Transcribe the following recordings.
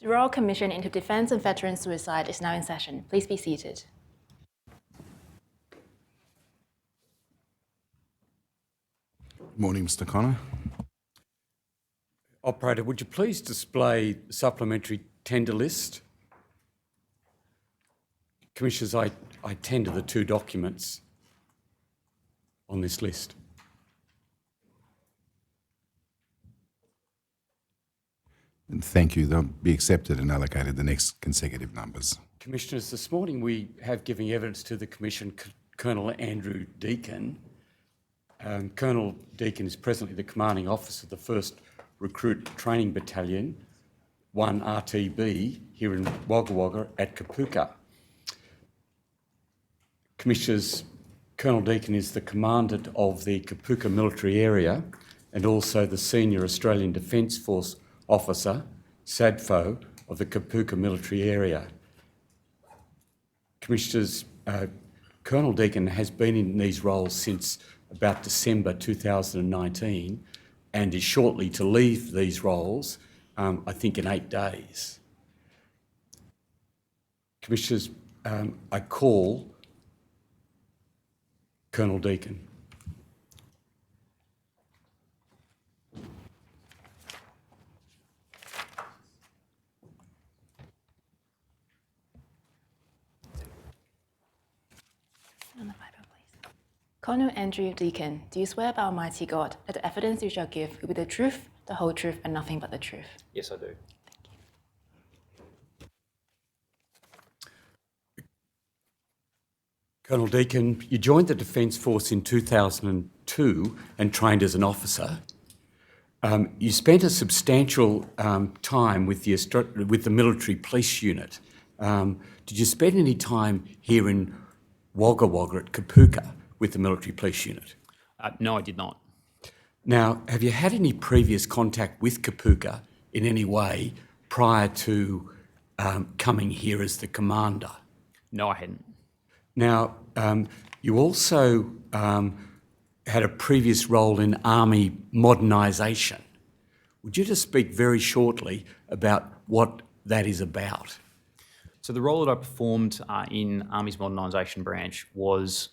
The Royal Commission into Defence and Veteran Suicide is now in session. Please be seated. Good morning, Mr. Connor. Operator, would you please display the supplementary tender list? Commissioners, I tender the two documents on this list. And thank you. They'll be accepted and allocated the next consecutive numbers. Commissioners, this morning we have given evidence to the Commission Colonel Andrew Deakin. Colonel Deakin is presently the commanding officer of the 1st Recruit Training Battalion, 1 RTB, here in Wagga Wagga at Kapooka. Commissioners, Colonel Deakin is the commandant of the Kapooka military area and also the Senior Australian Defence Force Officer, SADFO, of the Kapooka military area. Commissioners, Colonel Deakin has been in these roles since about December 2019 and is shortly to leave these roles, I think in 8 days. Commissioners, I call Colonel Deakin. Colonel Andrew Deakin, do you swear by Almighty God that the evidence you shall give will be the truth, the whole truth, and nothing but the truth? Yes, I do. Colonel Deakin, you joined the Defence Force in 2002 and trained as an officer. You spent a substantial time with the military police unit. Did you spend any time here in Wagga Wagga at Kapooka with the military police unit? No, I did not. Now, have you had any previous contact with Kapooka in any way prior to coming here as the commander? No, I hadn't. Now, you also had a previous role in Army modernisation. Would you just speak very shortly about what that is about? So the role that I performed in Army's modernisation branch was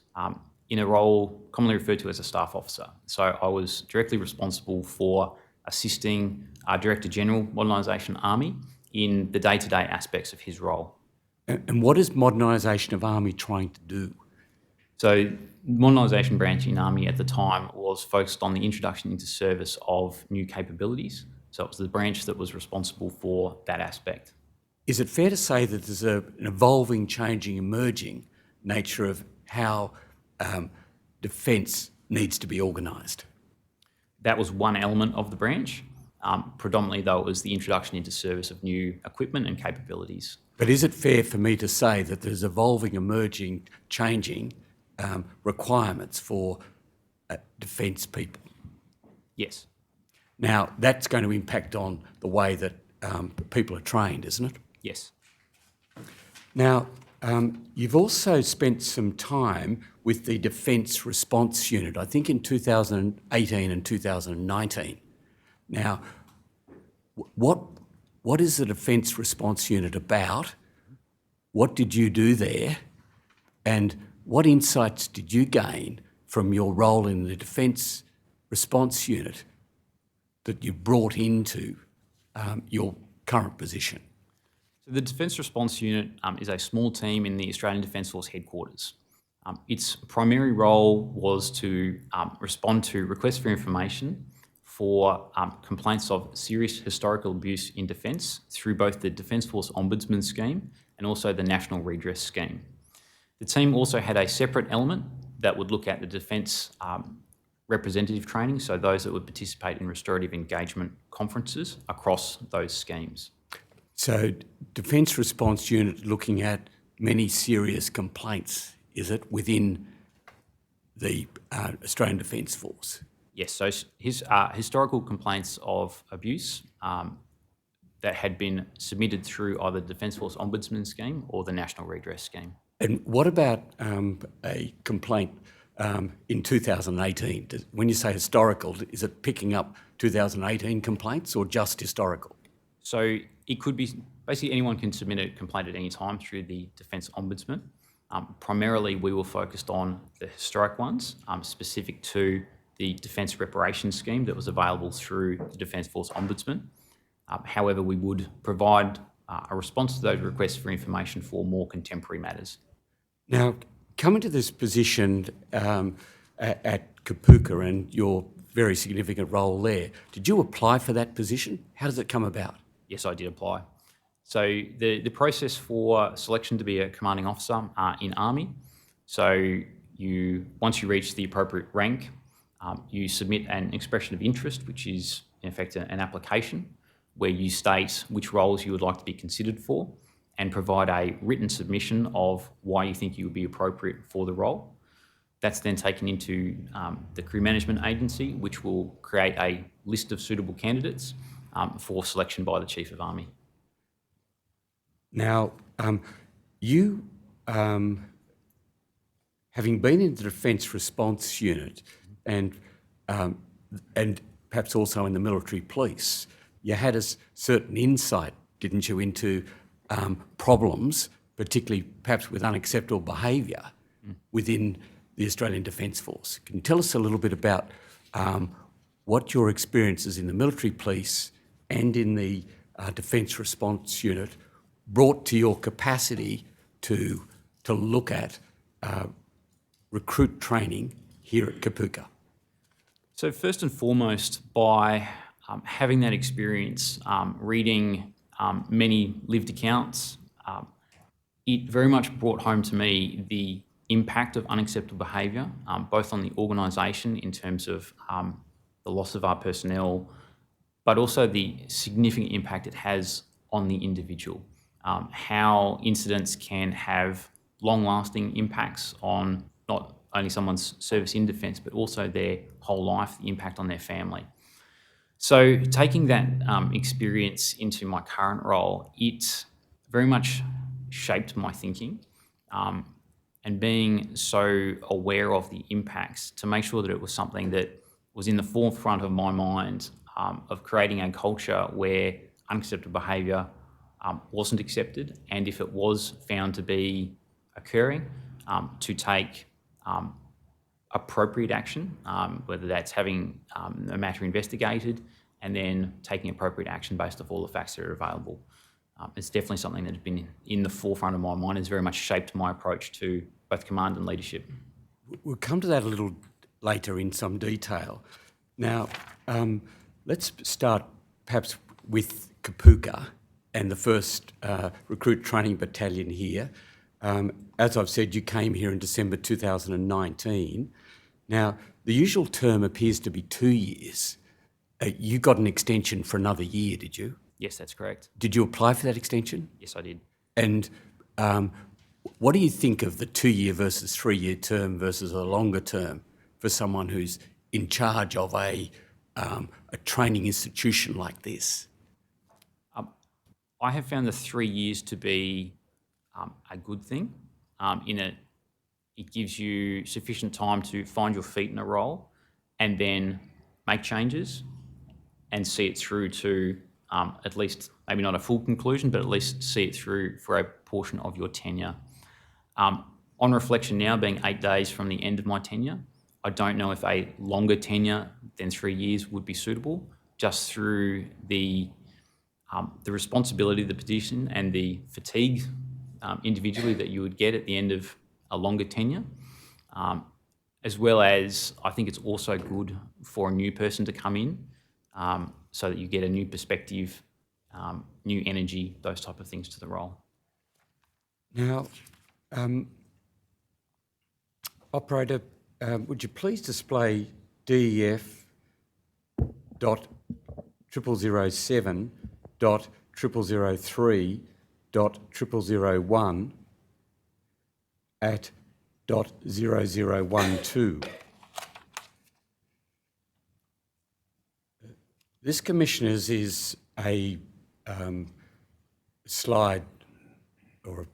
in a role commonly referred to as a staff officer. So I was directly responsible for assisting Director General Modernisation Army in the day-to-day aspects of his role. And what is modernisation of Army trying to do? So modernisation branch in Army at the time was focused on the introduction into service of new capabilities. So it was the branch that was responsible for that aspect. Is it fair to say that there's an evolving, changing, emerging nature of how defence needs to be organised? That was one element of the branch. Predominantly, though, it was the introduction into service of new equipment and capabilities. But is it fair for me to say that there's evolving, emerging, changing requirements for defence people? Yes. Now, that's going to impact on the way that people are trained, isn't it? Yes. Now, you've also spent some time with the Defence Response Unit, I think in 2018 and 2019. Now, what is the Defence Response Unit about? What did you do there? And what insights did you gain from your role in the Defence Response Unit that you brought into your current position? So the Defence Response Unit is a small team in the Australian Defence Force headquarters. Its primary role was to respond to requests for information for complaints of serious historical abuse in defence through both the Defence Force Ombudsman Scheme and also the National Redress Scheme. The team also had a separate element that would look at the defence representative training, so those that would participate in restorative engagement conferences across those schemes. So Defence Response Unit looking at many serious complaints, is it, within the Australian Defence Force? Yes, so his historical complaints of abuse that had been submitted through either the Defence Force Ombudsman Scheme or the National Redress Scheme. And what about a complaint in 2018? When you say historical, is it picking up 2018 complaints or just historical? So it could be Basically, anyone can submit a complaint at any time through the Defence Ombudsman. Primarily, we were focused on the historic ones, specific to the Defence Reparations Scheme that was available through the Defence Force Ombudsman. However, we would provide a response to those requests for information for more contemporary matters. Now, coming to this position at Kapooka and your very significant role there, did you apply for that position? How does it come about? Yes, I did apply. So the process for selection to be a commanding officer in Army, so once you reach the appropriate rank, you submit an expression of interest, which is in effect an application, where you state which roles you would like to be considered for and provide a written submission of why you think you would be appropriate for the role. That's then taken into the Crew Management Agency, which will create a list of suitable candidates for selection by the Chief of Army. Now, you, having been in the Defence Response Unit and perhaps also in the military police, you had a certain insight, didn't you, into problems, particularly perhaps with unacceptable behaviour within the Australian Defence Force. Can you tell us a little bit about what your experiences in the military police and in the Defence Response Unit brought to your capacity to look at recruit training here at Kapooka? So first and foremost, by having that experience, reading many lived accounts, it very much brought home to me the impact of unacceptable behaviour, both on the organisation in terms of the loss of our personnel, but also the significant impact it has on the individual. How incidents can have long-lasting impacts on not only someone's service in defence, but also their whole life, the impact on their family. So taking that experience into my current role, it very much shaped my thinking, and being so aware of the impacts to make sure that it was something that was in the forefront of my mind, of creating a culture where unacceptable behaviour wasn't accepted, and if it was found to be occurring, to take appropriate action, whether that's having a matter investigated and then taking appropriate action based off all the facts that are available. It's definitely something that has been in the forefront of my mind. It's very much shaped my approach to both command and leadership. We'll come to that a little later in some detail. Now, let's start perhaps with Kapooka and the first Recruit Training Battalion here. As I've said, you came here in December 2019. Now, the usual term appears to be 2 years. You got an extension for another year, did you? Yes, that's correct. Did you apply for that extension? Yes, I did. And what do you think of the 2-year versus 3-year term versus a longer term for someone who's in charge of a training institution like this? I have found the 3 years to be a good thing, in that it gives you sufficient time to find your feet in a role and then make changes and see it through to at least, maybe not a full conclusion, but at least see it through for a portion of your tenure. On reflection now, being 8 days from the end of my tenure, I don't know if a longer tenure than 3 years would be suitable, just through the responsibility of the position and the fatigue individually that you would get at the end of a longer tenure, as well as I think it's also good for a new person to come in, so that you get a new perspective, new energy, those type of things to the role. Now, operator, would you please display DEF dot 0007 dot 0003 dot 0001 at dot 0012. This, Commissioners, is a slide or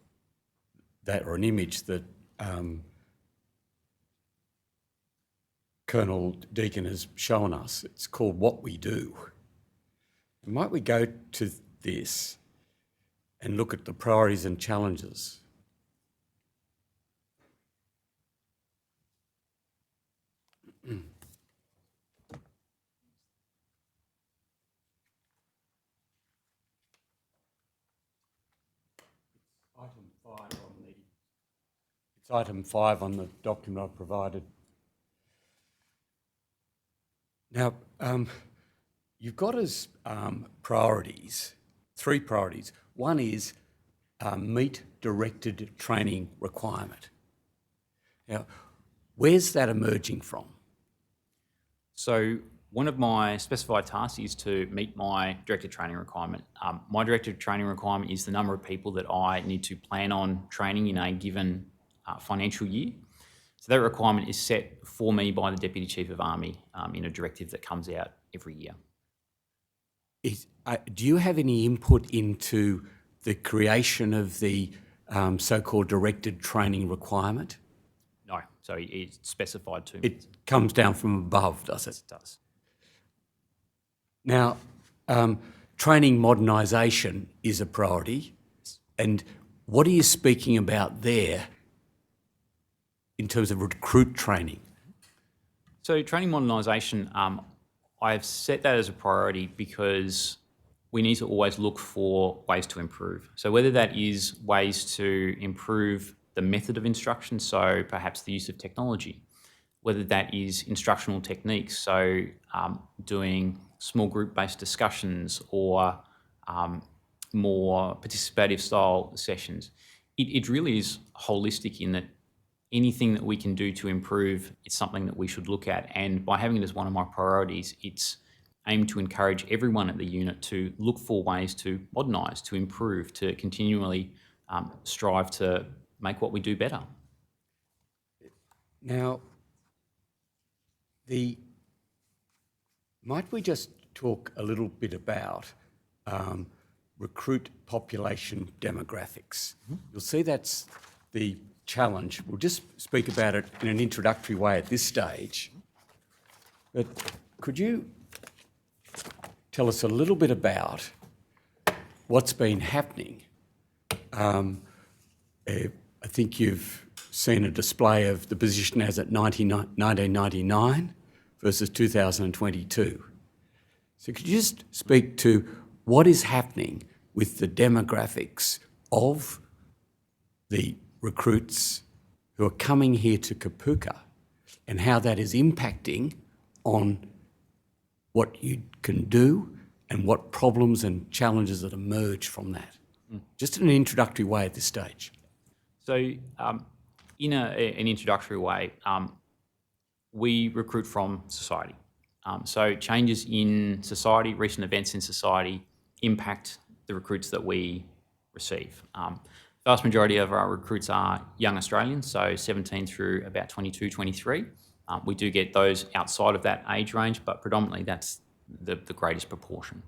an image that Colonel Deakin has shown us. It's called What We Do. Might we go to this? and look at the priorities and challenges. It's item 5 on the document I've provided. Now, you've got as priorities, 3 priorities. One is meet directed training requirement. Now, where's that emerging from? So one of my specified tasks is to meet my directed training requirement. My directed training requirement is the number of people that I need to plan on training in a given financial year. So that requirement is set for me by the Deputy Chief of Army in a directive that comes out every year. Do you have any input into the creation of the so-called directed training requirement? No, so it's specified to me. It comes down from above, does it? It does. Now, training modernisation is a priority, and what are you speaking about there in terms of recruit training? So training modernisation, I've set that as a priority because we need to always look for ways to improve. So whether that is ways to improve the method of instruction, so perhaps the use of technology, whether that is instructional techniques, so doing small group-based discussions or more participative style sessions. It really is holistic in that anything that we can do to improve, it's something that we should look at. And by having it as one of my priorities, it's aimed to encourage everyone at the unit to look for ways to modernise, to improve, to continually strive to make what we do better. Now, might we just talk a little bit about recruit population demographics? Mm-hmm. You'll see that's the challenge. We'll just speak about it in an introductory way at this stage. But could you tell us a little bit about what's been happening? I think you've seen a display of the position as at 1999 versus 2022. So could you just speak to what is happening with the demographics of the recruits who are coming here to Kapuka and how that is impacting on what you can do and what problems and challenges that emerge from that? Just in an introductory way at this stage. So in an introductory way, we recruit from society. So changes in society, recent events in society impact the recruits that we receive. Vast majority of our recruits are young Australians, so 17 through about 22, 23. We do get those outside of that age range, but predominantly that's the greatest proportion.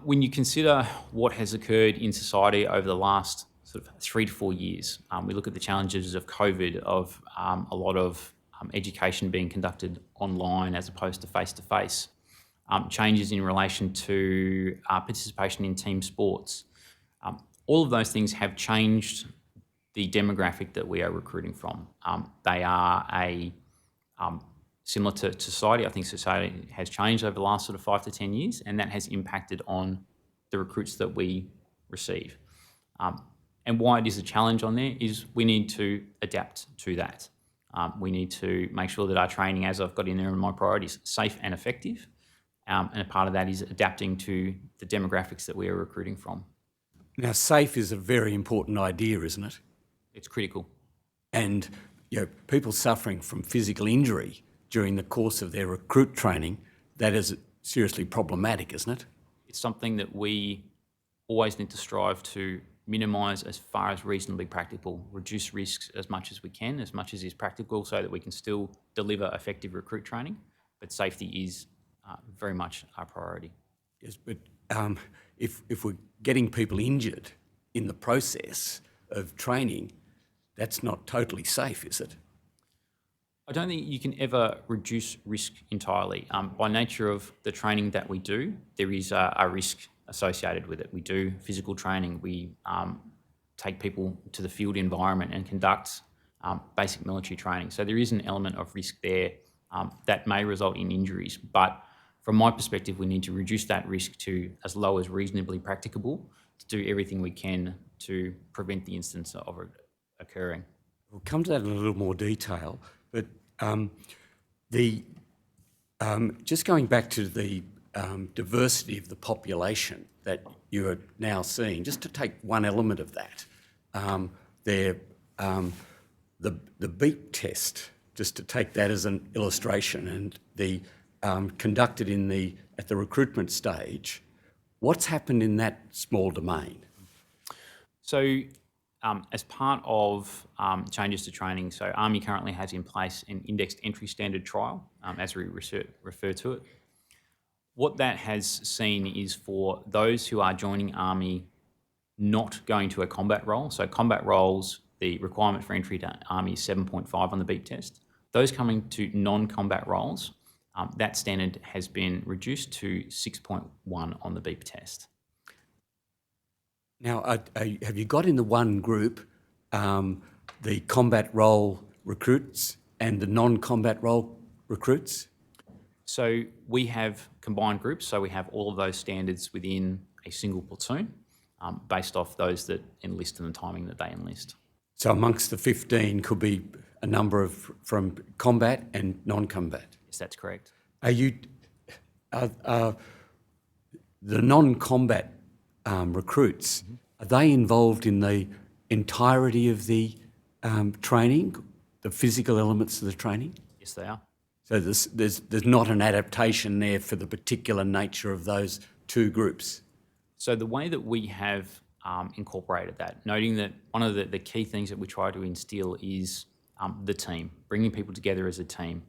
When you consider what has occurred in society over the last sort of 3 to 4 years, we look at the challenges of COVID, of a lot of education being conducted online as opposed to face-to-face, changes in relation to participation in team sports. All of those things have changed the demographic that we are recruiting from. They are similar to society. I think society has changed over the last sort of 5 to 10 years, and that has impacted on the recruits that we receive. And why it is a challenge on there is we need to adapt to that. We need to make sure that our training, as I've got in there in my priorities, safe and effective. And a part of that is adapting to the demographics that we are recruiting from. Now, safe is a very important idea, isn't it? It's critical. And people suffering from physical injury during the course of their recruit training, that is seriously problematic, isn't it? It's something that we always need to strive to minimise as far as reasonably practical, reduce risks as much as we can, as much as is practical, so that we can still deliver effective recruit training. But safety is very much our priority. Yes, but if we're getting people injured in the process of training, that's not totally safe, is it? I don't think you can ever reduce risk entirely. By nature of the training that we do, there is a risk associated with it. We do physical training. We take people to the field environment and conduct basic military training. So there is an element of risk there that may result in injuries. But from my perspective, we need to reduce that risk to as low as reasonably practicable to do everything we can to prevent the instance of it occurring. We'll come to that in a little more detail, but just going back to the diversity of the population that you are now seeing, just to take one element of that, the beat test, just to take that as an illustration, and the conducted at the recruitment stage, what's happened in that small domain? So as part of changes to training, so Army currently has in place an indexed entry standard trial, as we refer to it. What that has seen is for those who are joining Army not going to a combat role, so combat roles, the requirement for entry to Army is 7.5 on the beep test. Those coming to non-combat roles, that standard has been reduced to 6.1 on the beep test. Now, have you got in the one group the combat role recruits and the non-combat role recruits? So we have combined groups, so we have all of those standards within a single platoon based off those that enlist and the timing that they enlist. So amongst the 15 could be a number from combat and non-combat? Yes, that's correct. The non-combat recruits, are they involved in the entirety of the training, the physical elements of the training? Yes, they are. So there's not an adaptation there for the particular nature of those two groups? So the way that we have incorporated that, noting that one of the key things that we try to instill is the team, bringing people together as a team.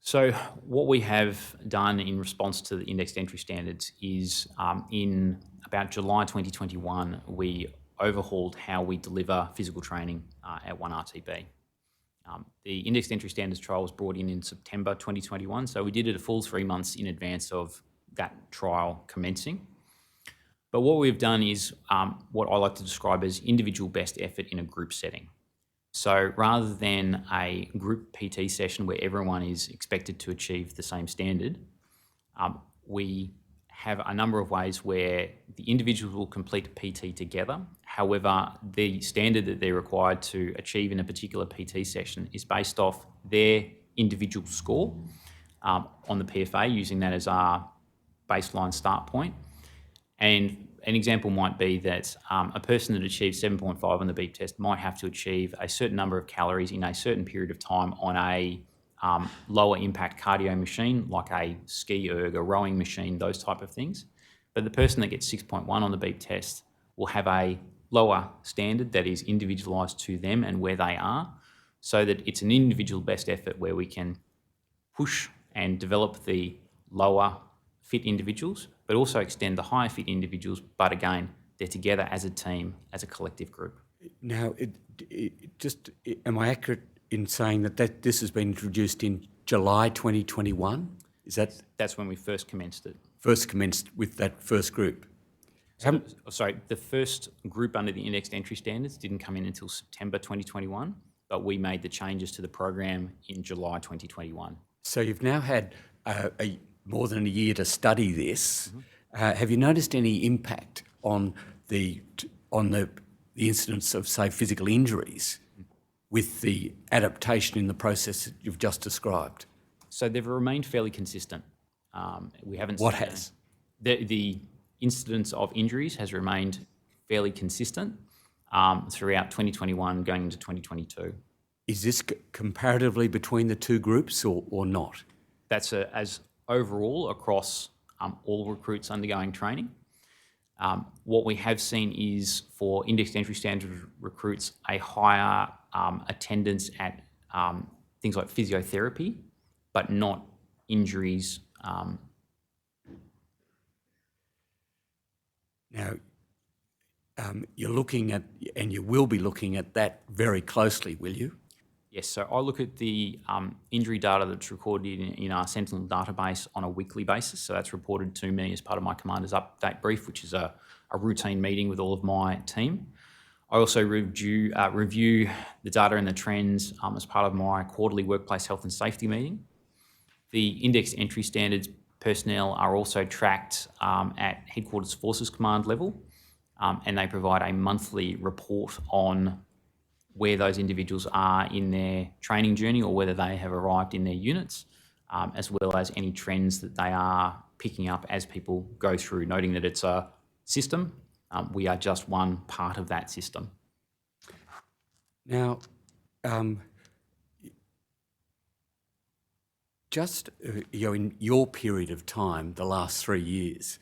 So what we have done in response to the indexed entry standards is in about July 2021, we overhauled how we deliver physical training at 1RTB. The indexed entry standards trial was brought in September 2021, so we did it a full 3 months in advance of that trial commencing. But what we've done is what I like to describe as individual best effort in a group setting. So rather than a group PT session where everyone is expected to achieve the same standard, we have a number of ways where the individuals will complete PT together. However, the standard that they're required to achieve in a particular PT session is based off their individual score on the PFA, using that as our baseline start point. And an example might be that a person that achieves 7.5 on the beep test might have to achieve a certain number of calories in a certain period of time on a lower impact cardio machine, like a ski erg, a rowing machine, those type of things. But the person that gets 6.1 on the beep test will have a lower standard that is individualised to them and where they are, so that it's an individual best effort where we can push and develop the lower fit individuals, but also extend the higher fit individuals. But again, they're together as a team, as a collective group. Now, am I accurate in saying that this has been introduced in July 2021? That's when we first commenced it. First commenced with that first group? The first group under the indexed entry standards didn't come in until September 2021, but we made the changes to the program in July 2021. So you've now had more than a year to study this. Have you noticed any impact on the incidence of, say, physical injuries with the adaptation in the process that you've just described? So they've remained fairly consistent. We haven't. What has? The incidence of injuries has remained fairly consistent throughout 2021 going into 2022. Is this comparatively between the two groups or not? That's as overall across all recruits undergoing training. What we have seen is for indexed entry standard recruits a higher attendance at things like physiotherapy, but not injuries. Now, you're looking at, and you will be looking at that very closely, will you? Yes, so I look at the injury data that's recorded in our Sentinel database on a weekly basis. So that's reported to me as part of my commander's update brief, which is a routine meeting with all of my team. I also review the data and the trends as part of my quarterly workplace health and safety meeting. The index entry standards personnel are also tracked at Headquarters Forces Command level, and they provide a monthly report on where those individuals are in their training journey or whether they have arrived in their units, as well as any trends that they are picking up as people go through, noting that it's a system. We are just one part of that system. Now, in your period of time, the last 3 years,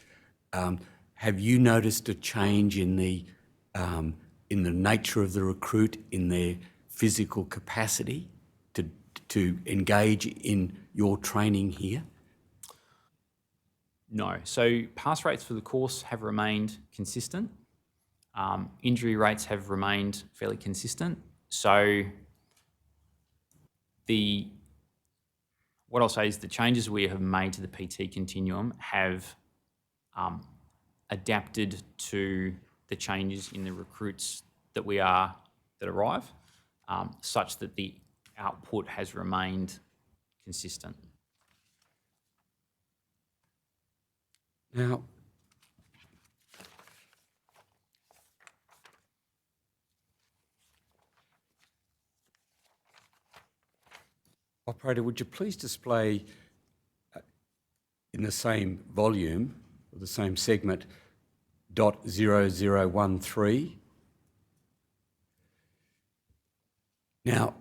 have you noticed a change in the nature of the recruit, in their physical capacity to engage in your training here? No. So pass rates for the course have remained consistent. Injury rates have remained fairly consistent. So what I'll say is the changes we have made to the PT continuum have adapted to the changes in the recruits that arrive, such that the output has remained consistent. Now, operator, would you please display in the same volume or the same segment .0013? Now,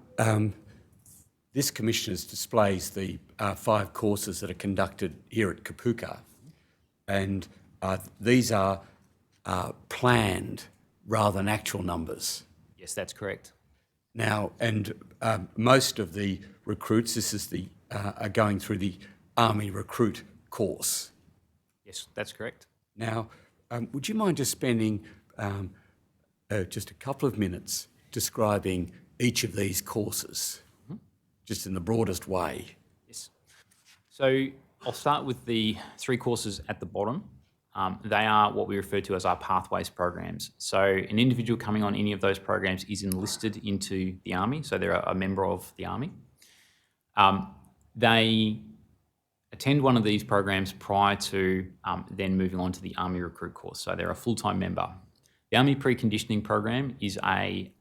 this, Commissioners, displays the 5 courses that are conducted here at Kapuka, and these are planned rather than actual numbers. Yes, that's correct. Now, and most of the recruits, are going through the Army recruit course. Yes, that's correct. Now, would you mind just spending just a couple of minutes describing each of these courses, just in the broadest way? Yes. So I'll start with the 3 courses at the bottom. They are what we refer to as our pathways programs. So an individual coming on any of those programs is enlisted into the Army, so they're a member of the Army. They attend one of these programs prior to then moving on to the Army recruit course, so they're a full-time member. The Army preconditioning program is a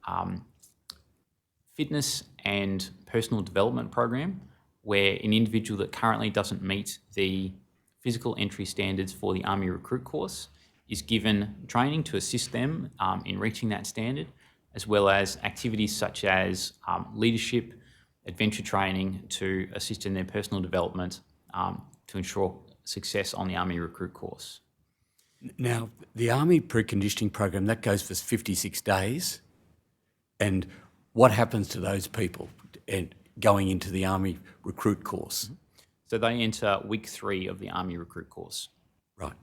fitness and personal development program where an individual that currently doesn't meet the physical entry standards for the Army recruit course is given training to assist them in reaching that standard, as well as activities such as leadership, adventure training to assist in their personal development to ensure success on the Army recruit course. Now, the Army preconditioning program, that goes for 56 days. And what happens to those people going into the Army recruit course? So they enter week 3 of the Army recruit course. Right.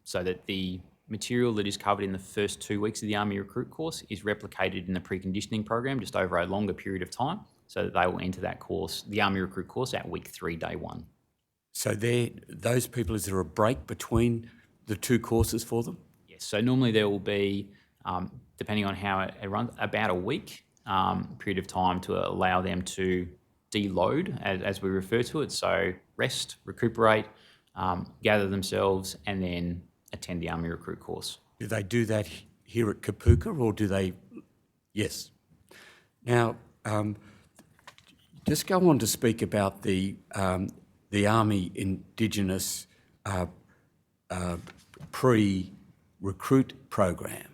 So that the material that is covered in the first 2 weeks of the Army recruit course is replicated in the preconditioning program just over a longer period of time, so that they will enter that course, the Army recruit course, at week 3, day 1. So those people, is there a break between the 2 courses for them? Yes, so normally there will be, depending on how it runs, about a week period of time to allow them to deload, as we refer to it. So rest, recuperate, gather themselves, and then attend the Army recruit course. Do they do that here at Kapuka, or do they? Yes. Now, just go on to speak about the Army Indigenous pre-recruit program.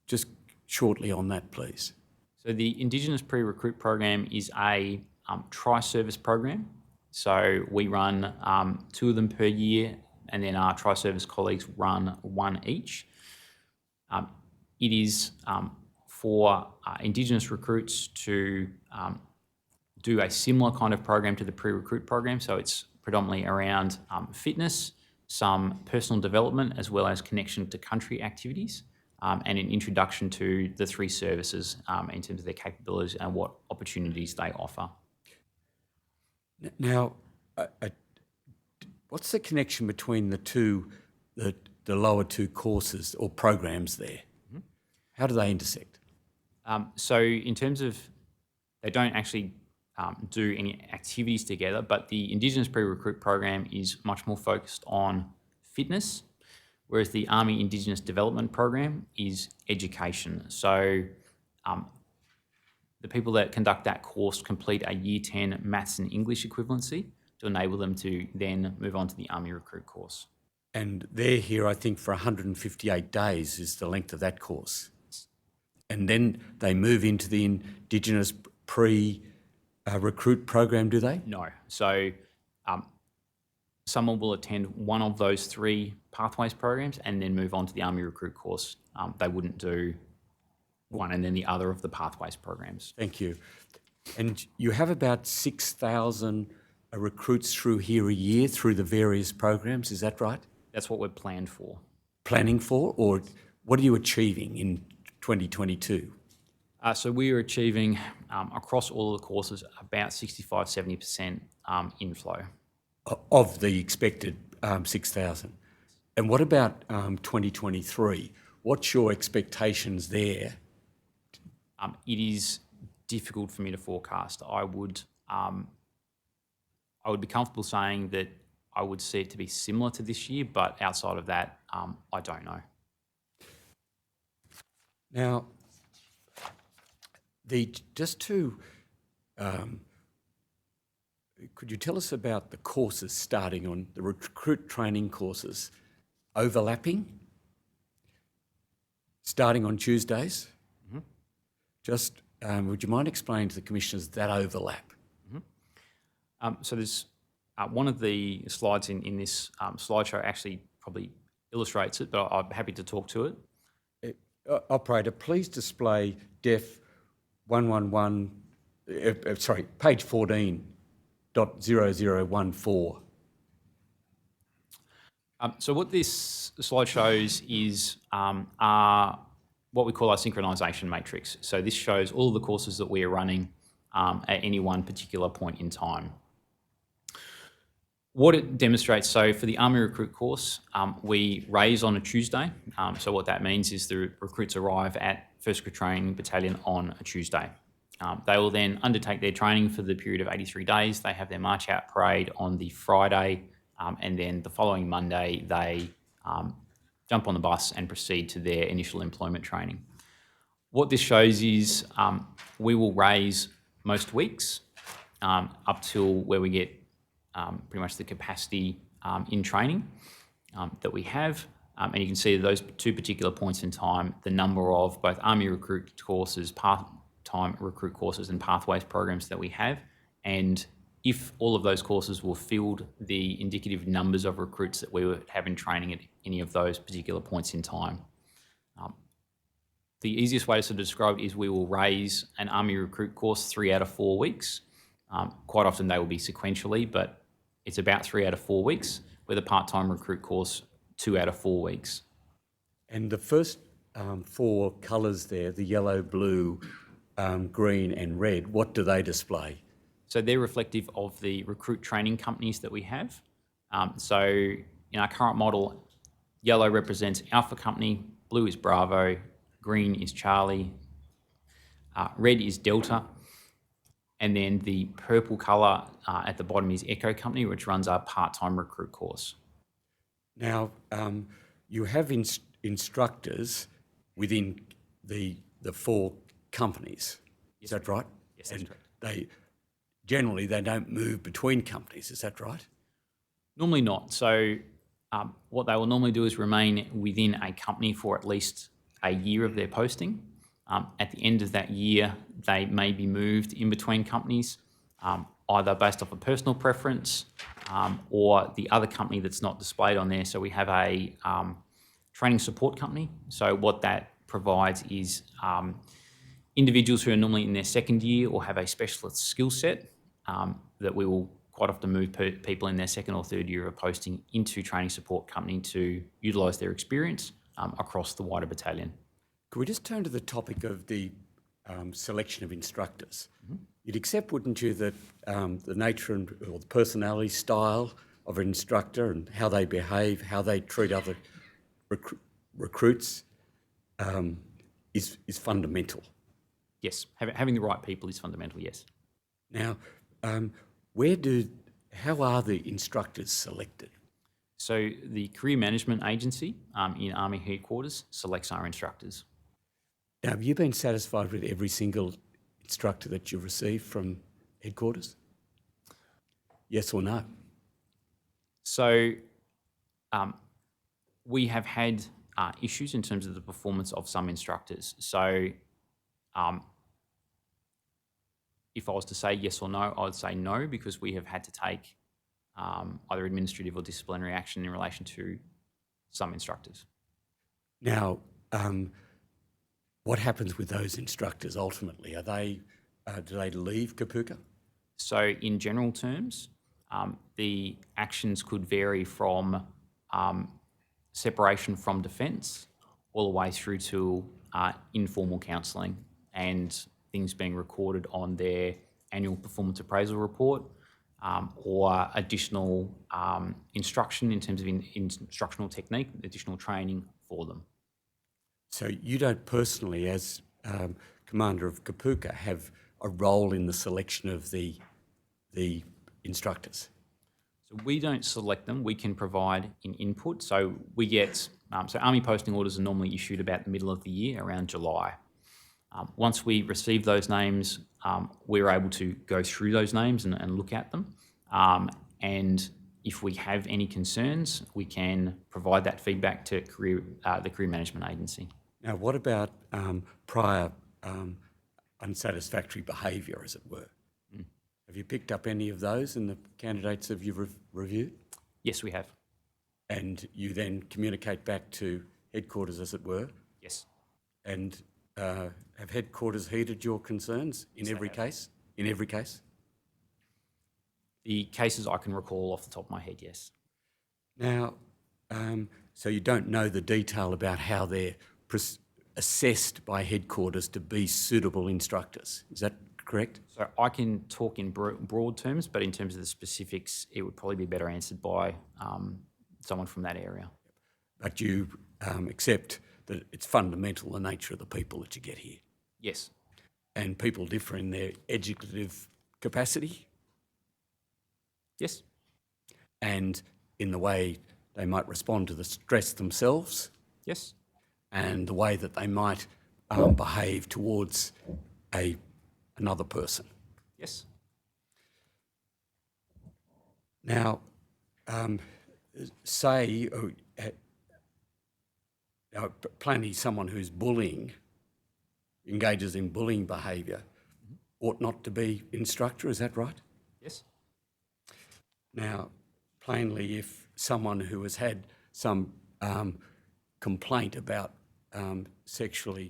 Just shortly on that, please. So the Indigenous pre-recruit program is a tri-service program. So we run 2 of them per year, and then our tri-service colleagues run 1 each. It is for Indigenous recruits to do a similar kind of program to the pre-recruit program. So it's predominantly around fitness, some personal development, as well as connection to country activities. and an introduction to the three services in terms of their capabilities and what opportunities they offer. Now, what's the connection between the lower two courses or programs there? How do they intersect? So in terms of, they don't actually do any activities together, but the Indigenous Pre-Recruit program is much more focused on fitness, whereas the Army Indigenous Development program is education. So the people that conduct that course complete a Year 10 Maths and English equivalency to enable them to then move on to the Army Recruit course. And they're here, I think, for 158 days is the length of that course. And then they move into the Indigenous Pre-Recruit program, do they? No. So someone will attend one of those three pathways programs and then move on to the Army Recruit course. They wouldn't do one and then the other of the pathways programs. Thank you. And you have about 6,000 recruits through here a year through the various programs, is that right? That's what we're planned for. Planning for, or what are you achieving in 2022? So we are achieving, across all of the courses, about 65-70% inflow. Of the expected 6,000. And what about 2023? What's your expectations there? It is difficult for me to forecast. I would be comfortable saying that I would see it to be similar to this year, but outside of that, I don't know. Now, could you tell us about the courses starting on the recruit training courses overlapping, starting on Tuesdays? Mm-hmm. Just would you mind explaining to the commissioners that overlap? Mm-hmm. So there's one of the slides in this slideshow actually probably illustrates it, but I'm happy to talk to it. Operator, please display Def 111, page 14.0014. So what this slide shows is what we call our synchronisation matrix. So this shows all of the courses that we are running at any one particular point in time. What it demonstrates, so for the Army Recruit course, we raise on a Tuesday. So what that means is the recruits arrive at 1st Recruit Training Battalion on a Tuesday. They will then undertake their training for the period of 83 days. They have their march out parade on the Friday, and then the following Monday they jump on the bus and proceed to their initial employment training. What this shows is we will raise most weeks up till where we get pretty much the capacity in training that we have. And you can see those two particular points in time, the number of both Army Recruit courses, part-time recruit courses and pathways programs that we have. And if all of those courses were filled, the indicative numbers of recruits that we would have in training at any of those particular points in time. The easiest way to sort of describe it is we will raise an Army Recruit course 3 out of 4 weeks. Quite often they will be sequentially, but it's about 3 out of 4 weeks, with a part-time recruit course 2 out of 4 weeks. And the first 4 colours there, the yellow, blue, green and red, what do they display? So they're reflective of the recruit training companies that we have. So in our current model, yellow represents Alpha Company, blue is Bravo, green is Charlie, red is Delta, and then the purple colour at the bottom is Echo Company, which runs our part-time recruit course. Now, you have instructors within the 4 companies. Is that right? Yes, that's correct. They don't move between companies. Is that right? Normally not. So what they will normally do is remain within a company for at least a year of their posting. At the end of that year, they may be moved in between companies, either based off a personal preference or the other company that's not displayed on there. So we have a training support company. So what that provides is individuals who are normally in their second year or have a specialist skill set that we will quite often move people in their second or third year of posting into training support company to utilise their experience across the wider battalion. Could we just turn to the topic of the selection of instructors? You'd accept, wouldn't you, that the nature or the personality style of an instructor and how they behave, how they treat other recruits is fundamental. Yes, having the right people is fundamental, yes. Now, how are the instructors selected? So the Career Management Agency in Army Headquarters selects our instructors. Now, have you been satisfied with every single instructor that you've received from headquarters? Yes or no? So we have had issues in terms of the performance of some instructors. So if I was to say yes or no, I would say no, because we have had to take either administrative or disciplinary action in relation to some instructors. Now, what happens with those instructors ultimately? Do they leave Kapooka? So in general terms, the actions could vary from separation from defence all the way through to informal counselling and things being recorded on their annual performance appraisal report, or additional instruction in terms of instructional technique, additional training for them. So you don't personally, as Commander of Kapooka, have a role in the selection of the instructors? So we don't select them, we can provide an input. So we get, so Army posting orders are normally issued about the middle of the year, around July. Once we receive those names, we're able to go through those names and look at them. And if we have any concerns, we can provide that feedback to the Career Management Agency. Now, what about prior unsatisfactory behaviour, as it were? Have you picked up any of those in the candidates that you've reviewed? Yes, we have. And you then communicate back to headquarters, as it were? Yes. And have headquarters heeded your concerns in every case? In every case? The cases I can recall off the top of my head, yes. Now, so you don't know the detail about how they're assessed by headquarters to be suitable instructors. Is that correct? So I can talk in broad terms, but in terms of the specifics, it would probably be better answered by someone from that area. But you accept that it's fundamental, the nature of the people that you get here. Yes. And people differ in their educative capacity Yes. and in the way they might respond to the stress themselves Yes. and the way that they might behave towards another person. Yes. Now, say plainly someone who's engages in bullying behaviour, ought not to be instructor, is that right? Yes. Now, plainly, if someone who has had some complaint about sexual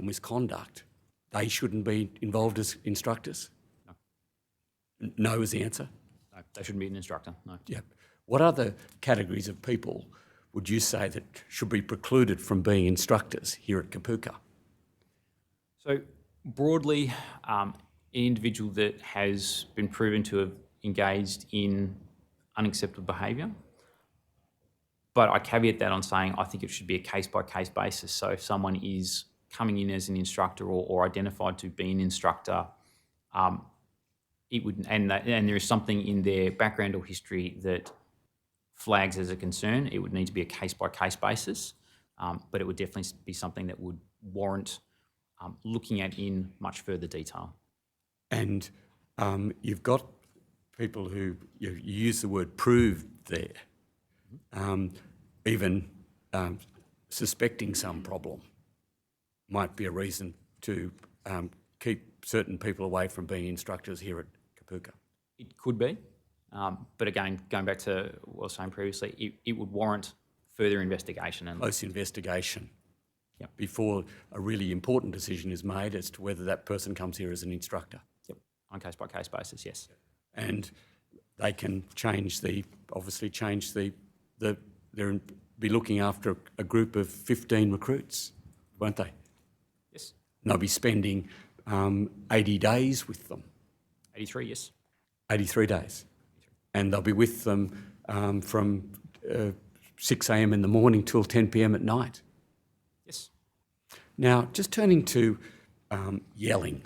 misconduct, they shouldn't be involved as instructors? No. No is the answer? No, they shouldn't be an instructor, no. Yeah. What other categories of people would you say that should be precluded from being instructors here at Kapooka? So broadly, an individual that has been proven to have engaged in unacceptable behaviour, but I caveat that on saying I think it should be a case-by-case basis. So if someone is coming in as an instructor or identified to be an instructor, it would, and there is something in their background or history that flags as a concern, it would need to be a case-by-case basis, but it would definitely be something that would warrant looking at in much further detail. And you've got people who, you use the word proved there, even suspecting some problem might be a reason to keep certain people away from being instructors here at Kapooka. It could be, but again, going back to what I was saying previously, it would warrant further investigation. And Close investigation. Yep. Before a really important decision is made as to whether that person comes here as an instructor. Yep, on case-by-case basis, yes. And they can be looking after a group of 15 recruits. won't they? Yes. And they'll be spending 80 days with them, 83, yes. 83 days. And they'll be with them from 6 a.m. in the morning till 10 p.m. at night. Yes. Now, just turning to yelling.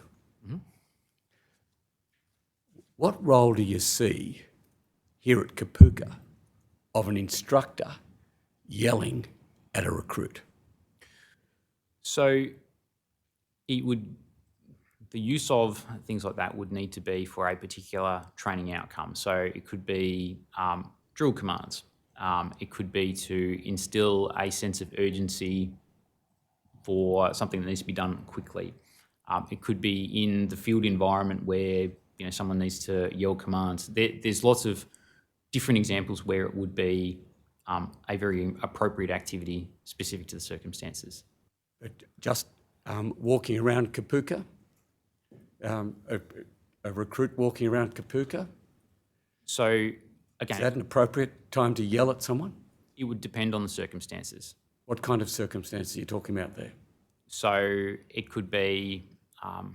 What role do you see here at Kapuka of an instructor yelling at a recruit? So the use of things like that would need to be for a particular training outcome. So it could be drill commands. It could be to instill a sense of urgency for something that needs to be done quickly. It could be in the field environment where someone needs to yell commands. There's lots of different examples where it would be a very appropriate activity specific to the circumstances. But just walking around Kapuka, a recruit walking around Kapuka, So is again, that an appropriate time to yell at someone? it would depend on the circumstances. What kind of circumstances are you talking about there? So it could be, so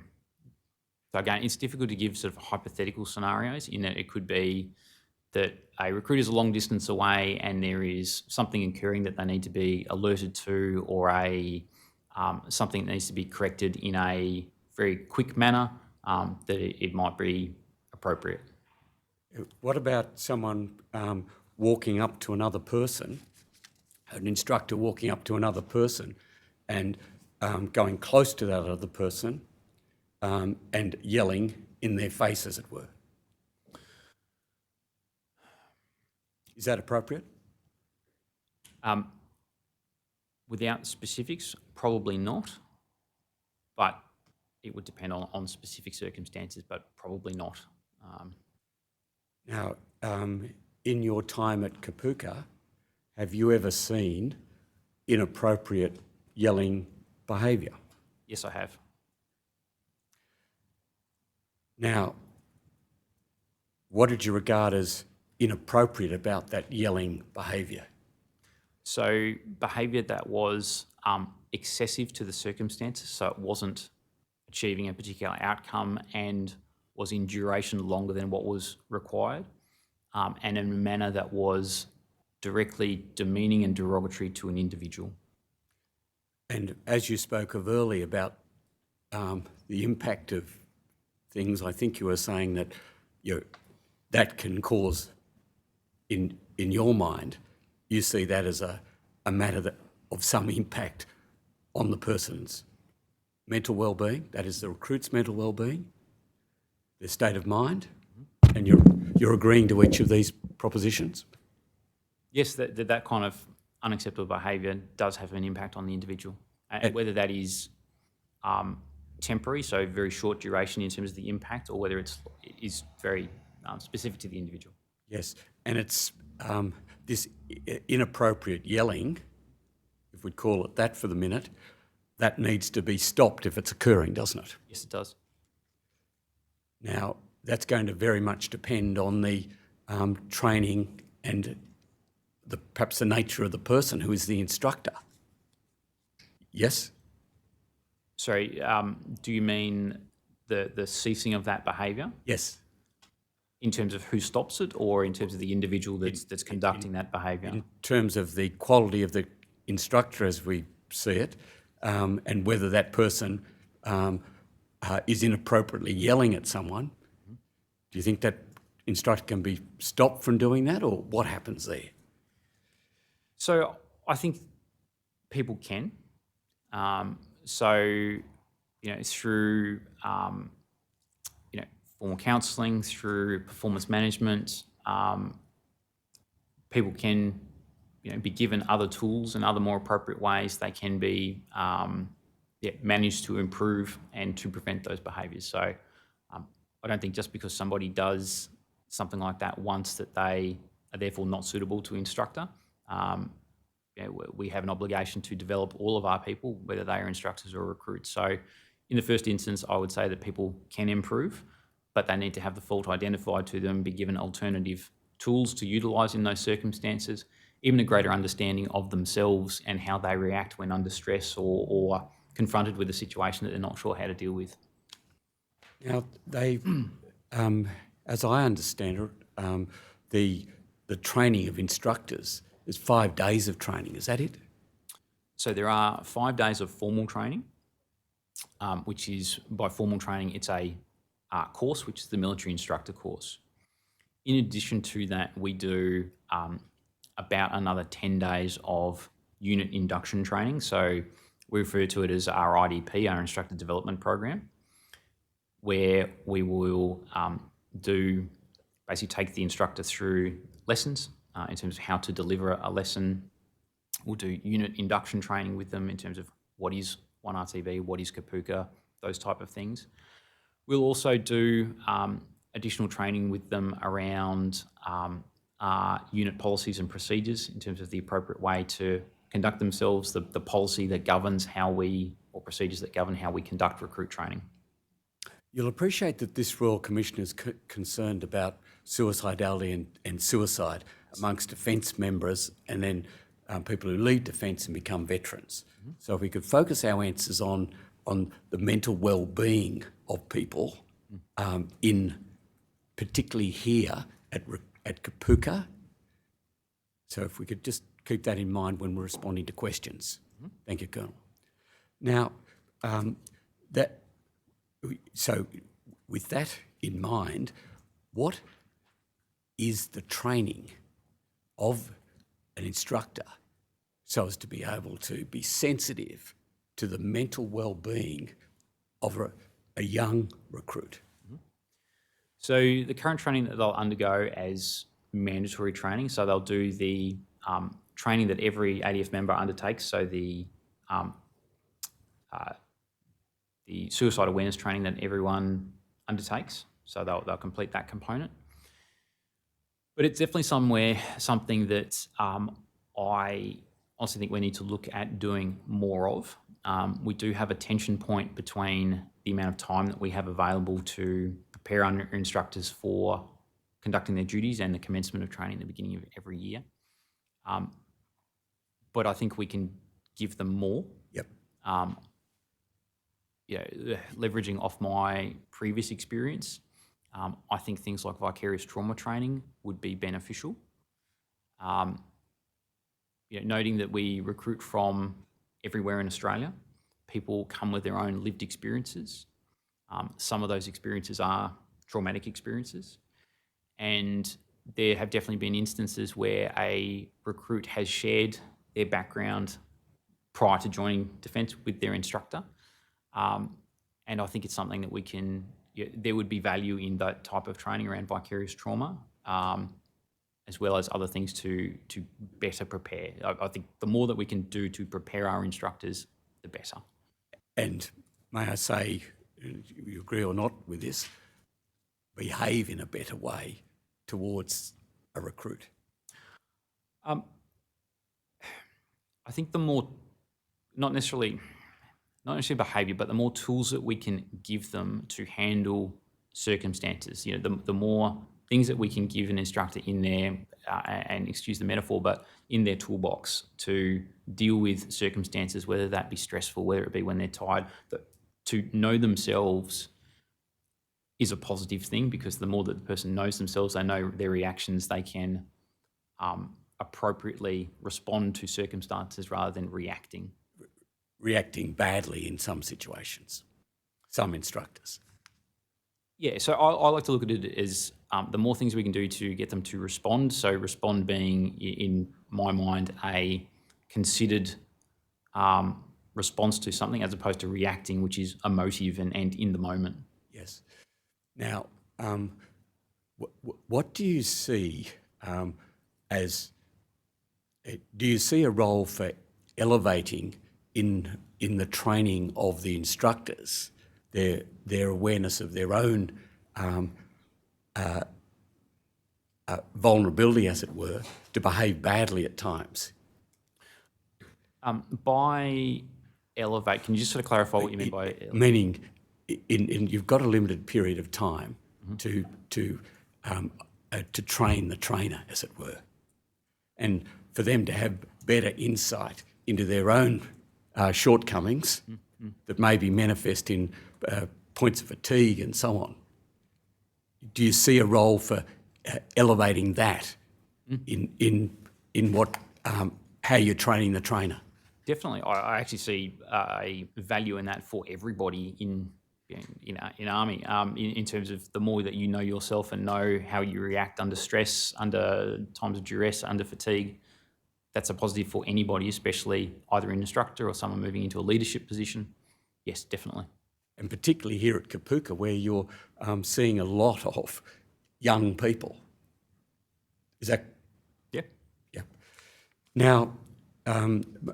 again, it's difficult to give sort of hypothetical scenarios in that it could be that a recruit is a long distance away and there is something occurring that they need to be alerted to, or something that needs to be corrected in a very quick manner, that it might be appropriate. What about someone walking up to another person, an instructor walking up to another person and going close to that other person and yelling in their face, as it were? Is that appropriate? Without specifics, probably not, but it would depend on specific circumstances, but probably not. Now, in your time at Kapuka, have you ever seen inappropriate yelling behaviour? Yes, I have. Now, what did you regard as inappropriate about that yelling behaviour? So behaviour that was excessive to the circumstances, so it wasn't achieving a particular outcome and was in duration longer than what was required, and in a manner that was directly demeaning and derogatory to an individual. And as you spoke of earlier about the impact of things, I think you were saying that that can cause, in your mind, you see that as a matter of some impact on the person's mental well-being, that is the recruit's mental well-being, their state of mind, and you're agreeing to each of these propositions? Yes, that kind of unacceptable behaviour does have an impact on the individual, and whether that is temporary, so very short duration in terms of the impact, or whether it is very specific to the individual. Yes, and it's this inappropriate yelling, if we call it that for the minute, that needs to be stopped if it's occurring, doesn't it? Yes, it does. Now, that's going to very much depend on the training and perhaps the nature of the person who is the instructor. Yes? Sorry, do you mean the ceasing of that behaviour Yes. in terms of who stops it, or in terms of the individual that's conducting that behaviour? In terms of the quality of the instructor as we see it, and whether that person is inappropriately yelling at someone, do you think that instructor can be stopped from doing that, or what happens there? So I think people can. Through formal counselling, through performance management, people can be given other tools and other more appropriate ways they can be managed to improve and to prevent those behaviours. So I don't think just because somebody does something like that once that they are therefore not suitable to instructor. We have an obligation to develop all of our people, whether they are instructors or recruits. So in the first instance, I would say that people can improve, but they need to have the fault identified to them, be given alternative tools to utilise in those circumstances, even a greater understanding of themselves and how they react when under stress or confronted with a situation that they're not sure how to deal with. Now, they, as I understand it, the training of instructors is 5 days of training. Is that it? So there are 5 days of formal training, which is, by formal training, it's a course, which is the military instructor course. In addition to that, we do about another 10 days of unit induction training. So we refer to it as our IDP, our Instructor Development Program, where we will basically take the instructor through lessons in terms of how to deliver a lesson. We'll do unit induction training with them in terms of what is 1RTB, what is Kapuka, those type of things. We'll also do additional training with them around unit policies and procedures in terms of the appropriate way to conduct themselves, the policy that governs or procedures that govern how we conduct recruit training. You'll appreciate that this Royal Commission is concerned about suicidality and suicide amongst Defence members and then people who leave Defence and become veterans. Mm-hmm. So if we could focus our answers on the mental well-being of people, particularly here at Kapuka. So if we could just keep that in mind when we're responding to questions. Mm-hmm. Thank you, Colonel. Now, so with that in mind, what is the training of an instructor so as to be able to be sensitive to the mental well-being of a young recruit? Mm-hmm. So the current training that they'll undergo as mandatory training, so they'll do the training that every ADF member undertakes, so the suicide awareness training that everyone undertakes, so they'll complete that component. But it's definitely something that I honestly think we need to look at doing more of. We do have a tension point between the amount of time that we have available to prepare our instructors for conducting their duties and the commencement of training at the beginning of every year. But I think we can give them more. Yep. Leveraging off my previous experience, I think things like vicarious trauma training would be beneficial. Noting that we recruit from everywhere in Australia, people come with their own lived experiences. Some of those experiences are traumatic experiences, and there have definitely been instances where a recruit has shared their background prior to joining Defence with their instructor. And I think it's something that there would be value in that type of training around vicarious trauma, as well as other things to better prepare. I think the more that we can do to prepare our instructors, the better. And may I say, you agree or not with this, behave in a better way towards a recruit? I think the more, not necessarily behaviour, but the more tools that we can give them to handle circumstances. The more things that we can give an instructor in there, and excuse the metaphor, but in their toolbox to deal with circumstances, whether that be stressful, whether it be when they're tired, to know themselves is a positive thing, because the more that the person knows themselves, they know their reactions, they can appropriately respond to circumstances rather than reacting badly in some situations, some instructors. Yeah, so I like to look at it as the more things we can do to get them to respond, so respond being, in my mind, a considered response to something as opposed to reacting, which is emotive and in the moment. Yes. Now, what do you see do you see a role for elevating in the training of the instructors, their awareness of their own vulnerability, as it were, to behave badly at times? By elevate, can you just sort of clarify what you mean by elevate? Meaning, you've got a limited period of time to train the trainer, as it were. And for them to have better insight into their own shortcomings that may be manifest in points of fatigue and so on. Do you see a role for elevating that in what how you're training the trainer? Definitely. I actually see a value in that for everybody in army, in terms of the more that you know yourself and know how you react under stress, under times of duress, under fatigue. That's a positive for anybody, especially either an instructor or someone moving into a leadership position. Yes, definitely. And particularly here at Kapuka, where you're seeing a lot of young people. Is that? Yeah. Yeah. Now,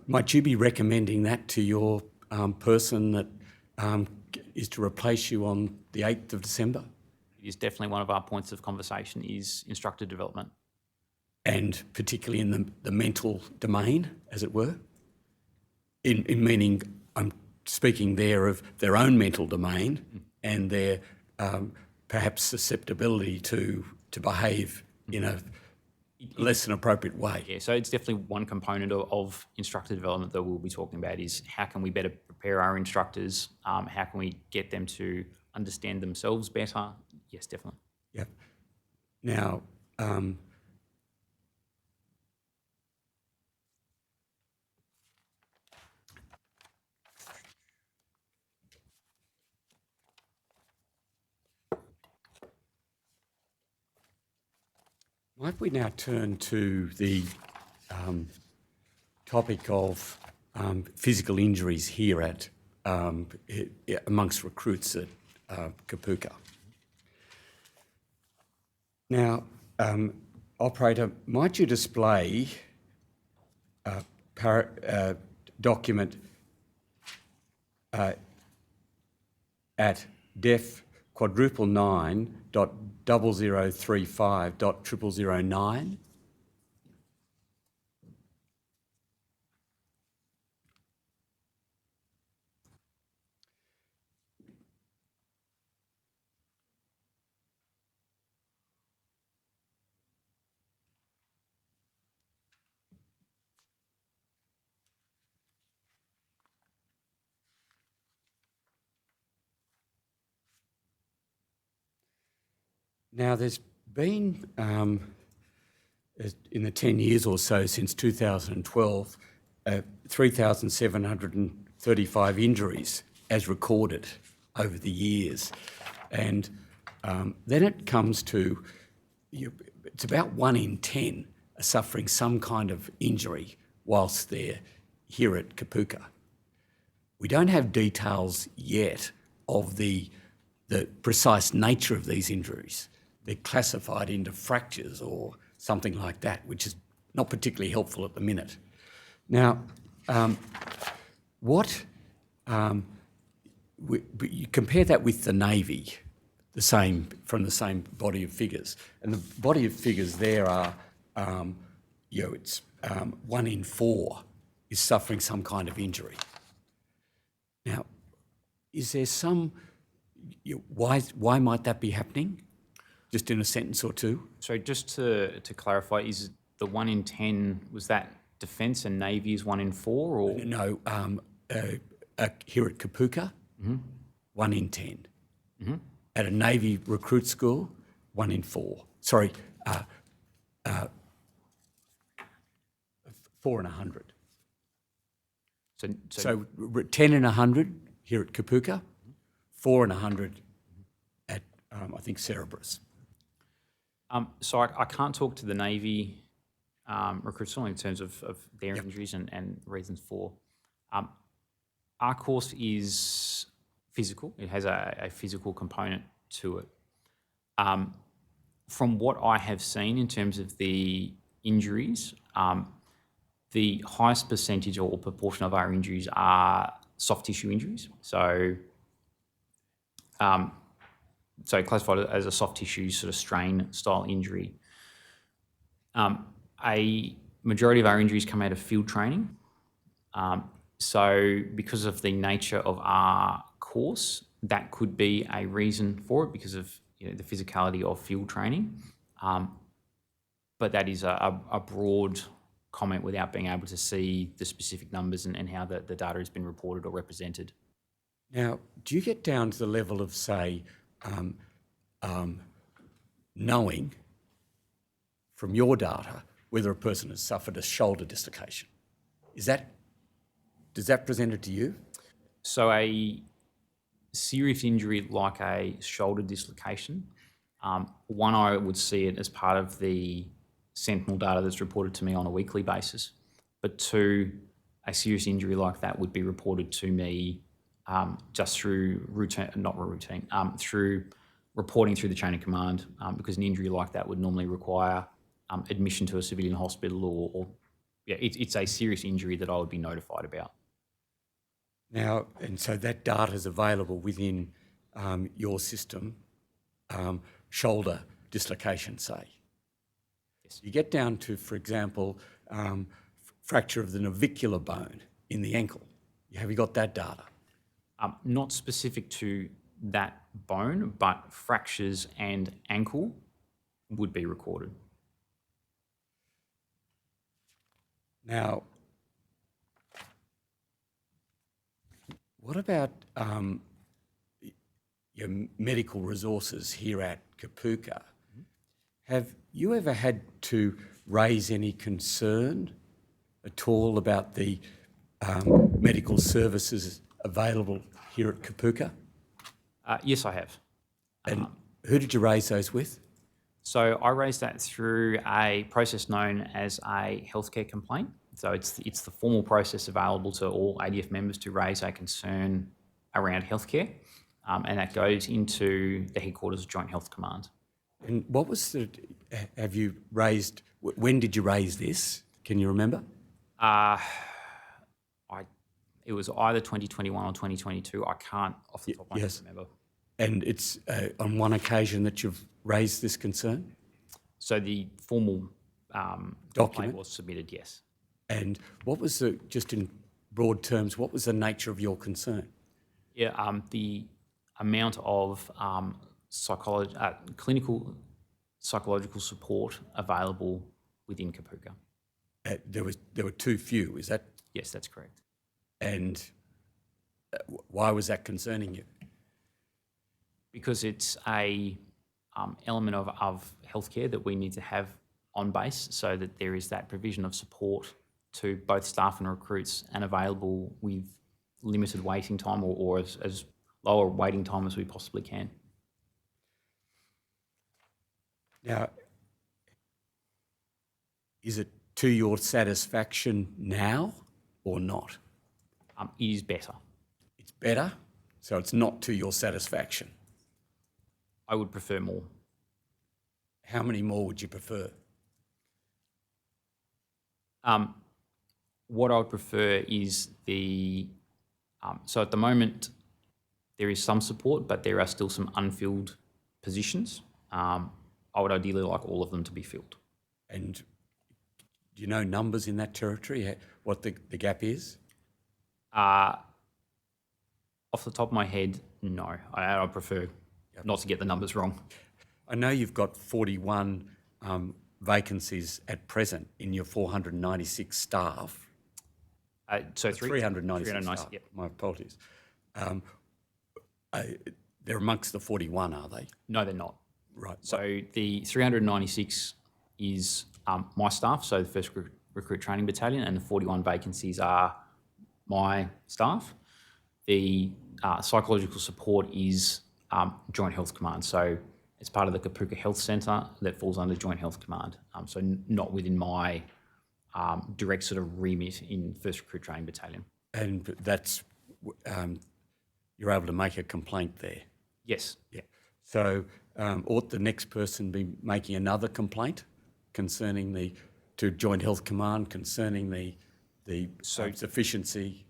might you be recommending that to your person that is to replace you on the 8th of December? It is definitely one of our points of conversation is instructor development. And particularly in the mental domain, as it were? In meaning, I'm speaking there of their own mental domain and their perhaps susceptibility to behave in a less than appropriate way. Yeah, so it's definitely one component of instructor development that we'll be talking about is how can we better prepare our instructors? How can we get them to understand themselves better? Yes, definitely. Yeah. Now, might we now turn to the topic of physical injuries here at amongst recruits at Kapuka. Now, operator, might you display document at def *9.0035.009? Now, there's been, in the 10 years or so since 2012, 3,735 injuries as recorded over the years. And then it comes to, it's about 1 in 10 are suffering some kind of injury whilst they're here at Kapuka. We don't have details yet of the precise nature of these injuries. They're classified into fractures or something like that, which is not particularly helpful at the minute. Now, you compare that with the Navy, from the same body of figures, and the body of figures there are, it's 1 in 4 is suffering some kind of injury. Now, is there some? Why might that be happening? Just in a sentence or two. So just to clarify, is the 1 in 10, was that Defence and Navy is 1 in 4 or? No, here at Kapuka, 1 in 10. Mm-hmm. At a Navy recruit school, 1 in 4. Sorry, 4 in 100. So 10 in 100 here at Kapuka, 4 in 100 at, I think, Cerberus. So I can't talk to the Navy recruits in terms of their injuries and reasons for. Our course is physical. It has a physical component to it. From what I have seen in terms of the injuries, the highest percentage or proportion of our injuries are soft tissue injuries. So classified as a soft tissue sort of strain style injury. A majority of our injuries come out of field training. So because of the nature of our course, that could be a reason for it because of the physicality of field training. But that is a broad comment without being able to see the specific numbers and how the data has been reported or represented. Now, do you get down to the level of, say, knowing from your data whether a person has suffered a shoulder dislocation? Does that present it to you? So a serious injury like a shoulder dislocation, one, I would see it as part of the sentinel data that's reported to me on a weekly basis. But two, a serious injury like that would be reported to me just through through reporting through the chain of command, because an injury like that would normally require admission to a civilian hospital it's a serious injury that I would be notified about. Now, and so that data is available within your system, shoulder dislocation, say. Yes. You get down to, for example, fracture of the navicular bone in the ankle. Have you got that data? Not specific to that bone, but fractures and ankle would be recorded. Now, what about your medical resources here at Kapooka? Have you ever had to raise any concern at all about the medical services available here at Kapooka? Yes, I have. And who did you raise those with? So I raised that through a process known as a healthcare complaint. So it's the formal process available to all ADF members to raise a concern around healthcare, and that goes into the headquarters of Joint Health Command. And when did you raise this? Can you remember? It was either 2021 or 2022. I can't off the top of my head remember. And it's on one occasion that you've raised this concern? So the formal complaint was submitted, yes. And what was just in broad terms, what was the nature of your concern? Yeah, the amount of clinical psychological support available within Kapooka. There were too few, is that? Yes, that's correct. And why was that concerning you? Because it's a element of healthcare that we need to have on base, so that there is that provision of support to both staff and recruits, and available with limited waiting time or as lower waiting time as we possibly can. Now, is it to your satisfaction now or not? It is better. It's better, so it's not to your satisfaction. I would prefer more. How many more would you prefer? What I would prefer is so at the moment there is some support, but there are still some unfilled positions. I would ideally like all of them to be filled. And do you know numbers in that territory, what the gap is? Off the top of my head, no. I prefer not to get the numbers wrong. I know you've got 41 vacancies at present in your 496 staff. So 396 staff. Yep. My apologies. They're amongst the 41, are they? No, they're not. Right. So the 396 is my staff, so the 1st Recruit Training Battalion, and the 41 vacancies are my staff. The psychological support is Joint Health Command. So it's part of the Kapooka Health Centre that falls under Joint Health Command. So not within my direct sort of remit in 1st Recruit Training Battalion. And that's, you're able to make a complaint there? Yes. Yeah. So ought the next person be making another complaint concerning to Joint Health Command concerning the sufficiency?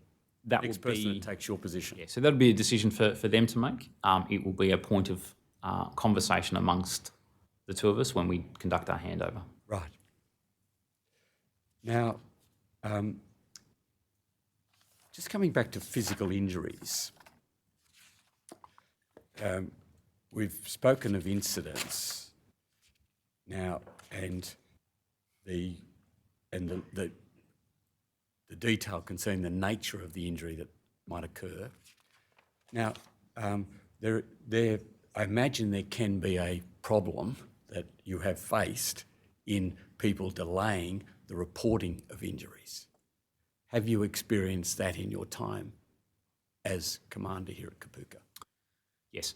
That next will person be, that takes your position. Yeah, so that'll be a decision for them to make. It will be a point of conversation amongst the two of us when we conduct our handover. Right. Now, just coming back to physical injuries, we've spoken of incidents now, and the and the detail concerning the nature of the injury that might occur. Now, I imagine there can be a problem that you have faced in people delaying the reporting of injuries. Have you experienced that in your time as commander here at Kapooka? Yes.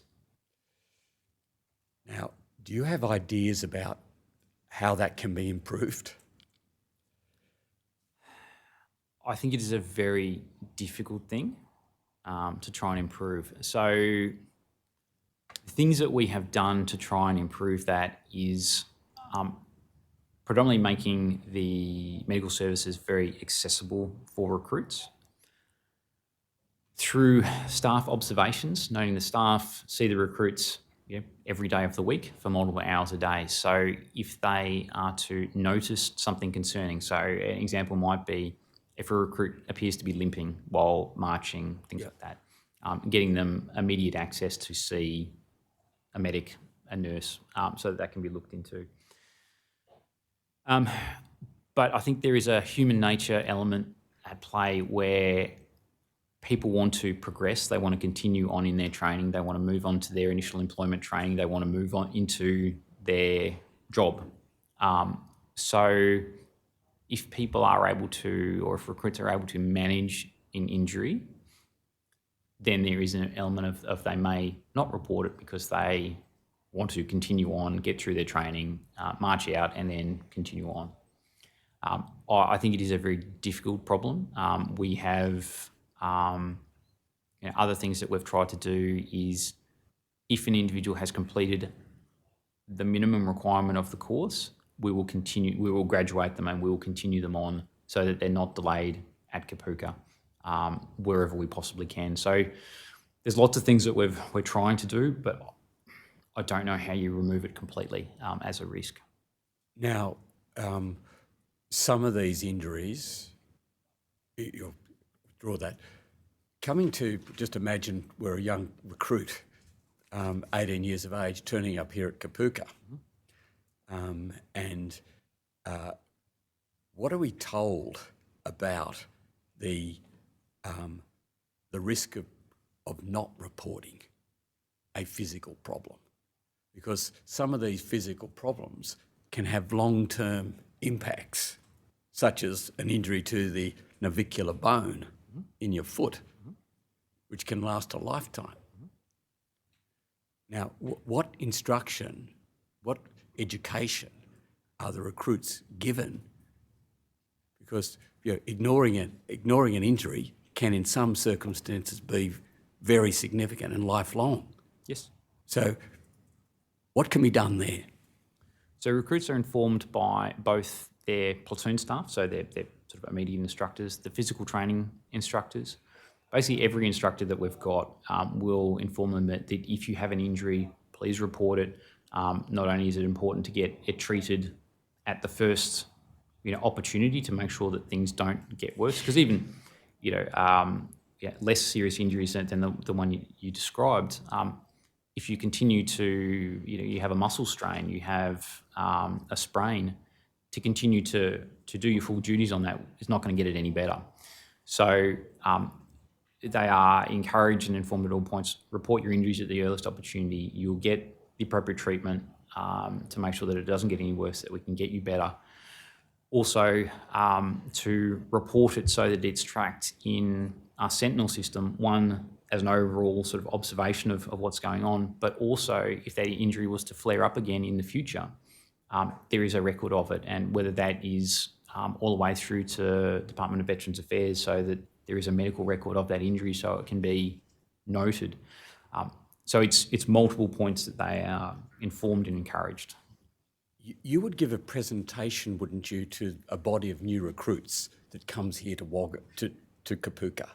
Now, do you have ideas about how that can be improved? I think it is a very difficult thing to try and improve. So the things that we have done to try and improve that is predominantly making the medical services very accessible for recruits. Through staff observations, noting the staff see the recruits every day of the week for multiple hours a day. So if they are to notice something concerning, so an example might be if a recruit appears to be limping while marching, things like that, getting them immediate access to see a medic, a nurse, so that can be looked into. But I think there is a human nature element at play where people want to progress, they want to continue on in their training, they want to move on to their initial employment training, they want to move on into their job. So if people are able to, or if recruits are able to manage an injury, then there is an element of they may not report it because they want to continue on, get through their training, march out, and then continue on. I think it is a very difficult problem. We have other things that we've tried to do is if an individual has completed the minimum requirement of the course, we will graduate them and we will continue them on so that they're not delayed at Kapooka wherever we possibly can. So there's lots of things that we're trying to do, but I don't know how you remove it completely as a risk. Now, some of these injuries, you'll draw that, coming to, just imagine we're a young recruit, 18 years of age, turning up here at Kapooka. And what are we told about the risk of not reporting a physical problem? Because some of these physical problems can have long-term impacts, such as an injury to the navicular bone in your foot, which can last a lifetime. Now, what instruction, what education are the recruits given? Because ignoring an injury can, in some circumstances, be very significant and lifelong. Yes. So, what can be done there? So recruits are informed by both their platoon staff, so their sort of immediate instructors, the physical training instructors. Basically, every instructor that we've got will inform them that if you have an injury, please report it. Not only is it important to get it treated at the first opportunity to make sure that things don't get worse, because even less serious injuries than the one you described, if you continue to, you have a muscle strain, you have a sprain, to continue to do your full duties on that is not going to get it any better. So they are encouraged and informed at all points, report your injuries at the earliest opportunity. You'll get the appropriate treatment to make sure that it doesn't get any worse, that we can get you better. Also, to report it so that it's tracked in our Sentinel system, one, as an overall sort of observation of what's going on, but also if that injury was to flare up again in the future, there is a record of it, and whether that is all the way through to Department of Veterans Affairs so that there is a medical record of that injury so it can be noted. So it's multiple points that they are informed and encouraged. You would give a presentation, wouldn't you, to a body of new recruits that comes here to Wagga, to Kapooka?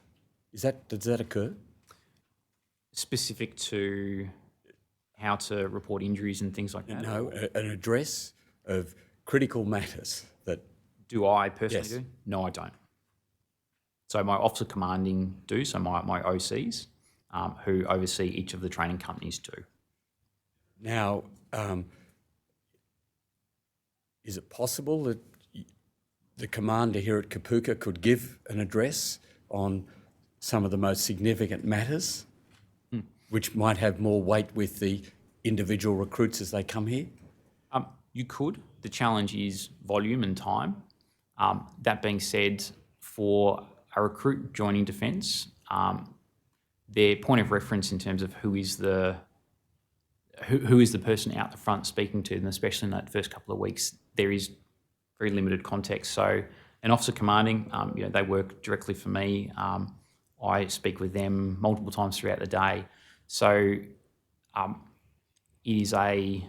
Does that occur? Specific to how to report injuries and things like that? No, an address of critical matters that... Do I personally Yes. do? No, I don't. So my officer commanding do, so my OCs, who oversee each of the training companies do. Now, is it possible that the commander here at Kapooka could give an address on some of the most significant matters, which might have more weight with the individual recruits as they come here? You could. The challenge is volume and time. That being said, for a recruit joining Defence, their point of reference in terms of who is the person out the front speaking to them, especially in that first couple of weeks, there is very limited context. So an officer commanding, they work directly for me. I speak with them multiple times throughout the day. So it is a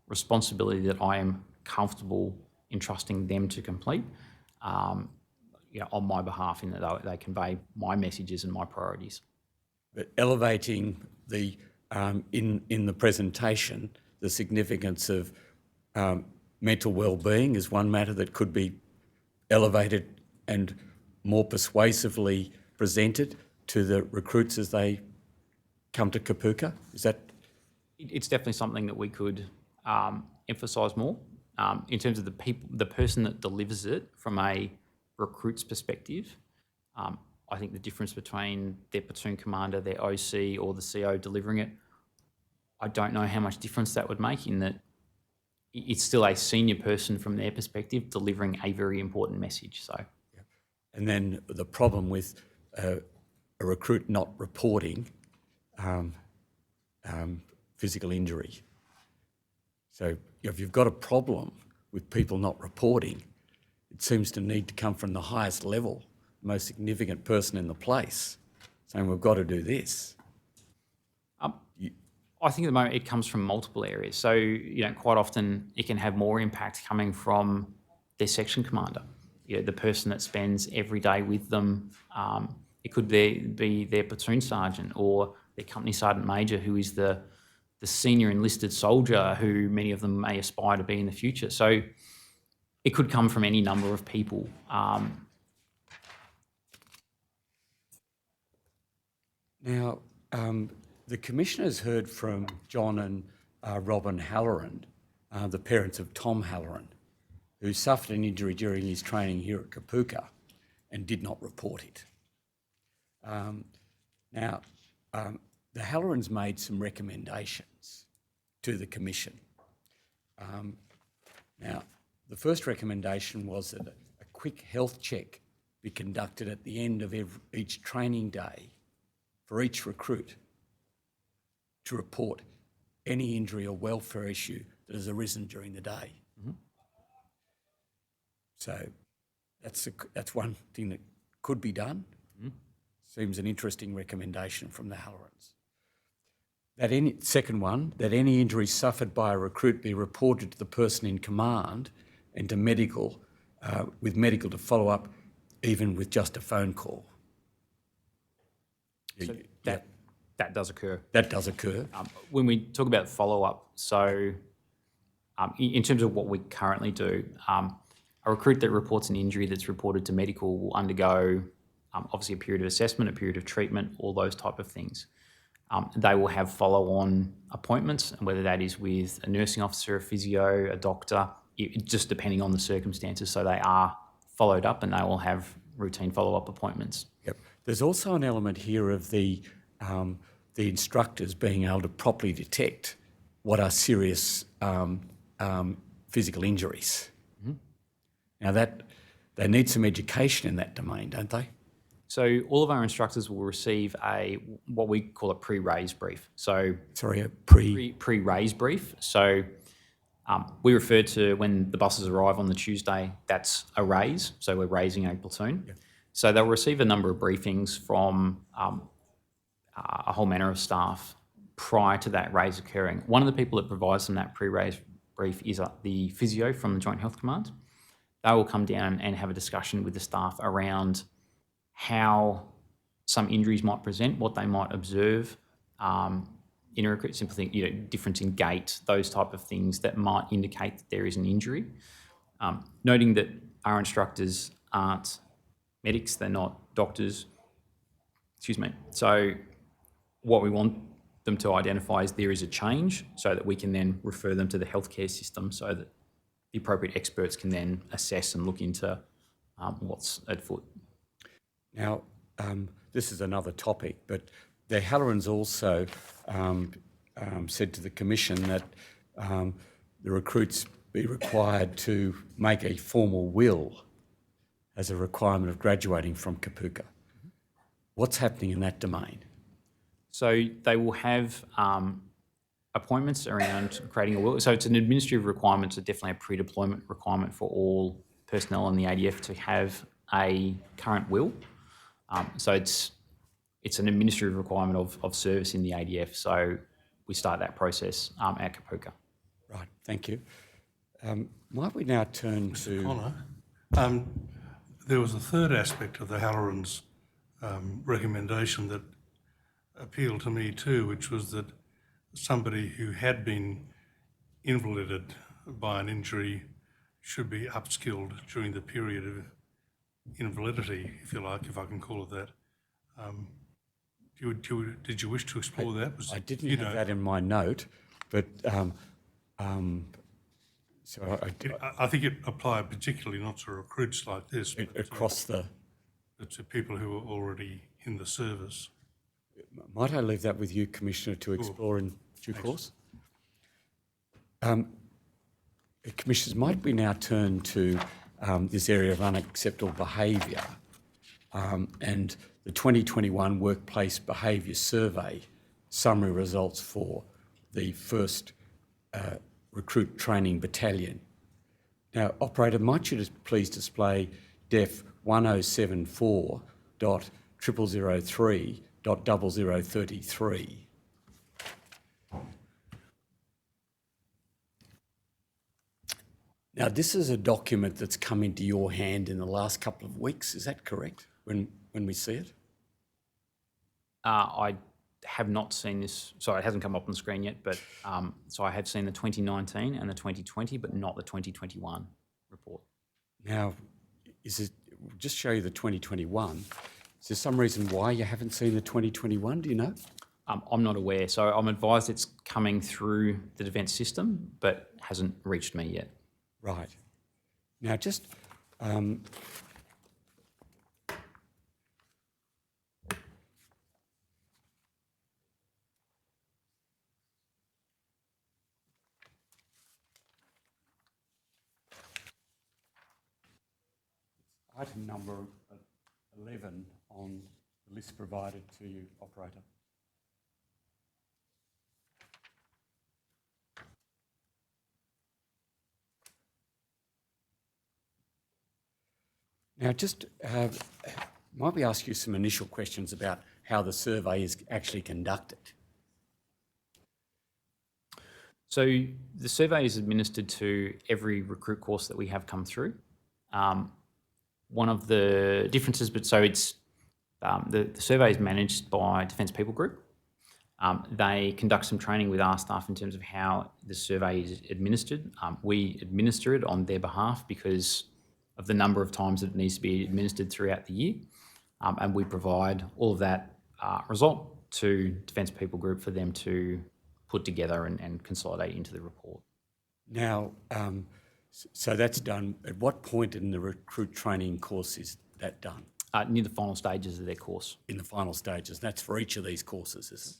responsibility that I am comfortable entrusting them to complete on my behalf, in that they convey my messages and my priorities. But elevating the in the presentation, the significance of mental well-being is one matter that could be elevated and more persuasively presented to the recruits as they come to Kapooka. Is that? It's definitely something that we could emphasise more in terms of the person that delivers it from a recruit's perspective. I think the difference between their platoon commander, their OC, or the CO delivering it, I don't know how much difference that would make, in that it's still a senior person from their perspective delivering a very important message. So, And then the problem with a recruit not reporting physical injury. So if you've got a problem with people not reporting, it seems to need to come from the highest level, most significant person in the place, saying we've got to do this. I think at the moment it comes from multiple areas. So, quite often it can have more impact coming from their section commander, the person that spends every day with them. It could be their platoon sergeant or their company sergeant major, who is the senior enlisted soldier who many of them may aspire to be in the future. So it could come from any number of people. Now, the Commissioner's heard from John and Robin Halloran, the parents of Tom Halloran, who suffered an injury during his training here at Kapooka and did not report it. Now, the Hallorans made some recommendations to the Commission. Now, the first recommendation was that a quick health check be conducted at the end of each training day for each recruit to report any injury or welfare issue that has arisen during the day. Mm-hmm. So that's one thing that could be done. Mm-hmm. Seems an interesting recommendation from the Hallorans. Second one, that any injury suffered by a recruit be reported to the person in command and to medical, with medical to follow up, even with just a phone call. So that does occur. That does occur. When we talk about follow-up, so in terms of what we currently do, a recruit that reports an injury that's reported to medical will undergo obviously a period of assessment, a period of treatment, all those type of things. They will have follow-on appointments, and whether that is with a nursing officer, a physio, a doctor, just depending on the circumstances. So they are followed up and they will have routine follow-up appointments. Yep. There's also an element here of the instructors being able to properly detect what are serious physical injuries. Mm-hmm. Now they need some education in that domain, don't they? So all of our instructors will receive what we call a pre-raise brief. So a pre-raise brief. So we refer to when the buses arrive on the Tuesday, that's a raise. So we're raising a platoon. Yeah. So they'll receive a number of briefings from a whole manner of staff prior to that raise occurring. One of the people that provides them that pre-raise brief is the physio from the Joint Health Command. They will come down and have a discussion with the staff around how some injuries might present, what they might observe in a recruit, simply difference in gait, those type of things that might indicate that there is an injury. Noting that our instructors aren't medics, they're not doctors, So what we want them to identify is there is a change, so that we can then refer them to the healthcare system, so that the appropriate experts can then assess and look into what's at foot. Now, this is another topic, but the Hallorans also said to the Commission that the recruits be required to make a formal will as a requirement of graduating from Kapuka. What's happening in that domain? So they will have appointments around creating a will. So it's an administrative requirement, so definitely a pre-deployment requirement for all personnel in the ADF to have a current will. So it's an administrative requirement of service in the ADF. So we start that process at Kapuka. Right, thank you. Might we now turn to... Connor, there was a third aspect of the Hallorans' recommendation that appealed to me too, which was that somebody who had been invalided by an injury should be upskilled during the period of invalidity, if you like, if I can call it that. Did you wish to explore that? I didn't have that in my note, but so I think it applied particularly not to recruits like this, but across the... to people who are already in the service. Might I leave that with you, Commissioner, to explore in due course? Commissioners, might we now turn to this area of unacceptable behaviour and the 2021 Workplace Behaviour Survey summary results for the 1st Recruit Training Battalion. Now, Operator, might you just please display Def 1074.0003.0033. Now, this is a document that's come into your hand in the last couple of weeks, is that correct, when we see it? I have not seen this, sorry, it hasn't come up on the screen yet, but so I have seen the 2019 and the 2020, but not the 2021 report. Now, just show you the 2021. Is there some reason why you haven't seen the 2021? Do you know? I'm not aware. So I'm advised it's coming through the defence system, but hasn't reached me yet. Right. Now, just item number 11 on the list provided to you, Operator. Now, just might we ask you some initial questions about how the survey is actually conducted? So the survey is administered to every recruit course that we have come through. One of the differences, but so it's the survey is managed by Defence People Group. They conduct some training with our staff in terms of how the survey is administered. We administer it on their behalf because of the number of times that it needs to be administered throughout the year. And we provide all of that result to Defence People Group for them to put together and consolidate into the report. Now, so that's done. At what point in the recruit training course is that done? Near the final stages of their course. In the final stages. That's for each of these courses, is it?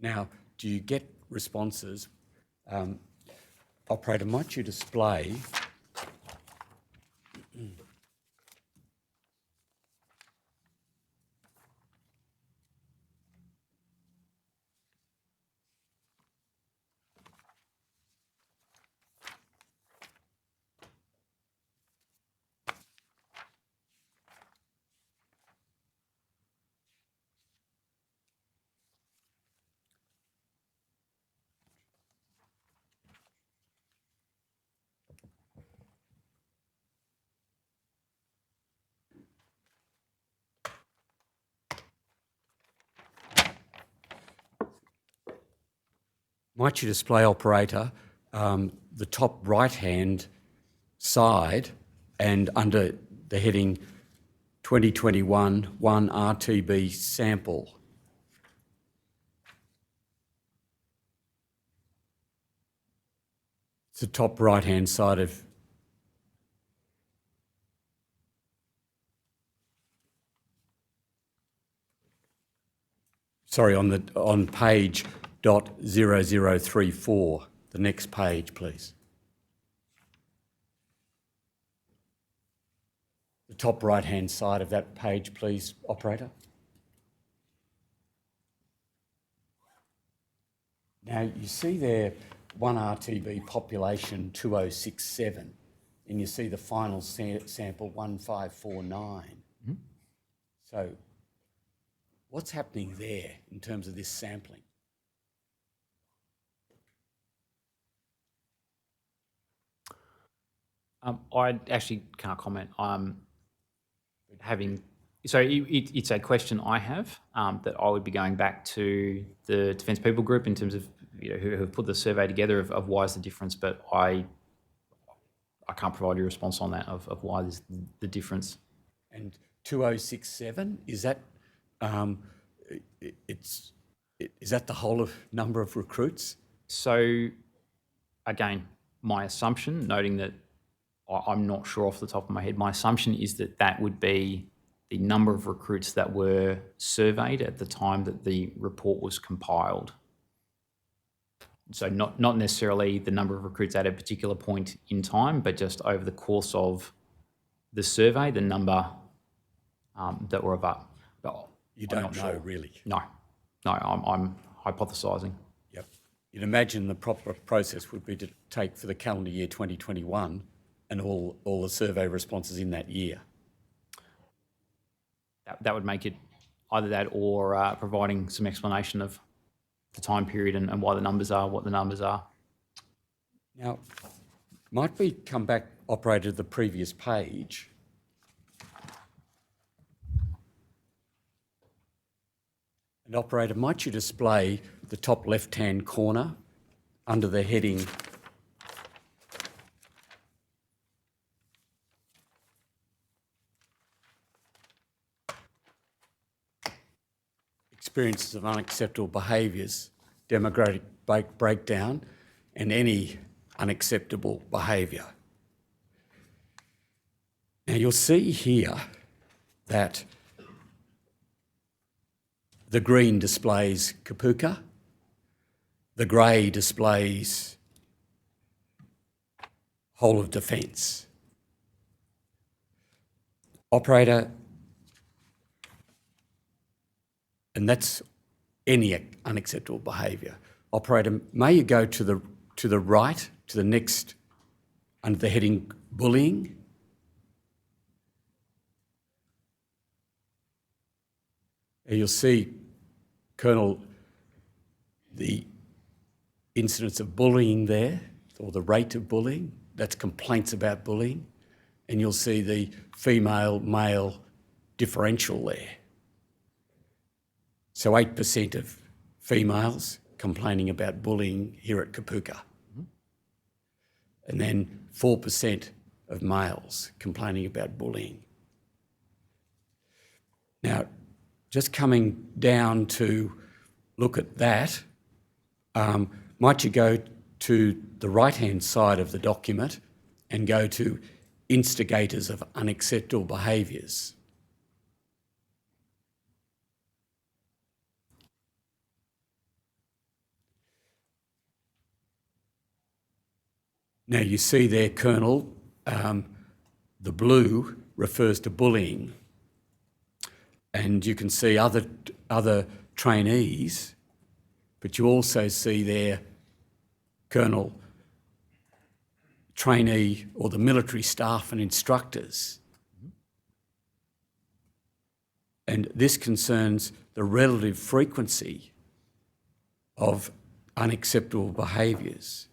Now, do you get responses? Operator, might you display Operator, the top right-hand side and under the heading 2021 1 RTB sample. It's the top right-hand side of... Sorry, on page .0034, the next page, please. The top right-hand side of that page, please, operator. Now, you see there 1 RTB population 2067, and you see the final sample 1549. So what's happening there in terms of this sampling? I actually can't comment. It's a question I have that I would be going back to the Defence People Group in terms of who have put the survey together of why is the difference, but I can't provide you a response on that of why there's the difference. And 2067, is that is that the whole of number of recruits? So, again, my assumption, noting that I'm not sure off the top of my head, my assumption is that that would be the number of recruits that were surveyed at the time that the report was compiled. So not necessarily the number of recruits at a particular point in time, but just over the course of the survey, the number that were about. You don't know, really? No, I'm hypothesising. Yep. You'd imagine the proper process would be to take for the calendar year 2021 and all the survey responses in that year. That would make it either that or providing some explanation of the time period and why the numbers are what the numbers are. Now, might we come back, operator, to the previous page? And operator, might you display the top left-hand corner under the heading experiences of unacceptable behaviours, demographic breakdown, and any unacceptable behaviour. Now you'll see here that the green displays Kapuka, the grey displays whole of defence. Operator, and that's any unacceptable behaviour. Operator, may you go to the right, to the next, under the heading bullying. And you'll see, Colonel, the incidence of bullying there, or the rate of bullying, that's complaints about bullying, and you'll see the female-male differential there. So 8% of females complaining about bullying here at Kapuka. And then 4% of males complaining about bullying. Now, just coming down to look at that, might you go to the right-hand side of the document and go to instigators of unacceptable behaviours. Now you see there, Colonel, the blue refers to bullying, and you can see other trainees, but you also see there, Colonel, trainee or the military staff and instructors. And this concerns the relative frequency of unacceptable behaviours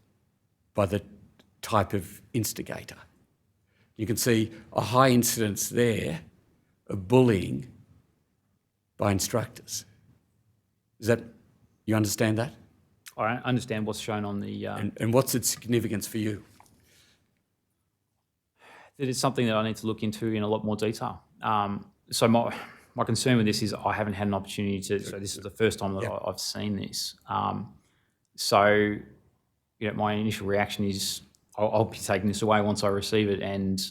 by the type of instigator. You can see a high incidence there of bullying by instructors. Is that, you understand that? I understand what's shown on the... And what's its significance for you? It is something that I need to look into in a lot more detail. So my concern with this is I haven't had an opportunity to, so this is the first time that I've seen this. So, my initial reaction is I'll be taking this away once I receive it and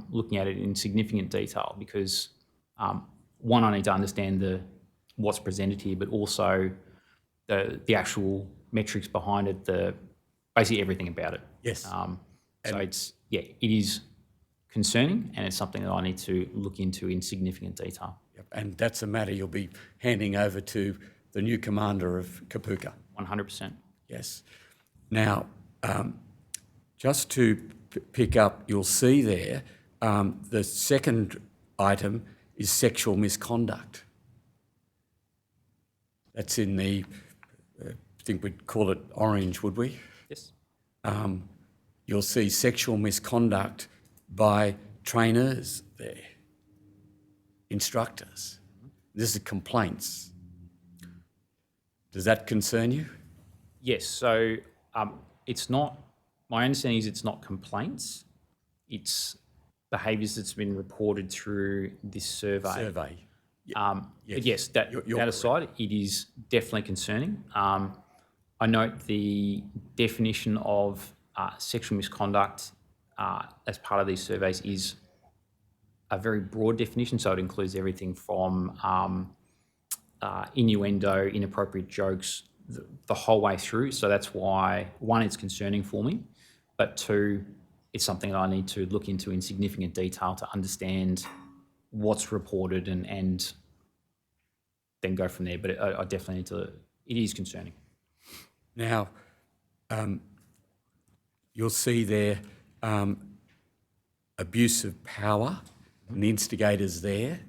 looking at it in significant detail because, one, I need to understand what's presented here, but also the actual metrics behind it, basically everything about it. Yes. So it is concerning, and it's something that I need to look into in significant detail. Yep. And that's a matter you'll be handing over to the new commander of Kapuka. 100%. Yes. Now, just to pick up, you'll see there, the second item is sexual misconduct. That's in the, I think we'd call it orange, would we? Yes. You'll see sexual misconduct by trainers there, instructors. This is complaints. Does that concern you? Yes. So it's not, my understanding is it's not complaints, it's behaviours that's been reported through this survey. Yes. But yes, that aside, it is definitely concerning. I note the definition of sexual misconduct as part of these surveys is a very broad definition, so it includes everything from innuendo, inappropriate jokes, the whole way through. So that's why, one, it's concerning for me, but two, it's something that I need to look into in significant detail to understand what's reported and then go from there. But I definitely need to, it is concerning. Now, you'll see there abuse of power and the instigators there.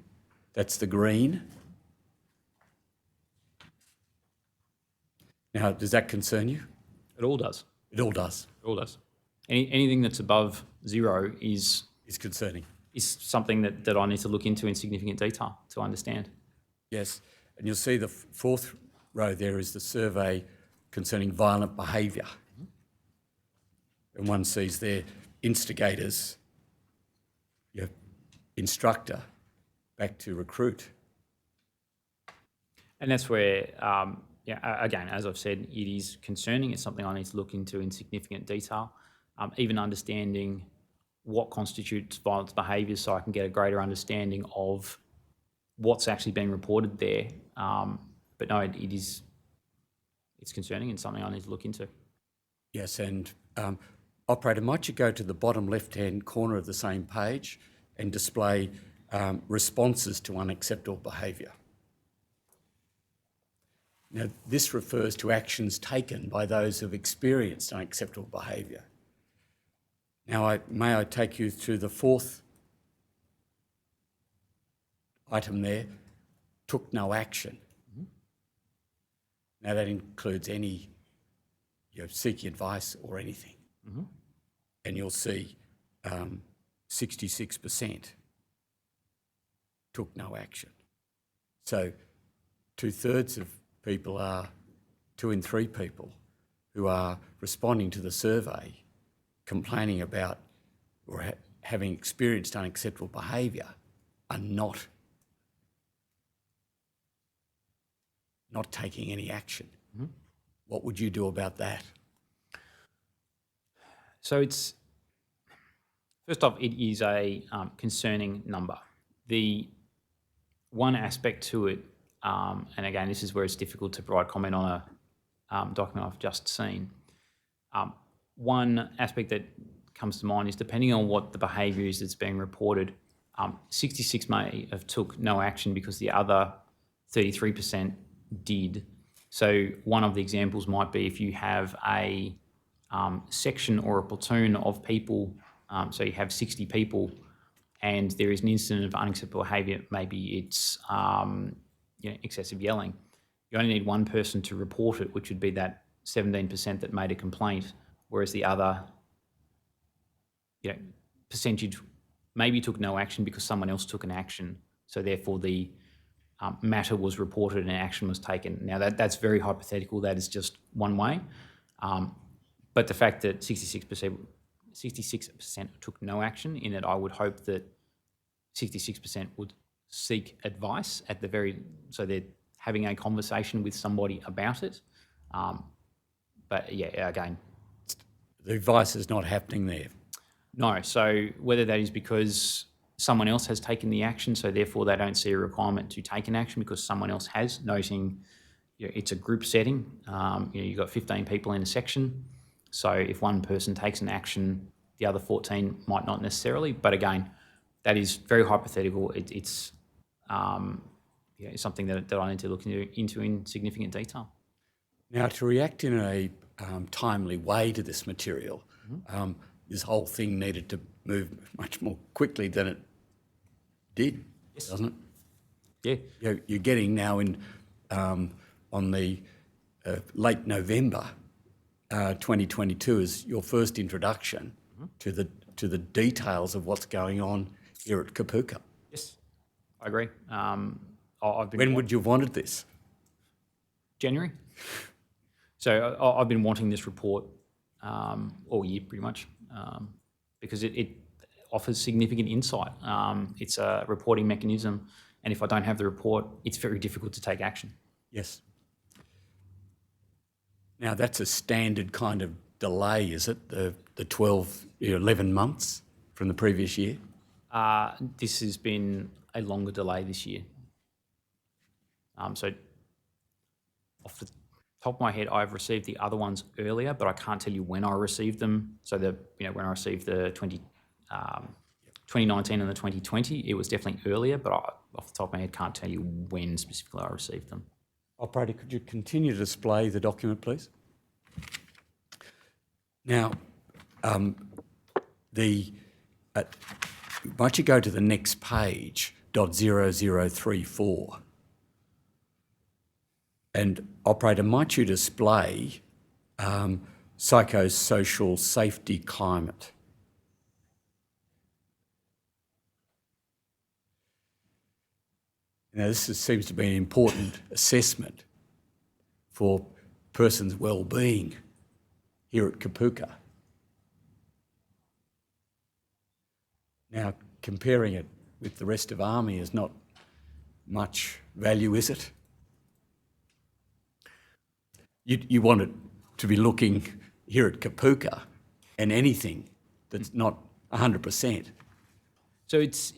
That's the green. Now, does that concern you? It all does. It all does. It all does. Anything that's above 0 is It's concerning. something that I need to look into in significant detail to understand. Yes. And you'll see the fourth row there is the survey concerning violent behaviour. And one sees there instigators, your instructor, back to recruit. And that's where, again, as I've said, it is concerning. It's something I need to look into in significant detail, even understanding what constitutes violent behaviours so I can get a greater understanding of what's actually being reported there. But no, it's concerning and something I need to look into. Yes, and operator, might you go to the bottom left-hand corner of the same page and display responses to unacceptable behaviour? Now, this refers to actions taken by those who have experienced unacceptable behaviour. Now, may I take you through the fourth item there, took no action. Mm-hmm. Now, that includes any seeking advice or anything. Mm-hmm. And you'll see 66% took no action. So 2/3 of people are 2 in 3 people who are responding to the survey complaining about or having experienced unacceptable behaviour are not taking any action. Mm-hmm. What would you do about that? So it's, first off, it is a concerning number. The one aspect to it, and again, this is where it's difficult to provide comment on a document I've just seen. One aspect that comes to mind is depending on what the behaviour is that's being reported, 66 may have took no action because the other 33% did. So one of the examples might be if you have a section or a platoon of people, so you have 60 people and there is an incident of unacceptable behaviour, maybe it's excessive yelling, you only need one person to report it, which would be that 17% that made a complaint, whereas the other percentage maybe took no action because someone else took an action, so therefore the matter was reported and action was taken. Now that's very hypothetical, that is just one way, but the fact that 66% took no action, in it I would hope that 66% would seek advice at the so they're having a conversation with somebody about it. But yeah, again, the advice is not happening there. No, so whether that is because someone else has taken the action, so therefore they don't see a requirement to take an action because someone else has, noting it's a group setting. You've got 15 people in a section, so if one person takes an action, the other 14 might not necessarily. But again, that is very hypothetical. It's something that I need to look into in significant detail. Now, to react in a timely way to this material, this whole thing needed to move much more quickly than it did, doesn't it? Yeah. You're getting now in on the late November 2022 is your first introduction to the details of what's going on here at Kapooka. Yes, I agree. When would you have wanted this? January. So I've been wanting this report all year, pretty much, because it offers significant insight. It's a reporting mechanism, and if I don't have the report, it's very difficult to take action. Yes. Now, that's a standard kind of delay, is it? The 12, 11 months from the previous year? This has been a longer delay this year. So off the top of my head, I've received the other ones earlier, but I can't tell you when I received them. So when I received the 2019 and the 2020, it was definitely earlier, but off the top of my head, can't tell you when specifically I received them. Operator, could you continue to display the document, please? Now, once you go to the next page, .0034, and operator, might you display psychosocial safety climate? Now, this seems to be an important assessment for persons' well-being here at Kapooka. Now, comparing it with the rest of Army is not much value, is it? You want it to be looking here at Kapooka and anything that's not 100%. So it's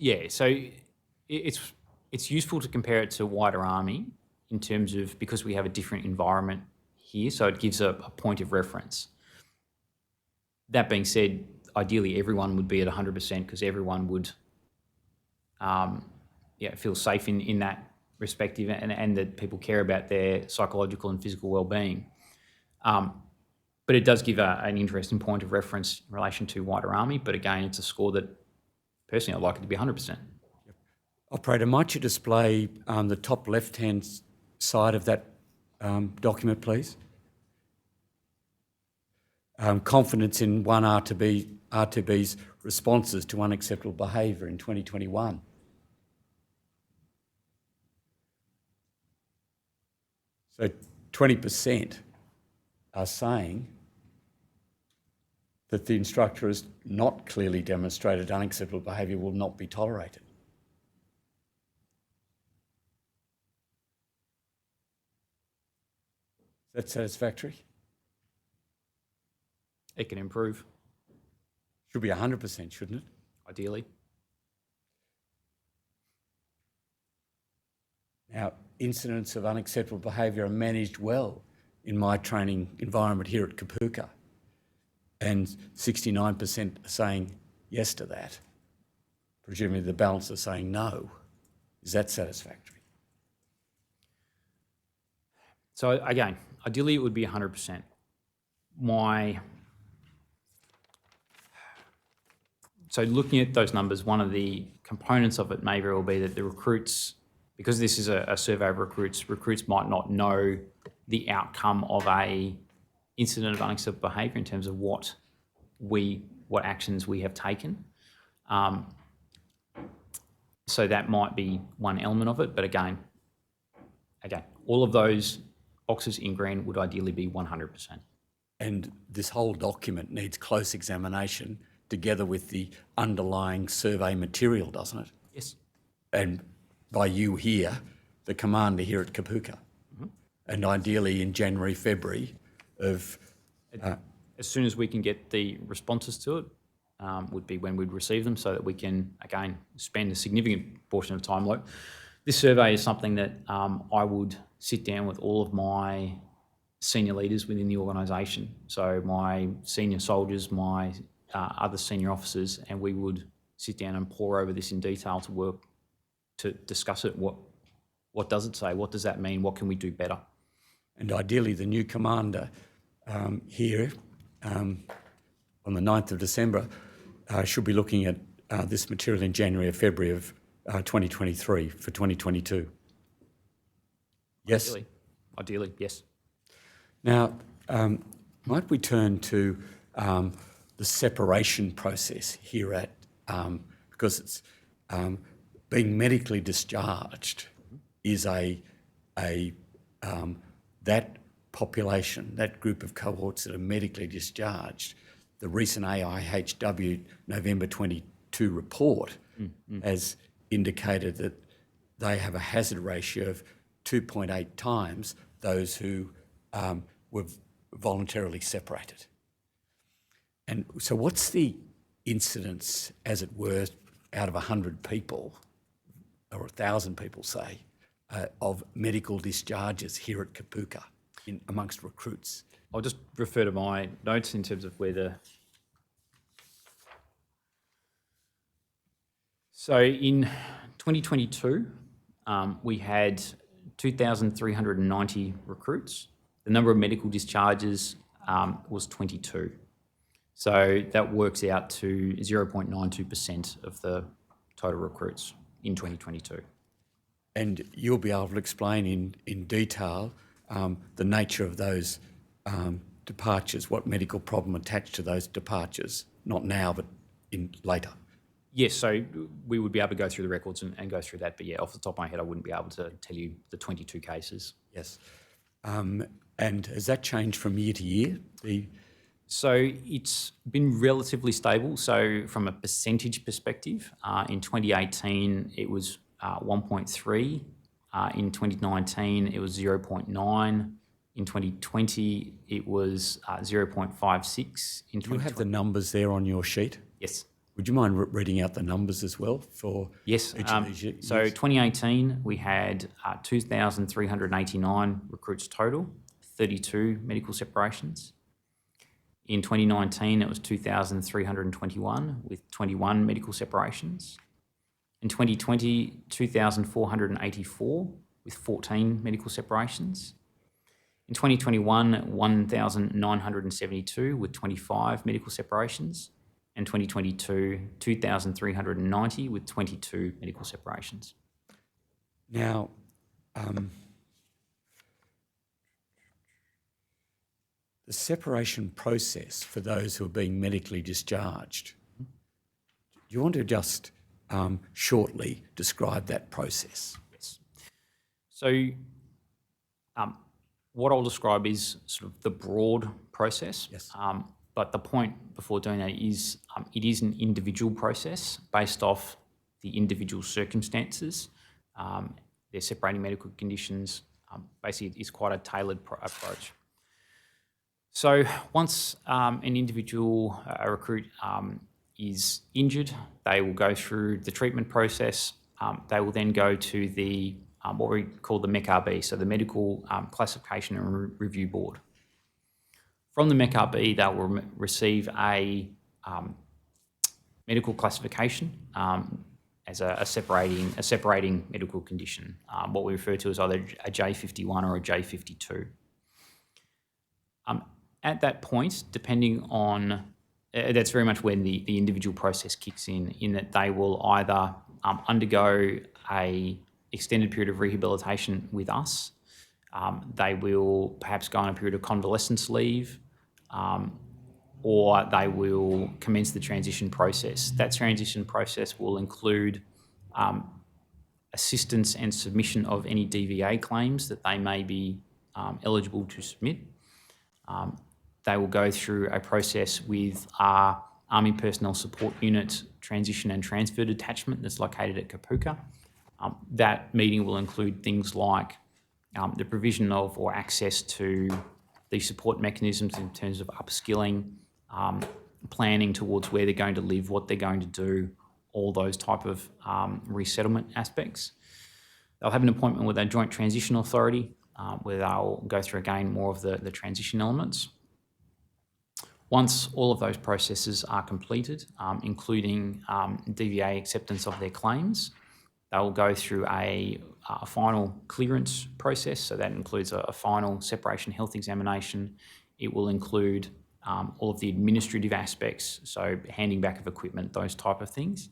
useful to compare it to wider Army in terms of, because we have a different environment here, so it gives a point of reference. That being said, ideally everyone would be at 100% because everyone would feel safe in that respective, and that people care about their psychological and physical well-being. But it does give an interesting point of reference in relation to wider Army, but again, it's a score that personally I'd like it to be 100%. Operator, might you display the top left-hand side of that document, please? Confidence in one RTB's responses to unacceptable behaviour in 2021. So 20% are saying that the instructor has not clearly demonstrated unacceptable behaviour will not be tolerated. Is that satisfactory? It can improve, Should be 100%, shouldn't it? ideally. Now, incidents of unacceptable behaviour are managed well in my training environment here at Kapooka, and 69% are saying yes to that. Presumably the balance are saying no. Is that satisfactory? So again, ideally it would be 100%. So looking at those numbers, one of the components of it may very well be that the recruits, because this is a survey of recruits might not know the outcome of a incident of unacceptable behaviour in terms of what actions we have taken. So that might be one element of it, but again, all of those boxes in green would ideally be 100%. And this whole document needs close examination together with the underlying survey material, doesn't it? Yes. And by you here, the commander here at Kapooka. Mm-hmm. And ideally in January, February of... As soon as we can get the responses to it, would be when we'd receive them, so that we can, again, spend a significant portion of time. Like, this survey is something that I would sit down with all of my senior leaders within the organisation, so my senior soldiers, my other senior officers, and we would sit down and pore over this in detail to work to discuss it. What does it say? What does that mean? What can we do better? And ideally, the new commander here on the 9th of December should be looking at this material in January or February of 2023 for 2022. Yes? Ideally, yes. Now, might we turn to the separation process here at, because it's being medically discharged is that population, that group of cohorts that are medically discharged. The recent AIHW November 22 report has indicated that they have a hazard ratio of 2.8 times those who were voluntarily separated. And so what's the incidence, as it were, out of 100 people, or 1,000 people, say, of medical discharges here at Kapooka amongst recruits? I'll just refer to my notes in terms of where the... So in 2022, we had 2,390 recruits. The number of medical discharges was 22. So that works out to 0.92% of the total recruits in 2022. And you'll be able to explain in detail the nature of those departures, what medical problem attached to those departures, not now, but later. Yes, so we would be able to go through the records and go through that, but yeah, off the top of my head, I wouldn't be able to tell you the 22 cases. Yes. And has that changed from year to year? So it's been relatively stable. So from a percentage perspective, in 2018, it was 1.3. In 2019, it was 0.9. In 2020, it was 0.56. Do you have the numbers there on your sheet? Yes. Would you mind reading out the numbers as well for yes. each of these years? So 2018, we had 2,389 recruits total, 32 medical separations. In 2019, it was 2,321 with 21 medical separations. In 2020, 2,484 with 14 medical separations. In 2021, 1,972 with 25 medical separations. And 2022, 2,390 with 22 medical separations. Now, the separation process for those who are being medically discharged, do you want to just shortly describe that process? Yes. So what I'll describe is sort of the broad process. Yes. But the point before doing that is it is an individual process based off the individual circumstances. They're separating medical conditions. Basically, it's quite a tailored approach. So once an individual, a recruit, is injured, they will go through the treatment process. They will then go to the what we call the MECRB, so the Medical Classification and Review Board. From the MECRB, they will receive a medical classification as a separating medical condition, what we refer to as either a J51 or a J52. At that point, depending on, that's very much when the individual process kicks in that they will either undergo a extended period of rehabilitation with us, they will perhaps go on a period of convalescence leave, or they will commence the transition process. That transition process will include assistance and submission of any DVA claims that they may be eligible to submit. They will go through a process with our Army Personnel Support Unit Transition and Transfer Detachment that's located at Kapooka. That meeting will include things like the provision of or access to the support mechanisms in terms of upskilling, planning towards where they're going to live, what they're going to do, all those type of resettlement aspects. They'll have an appointment with a Joint Transition Authority where they'll go through again more of the transition elements. Once all of those processes are completed, including DVA acceptance of their claims, they will go through a final clearance process. So that includes a final separation health examination. It will include all of the administrative aspects, so handing back of equipment, those type of things,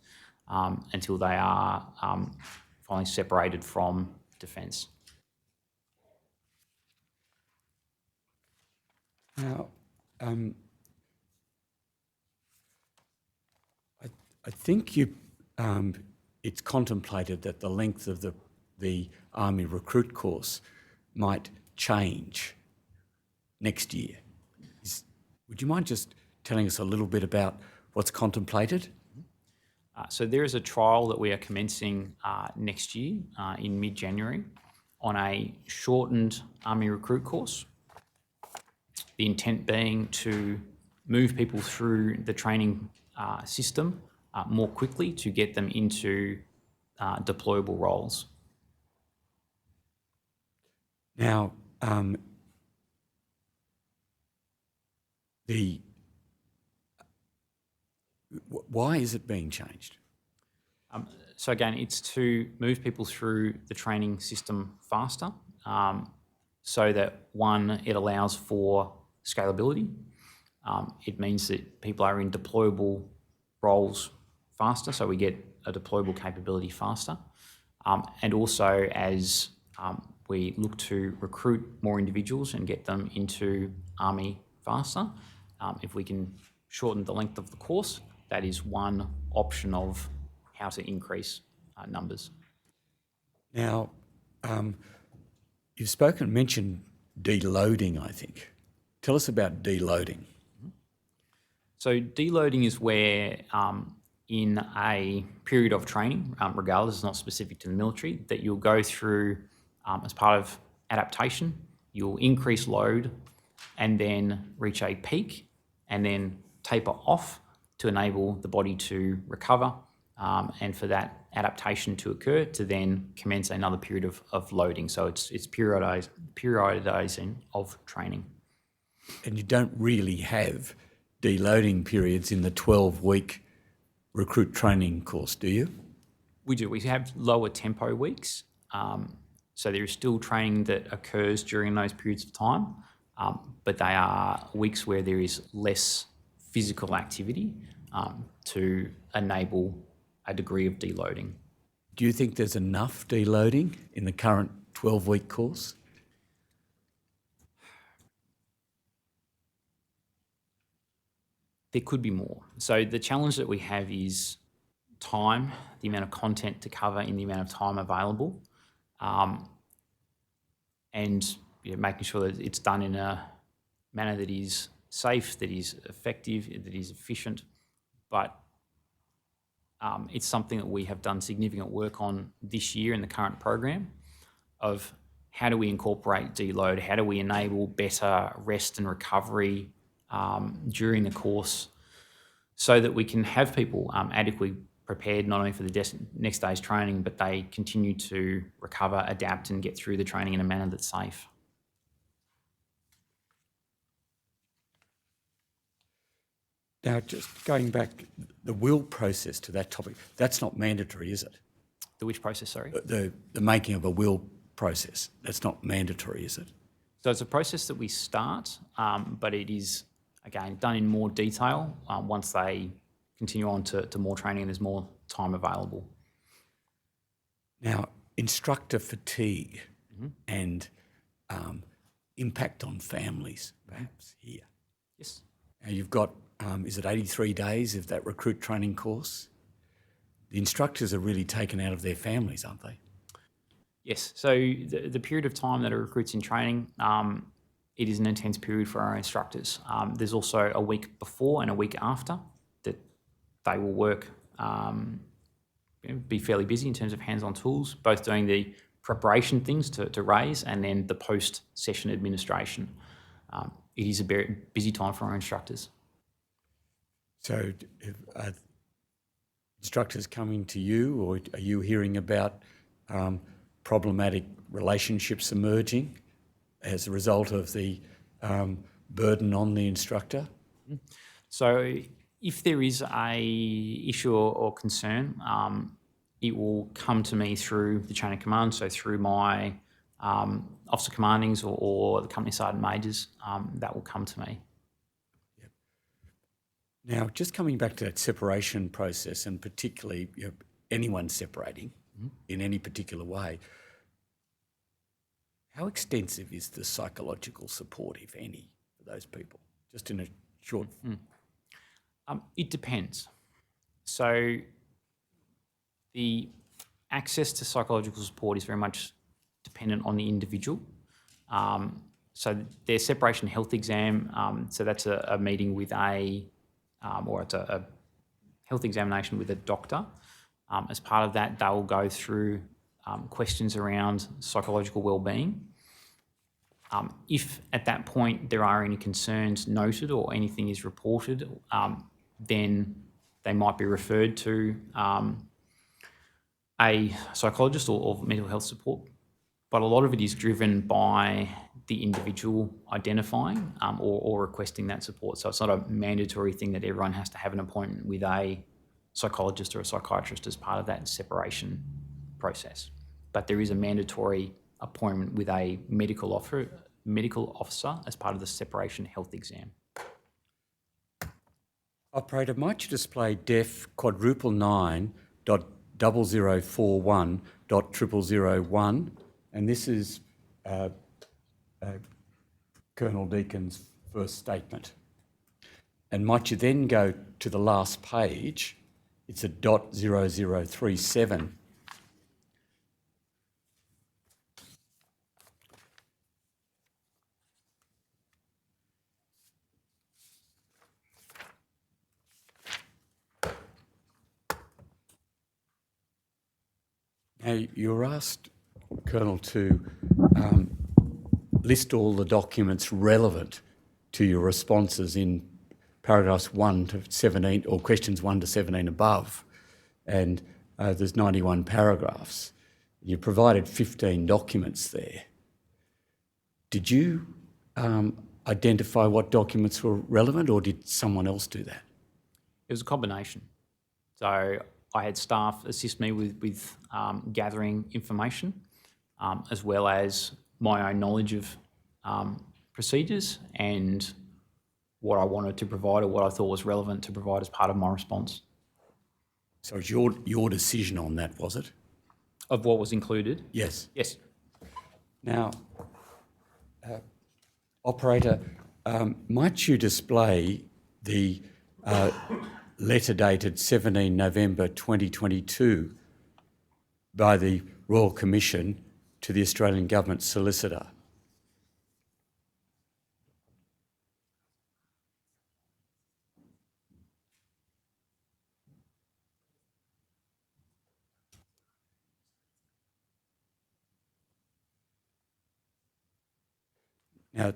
until they are finally separated from defence. Now, I think it's contemplated that the length of the Army recruit course might change next year. Would you mind just telling us a little bit about what's contemplated? So there is a trial that we are commencing next year in mid-January on a shortened Army recruit course. The intent being to move people through the training system more quickly to get them into deployable roles. Now, why is it being changed? So again, it's to move people through the training system faster, so that one, it allows for scalability. It means that people are in deployable roles faster, so we get a deployable capability faster. And also as we look to recruit more individuals and get them into Army faster, if we can shorten the length of the course, that is one option of how to increase numbers. Now, you've mentioned deloading, I think. Tell us about deloading. So deloading is where in a period of training, regardless, it's not specific to the military, that you'll go through as part of adaptation, you'll increase load and then reach a peak and then taper off to enable the body to recover and for that adaptation to occur to then commence another period of loading. So it's periodizing of training. And you don't really have deloading periods in the 12-week recruit training course, do you? We do. We have lower tempo weeks. So there is still training that occurs during those periods of time, but they are weeks where there is less physical activity to enable a degree of deloading. Do you think there's enough deloading in the current 12-week course? There could be more. So the challenge that we have is time, the amount of content to cover in the amount of time available, and making sure that it's done in a manner that is safe, that is effective, that is efficient. But it's something that we have done significant work on this year in the current program of how do we incorporate deload, how do we enable better rest and recovery during the course so that we can have people adequately prepared not only for the next day's training, but they continue to recover, adapt and get through the training in a manner that's safe. Now, just going back, the will process to that topic, that's not mandatory, is it? The which process, sorry? The making of a will process, that's not mandatory, is it? So it's a process that we start, but it is, again, done in more detail once they continue on to more training and there's more time available. Now, instructor fatigue and impact on families, perhaps, here. Yes. Now, you've got, is it 83 days of that recruit training course? The instructors are really taken out of their families, aren't they? Yes. So the period of time that a recruit's in training, it is an intense period for our instructors. There's also a week before and a week after that they will work, be fairly busy in terms of hands-on tools, both doing the preparation things to raise and then the post-session administration. It is a very busy time for our instructors. So are instructors coming to you, or are you hearing about problematic relationships emerging as a result of the burden on the instructor? So if there is a issue or concern, it will come to me through the chain of command, so through my officer commandings or the company sergeant majors, that will come to me. Now, just coming back to that separation process, and particularly anyone separating in any particular way, how extensive is the psychological support, if any, for those people? Just in a short... It depends. So the access to psychological support is very much dependent on the individual. So their separation health exam, so that's a meeting with or it's a health examination with a doctor. As part of that, they will go through questions around psychological wellbeing. If at that point there are any concerns noted or anything is reported, then they might be referred to a psychologist or mental health support. But a lot of it is driven by the individual identifying or requesting that support. So it's not a mandatory thing that everyone has to have an appointment with a psychologist or a psychiatrist as part of that separation process. But there is a mandatory appointment with a medical officer as part of the separation health exam. Operator, might you display def *9.0041.0001, and this is Colonel Deacon's first statement. And might you then go to the last page, it's a .0037. Now, you're asked, Colonel, to list all the documents relevant to your responses in paragraphs 1 to 17, or questions 1 to 17 above, and there's 91 paragraphs. You provided 15 documents there. Did you identify what documents were relevant, or did someone else do that? It was a combination. So I had staff assist me with gathering information, as well as my own knowledge of procedures and what I wanted to provide or what I thought was relevant to provide as part of my response. So it's your decision on that, was it? Of what was included? Yes. Yes. Now, operator, might you display the letter dated 17 November 2022 by the Royal Commission to the Australian Government Solicitor? Now,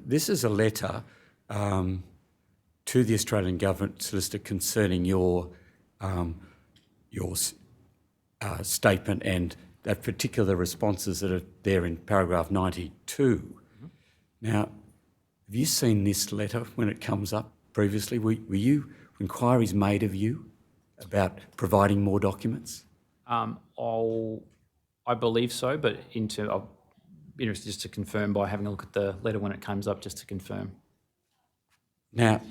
this is a letter to the Australian Government Solicitor concerning your statement and that particular responses that are there in paragraph 92. Mm-hmm. Now, have you seen this letter when it comes up previously? Were inquiries made of you about providing more documents? I believe so, but I'll be interested just to confirm by having a look at the letter when it comes up, just to confirm. Now,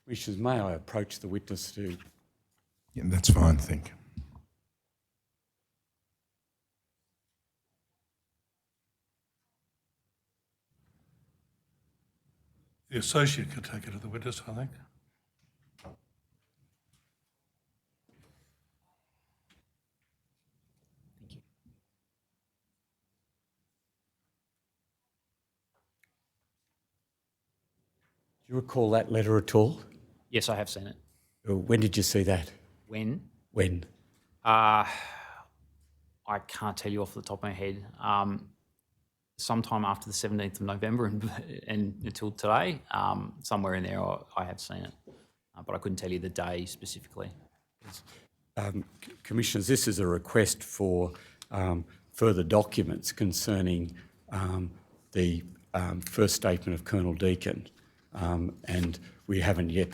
Commissioners, may I approach the witness to... Yeah, that's fine, thank you. The associate could take it to the witness, I think. Thank you. you recall that letter at all? Yes, I have seen it. When did you see that? When? When? I can't tell you off the top of my head. Sometime after the 17th of November and until today, somewhere in there I have seen it. But I couldn't tell you the day specifically. Commissioners, this is a request for further documents concerning the first statement of Colonel Deakin, and we haven't yet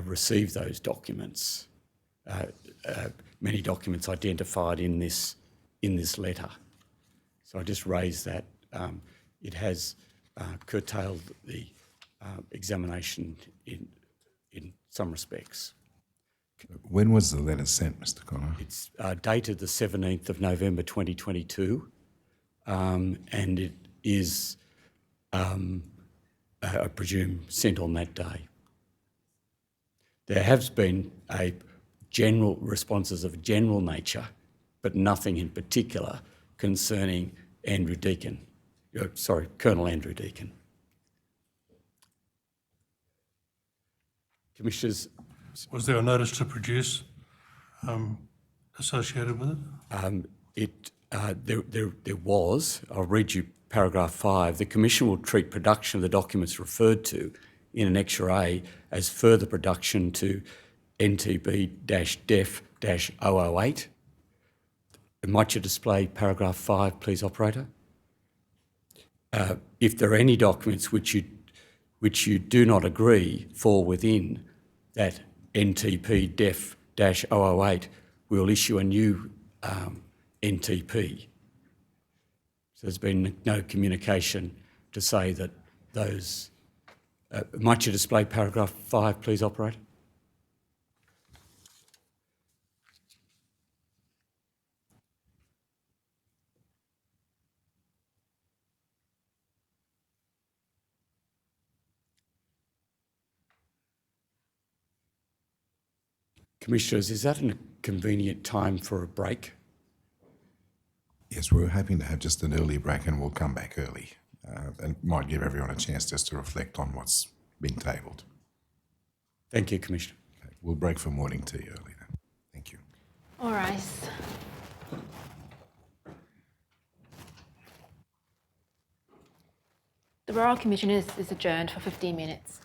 received those documents. Many documents identified in this letter. So I just raised that. It has curtailed the examination in some respects. When was the letter sent, Mr. Connor? It's dated the 17th of November 2022, and it is, I presume, sent on that day. There has been general responses of general nature, but nothing in particular concerning Andrew Deakin. Colonel Andrew Deakin. Commissioners, Was there a notice to produce associated with it? there was. I'll read you paragraph 5. The Commission will treat production of the documents referred to in Annexure A as further production to NTB-DEF-008. Might you display paragraph 5, please, operator? If there are any documents which you do not agree fall within that NTP-DEF-008, we'll issue a new NTP. So there's been no communication to say that those... might you display paragraph 5, please, operator? Commissioners, is that a convenient time for a break? Yes, we're hoping to have just an early break and we'll come back early and might give everyone a chance just to reflect on what's been tabled. Thank you, Commissioner. Okay, we'll break for morning tea early then. Thank you. All right. The Royal Commission is adjourned for 15 minutes.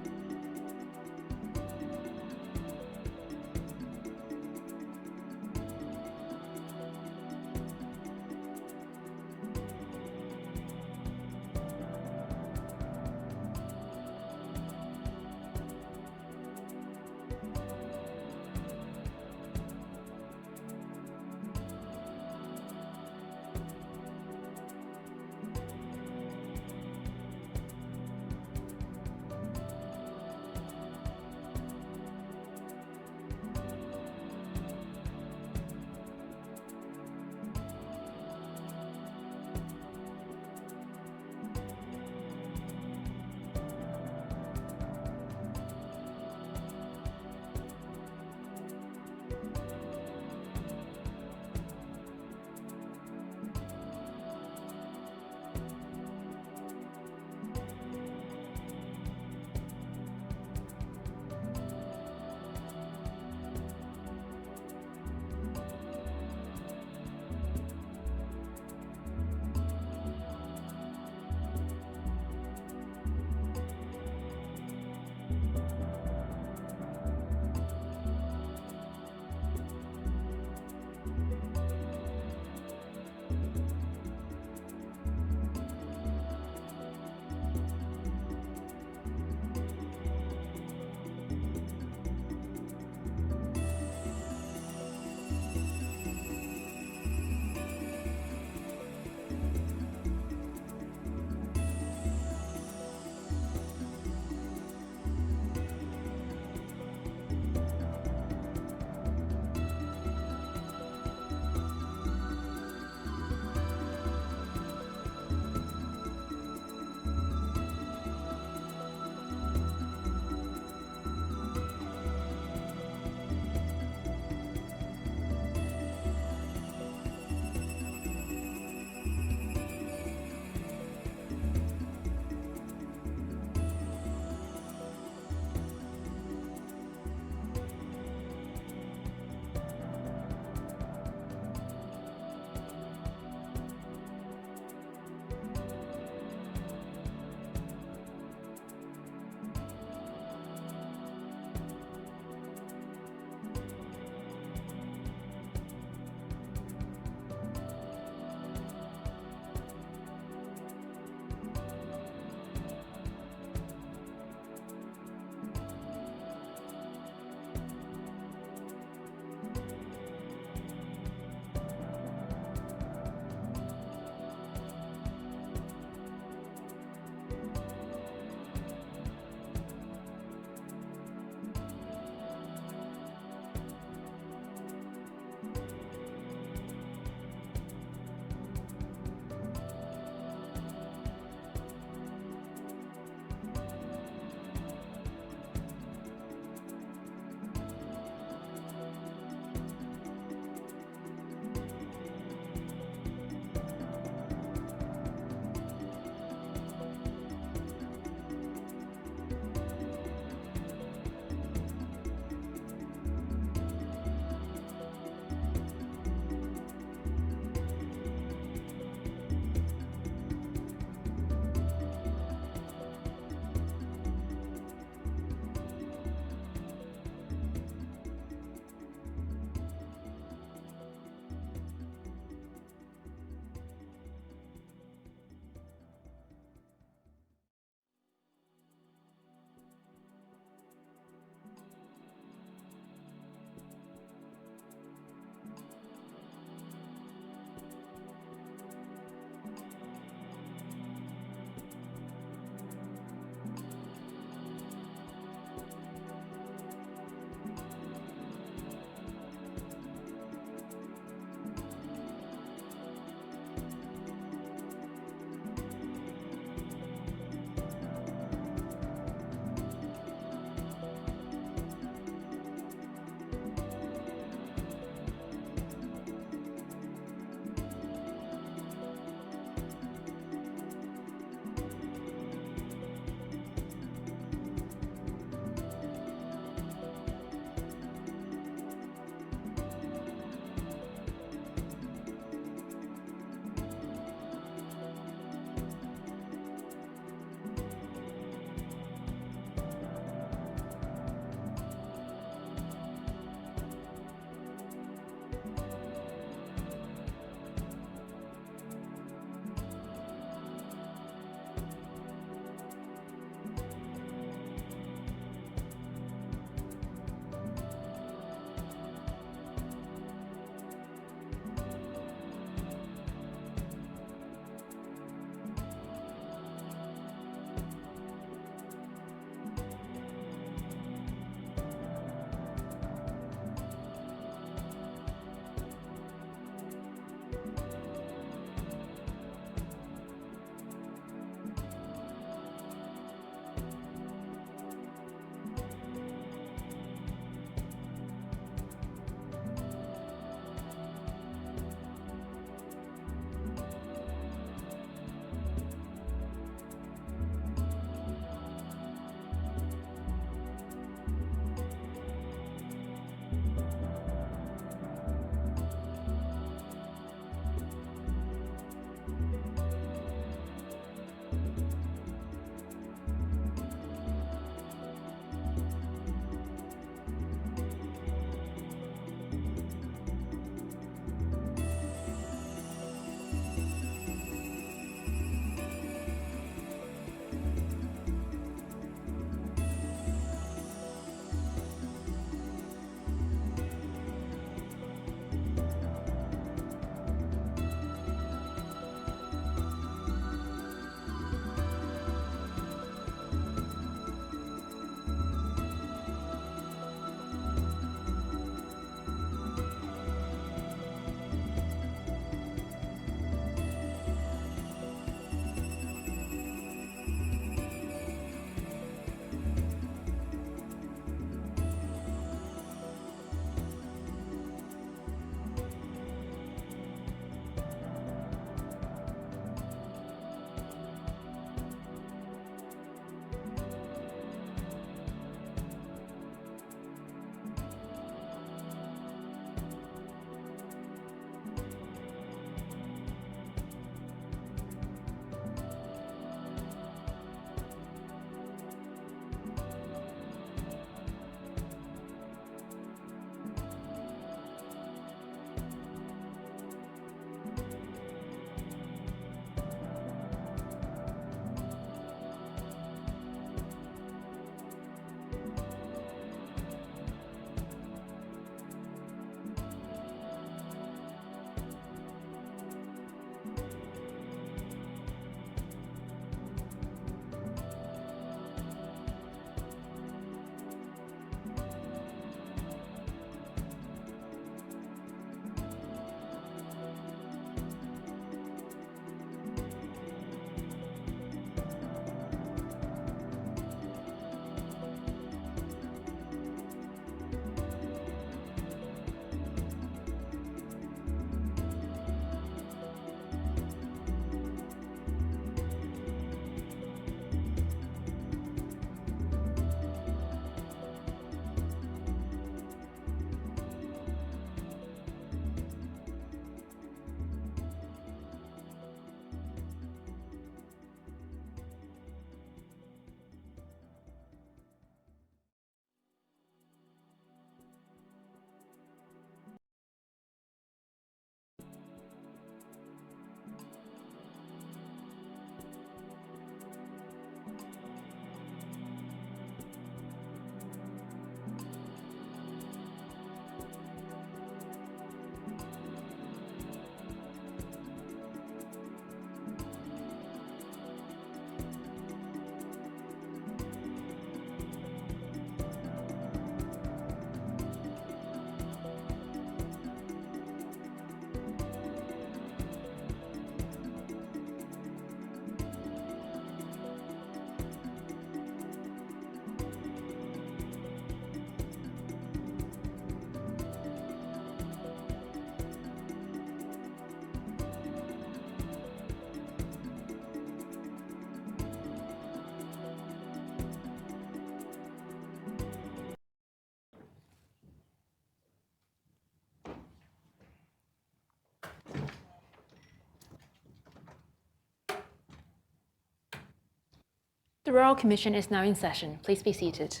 The Royal Commission is now in session. Please be seated.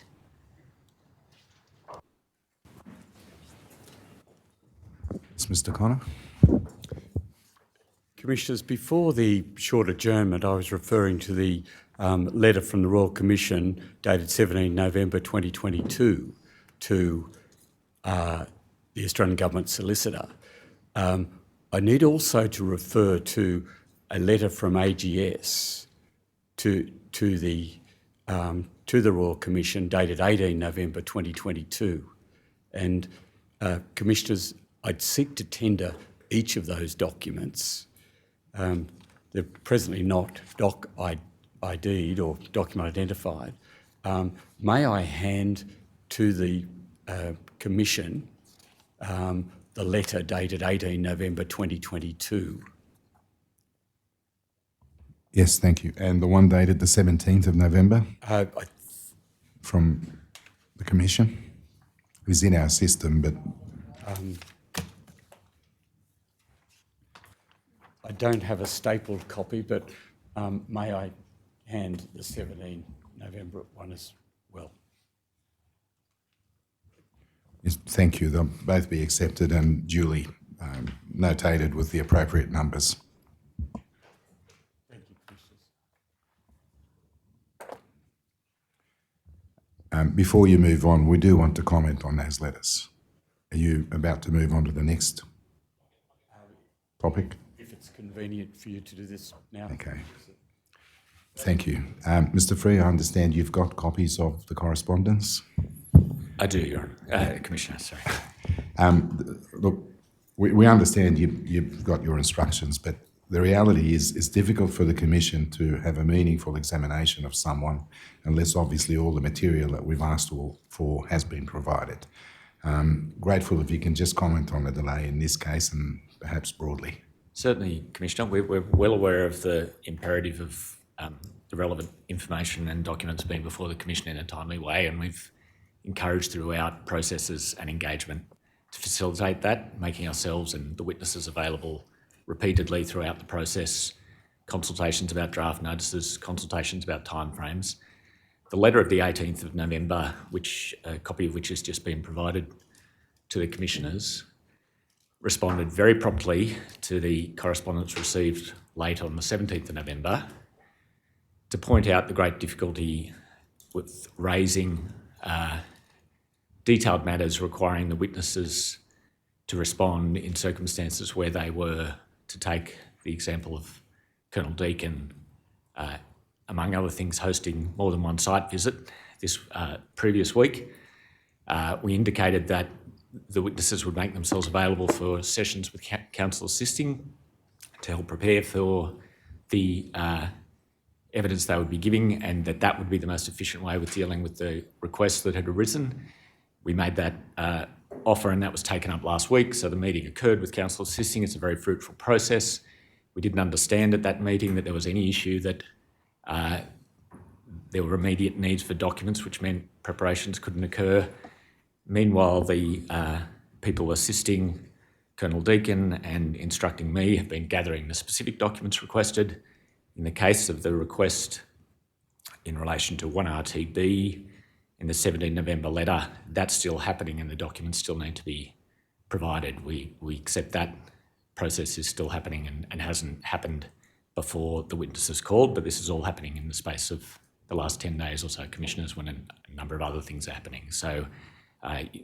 It's Mr. Connor. Commissioners, before the short adjournment, I was referring to the letter from the Royal Commission dated 17 November 2022 to the Australian Government Solicitor. I need also to refer to a letter from AGS to the Royal Commission dated 18 November 2022. And Commissioners, I'd seek to tender each of those documents. They're presently not ID'd or document identified. May I hand to the Commission the letter dated 18 November 2022? Yes, thank you. And the one dated the 17th of November I from the Commission is in our system, but I don't have a stapled copy, but may I hand the 17 November one as well? yes, thank you. They'll both be accepted and duly notated with the appropriate numbers. Thank you, Commissioners. Before you move on, we do want to comment on those letters. Are you about to move on to the next topic? If it's convenient for you to do this now. Okay. Thank you. Mr. Free, I understand you've got copies of the correspondence. I do, Your Honour. Commissioner, sorry. Look, we understand you've got your instructions, but the reality is it's difficult for the Commission to have a meaningful examination of someone unless obviously all the material that we've asked for has been provided. Grateful if you can just comment on the delay in this case and perhaps broadly. Certainly, Commissioner. We're well aware of the imperative of the relevant information and documents being before the Commission in a timely way, and we've encouraged throughout processes and engagement to facilitate that, making ourselves and the witnesses available repeatedly throughout the process, consultations about draft notices, consultations about timeframes. The letter of the 18th of November, a copy of which has just been provided to the Commissioners, responded very promptly to the correspondence received late on the 17th of November to point out the great difficulty with raising detailed matters requiring the witnesses to respond in circumstances where they were, to take the example of Colonel Deakin, among other things, hosting more than one site visit this previous week. We indicated that the witnesses would make themselves available for sessions with counsel assisting to help prepare for the evidence they would be giving, and that would be the most efficient way with dealing with the requests that had arisen. We made that offer and that was taken up last week, so the meeting occurred with counsel assisting. It's a very fruitful process. We didn't understand at that meeting that there was any issue that there were immediate needs for documents, which meant preparations couldn't occur. Meanwhile, the people assisting Colonel Deakin and instructing me have been gathering the specific documents requested. In the case of the request in relation to 1RTB in the 17 November letter, that's still happening and the documents still need to be provided. We accept that process is still happening and hasn't happened before the witnesses called, but this is all happening in the space of the last 10 days or so, Commissioners, when a number of other things are happening. So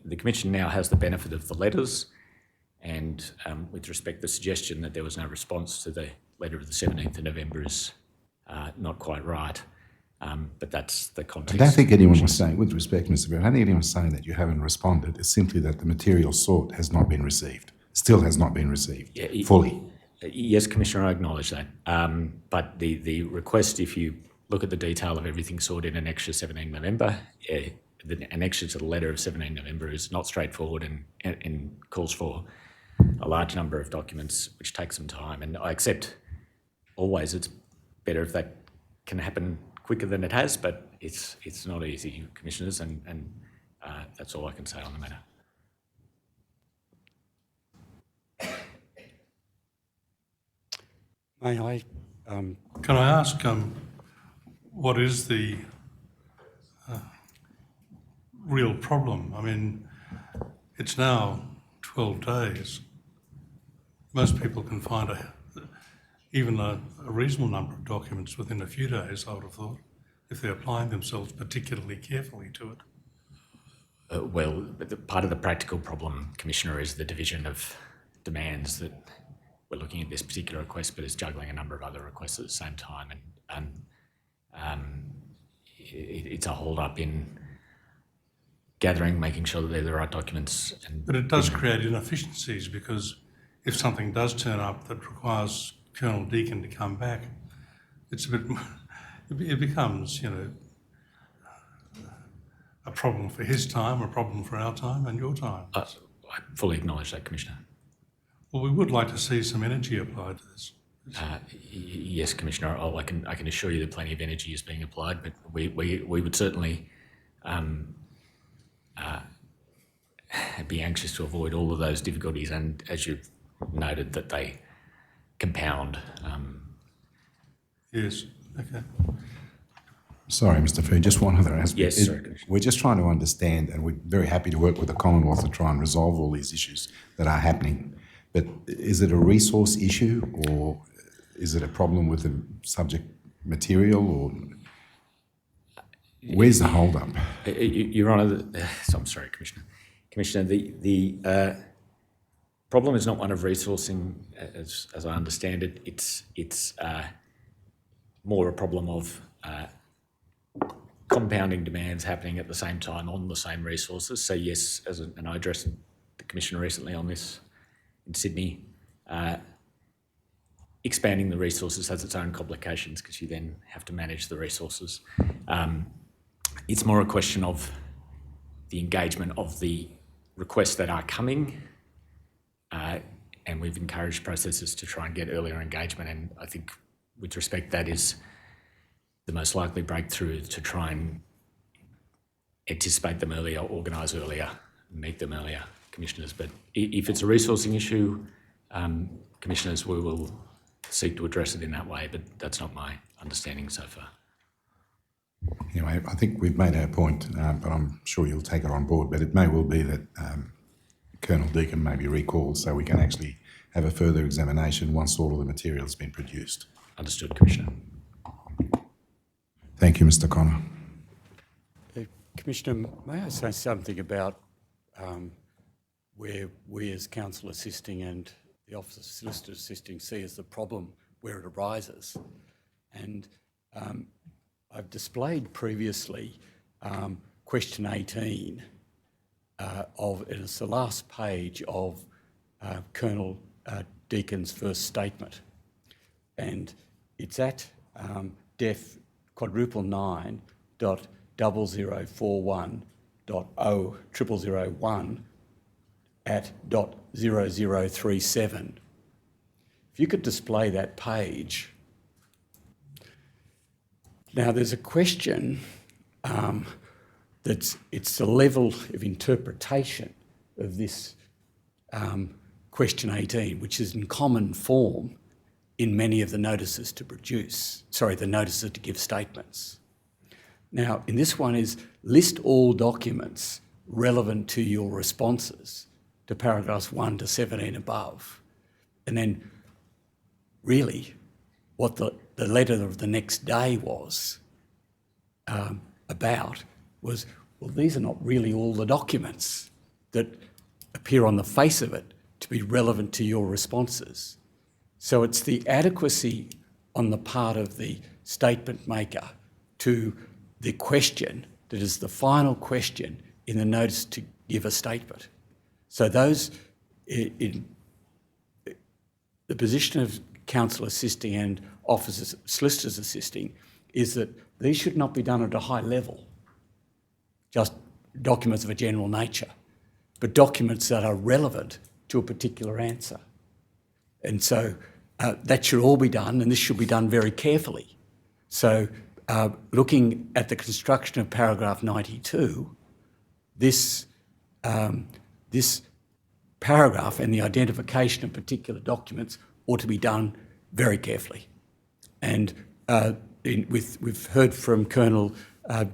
the Commission now has the benefit of the letters, and with respect, the suggestion that there was no response to the letter of the 17th of November is not quite right, but that's the context. I don't think anyone was saying, with respect, Mr. Brown, I don't think anyone was saying that you haven't responded. It's simply that the material sought has not been received, still has not been received fully. Yes, Commissioner, I acknowledge that. But the request, if you look at the detail of everything sought in Annexure 17 November, the annexure to the letter of 17 November is not straightforward and calls for a large number of documents, which takes some time. And I accept always it's better if that can happen quicker than it has, but it's not easy, Commissioners, and that's all I can say on the matter. May I? Can I ask what is the real problem? I mean, it's now 12 days. Most people can find even a reasonable number of documents within a few days, I would have thought, if they're applying themselves particularly carefully to it. Part of the practical problem, Commissioner, is the division of demands that we're looking at this particular request, but it's juggling a number of other requests at the same time, and it's a hold-up in gathering, making sure that they're the right documents. But it does create inefficiencies, because if something does turn up that requires Colonel Deakin to come back, it's a bit, it becomes, you know, a problem for his time, a problem for our time and your time. I fully acknowledge that, Commissioner. Well, we would like to see some energy applied to this. Yes, Commissioner. I can assure you that plenty of energy is being applied, but we would certainly be anxious to avoid all of those difficulties, and as you've noted, that they compound. Yes, okay. Sorry, Mr. Fee, just one other aspect. Yes, sir, Commissioner. We're just trying to understand, and we're very happy to work with the Commonwealth to try and resolve all these issues that are happening. But is it a resource issue, or is it a problem with the subject material, or where's the hold-up? Your Honour, so I'm sorry, Commissioner. Commissioner, the problem is not one of resourcing, as I understand it. It's more a problem of compounding demands happening at the same time on the same resources. So yes, and I addressed the Commissioner recently on this in Sydney, expanding the resources has its own complications, because you then have to manage the resources. It's more a question of the engagement of the requests that are coming, and we've encouraged processes to try and get earlier engagement, and I think with respect that is the most likely breakthrough, to try and anticipate them earlier, organise earlier, meet them earlier, Commissioners. But if it's a resourcing issue, Commissioners, we will seek to address it in that way, but that's not my understanding so far. Anyway, I think we've made our point, but I'm sure you'll take it on board. But it may well be that Colonel Deakin may be recalled, so we can actually have a further examination once all of the material has been produced. Understood, Commissioner. Thank you, Mr. Connor. Commissioner, may I say something about where we as council assisting and the Office of Solicitor Assisting see as the problem where it arises? And I've displayed previously question 18 it's the last page of Colonel Deakin's first statement, and it's at def .0041.0001 at .0037. If you could display that page. Now there's a question it's the level of interpretation of this question 18, which is in common form in many of the notices to the notices to give statements. Now, in this one is list all documents relevant to your responses to paragraphs 1 to 17 above. And then really what the letter of the next day was about was, well, these are not really all the documents that appear on the face of it to be relevant to your responses. So it's the adequacy on the part of the statement maker to the question that is the final question in the notice to give a statement. So those, in the position of counsel assisting and officers, solicitors assisting, is that these should not be done at a high level, just documents of a general nature, but documents that are relevant to a particular answer. And so that should all be done, and this should be done very carefully. So looking at the construction of paragraph 92, this paragraph and the identification of particular documents ought to be done very carefully. And we've heard from Colonel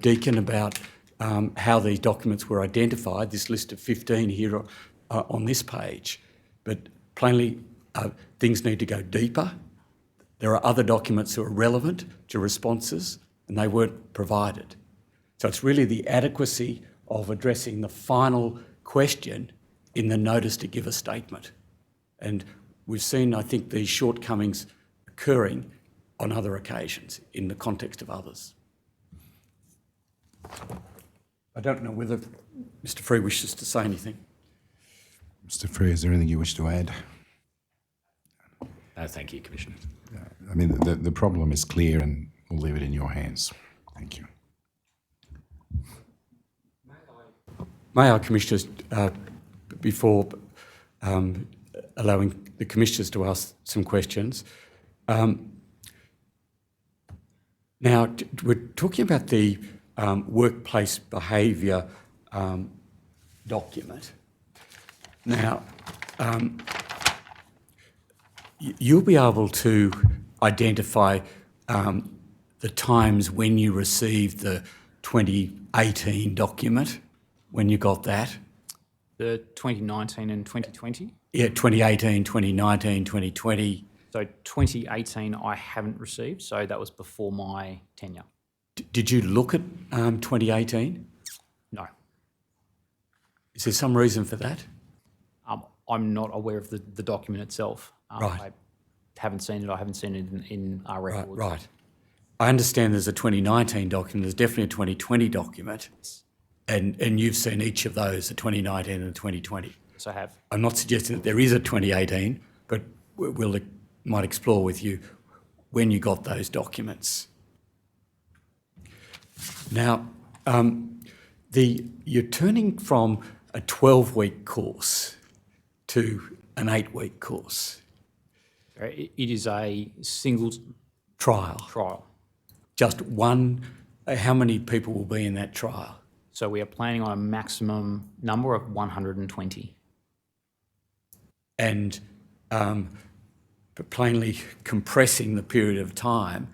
Deakin about how these documents were identified, this list of 15 here on this page. But plainly, things need to go deeper. There are other documents that are relevant to responses and they weren't provided. So it's really the adequacy of addressing the final question in the notice to give a statement. And we've seen, I think, these shortcomings occurring on other occasions in the context of others. I don't know whether Mr. Free wishes to say anything. Mr. Free, is there anything you wish to add? No, thank you, Commissioner. I mean, the problem is clear and we'll leave it in your hands. Thank you. May I, Commissioners, before allowing the Commissioners to ask some questions, now we're talking about the workplace behaviour document. Now, you'll be able to identify the times when you received the 2018 document, when you got that. The 2019 and 2020? Yeah, 2018, 2019, 2020. So 2018 I haven't received, so that was before my tenure. Did you look at 2018? No. Is there some reason for that? I'm not aware of the document itself. Right. I haven't seen it. I haven't seen it in our records. Right. I understand there's a 2019 document. There's definitely a 2020 document. And you've seen each of those, the 2019 and the 2020. Yes, I have. I'm not suggesting that there is a 2018, but might explore with you when you got those documents. Now, you're turning from a 12-week course to an 8-week course. It is a single Trial. Just one. How many people will be in that trial? So we are planning on a maximum number of 120. And but plainly compressing the period of time,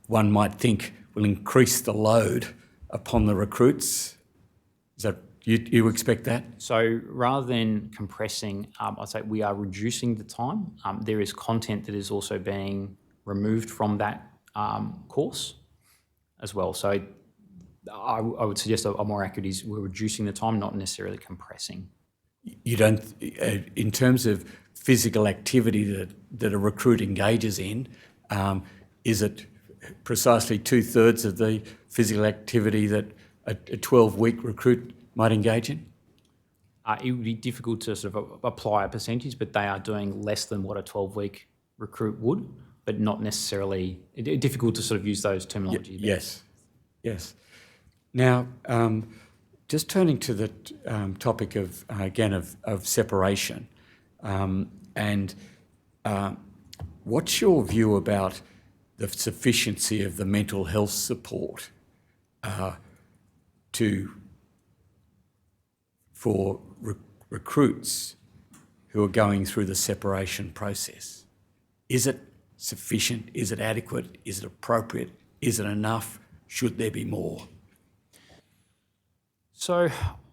one might think will increase the load upon the recruits. Is that you expect that? So rather than compressing, I'd say we are reducing the time. There is content that is also being removed from that course as well. So I would suggest a more accurate is we're reducing the time, not necessarily compressing. You don't, in terms of physical activity that a recruit engages in, is it precisely 2/3 of the physical activity that a 12-week recruit might engage in? It would be difficult to sort of apply a percentage, but they are doing less than what a 12-week recruit would, but not necessarily, difficult to sort of use those terminologies. Yes. Now, just turning to the topic of, again, of separation, and what's your view about the sufficiency of the mental health support for recruits who are going through the separation process? Is it sufficient? Is it adequate? Is it appropriate? Is it enough? Should there be more? So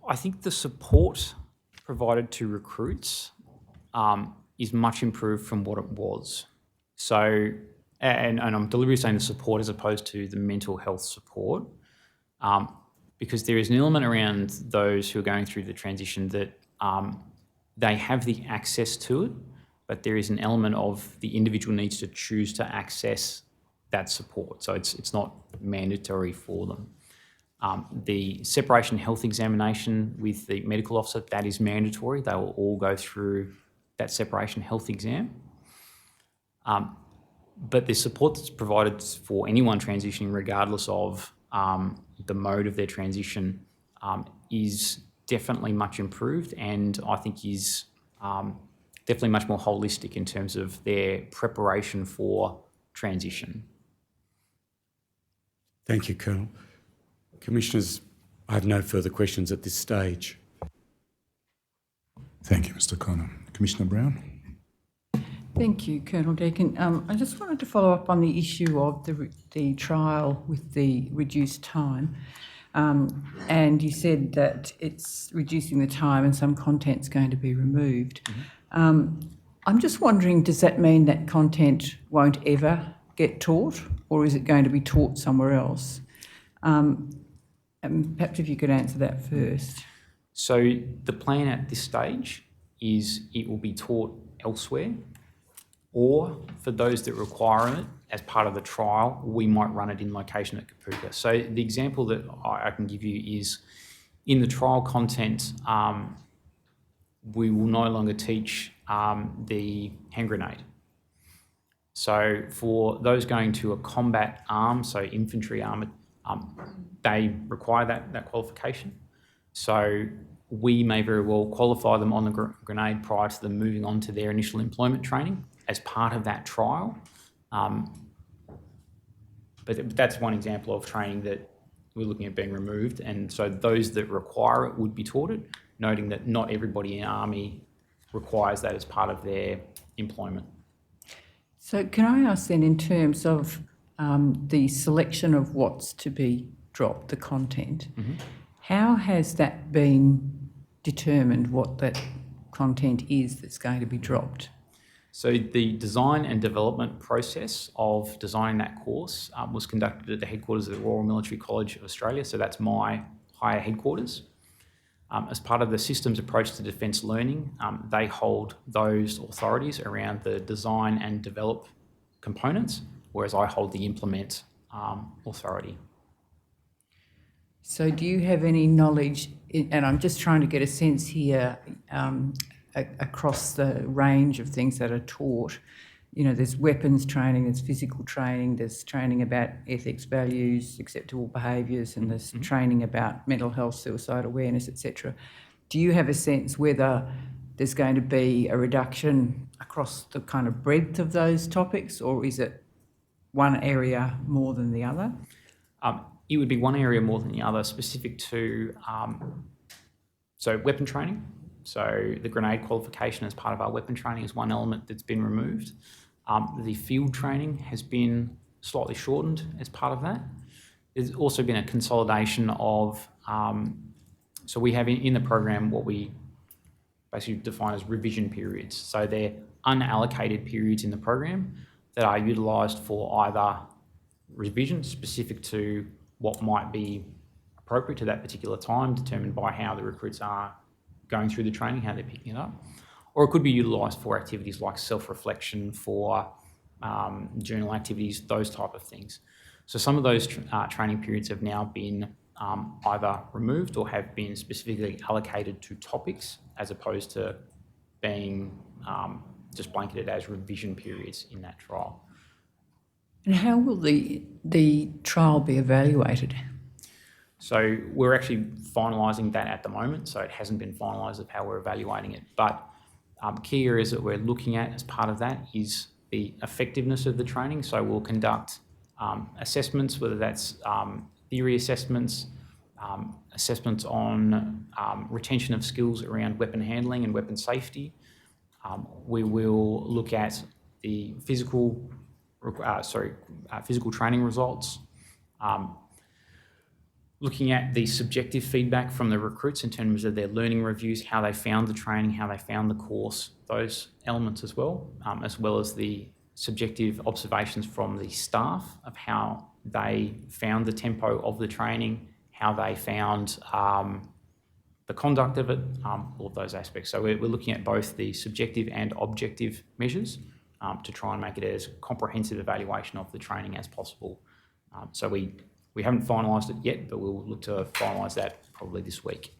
I think the support provided to recruits is much improved from what it was. So, and I'm deliberately saying the support as opposed to the mental health support, because there is an element around those who are going through the transition that they have the access to it, but there is an element of the individual needs to choose to access that support. So it's not mandatory for them. The separation health examination with the medical officer, that is mandatory. They will all go through that separation health exam. But the support that's provided for anyone transitioning, regardless of the mode of their transition, is definitely much improved, and I think is definitely much more holistic in terms of their preparation for transition. Thank you, Colonel. Commissioners, I have no further questions at this stage. Thank you, Mr. Connor. Commissioner Brown? Thank you, Colonel Deakin. I just wanted to follow up on the issue of the trial with the reduced time. And you said that it's reducing the time and some content's going to be removed. I'm just wondering, does that mean that content won't ever get taught, or is it going to be taught somewhere else? And perhaps if you could answer that first. So the plan at this stage is it will be taught elsewhere, or for those that require it as part of the trial, we might run it in location at Kapooka. So the example that I can give you is in the trial content, we will no longer teach the hand grenade. So for those going to a combat arm, so infantry arm, they require that qualification. So we may very well qualify them on the grenade prior to them moving on to their initial employment training as part of that trial. But that's one example of training that we're looking at being removed. And so those that require it would be taught it, noting that not everybody in Army requires that as part of their employment. So can I ask then, in terms of the selection of what's to be dropped, the content, how has that been determined, what that content is that's going to be dropped? So the design and development process of designing that course was conducted at the headquarters of the Royal Military College of Australia. So that's my higher headquarters. As part of the systems approach to defence learning, they hold those authorities around the design and develop components, whereas I hold the implement authority. So do you have any knowledge, and I'm just trying to get a sense here, across the range of things that are taught, you know, there's weapons training, there's physical training, there's training about ethics, values, acceptable behaviours, and there's training about mental health, suicide awareness, etc. Do you have a sense whether there's going to be a reduction across the kind of breadth of those topics, or is it one area more than the other? It would be one area more than the other, specific to so weapon training. So the grenade qualification as part of our weapon training is one element that's been removed. The field training has been slightly shortened as part of that. There's also been a consolidation of, so we have in the program what we basically define as revision periods. So they're unallocated periods in the program that are utilised for either revision specific to what might be appropriate to that particular time, determined by how the recruits are going through the training, how they're picking it up, or it could be utilised for activities like self-reflection, for journal activities, those type of things. So some of those training periods have now been either removed or have been specifically allocated to topics, as opposed to being just blanketed as revision periods in that trial. And how will the trial be evaluated? So we're actually finalising that at the moment, so it hasn't been finalised of how we're evaluating it. But key areas that we're looking at as part of that is the effectiveness of the training. So we'll conduct assessments, whether that's theory assessments, assessments on retention of skills around weapon handling and weapon safety. We will look at the physical training results. Looking at the subjective feedback from the recruits in terms of their learning reviews, how they found the training, how they found the course, those elements as well as the subjective observations from the staff of how they found the tempo of the training, how they found the conduct of it, all of those aspects. So we're looking at both the subjective and objective measures to try and make it as comprehensive evaluation of the training as possible. So we haven't finalised it yet, but we'll look to finalise that probably this week.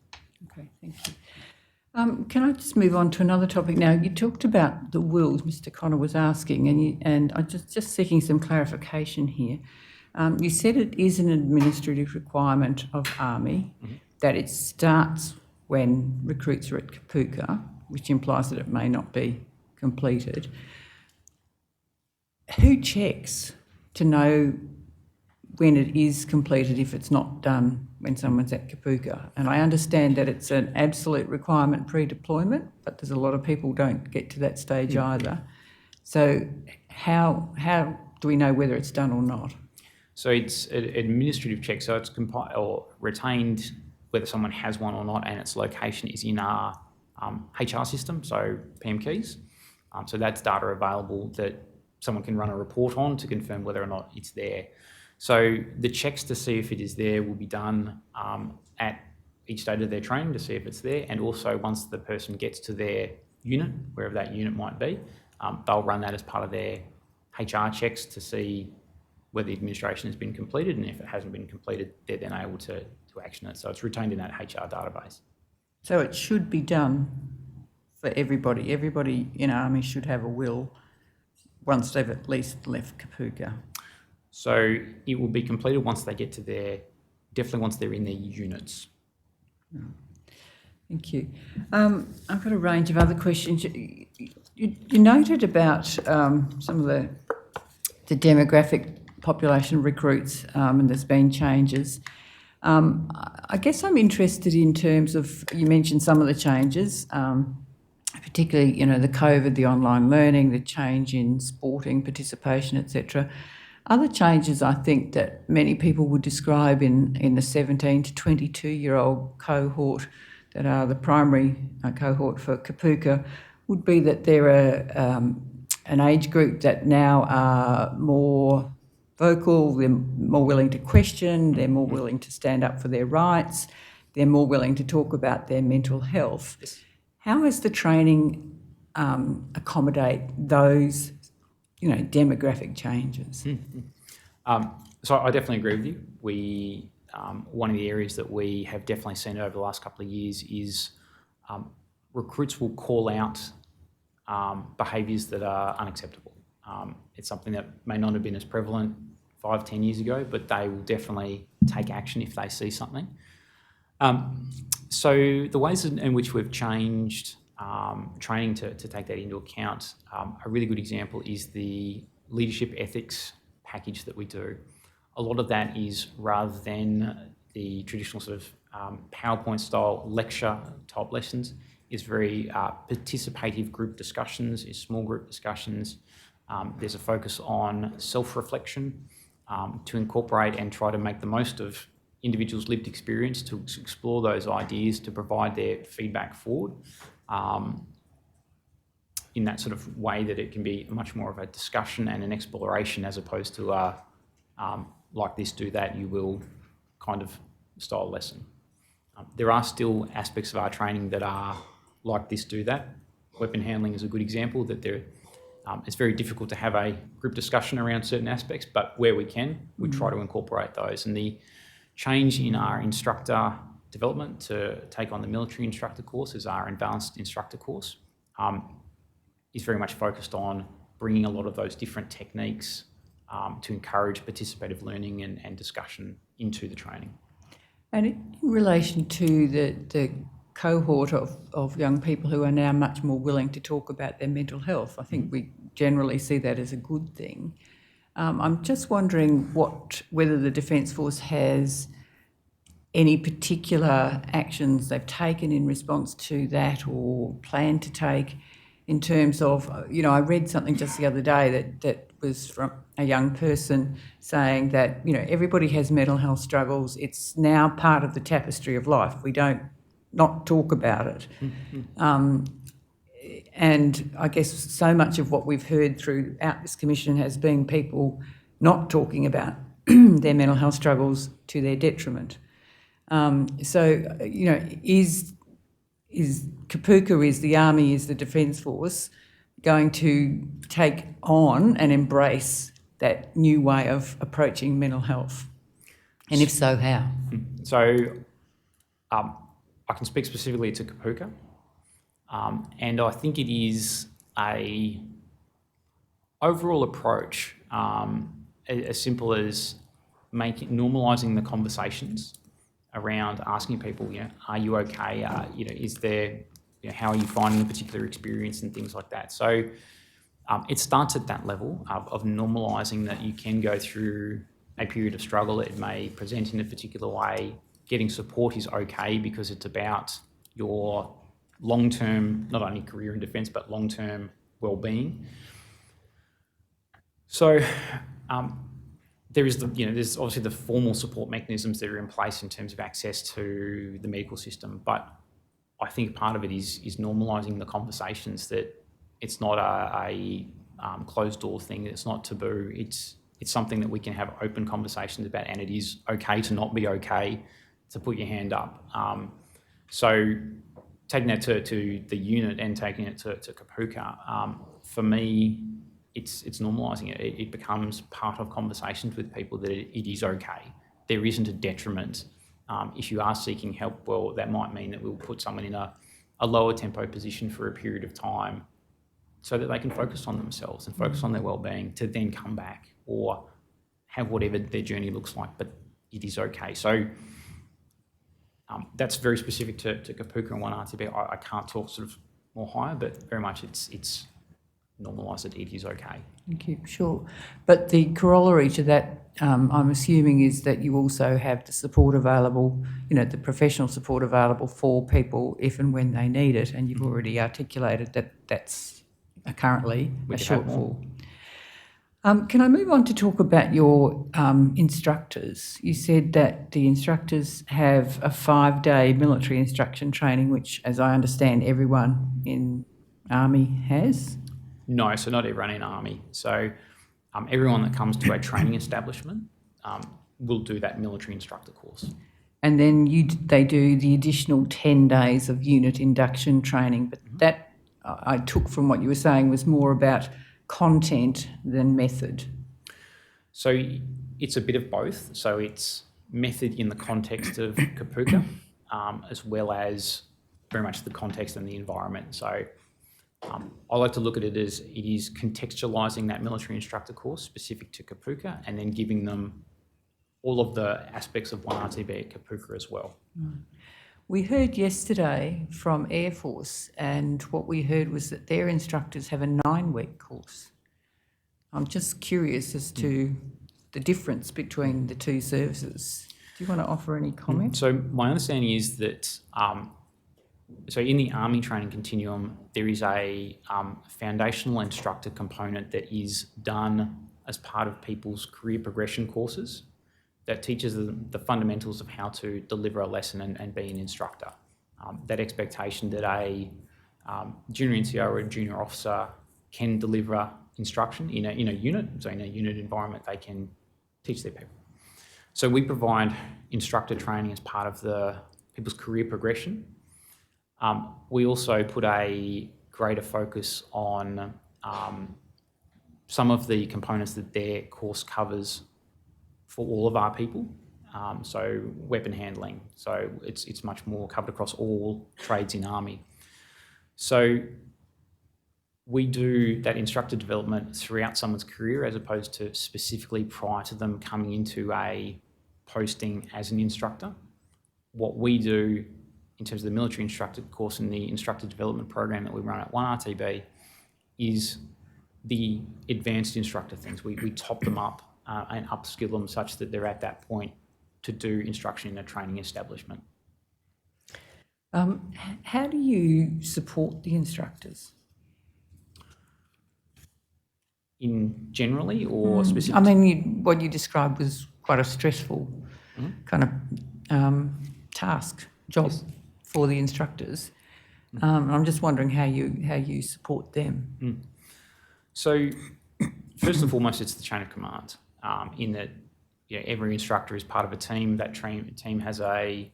Okay, thank you. Can I just move on to another topic now? You talked about the wills, Mr. Connor was asking, and I'm just seeking some clarification here. You said it is an administrative requirement of Army, that it starts when recruits are at Kapooka, which implies that it may not be completed. Who checks to know when it is completed if it's not done when someone's at Kapooka? And I understand that it's an absolute requirement pre-deployment, but there's a lot of people who don't get to that stage either. So how do we know whether it's done or not? So it's an administrative check, so it's compiled or retained whether someone has one or not, and its location is in our HR system, so PM keys. So that's data available that someone can run a report on to confirm whether or not it's there. So the checks to see if it is there will be done at each stage of their training to see if it's there, and also once the person gets to their unit, wherever that unit might be, they'll run that as part of their HR checks to see whether the administration has been completed, and if it hasn't been completed, they're then able to action it. So it's retained in that HR database. So it should be done for everybody. Everybody in Army should have a will once they've at least left Kapooka. So it will be completed once they get to definitely once they're in their units. Thank you. I've got a range of other questions. You noted about some of the demographic population recruits, and there's been changes. I guess I'm interested in terms of, you mentioned some of the changes, particularly, the COVID, the online learning, the change in sporting participation, etc. Other changes I think that many people would describe in the 17 to 22-year-old cohort that are the primary cohort for Kapooka would be that they're an age group that now are more vocal, they're more willing to question, they're more willing to stand up for their rights, they're more willing to talk about their mental health. Yes. How has the training accommodate those, demographic changes? So I definitely agree with you. We one of the areas that we have definitely seen over the last couple of years is recruits will call out behaviours that are unacceptable. It's something that may not have been as prevalent 5-10 years ago, but they will definitely take action if they see something. So the ways in which we've changed training to take that into account, a really good example is the leadership ethics package that we do. A lot of that is, rather than the traditional sort of PowerPoint style lecture type lessons, is very participative group discussions, is small group discussions. There's a focus on self-reflection to incorporate and try to make the most of individuals' lived experience, to explore those ideas, to provide their feedback forward in that sort of way that it can be much more of a discussion and an exploration as opposed to a like this, do that, you will kind of style lesson. There are still aspects of our training that are like this, do that. Weapon handling is a good example that it's very difficult to have a group discussion around certain aspects, but where we can, we try to incorporate those. And the change in our instructor development to take on the military instructor course as our advanced instructor course is very much focused on bringing a lot of those different techniques to encourage participative learning and discussion into the training. And in relation to the cohort of young people who are now much more willing to talk about their mental health, I think we generally see that as a good thing. I'm just wondering whether the Defence Force has any particular actions they've taken in response to that or plan to take in terms of, I read something just the other day that was from a young person saying that, everybody has mental health struggles. It's now part of the tapestry of life. We don't not talk about it. And I guess so much of what we've heard throughout this commission has been people not talking about their mental health struggles to their detriment. Is Kapooka, is the Army, is the Defence Force going to take on and embrace that new way of approaching mental health? And if so, how? So I can speak specifically to Kapooka, and I think it is a overall approach as simple as normalising the conversations around asking people, are you okay? Is there, how are you finding a particular experience and things like that. So it starts at that level of normalising that you can go through a period of struggle. It may present in a particular way. Getting support is okay because it's about your long-term, not only career in defence, but long-term well-being. So there is there's obviously the formal support mechanisms that are in place in terms of access to the medical system, but I think part of it is normalising the conversations, that it's not a closed door thing. It's not taboo. It's something that we can have open conversations about, and it is okay to not be okay to put your hand up. So taking that to the unit and taking it to Kapuka, for me, it's normalising it. It becomes part of conversations with people that it is okay. There isn't a detriment. If you are seeking help, well, that might mean that we'll put someone in a lower tempo position for a period of time so that they can focus on themselves and focus on their well-being, to then come back or have whatever their journey looks like, but it is okay. So that's very specific to Kapuka and 1RTB. I can't talk sort of more higher, but very much it's normalised that it is okay. Thank you, sure. But the corollary to that, I'm assuming, is that you also have the support available, the professional support available for people if and when they need it, and you've already articulated that that's currently a shortfall. Can I move on to talk about your instructors? You said that the instructors have a 5-day military instruction training, which, as I understand, everyone in Army has. No, so not everyone in Army. So everyone that comes to a training establishment will do that military instructor course. And then they do the additional 10 days of unit induction training. But that, I took from what you were saying, was more about content than method. So it's a bit of both. So it's method in the context of Kapuka, as well as very much the context and the environment. So I like to look at it as it is contextualising that military instructor course specific to Kapuka, and then giving them all of the aspects of 1RTB at Kapuka as well. We heard yesterday from Air Force, and what we heard was that their instructors have a 9-week course. I'm just curious as to the difference between the two services. Do you want to offer any comment? So my understanding is that so in the Army training continuum, there is a foundational instructor component that is done as part of people's career progression courses that teaches them the fundamentals of how to deliver a lesson and be an instructor. That expectation that a junior NCO or a junior officer can deliver instruction in a unit, so in a unit environment, they can teach their people. So we provide instructor training as part of the people's career progression. We also put a greater focus on some of the components that their course covers for all of our people. So weapon handling. So it's much more covered across all trades in Army. So we do that instructor development throughout someone's career, as opposed to specifically prior to them coming into a posting as an instructor. What we do in terms of the military instructor course and the instructor development program that we run at 1RTB is the advanced instructor things. We top them up and upskill them such that they're at that point to do instruction in a training establishment. How do you support the instructors? In generally or specific? I mean, what you described was quite a stressful kind of job for the instructors. I'm just wondering how you support them. So first and foremost, it's the chain of command, in that every instructor is part of a team. That team has a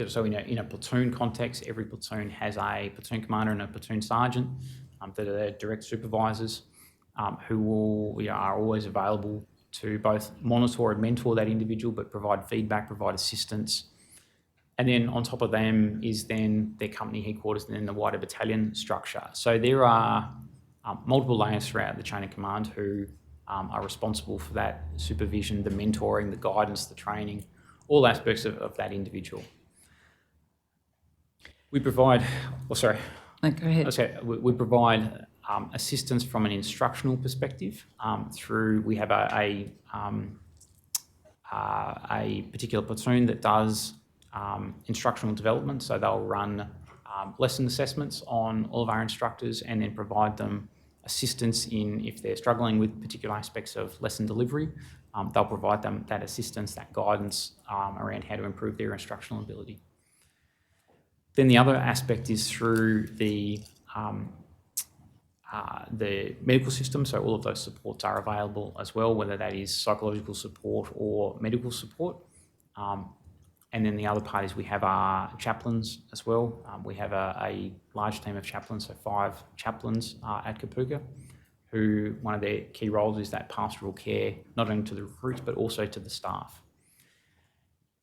so in a platoon context, every platoon has a platoon commander and a platoon sergeant that are their direct supervisors, who are always available to both monitor and mentor that individual, but provide feedback, provide assistance. And then on top of them is then their company headquarters and then the wider battalion structure. So there are multiple layers throughout the chain of command who are responsible for that supervision, the mentoring, the guidance, the training, all aspects of that individual. We provide, go ahead. We provide assistance from an instructional perspective through, we have a particular platoon that does instructional development, so they'll run lesson assessments on all of our instructors and then provide them assistance in if they're struggling with particular aspects of lesson delivery. They'll provide them that assistance, that guidance around how to improve their instructional ability. Then the other aspect is through the medical system, so all of those supports are available as well, whether that is psychological support or medical support. And then the other part is we have our chaplains as well. We have a large team of chaplains, so 5 chaplains at Kapooka, who one of their key roles is that pastoral care, not only to the recruits, but also to the staff.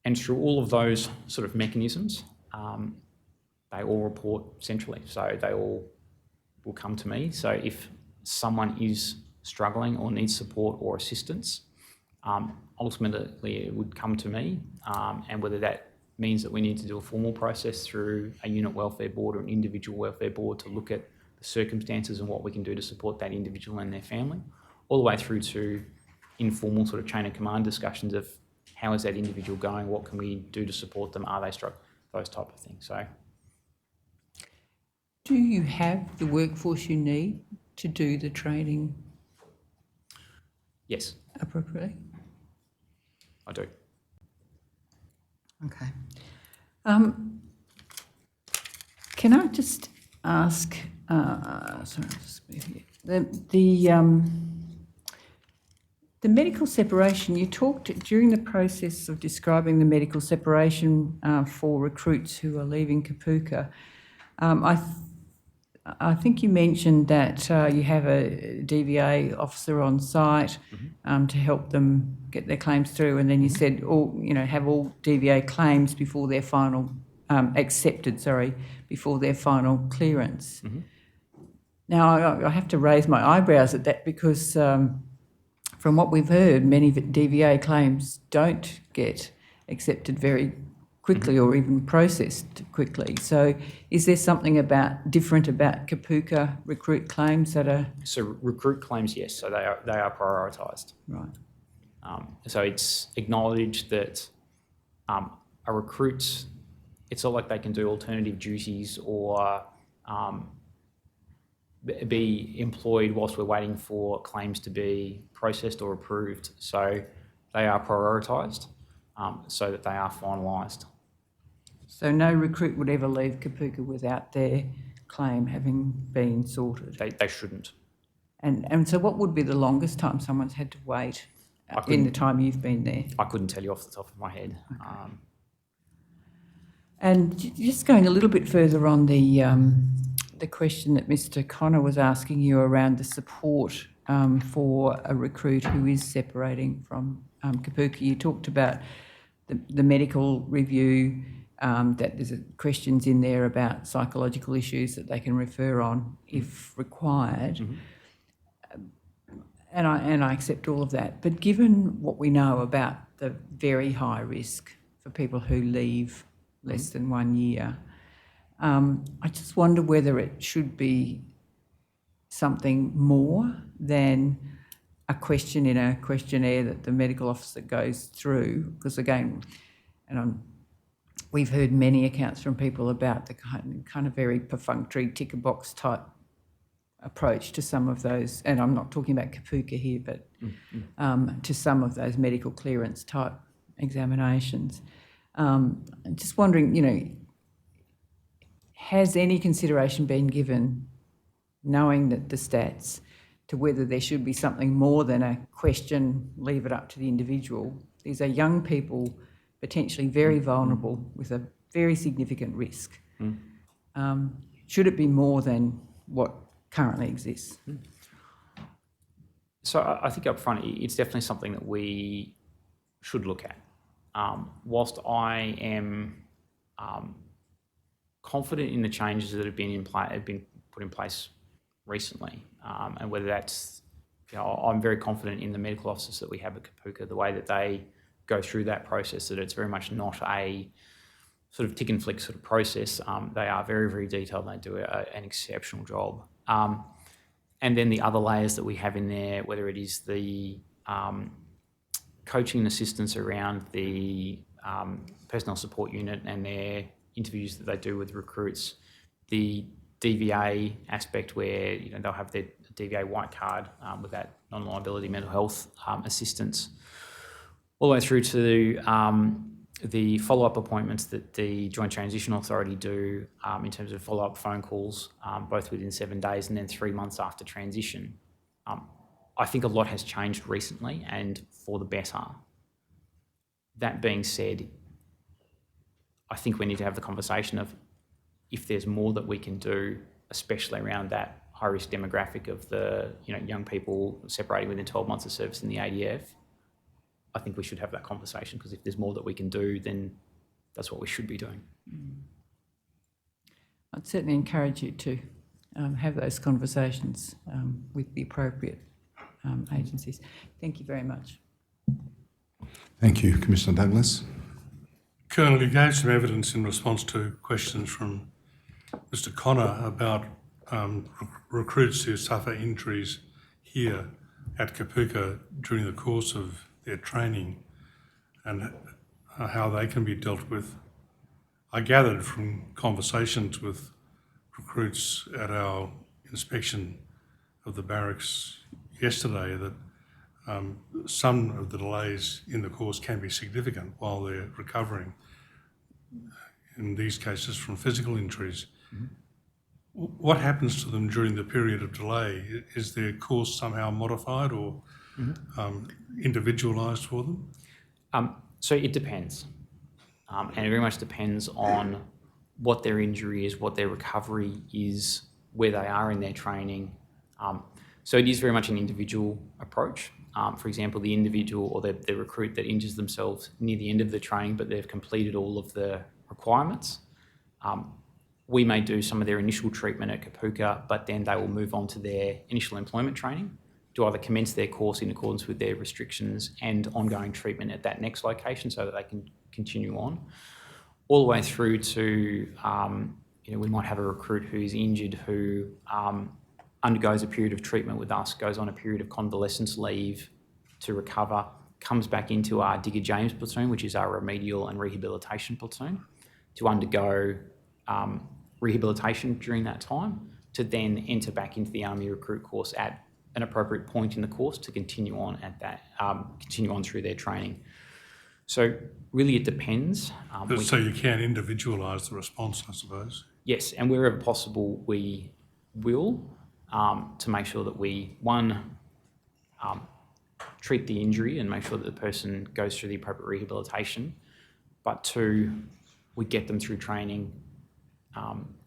And through all of those sort of mechanisms, they all report centrally, so they all will come to me. So if someone is struggling or needs support or assistance, ultimately it would come to me, and whether that means that we need to do a formal process through a unit welfare board or an individual welfare board to look at the circumstances and what we can do to support that individual and their family, all the way through to informal sort of chain of command discussions of how is that individual going, what can we do to support them, are they struggling, those type of things. So, Do you have the workforce you need to do the training yes, appropriately? I do. Okay. Can I just ask? Sorry, I'll just move here. The medical separation. You talked during the process of describing the medical separation for recruits who are leaving Kapooka. I think you mentioned that you have a DVA officer on site to help them get their claims through, and then you said have all DVA claims before their final accepted. Before their final clearance. Now I have to raise my eyebrows at that because from what we've heard, many DVA claims don't get accepted very quickly or even processed quickly. So is there something different about Kapooka recruit claims that are... So recruit claims, yes, so they are prioritised. Right. So it's acknowledged that a recruit, it's not like they can do alternative duties or be employed whilst we're waiting for claims to be processed or approved. So they are prioritised so that they are finalised. So no recruit would ever leave Kapooka without their claim having been sorted? They shouldn't. And so what would be the longest time someone's had to wait in the time you've been there? I couldn't tell you off the top of my head. Okay. And just going a little bit further on the question that Mr. Connor was asking you around the support for a recruit who is separating from Kapooka, you talked about the medical review, that there's questions in there about psychological issues that they can refer on if required. And I accept all of that. But given what we know about the very high risk for people who leave less than 1 year, I just wonder whether it should be something more than a question in a questionnaire that the medical officer goes through. Because again, we've heard many accounts from people about the kind of very perfunctory ticker box type approach to some of those, and I'm not talking about Kapooka here, but to some of those medical clearance type examinations. I'm just wondering, has any consideration been given, knowing that the stats, to whether there should be something more than a question, leave it up to the individual? These are young people, potentially very vulnerable with a very significant risk. Should it be more than what currently exists? So I think up front, it's definitely something that we should look at. Whilst I am confident in the changes that have been put in place recently, and whether that's, I'm very confident in the medical officers that we have at Kapooka, the way that they go through that process, that it's very much not a sort of tick and flick sort of process. They are very, very detailed and they do an exceptional job. And then the other layers that we have in there, whether it is the coaching and assistance around the personnel support unit and their interviews that they do with recruits, the DVA aspect where they'll have their DVA white card with that non-liability mental health assistance, all the way through to the follow-up appointments that the Joint Transition Authority do in terms of follow-up phone calls, both within 7 days and then 3 months after transition. I think a lot has changed recently and for the better. That being said, I think we need to have the conversation of if there's more that we can do, especially around that high-risk demographic of the young people separating within 12 months of service in the ADF. I think we should have that conversation, because if there's more that we can do, then that's what we should be doing. I'd certainly encourage you to have those conversations with the appropriate agencies. Thank you very much. Thank you, Commissioner Douglas. Colonel, you gave some evidence in response to questions from Mr. Connor about recruits who suffer injuries here at Kapooka during the course of their training and how they can be dealt with. I gathered from conversations with recruits at our inspection of the barracks yesterday that some of the delays in the course can be significant while they're recovering, in these cases from physical injuries. Mm-hmm. What happens to them during the period of delay? Is their course somehow modified or individualised for them? So it depends. And it very much depends on what their injury is, what their recovery is, where they are in their training. So it is very much an individual approach. For example, the individual or the recruit that injures themselves near the end of the training, but they've completed all of the requirements, we may do some of their initial treatment at Kapooka, but then they will move on to their initial employment training to either commence their course in accordance with their restrictions and ongoing treatment at that next location so that they can continue on, all the way through to, we might have a recruit who's injured who undergoes a period of treatment with us, goes on a period of convalescence leave to recover, comes back into our Digger James platoon, which is our remedial and rehabilitation platoon, to undergo rehabilitation during that time, to then enter back into the Army recruit course at an appropriate point in the course to continue on at that, continue on through their training. So really it depends. So you can individualise the response, I suppose? Yes, and wherever possible we will, to make sure that we, one, treat the injury and make sure that the person goes through the appropriate rehabilitation, but two, we get them through training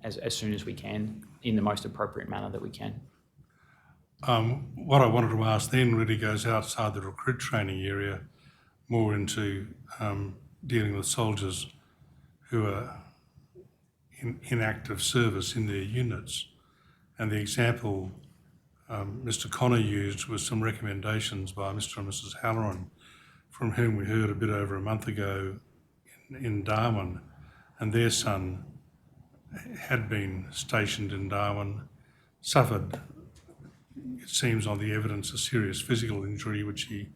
as soon as we can in the most appropriate manner that we can. What I wanted to ask then really goes outside the recruit training area, more into dealing with soldiers who are in active service in their units. And the example Mr. Connor used was some recommendations by Mr. and Mrs. Halloran, from whom we heard a bit over a month ago in Darwin, and their son had been stationed in Darwin, suffered, it seems on the evidence, a serious physical injury which he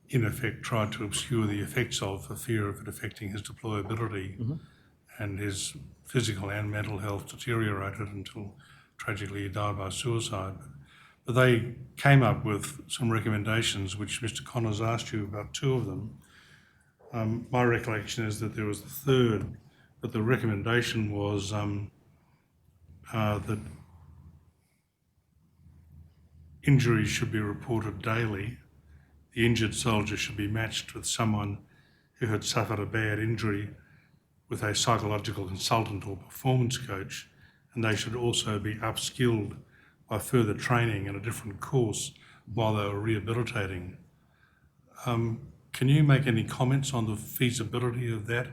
in effect tried to obscure the effects of for fear of it affecting his deployability, and his physical and mental health deteriorated until tragically he died by suicide. But they came up with some recommendations which Mr. Connors asked you about, two of them. My recollection is that there was a third, but the recommendation was that injuries should be reported daily. The injured soldier should be matched with someone who had suffered a bad injury with a psychological consultant or performance coach, and they should also be upskilled by further training in a different course while they were rehabilitating. Can you make any comments on the feasibility of that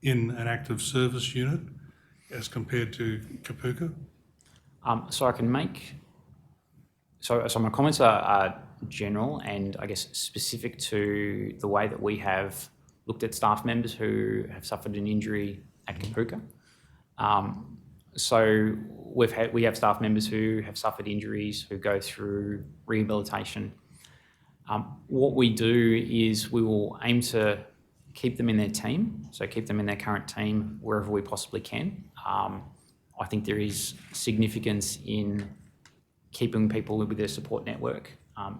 in an active service unit as compared to Kapooka? So I can make... So my comments are general and I guess specific to the way that we have looked at staff members who have suffered an injury at Kapooka. So we have staff members who have suffered injuries who go through rehabilitation. What we do is we will aim to keep them in their team, so keep them in their current team wherever we possibly can. I think there is significance in keeping people with their support network,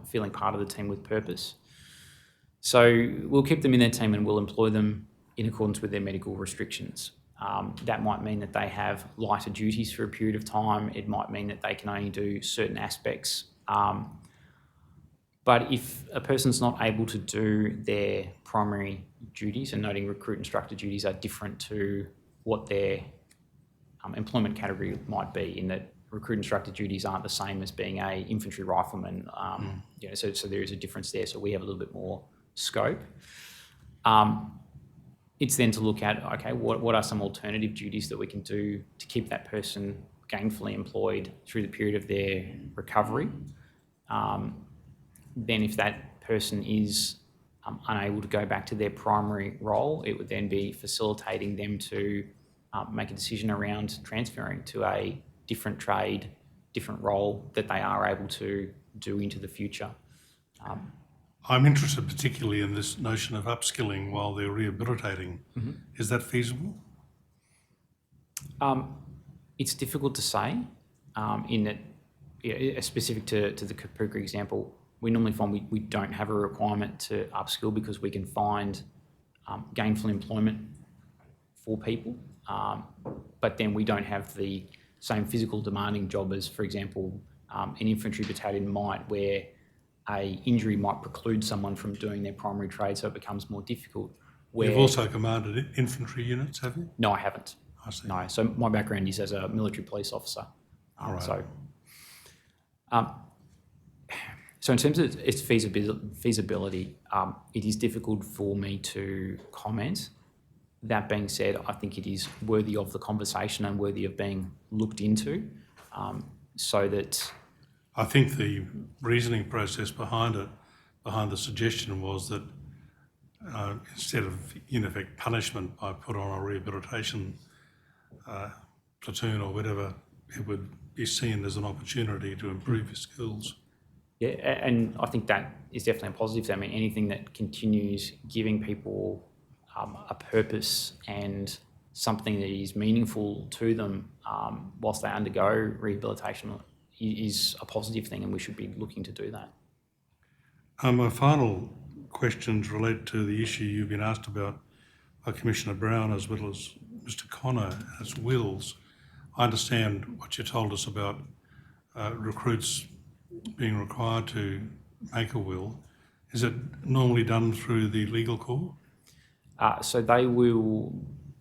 feeling part of the team with purpose. So we'll keep them in their team and we'll employ them in accordance with their medical restrictions. That might mean that they have lighter duties for a period of time. It might mean that they can only do certain aspects. But if a person's not able to do their primary duties, and noting recruit instructor duties are different to what their employment category might be, in that recruit instructor duties aren't the same as being a infantry rifleman. So there is a difference there. So we have a little bit more scope. It's then to look at, okay, what are some alternative duties that we can do to keep that person gainfully employed through the period of their recovery. Then if that person is unable to go back to their primary role, it would then be facilitating them to make a decision around transferring to a different trade, different role that they are able to do into the future. I'm interested particularly in this notion of upskilling while they're rehabilitating. Mm-hmm. Is that feasible? It's difficult to say in that, specific to the Kapooka example, we normally find we don't have a requirement to upskill because we can find gainful employment for people, but then we don't have the same physical demanding job as, for example, an infantry battalion might, where a injury might preclude someone from doing their primary trade, so it becomes more difficult. You've also commanded infantry units, have you? No, I haven't. I see. No, so my background is as a military police officer. All right. So in terms of its feasibility, it is difficult for me to comment. That being said, I think it is worthy of the conversation and worthy of being looked into, so that... I think the reasoning process behind the suggestion was that instead of, in effect, punishment by put on a rehabilitation platoon or whatever, it would be seen as an opportunity to improve your skills. Yeah, and I think that is definitely a positive. I mean, anything that continues giving people a purpose and something that is meaningful to them whilst they undergo rehabilitation is a positive thing, and we should be looking to do that. My final questions relate to the issue you've been asked about by Commissioner Brown as well as Mr. Connor as wills. I understand what you told us about recruits being required to make a will. Is it normally done through the legal corps? So they will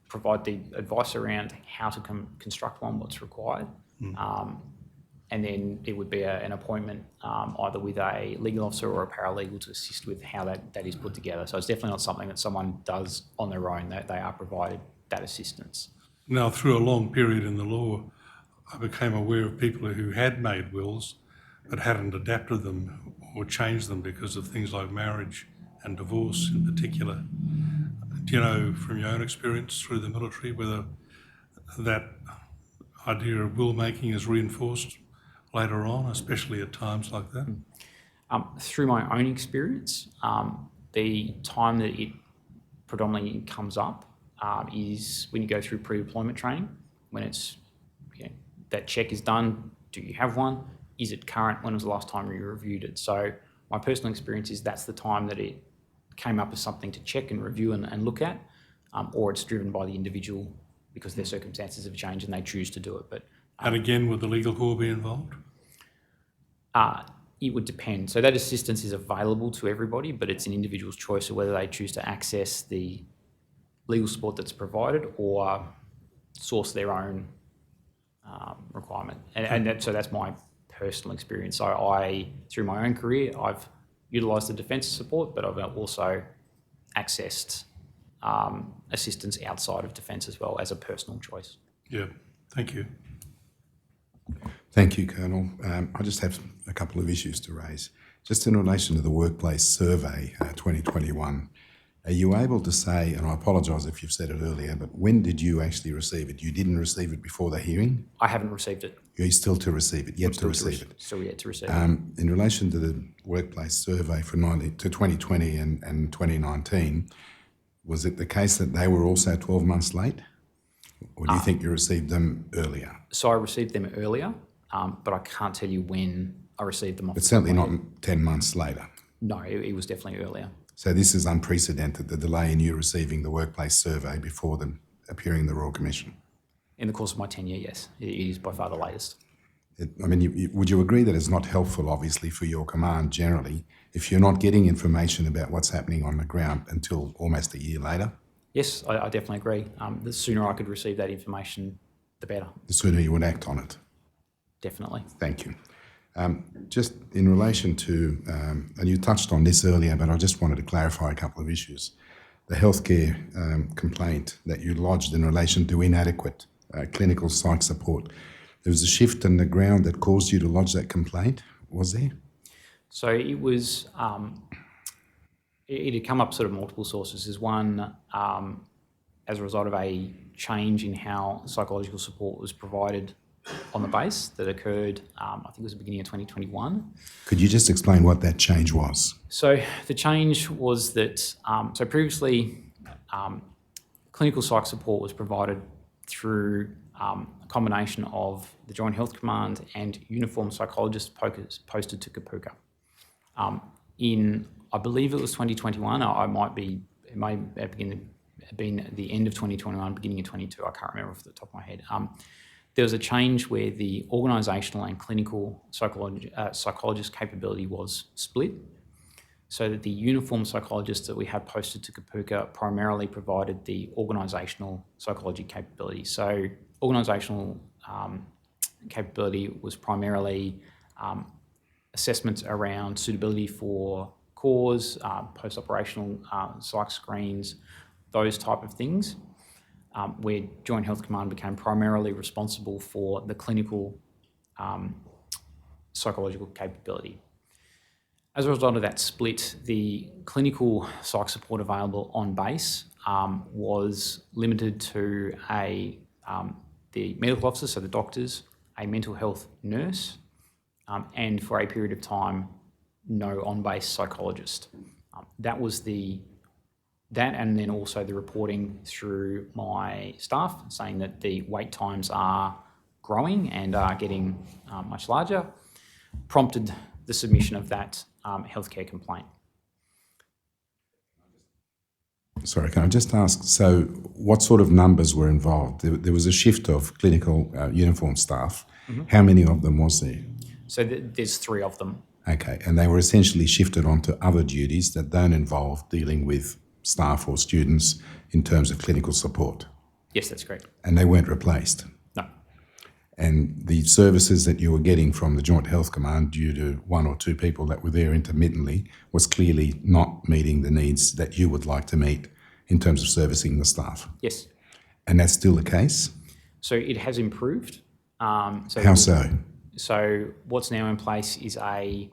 provide the advice around how to construct one, what's required. And then it would be an appointment either with a legal officer or a paralegal to assist with how that is put together. So it's definitely not something that someone does on their own. They are provided that assistance. Now, through a long period in the law, I became aware of people who had made wills but hadn't adapted them or changed them because of things like marriage and divorce in particular. Do you know from your own experience through the military whether that idea of will making is reinforced later on, especially at times like that? Through my own experience, the time that it predominantly comes up is when you go through pre-deployment training, when it's that check is done. Do you have one? Is it current? When was the last time you reviewed it? So my personal experience is that's the time that it came up as something to check and review and look at, or it's driven by the individual because their circumstances have changed and they choose to do it. But and again, would the legal corps be involved? It would depend. So that assistance is available to everybody, but it's an individual's choice of whether they choose to access the legal support that's provided or source their own requirement. So that's my personal experience. So through my own career, I've utilised the defence support, but I've also accessed assistance outside of defence as well as a personal choice. Yeah, thank you. Thank you, Colonel. I just have a couple of issues to raise. Just in relation to the workplace survey 2021, are you able to say, and I apologise if you've said it earlier, but when did you actually receive it? You didn't receive it before the hearing? I haven't received it. You're still to receive it, yet to receive it. Still yet to receive it. In relation to the workplace survey for 2020 and 2019, was it the case that they were also 12 months late? Or do you think you received them earlier? So I received them earlier. but I can't tell you when I received them off. But the certainly top of not my head. 10 months later. No, it was definitely earlier. So this is unprecedented, the delay in you receiving the workplace survey before them appearing in the Royal Commission. In the course of my tenure, yes, it is by far the latest. Would you agree that it's not helpful, obviously, for your command generally, if you're not getting information about what's happening on the ground until almost a year later? Yes, I definitely agree. The sooner I could receive that information, the better. The sooner you would act on it. Definitely. Thank you. Just in relation to, and you touched on this earlier, but I just wanted to clarify a couple of issues. The healthcare complaint that you lodged in relation to inadequate clinical psych support. There was a shift in the ground that caused you to lodge that complaint, was there? So it was, it had come up sort of multiple sources. There's one, as a result of a change in how psychological support was provided on the base that occurred, I think it was the beginning of 2021. Could you just explain what that change was? So the change was that, so previously clinical psych support was provided through a combination of the Joint Health Command and uniformed psychologists posted to Kapuka. In, I believe it was 2021, it may have been at the end of 2021, beginning of 22, I can't remember off the top of my head. There was a change where the organisational and clinical psychologist capability was split, so that the uniformed psychologists that we had posted to Kapuka primarily provided the organisational psychology capability. So organisational capability was primarily assessments around suitability for cause, post-operational psych screens, those type of things, where Joint Health Command became primarily responsible for the clinical psychological capability. As a result of that split, the clinical psych support available on base was limited to the medical officer, so the doctors, a mental health nurse, and for a period of time, no on-base psychologist. That was that, and then also the reporting through my staff saying that the wait times are growing and are getting much larger, prompted the submission of that healthcare complaint. Sorry, can I just ask, so what sort of numbers were involved? There was a shift of clinical uniform staff. Mm-hmm. How many of them was there? So there's 3 of them. Okay, and they were essentially shifted onto other duties that don't involve dealing with staff or students in terms of clinical support? Yes, that's correct. And they weren't replaced? No. And the services that you were getting from the Joint Health Command due to 1 or 2 people that were there intermittently was clearly not meeting the needs that you would like to meet in terms of servicing the staff? Yes. And that's still the case? So it has improved. How so? So what's now in place is a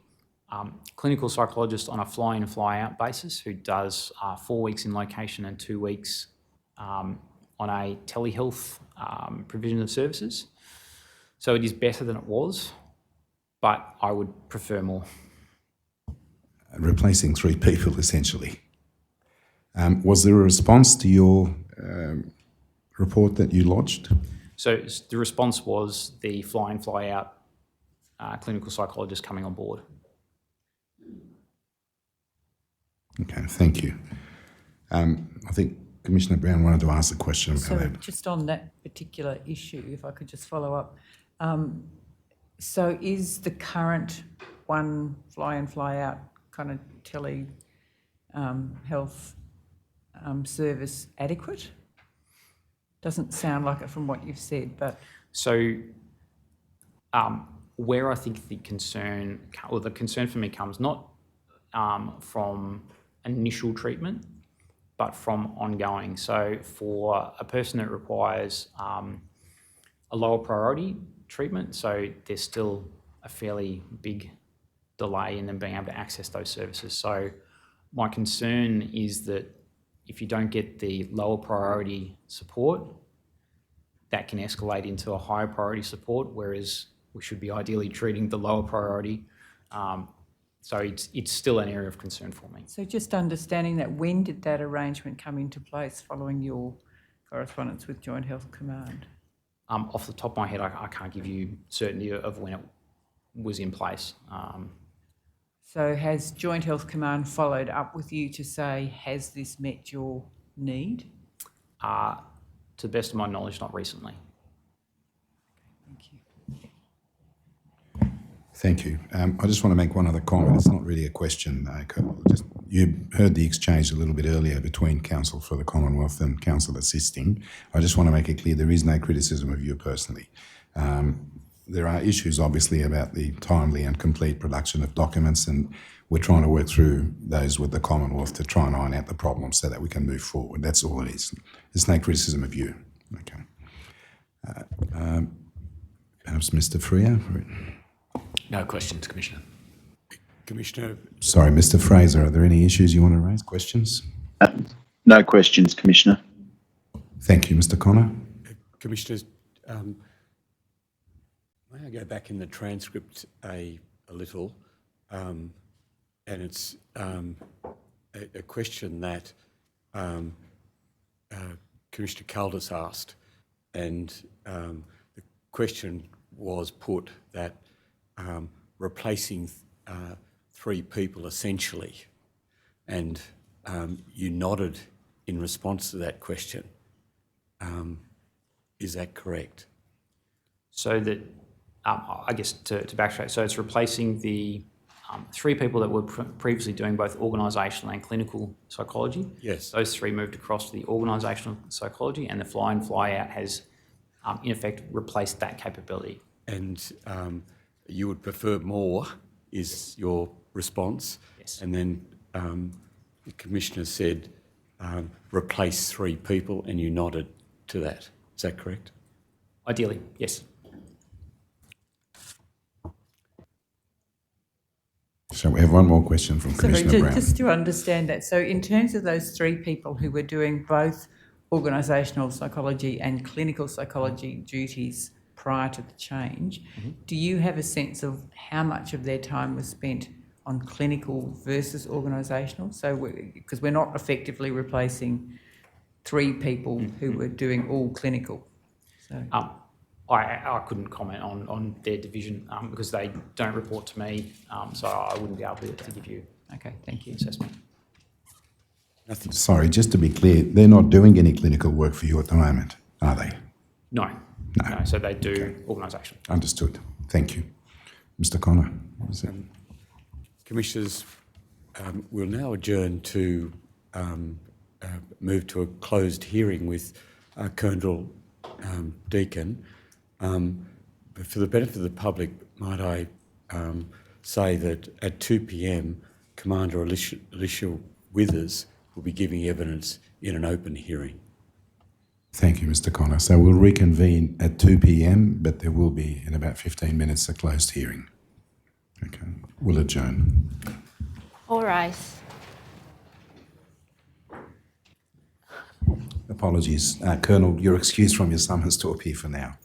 clinical psychologist on a fly-in, fly-out basis who does 4 weeks in location and 2 weeks on a telehealth provision of services. So it is better than it was, but I would prefer more. Replacing 3 people, essentially. Was there a response to your report that you lodged? So the response was the fly-in, fly-out clinical psychologist coming on board. Okay, thank you. I think Commissioner Brown wanted to ask a question about so that. Just on that particular issue, if I could just follow up. So is the current one fly-in, fly-out kind of tele health service adequate? Doesn't sound like it from what you've said, but... So where I think the concern for me comes not from initial treatment, but from ongoing. So for a person that requires a lower priority treatment, so there's still a fairly big delay in them being able to access those services. So my concern is that if you don't get the lower priority support, that can escalate into a higher priority support, whereas we should be ideally treating the lower priority. So it's still an area of concern for me. So just understanding that, when did that arrangement come into place following your correspondence with Joint Health Command? Off the top of my head, I can't give you certainty of when it was in place. So has Joint Health Command followed up with you to say, has this met your need? To the best of my knowledge, not recently. Thank you. Thank you. I just want to make one other comment. It's not really a question. You heard the exchange a little bit earlier between Counsel for the Commonwealth and Counsel assisting. I just want to make it clear there is no criticism of you personally. There are issues, obviously, about the timely and complete production of documents, and we're trying to work through those with the Commonwealth to try and iron out the problem so that we can move forward. That's all it is. There's no criticism of you. Okay. Perhaps Mr. Freer? No questions, Commissioner. Commissioner, Sorry, Mr. Fraser, are there any issues you want to raise? Questions? No questions, Commissioner. Thank you, Mr. Connor. Commissioners, may I go back in the transcript a little? And it's a question that Commissioner Caldas asked, and the question was put that replacing 3 people essentially, and you nodded in response to that question. Is that correct? So that, I guess to backtrack, so it's replacing the 3 people that were previously doing both organisational and clinical psychology. Yes. Those 3 moved across to the organisational psychology, and the fly-in, fly-out has, in effect, replaced that capability. And you would prefer more, is your response. Yes. And then the Commissioner said replace 3 people, and you nodded to that. Is that correct? Ideally, yes. So we have one more question from Commissioner Brown. Just to understand that, so in terms of those 3 people who were doing both organisational psychology and clinical psychology duties prior to the change, do you have a sense of how much of their time was spent on clinical versus organisational? So, because we're not effectively replacing 3 people who were doing all clinical. So. I couldn't comment on their division because they don't report to me, so I wouldn't be able to give you Okay, thank you. assessment. Nothing. Sorry, just to be clear, they're not doing any clinical work for you at the moment, are they? No. So they do organisation. Understood. Thank you. Mr. Connor. Commissioners, we'll now adjourn to move to a closed hearing with Colonel Deakin. But for the benefit of the public, might I say that at 2 p.m, Commander Alicia Withers will be giving evidence in an open hearing. Thank you, Mr. Connor. So we'll reconvene at 2 p.m, but there will be, in about 15 minutes, a closed hearing. Okay. We'll adjourn. All rise. Apologies. Colonel, you're excused from your summons to appear for now.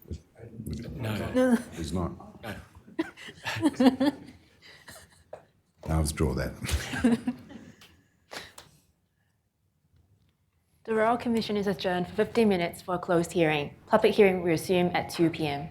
No. He's not. I'll withdraw that. The Royal Commission is adjourned for 15 minutes for a closed hearing. Public hearing will resume at 2 p.m.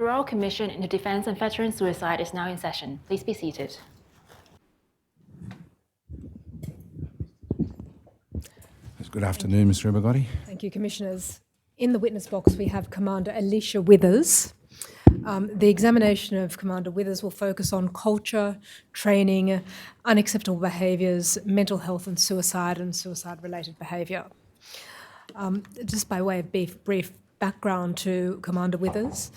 The Royal Commission into Defence and Veteran Suicide is now in session. Please be seated. Good afternoon, Mr. Ebogati. Thank you, Commissioners. In the witness box, we have Commander Alicia Withers. The examination of Commander Withers will focus on culture, training, unacceptable behaviours, mental health and suicide-related behaviour. Just by way of brief background to Commander Withers.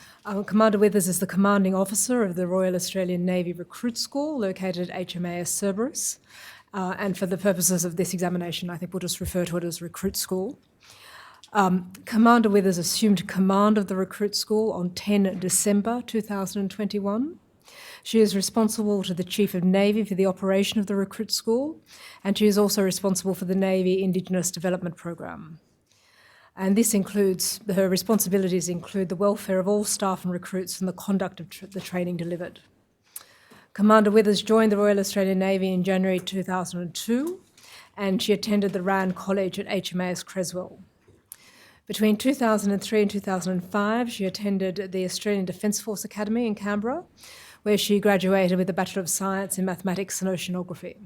Commander Withers is the Commanding Officer of the Royal Australian Navy Recruit School located at HMAS Cerberus. And for the purposes of this examination, I think we'll just refer to it as Recruit School. Commander Withers assumed command of the Recruit School on 10 December 2021. She is responsible to the Chief of Navy for the operation of the Recruit School, and she is also responsible for the Navy Indigenous Development Program. And this includes, her responsibilities include the welfare of all staff and recruits and the conduct of the training delivered. Commander Withers joined the Royal Australian Navy in January 2002, and she attended the RAN College at HMAS Creswell. Between 2003 and 2005, she attended the Australian Defence Force Academy in Canberra, where she graduated with a Bachelor of Science in Mathematics and Oceanography.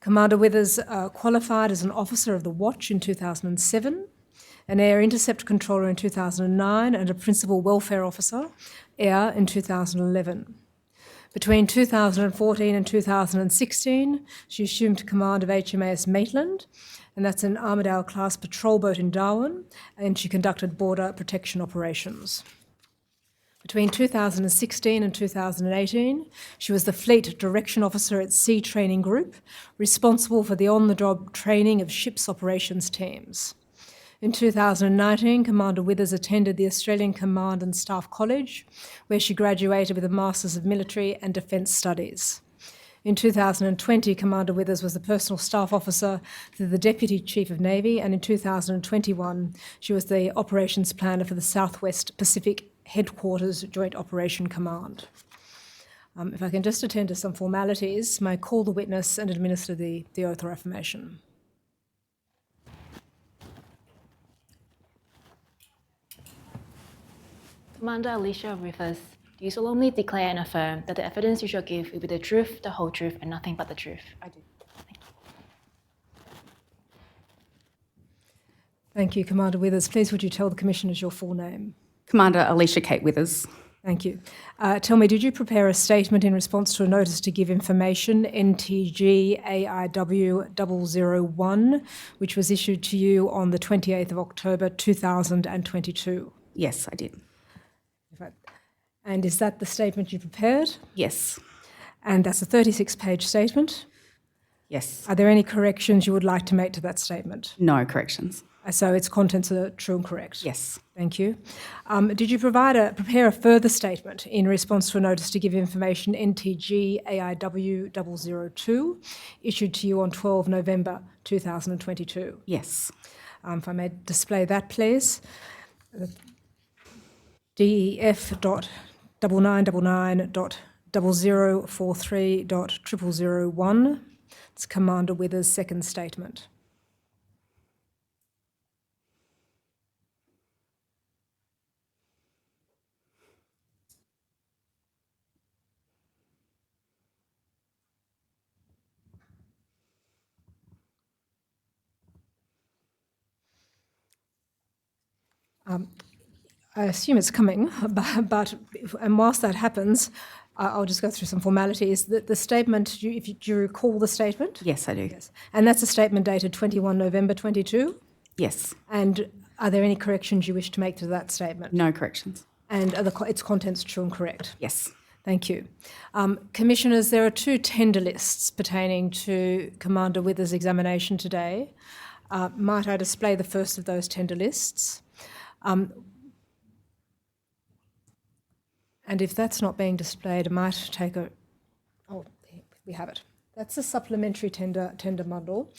Commander Withers qualified as an officer of the Watch in 2007, an Air Intercept Controller in 2009, and a Principal Welfare Officer, Air, in 2011. Between 2014 and 2016, she assumed command of HMAS Maitland, and that's an Armidale-class patrol boat in Darwin, and she conducted border protection operations. Between 2016 and 2018, she was the Fleet Direction Officer at Sea Training Group, responsible for the on-the-job training of ships operations teams. In 2019, Commander Withers attended the Australian Command and Staff College, where she graduated with a Masters of Military and Defence Studies. In 2020, Commander Withers was the Personal Staff Officer to the Deputy Chief of Navy, and in 2021, she was the Operations Planner for the Southwest Pacific Headquarters Joint Operation Command. If I can just attend to some formalities, may I call the witness and administer the oath or affirmation. Commander Alicia Withers, do you solemnly declare and affirm that the evidence you shall give will be the truth, the whole truth, and nothing but the truth? I do. Thank you, Commander Withers. Please would you tell the Commissioners your full name? Commander Alicia Kate Withers. Thank you. Tell me, did you prepare a statement in response to a notice to give information, NTG AIW 001, which was issued to you on the 28th of October 2022? Yes, I did. And is that the statement you prepared? Yes. And that's a 36-page statement? Yes. Are there any corrections you would like to make to that statement? No corrections. So its contents are true and correct? Yes. Thank you. Did you prepare a further statement in response to a notice to give information NTG AIW 002 issued to you on 12 November 2022? Yes. If I may display that, please. DEF.9999.0043.001. It's Commander Withers' second statement. I assume it's coming, but whilst that happens, I'll just go through some formalities. The statement, do you recall the statement? Yes, I do. Yes. And that's a statement dated 21 November 22? Yes. And are there any corrections you wish to make to that statement? No corrections. And are its contents true and correct? Yes. Thank you. Commissioners, there are two tender lists pertaining to Commander Withers' examination today. Might I display the first of those tender lists? And if that's not being displayed, I might take a... Oh, we have it. That's a supplementary tender bundle.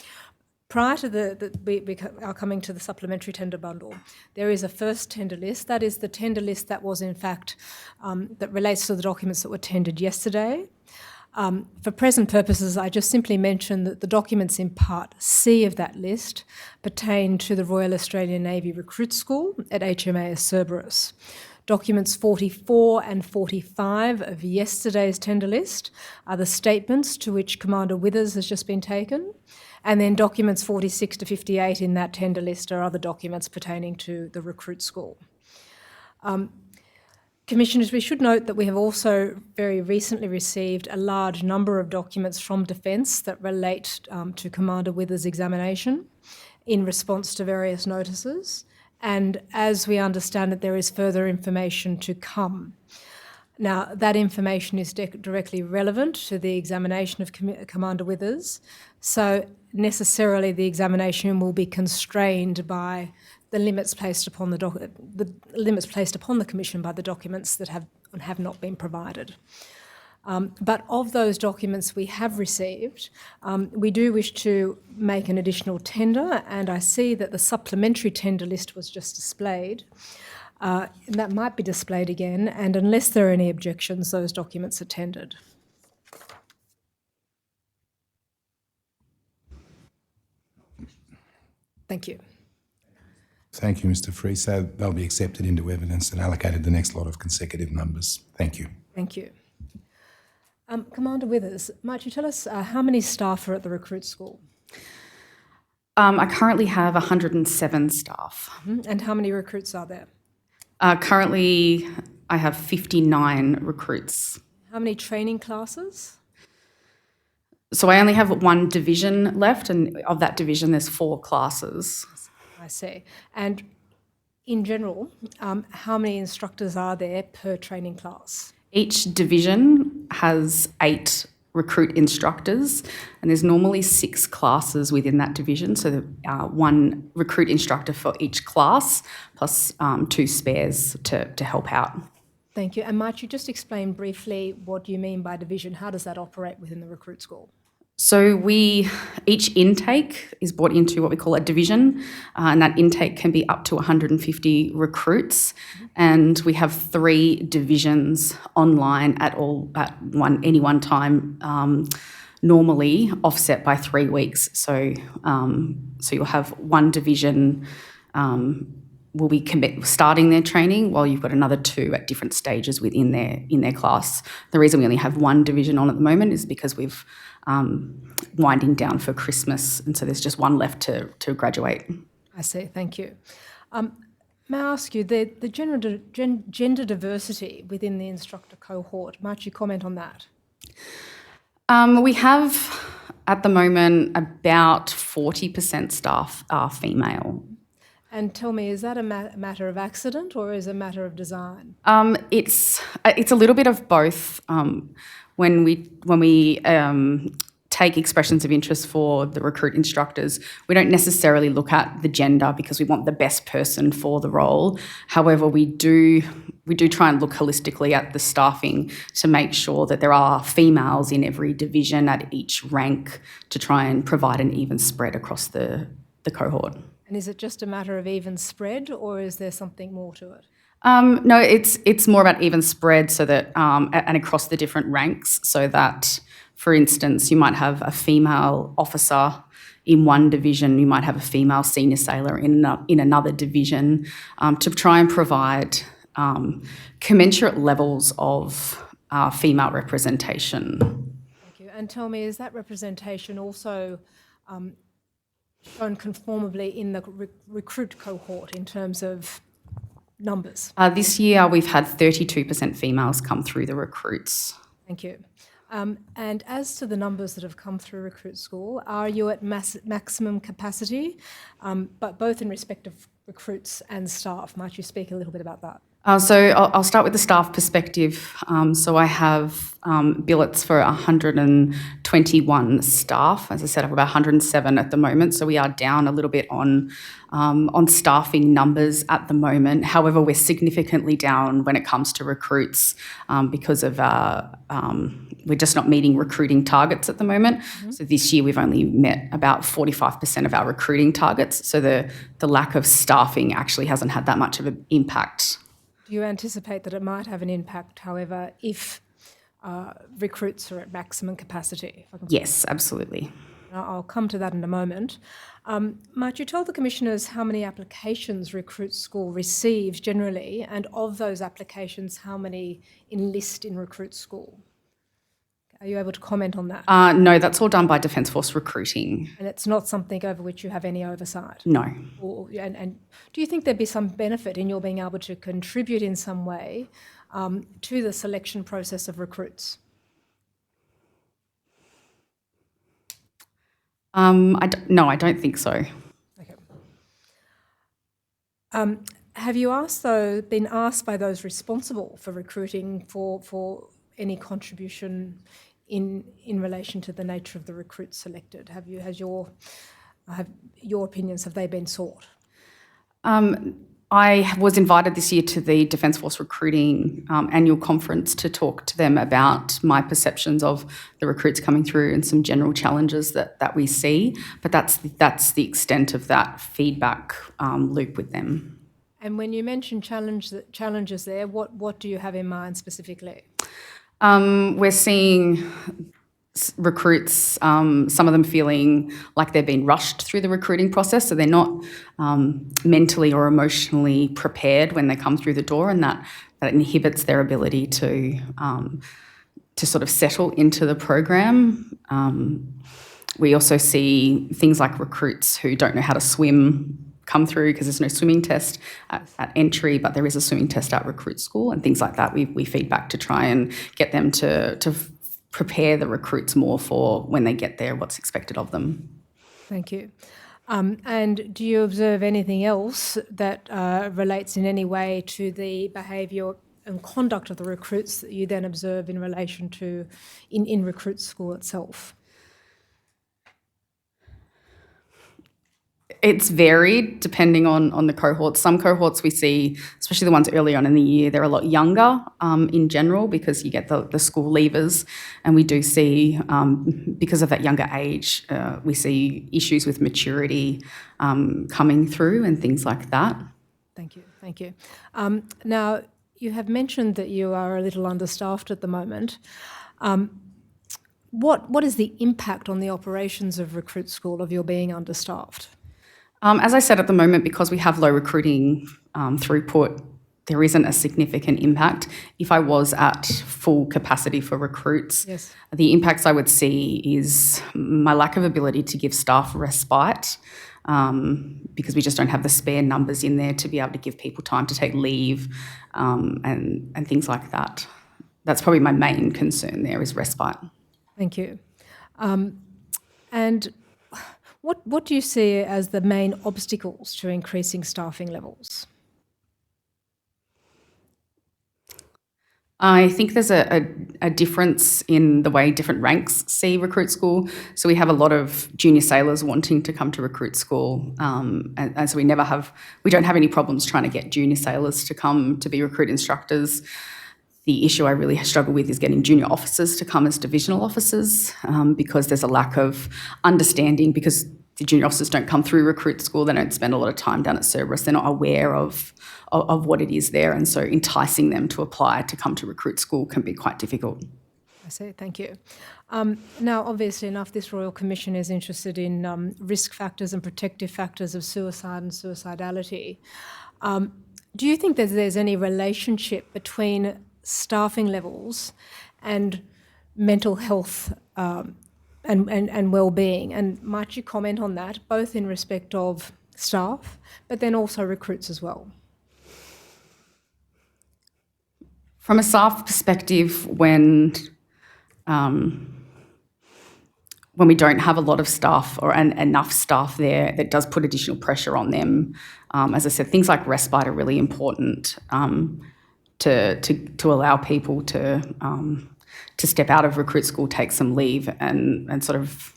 Prior to we are coming to the supplementary tender bundle, there is a first tender list. That is the tender list that was, in fact, that relates to the documents that were tendered yesterday. For present purposes, I just simply mention that the documents in Part C of that list pertain to the Royal Australian Navy Recruit School at HMAS Cerberus. Documents 44 and 45 of yesterday's tender list are the statements to which Commander Withers has just been taken. And then documents 46 to 58 in that tender list are other documents pertaining to the recruit school. Commissioners, we should note that we have also very recently received a large number of documents from Defence that relate to Commander Withers' examination in response to various notices. And as we understand it, there is further information to come. Now, that information is directly relevant to the examination of Commander Withers, so necessarily the examination will be constrained by the limits placed upon the Commission by the documents that have not been provided. But of those documents we have received, we do wish to make an additional tender, and I see that the supplementary tender list was just displayed. That might be displayed again, and unless there are any objections, those documents are tendered. Thank you. Thank you, Mr. Free. So they'll be accepted into evidence and allocated the next lot of consecutive numbers. Thank you. Thank you. Commander Withers, might you tell us how many staff are at the recruit school? I currently have 107 staff. And how many recruits are there? Currently, I have 59 recruits. How many training classes? So I only have one division left, and of that division, there's 4 classes. I see. And in general, how many instructors are there per training class? Each division has 8 recruit instructors, and there's normally 6 classes within that division, so one recruit instructor for each class, plus 2 spares to help out. Thank you. And might you just explain briefly what you mean by division? How does that operate within the recruit school? So each intake is brought into what we call a division, and that intake can be up to 150 recruits. And we have 3 divisions online at any one time, normally offset by 3 weeks. So you'll have one division will be starting their training, while you've got another 2 at different stages within their class. The reason we only have one division on at the moment is because we've winding down for Christmas, and so there's just one left to graduate. I see, thank you. May I ask you, the gender diversity within the instructor cohort, might you comment on that? We have, at the moment, about 40% staff are female. And tell me, is that a matter of accident or is it a matter of design? It's a little bit of both. When we take expressions of interest for the recruit instructors, we don't necessarily look at the gender because we want the best person for the role. However, we do try and look holistically at the staffing to make sure that there are females in every division at each rank to try and provide an even spread across the cohort. And is it just a matter of even spread, or is there something more to it? No, it's more about even spread, so that and across the different ranks, so that, for instance, you might have a female officer in one division, you might have a female senior sailor in another division, to try and provide commensurate levels of female representation. Thank you. And tell me, is that representation also shown conformably in the recruit cohort in terms of numbers? This year we've had 32% females come through the recruits. Thank you. And as to the numbers that have come through recruit school, are you at maximum capacity, but both in respect of recruits and staff? Might you speak a little bit about that? So I'll start with the staff perspective. So I have billets for 121 staff. As I said, I have about 107 at the moment. So we are down a little bit on staffing numbers at the moment. However, we're significantly down when it comes to recruits because of we're just not meeting recruiting targets at the moment. Mm-hmm. So this year we've only met about 45% of our recruiting targets. So the lack of staffing actually hasn't had that much of an impact. Do you anticipate that it might have an impact, however, if recruits are at maximum capacity? Yes, absolutely. I'll come to that in a moment. Might you tell the Commissioners how many applications Recruit School receives generally, and of those applications, how many enlist in Recruit School? Are you able to comment on that? No, that's all done by Defence Force recruiting. And it's not something over which you have any oversight? No. And do you think there'd be some benefit in your being able to contribute in some way to the selection process of recruits? No, I don't think so. Okay. Have you been asked by those responsible for recruiting for any contribution in relation to the nature of the recruits selected? Have your opinions, have they been sought? I was invited this year to the Defence Force recruiting annual conference to talk to them about my perceptions of the recruits coming through and some general challenges that we see. But that's the extent of that feedback loop with them. And when you mention challenges there, what do you have in mind specifically? We're seeing recruits, some of them feeling like they've been rushed through the recruiting process, so they're not mentally or emotionally prepared when they come through the door, and that inhibits their ability to sort of settle into the program. We also see things like recruits who don't know how to swim come through because there's no swimming test at entry, but there is a swimming test at Recruit School, and things like that. We feed back to try and get them to prepare the recruits more for when they get there, what's expected of them. Thank you. And do you observe anything else that relates in any way to the behaviour and conduct of the recruits that you then observe in relation to in Recruit School itself? It's varied depending on the cohorts. Some cohorts we see, especially the ones early on in the year, they're a lot younger in general because you get the school leavers, and we do see, because of that younger age, we see issues with maturity coming through and things like that. Thank you. Now, you have mentioned that you are a little understaffed at the moment. What is the impact on the operations of Recruit School of your being understaffed? As I said, at the moment, because we have low recruiting throughput, there isn't a significant impact. If I was at full capacity for recruits, yes, the impacts I would see is my lack of ability to give staff respite, because we just don't have the spare numbers in there to be able to give people time to take leave and things like that. That's probably my main concern there, is respite. Thank you. And what do you see as the main obstacles to increasing staffing levels? I think there's a difference in the way different ranks see Recruit School. So we have a lot of junior sailors wanting to come to Recruit School, and so we don't have any problems trying to get junior sailors to come to be recruit instructors. The issue I really struggle with is getting junior officers to come as divisional officers, because there's a lack of understanding, because the junior officers don't come through Recruit School, they don't spend a lot of time down at Cerberus, they're not aware of what it is there, and so enticing them to apply to come to Recruit School can be quite difficult. I see, thank you. Now, obviously enough, this Royal Commission is interested in risk factors and protective factors of suicide and suicidality. Do you think that there's any relationship between staffing levels and mental health and well-being? And might you comment on that, both in respect of staff, but then also recruits as well? From a staff perspective, when we don't have a lot of staff or enough staff there, that does put additional pressure on them. As I said, things like respite are really important to allow people to step out of Recruit School, take some leave, and sort of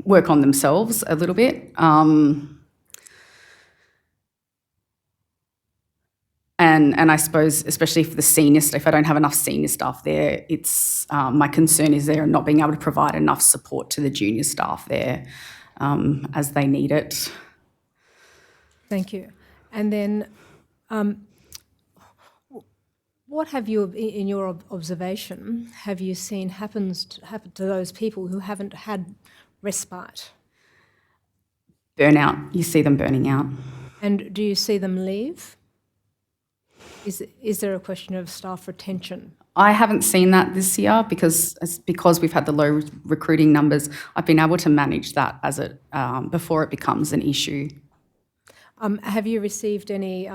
work on themselves a little bit. And I suppose, especially for the senior staff, if I don't have enough senior staff there, it's my concern is they're not being able to provide enough support to the junior staff there as they need it. Thank you. And then what have you, in your observation, have you seen happen to those people who haven't had respite? Burnout, you see them burning out. And do you see them leave? Is there a question of staff retention? I haven't seen that this year because we've had the low recruiting numbers. I've been able to manage that before it becomes an issue. Have you received any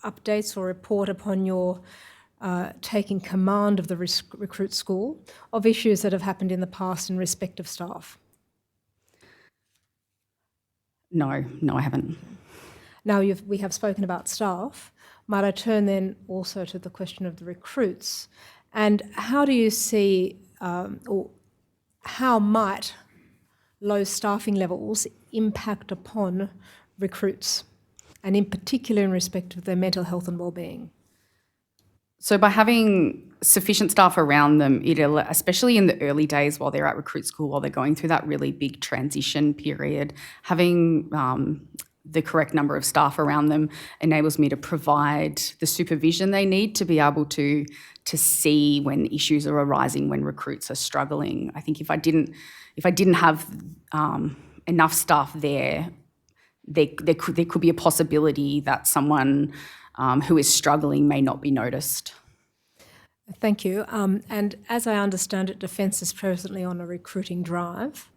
updates or report upon your taking command of the recruit school of issues that have happened in the past in respect of staff? No, I haven't. Now we have spoken about staff. Might I turn then also to the question of the recruits? And how do you see, or how might low staffing levels impact upon recruits, and in particular in respect of their mental health and wellbeing? So by having sufficient staff around them, especially in the early days while they're at recruit school, while they're going through that really big transition period, having the correct number of staff around them enables me to provide the supervision they need to be able to see when issues are arising, when recruits are struggling. I think if I didn't have enough staff there could be a possibility that someone who is struggling may not be noticed. Thank you. And as I understand it, Defence is presently on a recruiting drive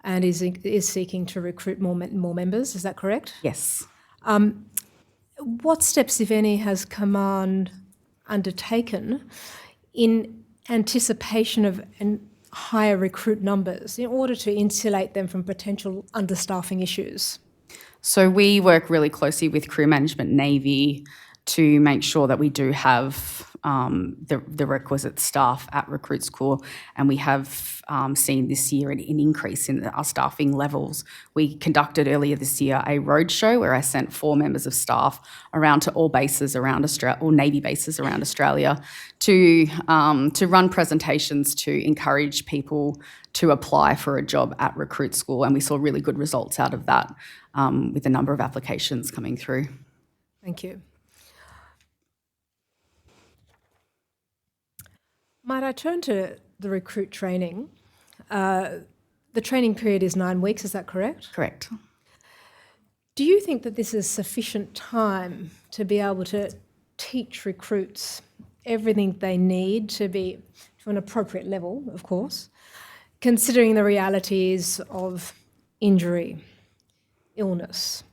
and is seeking to recruit more members. Is that correct? Yes. What steps, if any, has Command undertaken in anticipation of higher recruit numbers in order to insulate them from potential understaffing issues? So we work really closely with Career Management Navy to make sure that we do have the requisite staff at recruit school, and we have seen this year an increase in our staffing levels. We conducted earlier this year a roadshow where I sent 4 members of staff around to all bases around Australia, all Navy bases around Australia, to run presentations to encourage people to apply for a job at recruit school, and we saw really good results out of that with a number of applications coming through. Thank you. Might I turn to the recruit training? The training period is 9 weeks, is that correct? Correct. Do you think that this is sufficient time to be able to teach recruits everything they need to be to an appropriate level, of course, considering the realities of injury, illness,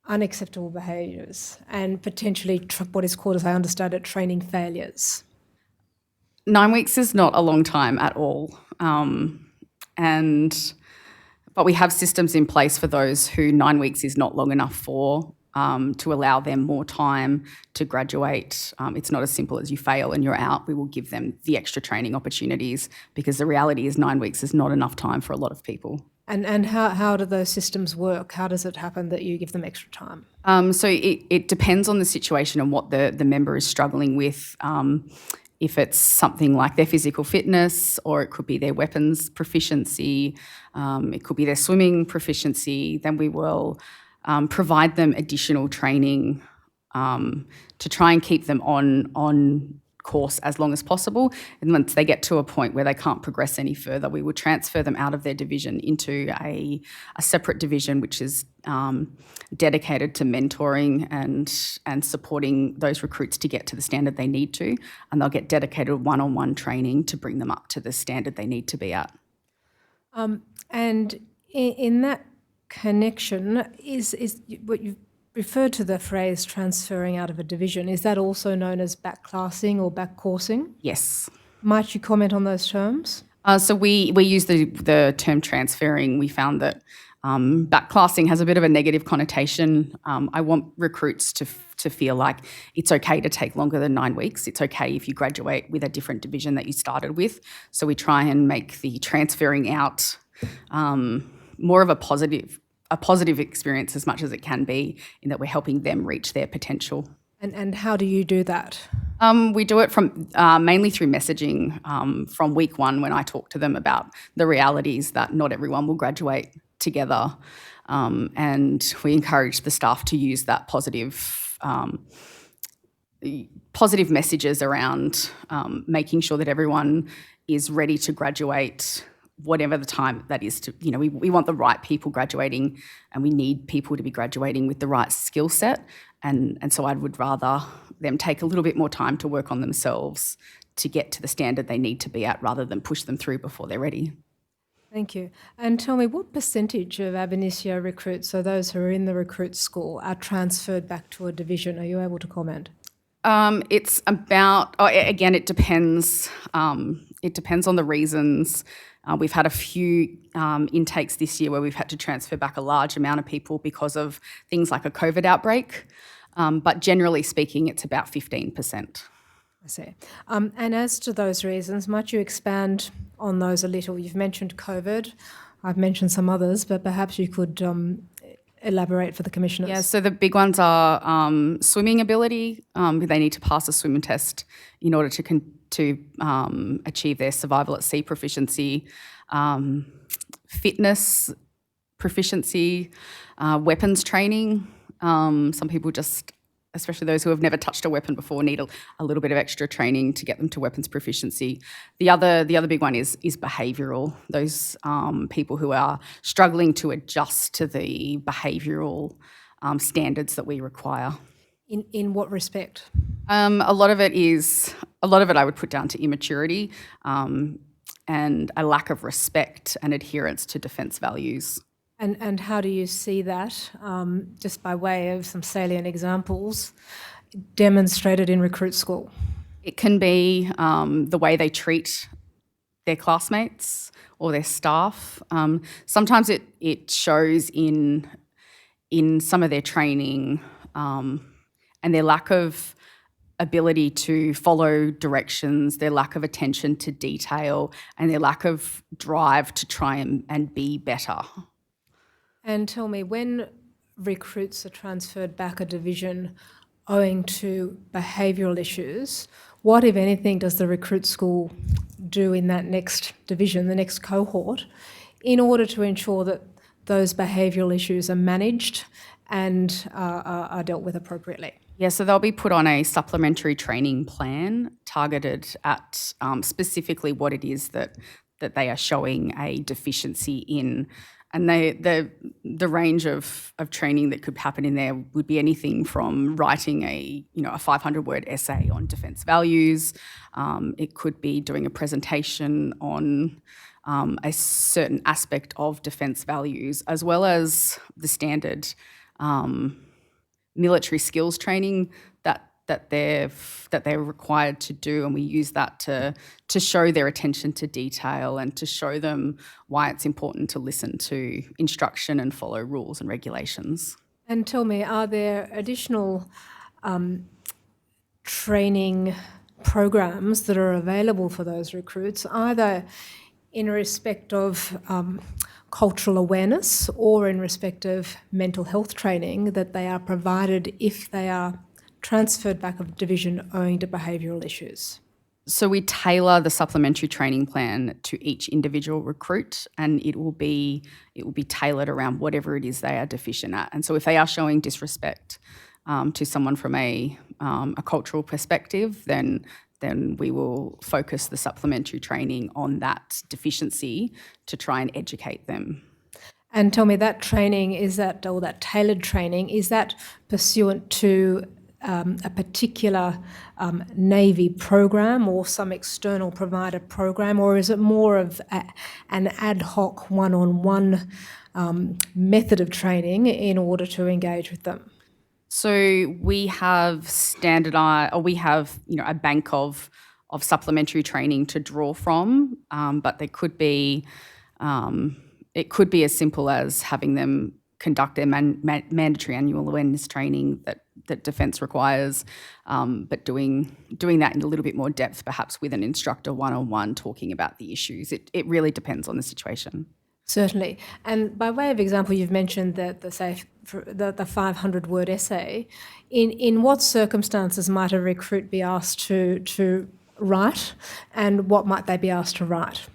unacceptable behaviours, and potentially what is called, as I understand it, training failures? 9 weeks is not a long time at all. But we have systems in place for those who 9 weeks is not long enough for, to allow them more time to graduate. It's not as simple as you fail and you're out. We will give them the extra training opportunities because the reality is 9 weeks is not enough time for a lot of people. And how do those systems work? How does it happen that you give them extra time? So it depends on the situation and what the member is struggling with. If it's something like their physical fitness, or it could be their weapons proficiency, it could be their swimming proficiency, then we will provide them additional training to try and keep them on course as long as possible. And once they get to a point where they can't progress any further, we will transfer them out of their division into a separate division which is dedicated to mentoring and supporting those recruits to get to the standard they need to, and they'll get dedicated one-on-one training to bring them up to the standard they need to be at. And in that connection, is what you've referred to the phrase transferring out of a division, is that also known as backclassing or backcoursing? Yes. Might you comment on those terms? So we use the term transferring. We found that backclassing has a bit of a negative connotation. I want recruits to feel like it's okay to take longer than 9 weeks. It's okay if you graduate with a different division that you started with. So we try and make the transferring out more of a positive experience as much as it can be, in that we're helping them reach their potential. And how do you do that? We do it from mainly through messaging from week 1, when I talk to them about the realities that not everyone will graduate together, and we encourage the staff to use that positive messages around making sure that everyone is ready to graduate whatever the time that is to, we want the right people graduating, and we need people to be graduating with the right skill set. And so I would rather them take a little bit more time to work on themselves to get to the standard they need to be at, rather than push them through before they're ready. Thank you. And tell me, what percentage of ab initio recruits, so those who are in the recruit school, are transferred back to a division? Are you able to comment? It's about, again, it depends. It depends on the reasons. We've had a few intakes this year where we've had to transfer back a large amount of people because of things like a COVID outbreak. But generally speaking, it's about 15%. I see. And as to those reasons, might you expand on those a little? You've mentioned COVID. I've mentioned some others, but perhaps you could elaborate for the commissioners. Yeah, so the big ones are swimming ability. They need to pass a swimming test in order to achieve their survival at sea proficiency, fitness proficiency, weapons training. Some people just, especially those who have never touched a weapon before, need a little bit of extra training to get them to weapons proficiency. The other big one is behavioural. Those people who are struggling to adjust to the behavioural standards that we require. In what respect? A lot of it I would put down to immaturity and a lack of respect and adherence to defence values. And how do you see that, just by way of some salient examples, demonstrated in recruit school? It can be the way they treat their classmates or their staff. Sometimes it shows in some of their training and their lack of ability to follow directions, their lack of attention to detail, and their lack of drive to try and be better. And tell me, when recruits are transferred back a division owing to behavioural issues, what, if anything, does the recruit school do in that next division, the next cohort, in order to ensure that those behavioural issues are managed and are dealt with appropriately? Yeah, so they'll be put on a supplementary training plan targeted at specifically what it is that they are showing a deficiency in. And the range of training that could happen in there would be anything from writing a 500-word essay on defence values. It could be doing a presentation on a certain aspect of defence values, as well as the standard military skills training that they're required to do, and we use that to show their attention to detail and to show them why it's important to listen to instruction and follow rules and regulations. And tell me, are there additional training programs that are available for those recruits, either in respect of cultural awareness or in respect of mental health training that they are provided if they are transferred back of division owing to behavioural issues? So we tailor the supplementary training plan to each individual recruit, and it will be tailored around whatever it is they are deficient at. And so if they are showing disrespect to someone from a cultural perspective, then we will focus the supplementary training on that deficiency to try and educate them. And tell me, that training, that tailored training, is that pursuant to a particular Navy program or some external provider program, or is it more of an ad hoc one-on-one method of training in order to engage with them? So we have a bank of supplementary training to draw from, but it could be as simple as having them conduct their mandatory annual awareness training that Defence requires, but doing that in a little bit more depth, perhaps with an instructor one-on-one talking about the issues. It really depends on the situation. Certainly. And by way of example, you've mentioned that the 500-word essay. In what circumstances might a recruit be asked to write, and what might they be asked to write?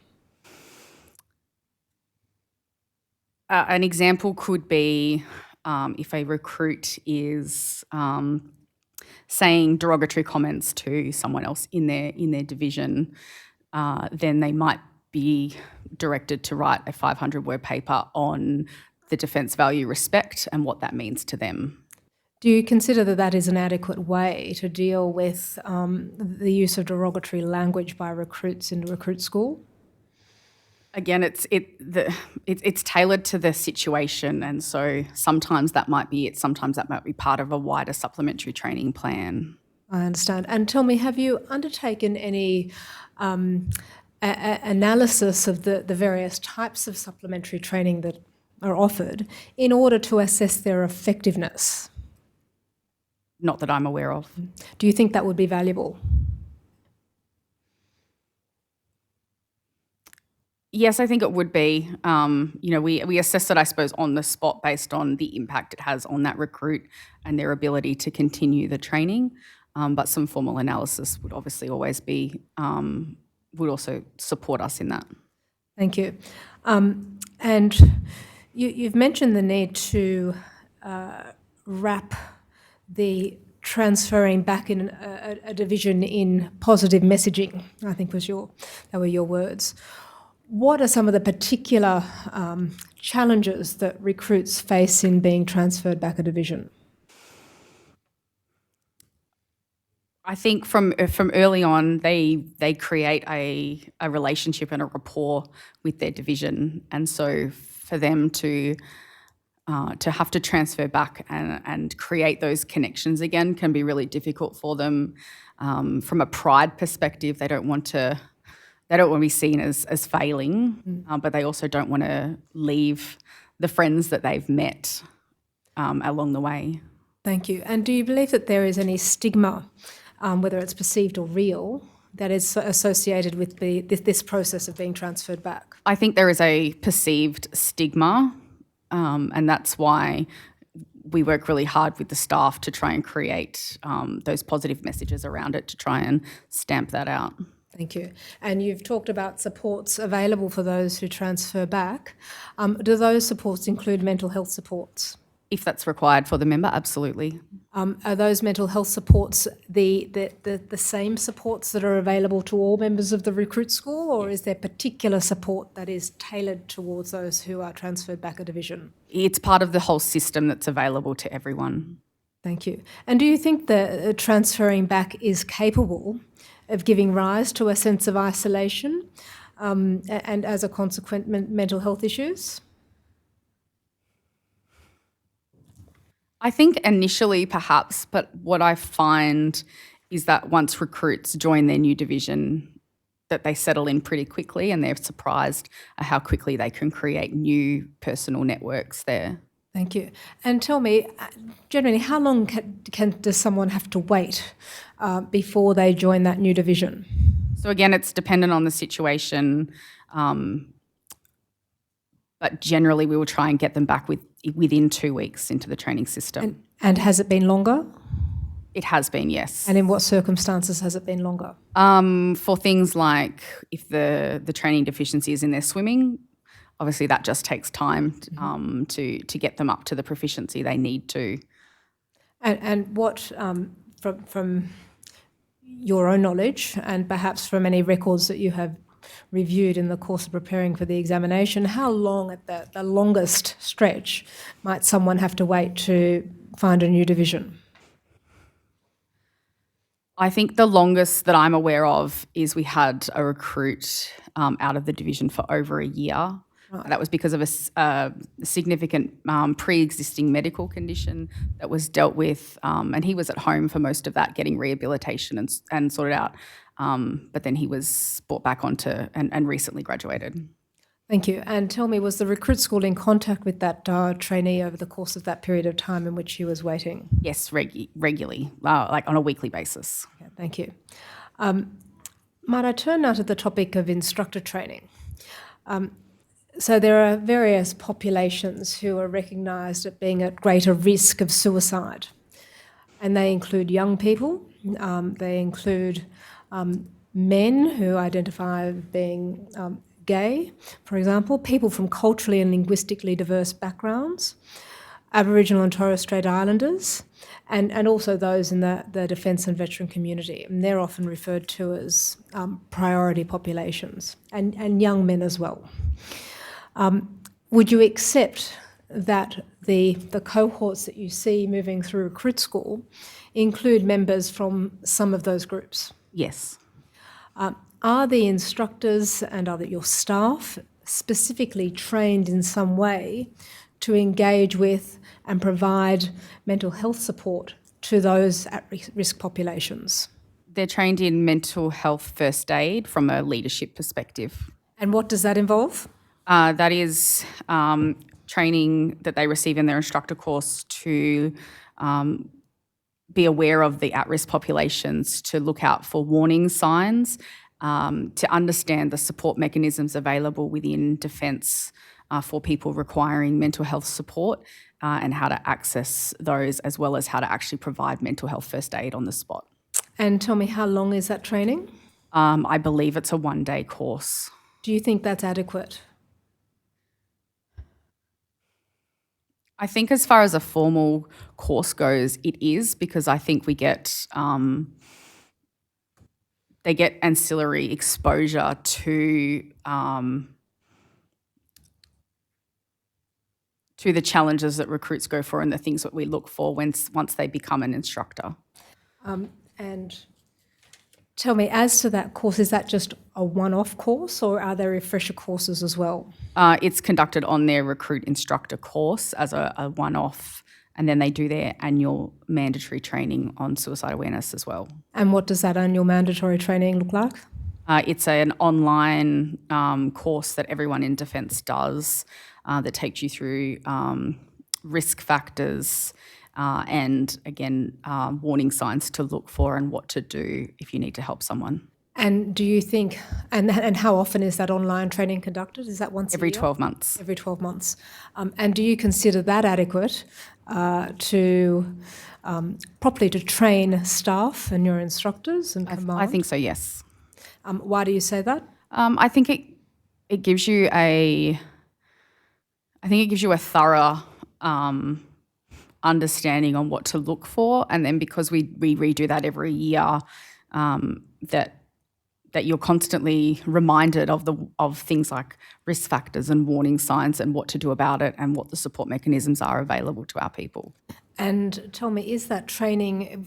An example could be if a recruit is saying derogatory comments to someone else in their division, then they might be directed to write a 500-word paper on the defence value respect and what that means to them. Do you consider that that is an adequate way to deal with the use of derogatory language by recruits in recruit school? Again, it's tailored to the situation, and so sometimes that might be it, sometimes that might be part of a wider supplementary training plan. I understand. And tell me, have you undertaken any analysis of the various types of supplementary training that are offered in order to assess their effectiveness? Not that I'm aware of. Do you think that would be valuable? Yes, I think it would be. We assess it, I suppose, on the spot based on the impact it has on that recruit and their ability to continue the training. But some formal analysis would obviously always be, would also support us in that. Thank you. And you've mentioned the need to wrap the transferring back in a division in positive messaging, I think that were your words. What are some of the particular challenges that recruits face in being transferred back a division? I think from early on, they create a relationship and a rapport with their division, and so for them to have to transfer back and create those connections again can be really difficult for them. From a pride perspective, they don't want to be seen as failing, but they also don't want to leave the friends that they've met along the way. Thank you. And do you believe that there is any stigma, whether it's perceived or real, that is associated with this process of being transferred back? I think there is a perceived stigma, and that's why we work really hard with the staff to try and create those positive messages around it to try and stamp that out. Thank you. And you've talked about supports available for those who transfer back. Do those supports include mental health supports? If that's required for the member, absolutely. Are those mental health supports the same supports that are available to all members of the recruit school, or is there particular support that is tailored towards those who are transferred back a division? It's part of the whole system that's available to everyone. Thank you. And do you think that transferring back is capable of giving rise to a sense of isolation and as a consequent mental health issues? I think initially perhaps, but what I find is that once recruits join their new division, that they settle in pretty quickly and they're surprised at how quickly they can create new personal networks there. Thank you. And tell me, generally, how long does someone have to wait before they join that new division? So again, it's dependent on the situation, but generally we will try and get them back within 2 weeks into the training system. And has it been longer? It has been, yes. And in what circumstances has it been longer? For things like if the training deficiency is in their swimming, obviously that just takes time to get them up to the proficiency they need to. And what, from your own knowledge and perhaps from any records that you have reviewed in the course of preparing for the examination, how long at the longest stretch might someone have to wait to find a new division? I think the longest that I'm aware of is we had a recruit out of the division for over a year. Right. That was because of a significant pre-existing medical condition that was dealt with, and he was at home for most of that, getting rehabilitation and sorted out. But then he was brought back onto and recently graduated. Thank you. And tell me, was the recruit school in contact with that trainee over the course of that period of time in which he was waiting? Yes, regularly, like on a weekly basis. Okay, thank you. Might I turn now to the topic of instructor training? So there are various populations who are recognised as being at greater risk of suicide, and they include young people, they include men who identify as being gay, for example, people from culturally and linguistically diverse backgrounds, Aboriginal and Torres Strait Islanders, and also those in the defence and veteran community. And they're often referred to as priority populations, and young men as well. Would you accept that the cohorts that you see moving through recruit school include members from some of those groups? Yes. Are the instructors and are your staff specifically trained in some way to engage with and provide mental health support to those at-risk populations? They're trained in mental health first aid from a leadership perspective. And what does that involve? That is training that they receive in their instructor course to be aware of the at-risk populations, to look out for warning signs, to understand the support mechanisms available within Defence for people requiring mental health support, and how to access those, as well as how to actually provide mental health first aid on the spot. And tell me, how long is that training? I believe it's a one-day course. Do you think that's adequate? I think as far as a formal course goes, it is, because I think we get they get ancillary exposure to the challenges that recruits go for and the things that we look for once they become an instructor. And tell me, as to that course, is that just a one-off course or are there refresher courses as well? It's conducted on their recruit instructor course as a one-off, and then they do their annual mandatory training on suicide awareness as well. And what does that annual mandatory training look like? It's an online course that everyone in Defence does that takes you through risk factors and, again, warning signs to look for and what to do if you need to help someone. And do you think, and how often is that online training conducted? Is that once a year? Every 12 months. Every 12 months. And do you consider that adequate to properly to train staff and your instructors and command? I think so, yes. Why do you say that? I think it gives you a thorough understanding on what to look for, and then because we redo that every year, that you're constantly reminded of things like risk factors and warning signs and what to do about it and what the support mechanisms are available to our people. And tell me, is that training,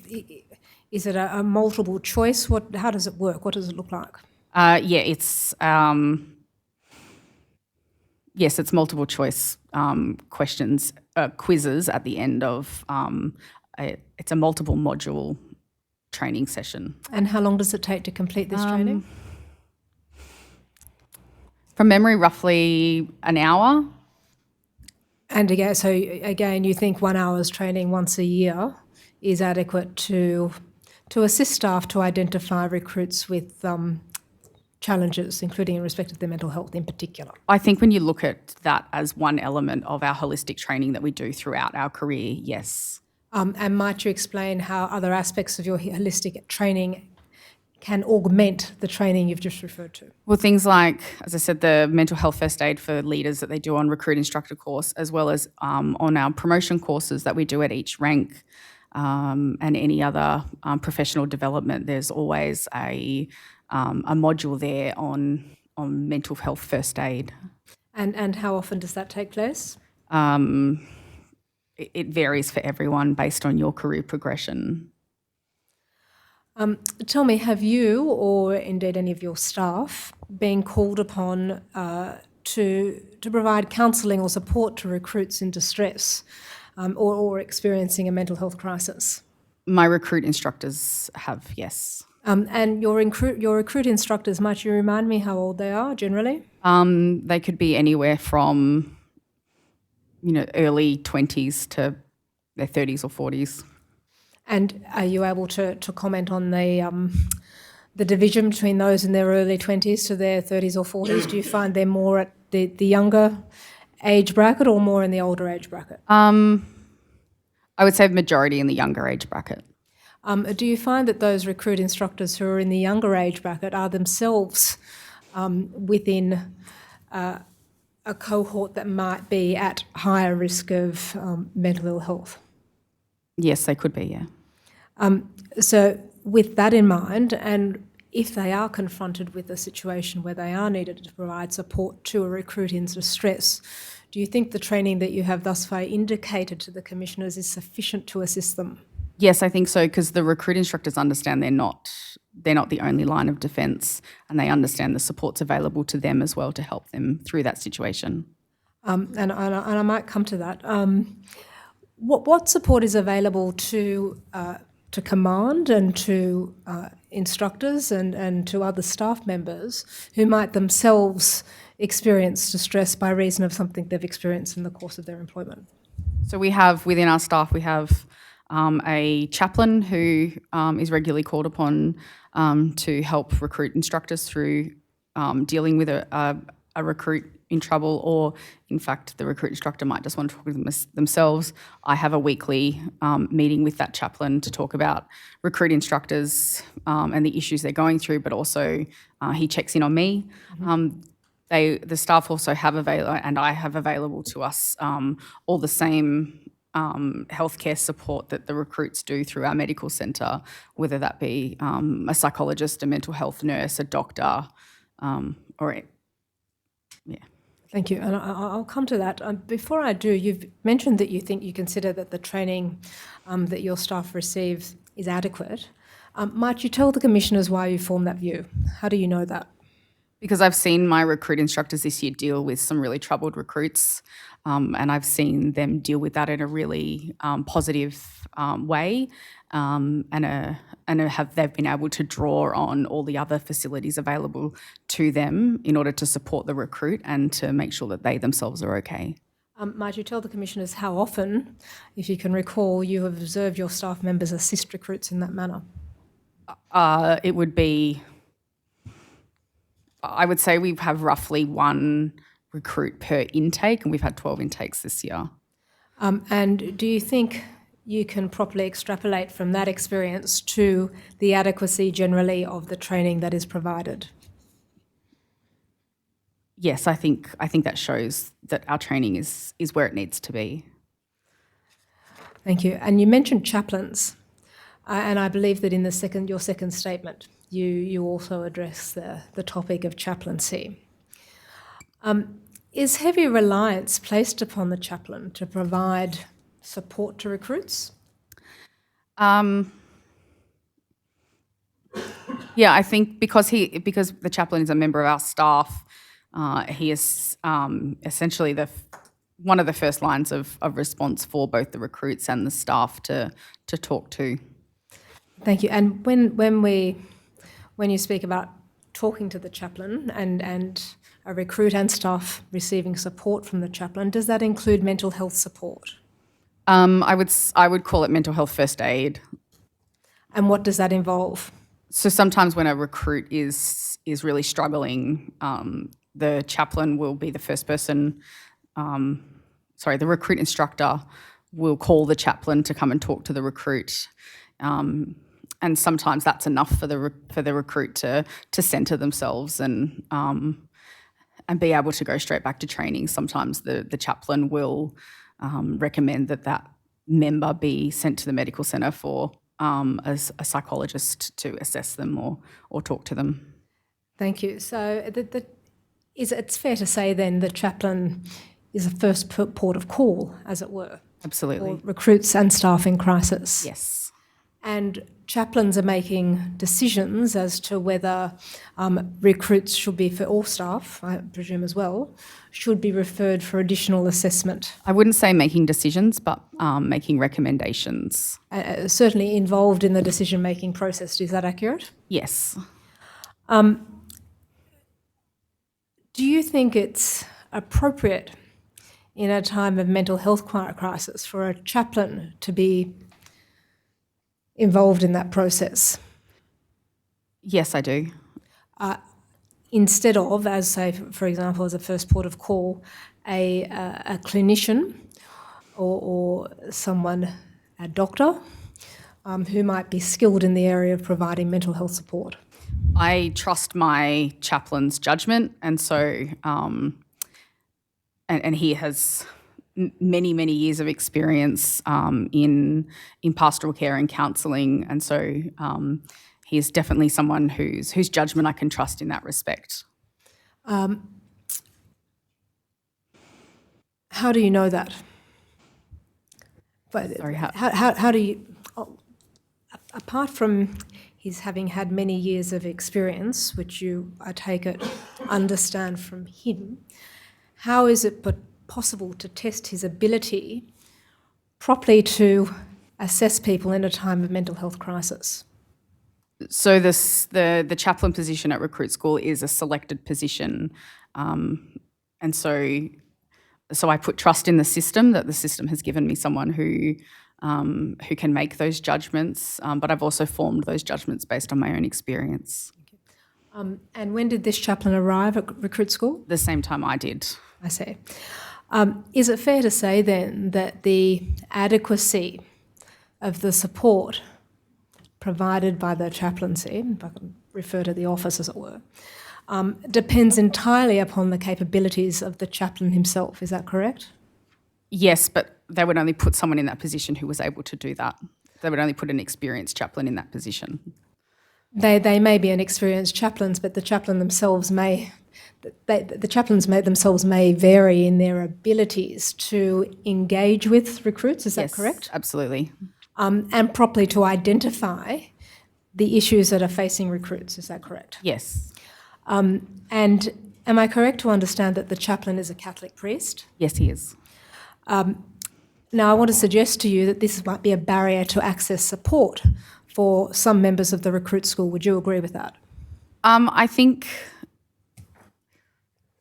is it a multiple choice? How does it work? What does it look like? It's yes, it's multiple choice questions, quizzes at the end of it's a multiple module training session. And how long does it take to complete this training? From memory, roughly an hour. And again, you think 1 hour's training once a year is adequate to assist staff to identify recruits with challenges, including in respect of their mental health in particular? I think when you look at that as one element of our holistic training that we do throughout our career, yes. And might you explain how other aspects of your holistic training can augment the training you've just referred to? Well, things like, as I said, the mental health first aid for leaders that they do on recruit instructor course, as well as on our promotion courses that we do at each rank, and any other professional development. There's always a module there on mental health first aid. And how often does that take place? It varies for everyone based on your career progression. Tell me, have you or indeed any of your staff been called upon to provide counselling or support to recruits in distress or experiencing a mental health crisis? My recruit instructors have, yes. And your recruit instructors, might you remind me how old they are generally? They could be anywhere from early 20s to their 30s or 40s. And are you able to comment on the division between those in their early 20s to their 30s or 40s? Do you find they're more at the younger age bracket or more in the older age bracket? I would say the majority in the younger age bracket. Do you find that those recruit instructors who are in the younger age bracket are themselves within a cohort that might be at higher risk of mental ill health. Yes, they could be, yeah. So with that in mind, and if they are confronted with a situation where they are needed to provide support to a recruit in distress, do you think the training that you have thus far indicated to the commissioners is sufficient to assist them? Yes, I think so, because the recruit instructors understand they're not the only line of defence, and they understand the support's available to them as well to help them through that situation. And I might come to that. What support is available to command and to instructors and to other staff members who might themselves experience distress by reason of something they've experienced in the course of their employment? So we have, within our staff, we have a chaplain who is regularly called upon to help recruit instructors through dealing with a recruit in trouble, or in fact the recruit instructor might just want to talk to them themselves. I have a weekly meeting with that chaplain to talk about recruit instructors and the issues they're going through, but also he checks in on me. The staff also have available, and I have available to us all the same healthcare support that the recruits do through our medical centre, whether that be a psychologist, a mental health nurse, a doctor, yeah. Thank you, and I'll come to that. Before I do, you've mentioned that you think you consider that the training that your staff receive is adequate. Might you tell the commissioners why you formed that view? How do you know that? Because I've seen my recruit instructors this year deal with some really troubled recruits, and I've seen them deal with that in a really positive way, they've been able to draw on all the other facilities available to them in order to support the recruit and to make sure that they themselves are okay. Might you tell the commissioners how often, if you can recall, you have observed your staff members assist recruits in that manner? It would be, I would say we have roughly one recruit per intake, and we've had 12 intakes this year. And do you think you can properly extrapolate from that experience to the adequacy generally of the training that is provided? Yes, I think that shows that our training is where it needs to be. Thank you. And you mentioned chaplains, and I believe that in your second statement, you also address the topic of chaplaincy. Is heavy reliance placed upon the chaplain to provide support to recruits? Yeah, I think because the chaplain is a member of our staff, he is essentially one of the first lines of response for both the recruits and the staff to talk to. Thank you. And when you speak about talking to the chaplain and a recruit and staff receiving support from the chaplain, does that include mental health support? I would call it mental health first aid. And what does that involve? So sometimes when a recruit is really struggling, the chaplain will be the first person. The recruit instructor will call the chaplain to come and talk to the recruit. And sometimes that's enough for the recruit to centre themselves and be able to go straight back to training. Sometimes the chaplain will recommend that member be sent to the medical centre for as a psychologist to assess them or talk to them. Thank you. So it's fair to say then the chaplain is the first port of call, as it were. Absolutely. For recruits and staff in crisis. Yes. And chaplains are making decisions as to whether recruits should be, for all staff, I presume as well, should be referred for additional assessment. I wouldn't say making decisions, but making recommendations. Certainly involved in the decision-making process. Is that accurate? Yes. Do you think it's appropriate in a time of mental health crisis for a chaplain to be involved in that process? Yes, I do. Instead of, as say, for example, as a first port of call, a clinician or someone, a doctor, who might be skilled in the area of providing mental health support? I trust my chaplain's judgment, and so and he has many years of experience in pastoral care and counselling, and so he is definitely someone whose judgment I can trust in that respect. How do you know that? But Sorry, how do you, apart from his having had many years of experience, which you, I take it, understand from him, how is it possible to test his ability properly to assess people in a time of mental health crisis? So the chaplain position at Recruit School is a selected position, and so I put trust in the system, that the system has given me someone who can make those judgments, but I've also formed those judgments based on my own experience. And when did this chaplain arrive at Recruit School? The same time I did. I see. Is it fair to say then that the adequacy of the support provided by the chaplaincy, if I can refer to the office as it were, depends entirely upon the capabilities of the chaplain himself? Is that correct? Yes, but they would only put someone in that position who was able to do that. They would only put an experienced chaplain in that position. They may be an experienced chaplains, but the chaplain themselves the chaplains themselves may vary in their abilities to engage with recruits. Is that correct? Absolutely. And properly to identify the issues that are facing recruits. Is that correct? Yes. And am I correct to understand that the chaplain is a Catholic priest? Yes, he is. Now, I want to suggest to you that this might be a barrier to access support for some members of the Recruit School. Would you agree with that? I think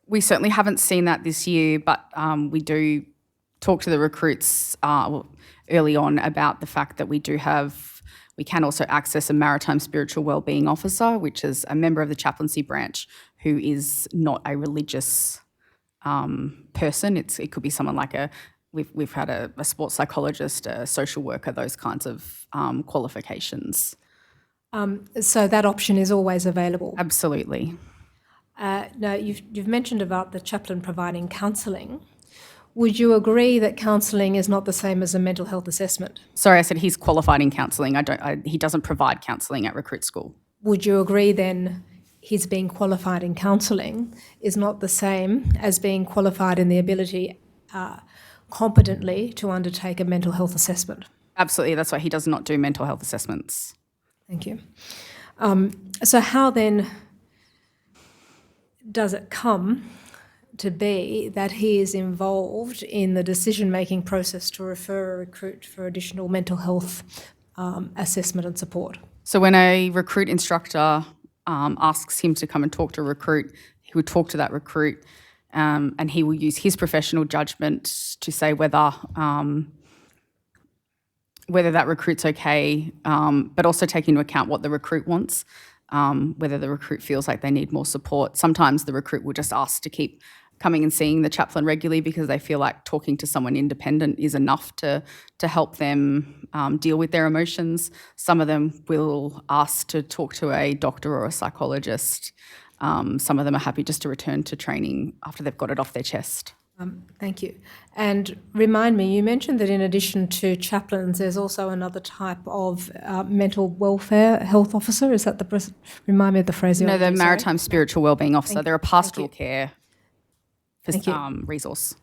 we certainly haven't seen that this year, but we do talk to the recruits early on about the fact that we can also access a maritime spiritual wellbeing officer, which is a member of the chaplaincy branch who is not a religious person. It could be someone like we've had a sports psychologist, a social worker, those kinds of qualifications. So that option is always available? Absolutely. Now, you've mentioned about the chaplain providing counselling. Would you agree that counselling is not the same as a mental health assessment? Sorry, I said he's qualified in counselling. He doesn't provide counselling at Recruit School. Would you agree then his being qualified in counselling is not the same as being qualified in the ability competently to undertake a mental health assessment? Absolutely. That's why he does not do mental health assessments. Thank you. So how then does it come to be that he is involved in the decision-making process to refer a recruit for additional mental health assessment and support? So when a recruit instructor asks him to come and talk to a recruit, he would talk to that recruit and he will use his professional judgment to say whether that recruit's okay, but also take into account what the recruit wants, whether the recruit feels like they need more support. Sometimes the recruit will just ask to keep coming and seeing the chaplain regularly because they feel like talking to someone independent is enough to help them deal with their emotions. Some of them will ask to talk to a doctor or a psychologist. Some of them are happy just to return to training after they've got it off their chest. Thank you. And remind me, you mentioned that in addition to chaplains, there's also another type of mental welfare health officer. Is that remind me of the phraseology? No, the maritime spiritual wellbeing officer. They're a pastoral care resource.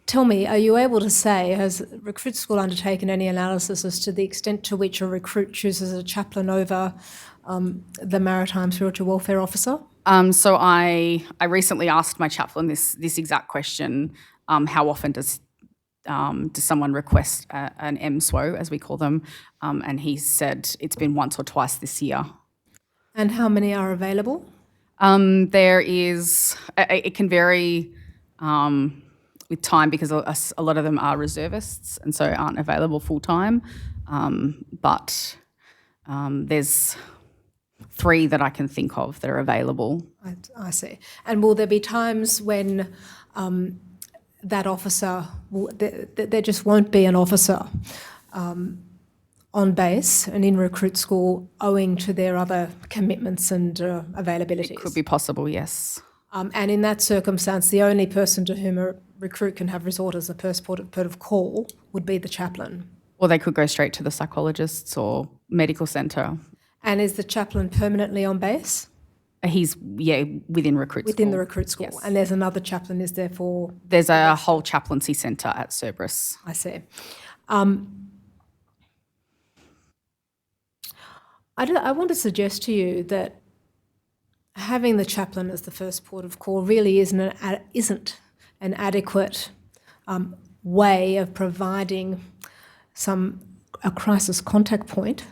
Tell me, are you able to say, has Recruit School undertaken any analysis as to the extent to which a recruit chooses a chaplain over the maritime spiritual welfare officer? So I recently asked my chaplain this exact question: how often does someone request an MSWO, as we call them? And he said it's been once or twice this year. And how many are available? There is. It can vary with time because a lot of them are reservists and so aren't available full time. But there's 3 that I can think of that are available. I see. And will there be times when that officer, there just won't be an officer on base and in Recruit School owing to their other commitments and availabilities? It could be possible, yes. And in that circumstance, the only person to whom a recruit can have resort as a first port of call would be the chaplain. Or they could go straight to the psychologists or medical centre. And is the chaplain permanently on base? He's, within recruit school. Within the recruit school. Yes. And there's another chaplain, is there for? There's a whole chaplaincy centre at Cerberus. I see. I want to suggest to you that having the chaplain as the first port of call really isn't an adequate way of providing a crisis contact point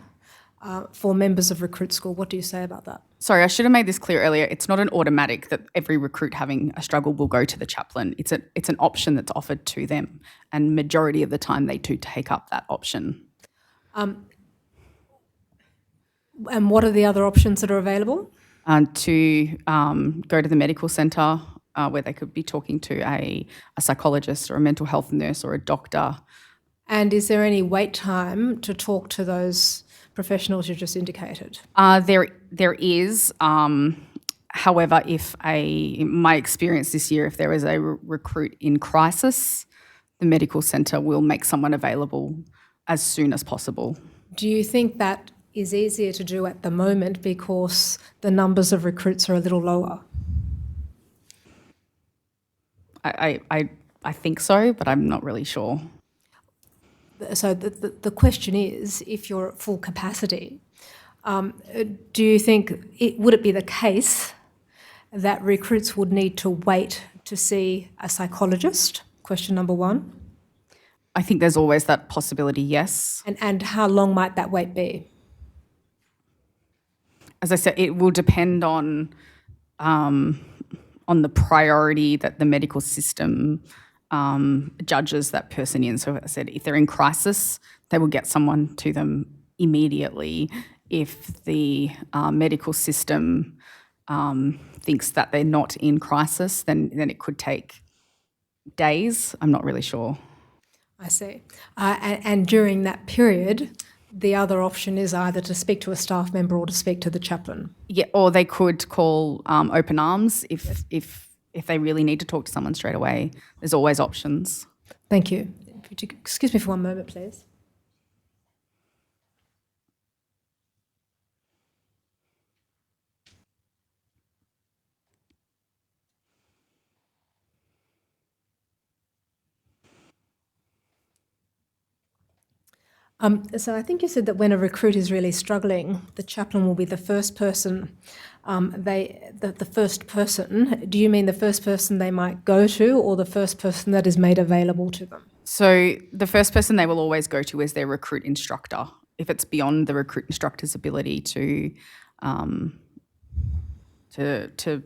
for members of recruit school. What do you say about that? Sorry, I should have made this clear earlier. It's not an automatic that every recruit having a struggle will go to the chaplain. It's an option that's offered to them, and majority of the time they do take up that option. And what are the other options that are available? To go to the medical centre where they could be talking to a psychologist or a mental health nurse or a doctor. And is there any wait time to talk to those professionals you just indicated? There is. However, in my experience this year, if there is a recruit in crisis, the medical centre will make someone available as soon as possible. Do you think that is easier to do at the moment because the numbers of recruits are a little lower? I think so, but I'm not really sure. So the question is, if you're at full capacity, do you think would it be the case that recruits would need to wait to see a psychologist? Question number one. I think there's always that possibility, yes. And how long might that wait be? As I said, it will depend on the priority that the medical system judges that person in. So as I said, if they're in crisis, they will get someone to them immediately. If the medical system thinks that they're not in crisis, then it could take days. I'm not really sure. I see. And during that period, the other option is either to speak to a staff member or to speak to the chaplain. Yeah, or they could call Open Arms if they really need to talk to someone straight away. There's always options. Thank you. Excuse me for one moment, please. So I think you said that when a recruit is really struggling, the chaplain will be the first person. The first person. Do you mean the first person they might go to, or the first person that is made available to them? So the first person they will always go to is their recruit instructor. If it's beyond the recruit instructor's ability to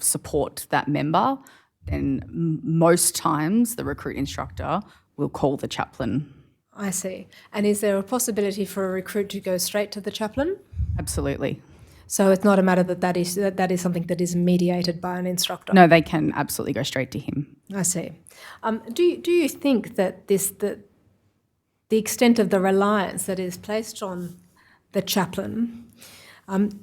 support that member, then most times the recruit instructor will call the chaplain. I see. And is there a possibility for a recruit to go straight to the chaplain? Absolutely. So it's not a matter that is something that is mediated by an instructor? No, they can absolutely go straight to him. I see. Do you think that the extent of the reliance that is placed on the chaplain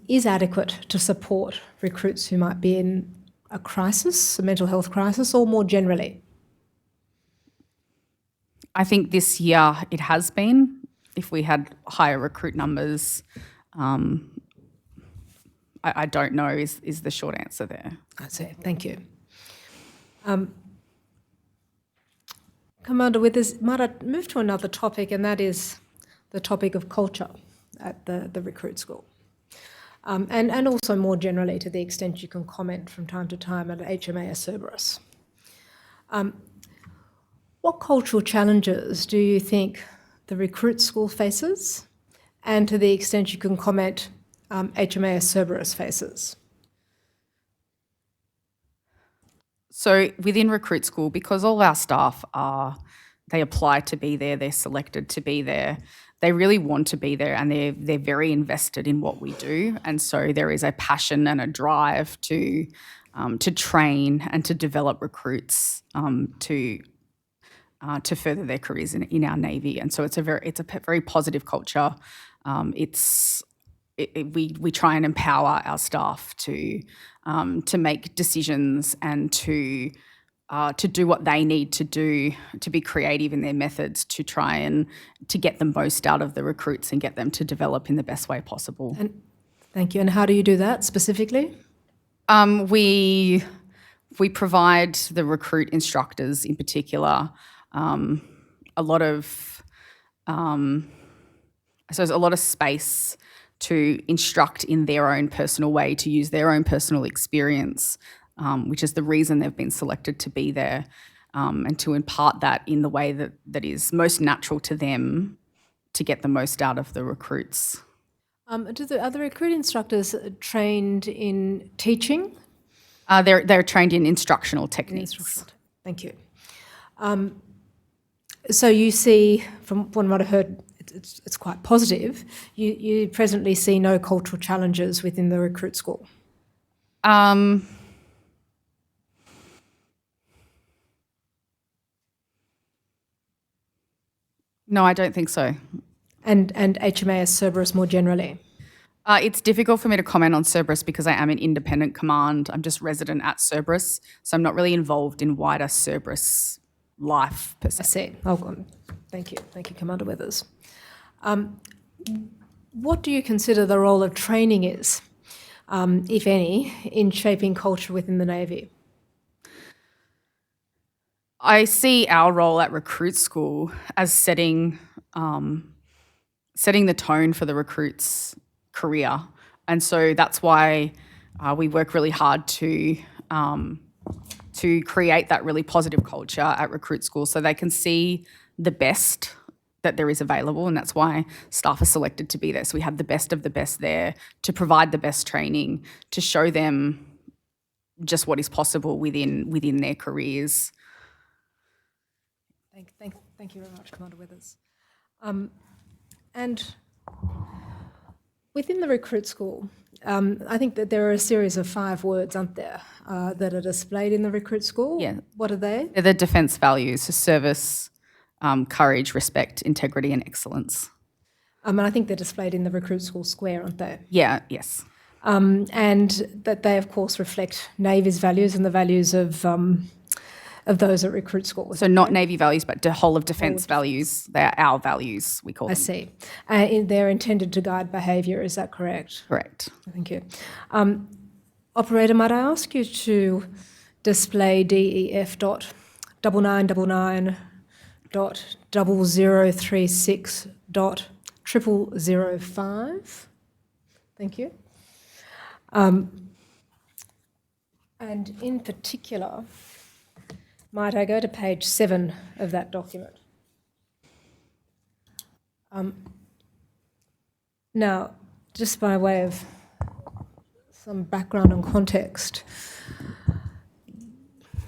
is adequate to support recruits who might be in a crisis, a mental health crisis, or more generally? I think this year it has been. If we had higher recruit numbers, I don't know is the short answer there. I see. Thank you. Commander Withers, might I move to another topic, and that is the topic of culture at the recruit school. And also more generally, to the extent you can comment from time to time at HMAS Cerberus. What cultural challenges do you think the recruit school faces, and to the extent you can comment, HMAS Cerberus faces? So within recruit school, because all our staff they apply to be there, they're selected to be there, they really want to be there, and they're very invested in what we do, and so there is a passion and a drive to train and to develop recruits to further their careers in our Navy, and so it's a very positive culture. It's we try and empower our staff to make decisions and to do what they need to do, to be creative in their methods, to try and to get the most out of the recruits and get them to develop in the best way possible. And thank you. And how do you do that specifically? We provide the recruit instructors in particular a lot of space to instruct in their own personal way, to use their own personal experience, which is the reason they've been selected to be there, and to impart that in the way that is most natural to them to get the most out of the recruits. Are the recruit instructors trained in teaching? They're trained in instructional techniques. Thank you. So you see, from what I've heard, it's quite positive. You presently see no cultural challenges within the recruit school? No, I don't think so. And HMAS Cerberus more generally? It's difficult for me to comment on Cerberus because I am an independent command. I'm just resident at Cerberus, so I'm not really involved in wider Cerberus life per se. I see. Oh, thank you. Thank you, Commander Withers. What do you consider the role of training is, if any, in shaping culture within the Navy? I see our role at recruit school as setting the tone for the recruit's career, and so that's why we work really hard to create that really positive culture at recruit school, so they can see the best that there is available, and that's why staff are selected to be there. So we have the best of the best there to provide the best training, to show them just what is possible within their careers. Thank you very much, Commander Withers. And within the recruit school, I think that there are a series of 5 words, aren't there, that are displayed in the recruit school? Yeah. What are they? They're the defence values: so service, courage, respect, integrity, and excellence. And I think they're displayed in the recruit school square, aren't they? Yeah. Yes. And that they, of course, reflect Navy's values and the values of those at recruit school. So not Navy values, but the whole of defence values. They are our values, we call them. I see. They're intended to guide behaviour, is that correct? Correct. Thank you. Operator, might I ask you to display DEF.99.0036.0005? Thank you. And in particular, might I go to page 7 of that document? Now, just by way of some background and context,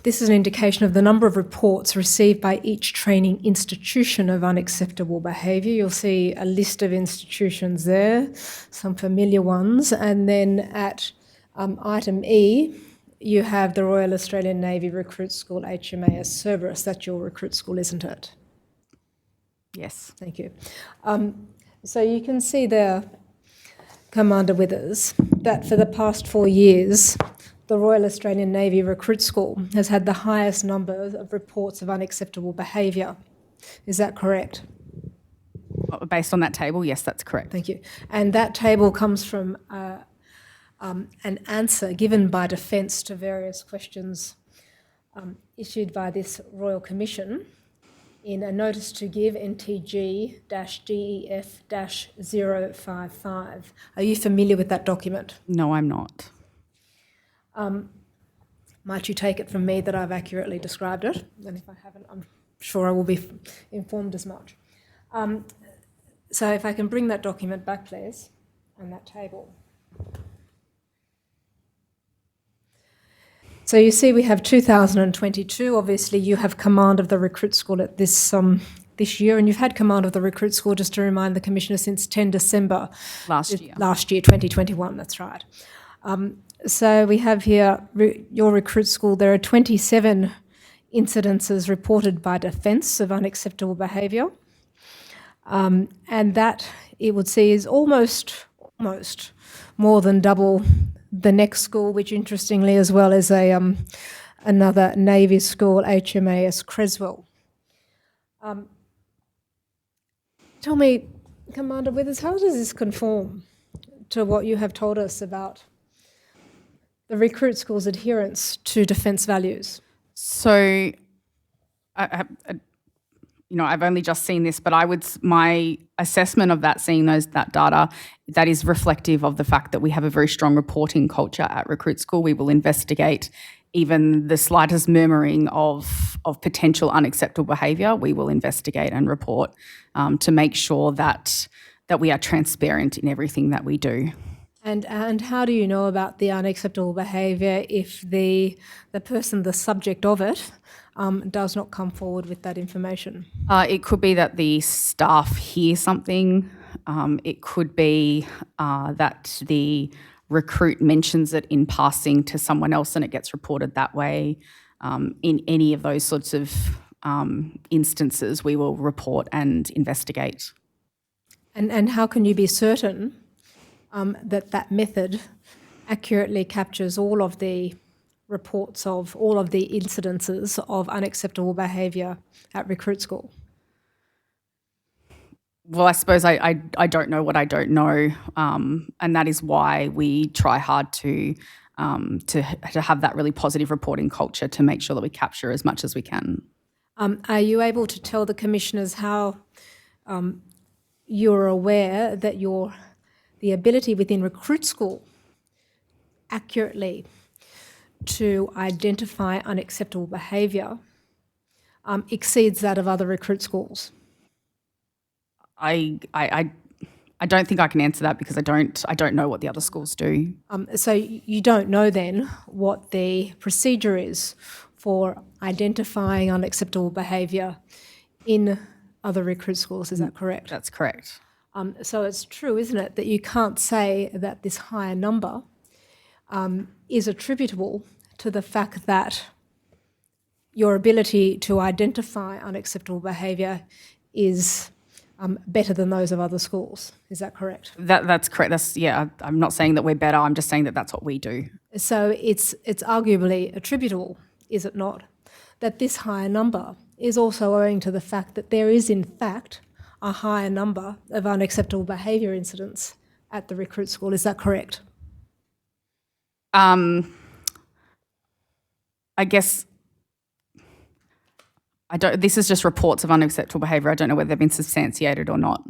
this is an indication of the number of reports received by each training institution of unacceptable behaviour. You'll see a list of institutions there, some familiar ones, and then at item E, you have the Royal Australian Navy Recruit School, HMAS Cerberus. That's your recruit school, isn't it? Yes. Thank you. So you can see there, Commander Withers, that for the past 4 years, the Royal Australian Navy Recruit School has had the highest number of reports of unacceptable behaviour. Is that correct? Based on that table, yes, that's correct. Thank you. And that table comes from an answer given by Defence to various questions issued by this Royal Commission in a notice to give NTG-DEF-055. Are you familiar with that document? No, I'm not. Might you take it from me that I've accurately described it? And if I haven't, I'm sure I will be informed as much. So if I can bring that document back, please, and that table. So you see we have 2022. Obviously, you have command of the recruit school at this year, and you've had command of the recruit school, just to remind the Commissioner, since 10 December. Last year. Last year, 2021, that's right. So we have here your recruit school. There are 27 incidences reported by Defence of unacceptable behaviour, and that, it would see, is almost almost more than double the next school, which interestingly as well is another Navy school, HMAS Creswell. Tell me, Commander Withers, how does this conform to what you have told us about the recruit school's adherence to defence values? So, I've only just seen this, but my assessment of that, seeing that data, that is reflective of the fact that we have a very strong reporting culture at Recruit School. We will investigate even the slightest murmuring of potential unacceptable behaviour. We will investigate and report to make sure that we are transparent in everything that we do. And how do you know about the unacceptable behaviour if the person, the subject of it, does not come forward with that information? It could be that the staff hear something. It could be that the recruit mentions it in passing to someone else and it gets reported that way. In any of those sorts of instances, we will report and investigate. And how can you be certain that method accurately captures all of the reports of all of the incidences of unacceptable behaviour at Recruit School? Well, I suppose I don't know what I don't know, and that is why we try hard to have that really positive reporting culture to make sure that we capture as much as we can. Are you able to tell the commissioners how you're aware that the ability within Recruit School accurately to identify unacceptable behaviour exceeds that of other recruit schools? I don't think I can answer that because I don't know what the other schools do. So you don't know then what the procedure is for identifying unacceptable behaviour in other recruit schools, is that correct? That's correct. So it's true, isn't it, that you can't say that this higher number is attributable to the fact that your ability to identify unacceptable behaviour is better than those of other schools. Is that correct? That's correct. I'm not saying that we're better. I'm just saying that that's what we do. So it's arguably attributable, is it not, that this higher number is also owing to the fact that there is in fact a higher number of unacceptable behaviour incidents at the recruit school. Is that correct? I guess this is just reports of unacceptable behaviour. I don't know whether they've been substantiated or not.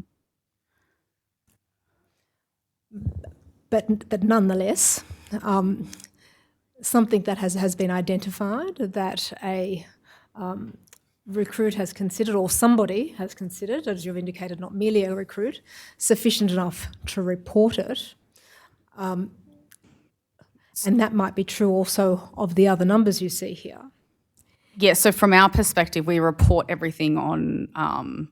But nonetheless, something that has been identified that a recruit has considered, or somebody has considered, as you've indicated, not merely a recruit, sufficient enough to report it. And that might be true also of the other numbers you see here. Yeah, so from our perspective, we report everything on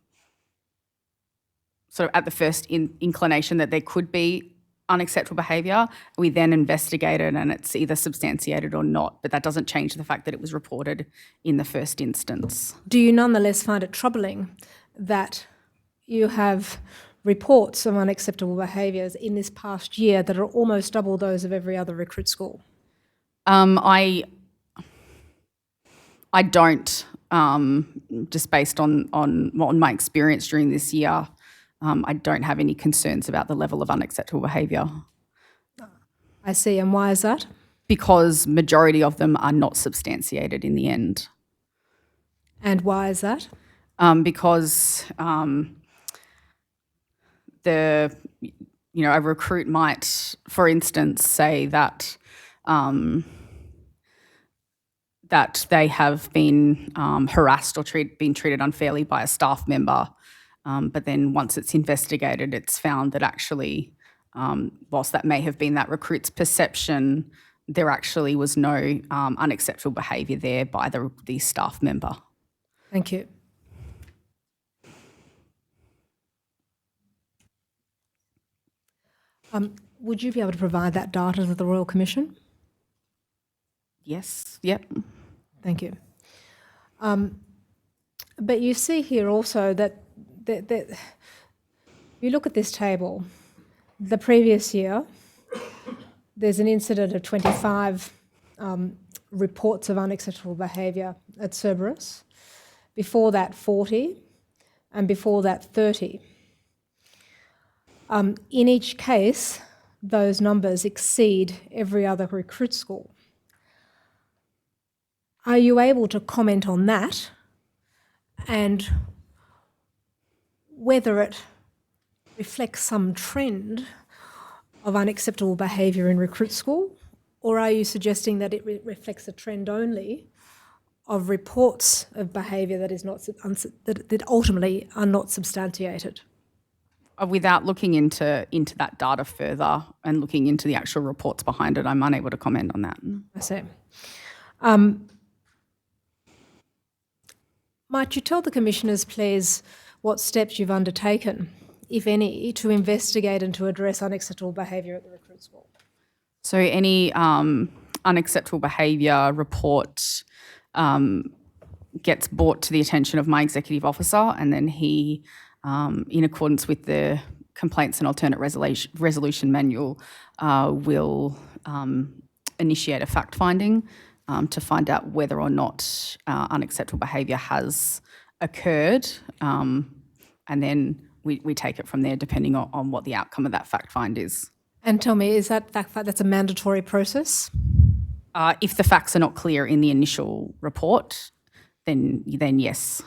sort of at the first inclination that there could be unacceptable behaviour. We then investigate it and it's either substantiated or not, but that doesn't change the fact that it was reported in the first instance. Do you nonetheless find it troubling that you have reports of unacceptable behaviours in this past year that are almost double those of every other recruit school? I don't, just based on my experience during this year, I don't have any concerns about the level of unacceptable behaviour. I see, and why is that? Because majority of them are not substantiated in the end. And why is that? Because a recruit might, for instance, say that that they have been harassed or been treated unfairly by a staff member, but then once it's investigated, it's found that actually, whilst that may have been that recruit's perception, there actually was no unacceptable behaviour there by the staff member. Thank you. Would you be able to provide that data to the Royal Commission? Yes, yep. Thank you. But you see here also that you look at this table, the previous year, there's an incident of 25 reports of unacceptable behaviour at Cerberus. Before that, 40, and before that, 30. In each case, those numbers exceed every other recruit school. Are you able to comment on that and whether it reflects some trend of unacceptable behaviour in recruit school, or are you suggesting that it reflects a trend only of reports of behaviour that is not that ultimately are not substantiated? Without looking into that data further and looking into the actual reports behind it, I'm unable to comment on that. I see. Might you tell the Commissioners, please, what steps you've undertaken, if any, to investigate and to address unacceptable behaviour at the recruit school? So any unacceptable behaviour report gets brought to the attention of my executive officer, and then he, in accordance with the Complaints and Alternate Resolution Manual, will initiate a fact-finding to find out whether or not unacceptable behaviour has occurred, and then we take it from there depending on what the outcome of that fact-find is. And tell me, is that's a mandatory process? If the facts are not clear in the initial report, then yes.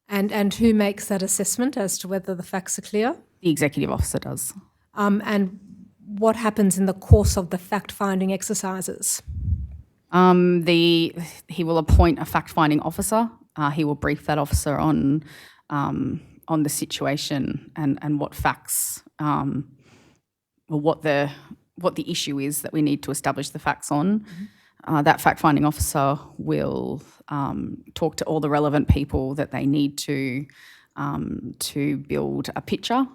And who makes that assessment as to whether the facts are clear? The executive officer does. And what happens in the course of the fact-finding exercises? He will appoint a fact-finding officer. He will brief that officer on the situation and what facts, or what the issue is that we need to establish the facts on. Mm-hmm. That fact-finding officer will talk to all the relevant people that they need to build a picture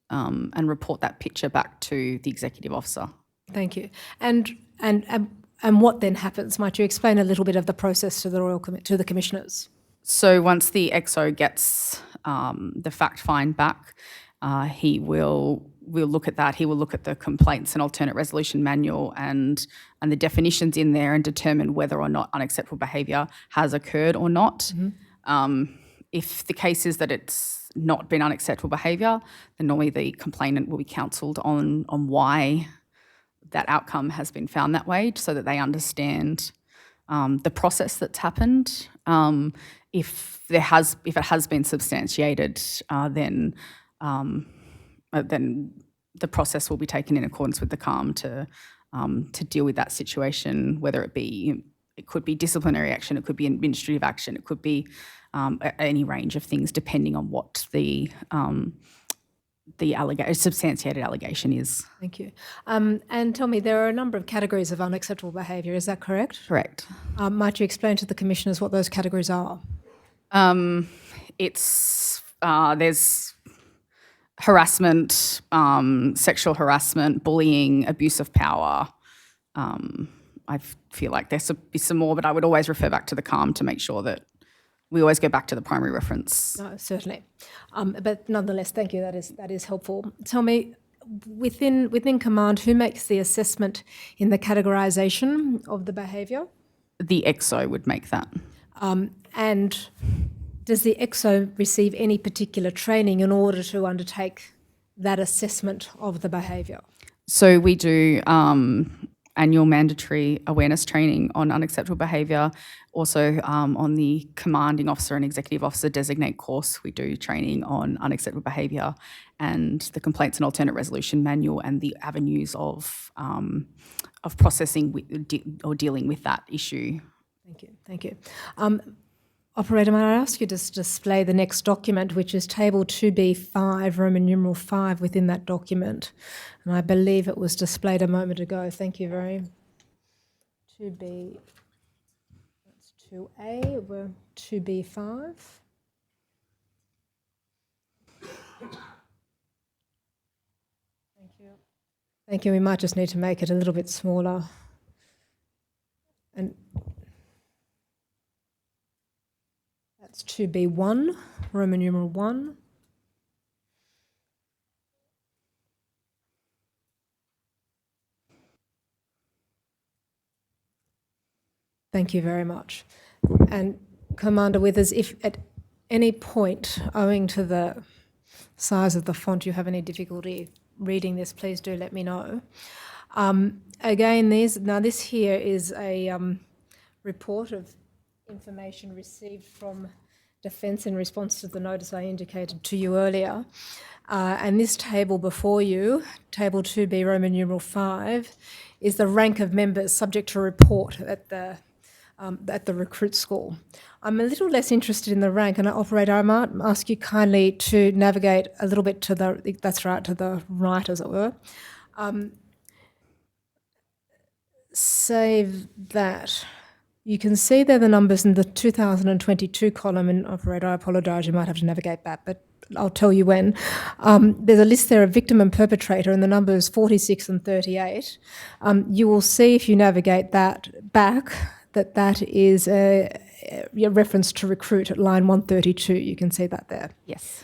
and report that picture back to the executive officer. Thank you. And what then happens? Might you explain a little bit of the process to the Commissioners? So once the EXO gets the fact find back, he will look at that. He will look at the Complaints and Alternate Resolution Manual and the definitions in there and determine whether or not unacceptable behaviour has occurred or not. Mm-hmm. If the case is that it's not been unacceptable behaviour, then normally the complainant will be counselled on why that outcome has been found that way, so that they understand the process that's happened. If it has been substantiated, then the process will be taken in accordance with the CALM to deal with that situation, whether it could be disciplinary action, it could be administrative action, it could be any range of things depending on what the substantiated allegation is. Thank you. And tell me, there are a number of categories of unacceptable behaviour, is that correct? Correct. Might you explain to the Commissioners what those categories are? There's harassment, sexual harassment, bullying, abuse of power. I feel like there's some more, but I would always refer back to the CALM to make sure that we always go back to the primary reference. No, certainly. But nonetheless, thank you. That is helpful. Tell me, within Command, who makes the assessment in the categorisation of the behaviour? The EXO would make that. And does the EXO receive any particular training in order to undertake that assessment of the behaviour? So we do annual mandatory awareness training on unacceptable behaviour. Also on the commanding officer and executive officer designate course, we do training on unacceptable behaviour and the Complaints and Alternate Resolution Manual and the avenues of processing or dealing with that issue. Thank you. Operator, may I ask you to display the next document, which is Table 2B5, Roman numeral 5 within that document. And I believe it was displayed a moment ago. Thank you very much. 2B, that's 2A, we're 2B5. Thank you. Thank you. We might just need to make it a little bit smaller. And that's 2B1, Roman numeral 1. Thank you very much. And Commander Withers, if at any point, owing to the size of the font, you have any difficulty reading this, please do let me know. Again, this here is a report of information received from Defence in response to the notice I indicated to you earlier. And this table before you, Table 2B, Roman numeral 5, is the rank of members subject to report at the recruit school. I'm a little less interested in the rank, and Operator, I might ask you kindly to navigate a little bit to the right, as it were. Save that. You can see there the numbers in the 2022 column, and Operator, I apologise, you might have to navigate back, but I'll tell you when. There's a list there of victim and perpetrator, and the numbers 46 and 38. You will see if you navigate that back that is a reference to recruit at line 132. You can see that there. Yes.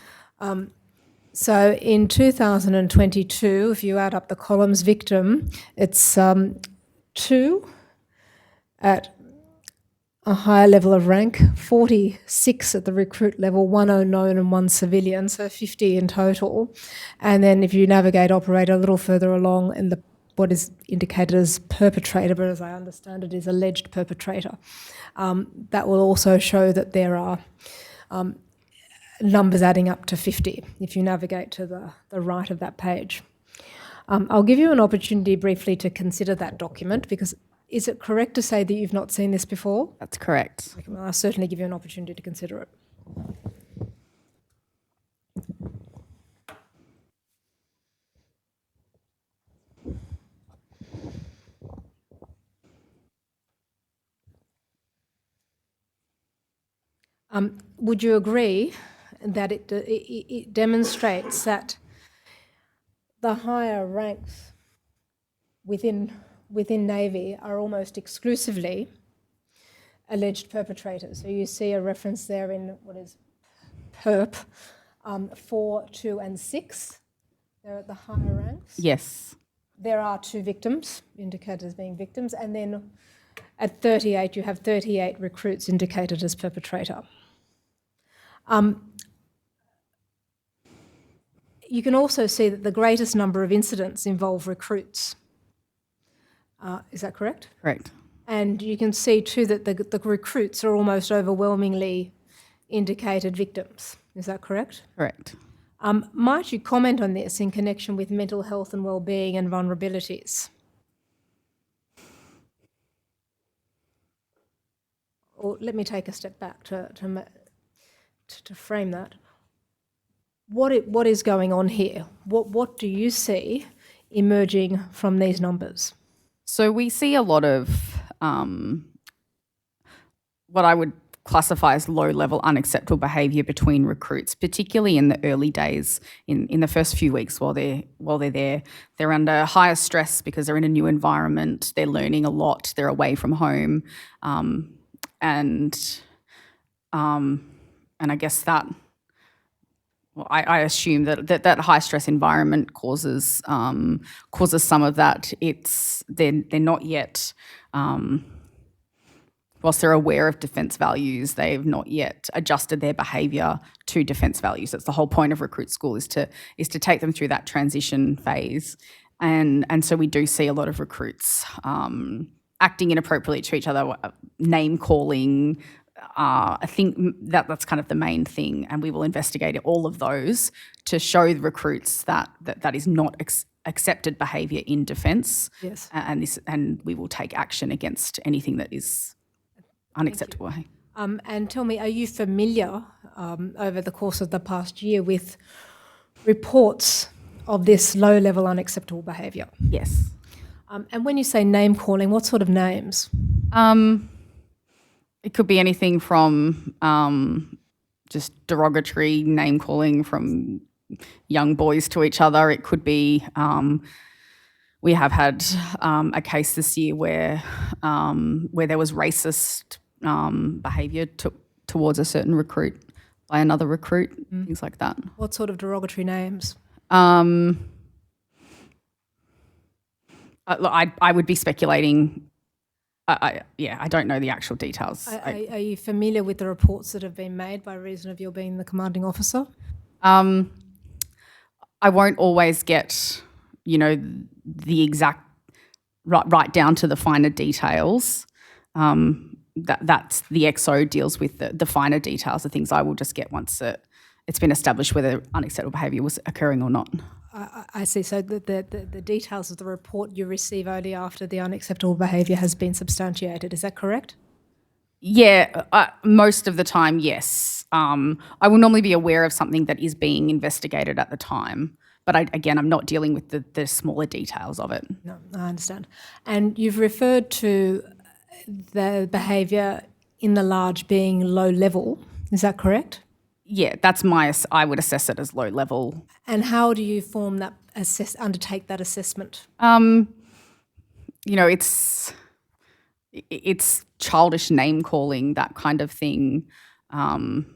So in 2022, if you add up the columns victim, it's 2 at a higher level of rank, 46 at the recruit level, 1 unknown and 1 civilian, so 50 in total. And then if you navigate operator a little further along in what is indicated as perpetrator, but as I understand it is alleged perpetrator, that will also show that there are numbers adding up to 50 if you navigate to the right of that page. I'll give you an opportunity briefly to consider that document, because is it correct to say that you've not seen this before? That's correct. Well, I'll certainly give you an opportunity to consider it. Would you agree that it demonstrates that the higher ranks within Navy are almost exclusively alleged perpetrators? So you see a reference there in what is perp 4, 2 and 6. They're at the higher ranks. Yes. There are 2 victims indicated as being victims, and then at 38 you have 38 recruits indicated as perpetrator. You can also see that the greatest number of incidents involve recruits. Is that correct? Correct. And you can see too that the recruits are almost overwhelmingly indicated victims. Is that correct? Correct. Might you comment on this in connection with mental health and well-being and vulnerabilities? Or let me take a step back to frame that. What is going on here? What do you see emerging from these numbers? So we see a lot of what I would classify as low-level unacceptable behaviour between recruits, particularly in the early days, in the first few weeks while they're there. They're under higher stress because they're in a new environment. They're learning a lot. They're away from home, and I guess that. Well, I assume that high stress environment causes some of that. They're not yet, whilst they're aware of defence values, they've not yet adjusted their behaviour to defence values. That's the whole point of recruit school, is to take them through that transition phase, and so we do see a lot of recruits acting inappropriately to each other, name calling. I think that's kind of the main thing, and we will investigate all of those to show the recruits that is not accepted behaviour in defence. Yes. And we will take action against anything that is unacceptable. And tell me, are you familiar over the course of the past year with reports of this low-level unacceptable behaviour? Yes. And when you say name calling, what sort of names? It could be anything from just derogatory name calling from young boys to each other. It could be, we have had a case this year where there was racist behaviour towards a certain recruit by another recruit, things like that. What sort of derogatory names? Look, I would be speculating I don't know the actual details. Are you familiar with the reports that have been made by reason of your being the commanding officer? I won't always get, the exact right down to the finer details. That's the XO deals with the finer details, the things I will just get once it's been established whether unacceptable behaviour was occurring or not. I see. So the details of the report you receive only after the unacceptable behaviour has been substantiated. Is that correct? Yeah, most of the time, yes. I will normally be aware of something that is being investigated at the time, but I'm not dealing with the smaller details of it. No, I understand. And you've referred to the behaviour in the large being low level. Is that correct? Yeah, I would assess it as low level. And how do you undertake that assessment? It's childish name calling, that kind of thing, in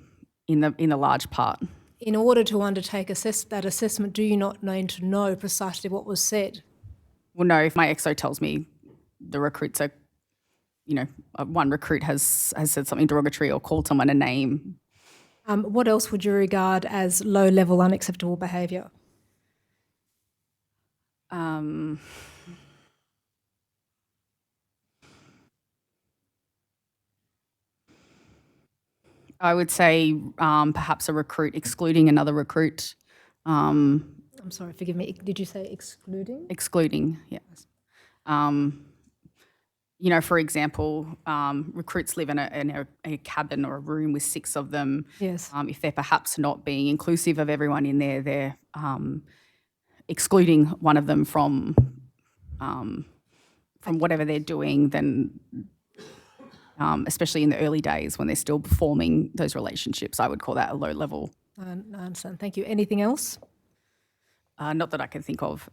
the large part. In order to undertake that assessment, do you not need to know precisely what was said? Well, no, if my XO tells me the recruits are, one recruit has said something derogatory or called someone a name. What else would you regard as low-level unacceptable behaviour? I would say perhaps a recruit excluding another recruit. I'm sorry, forgive me. Did you say excluding? Excluding, yes. For example, recruits live in a cabin or a room with 6 of them. Yes. If they're perhaps not being inclusive of everyone in there, they're excluding one of them from whatever they're doing, then especially in the early days when they're still forming those relationships, I would call that a low level. I understand. Thank you. Anything else? Not that I can think of.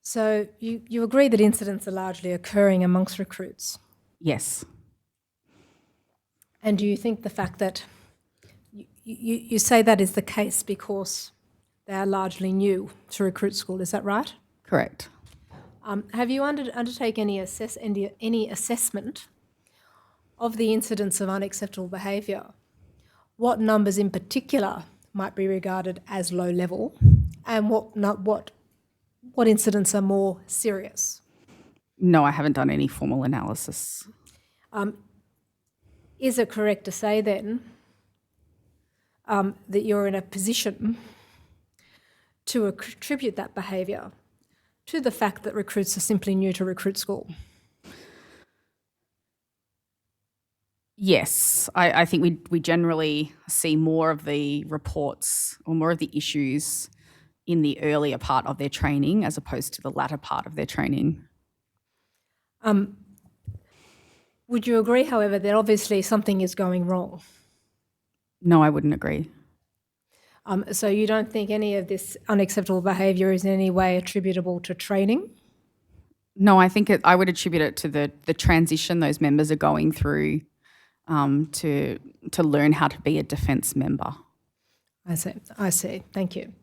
So you agree that incidents are largely occurring amongst recruits? Yes. And do you think the fact that you say that is the case because they are largely new to recruit school, is that right? Correct. Have you undertaken any assessment of the incidence of unacceptable behaviour? What numbers in particular might be regarded as low level, and what incidents are more serious? No, I haven't done any formal analysis. Is it correct to say then that you're in a position to attribute that behaviour to the fact that recruits are simply new to recruit school? Yes, I think we generally see more of the reports or more of the issues in the earlier part of their training as opposed to the latter part of their training. Would you agree, however, that obviously something is going wrong? No, I wouldn't agree. So you don't think any of this unacceptable behaviour is in any way attributable to training? No, I think I would attribute it to the transition those members are going through to learn how to be a defence member. I see. Thank you.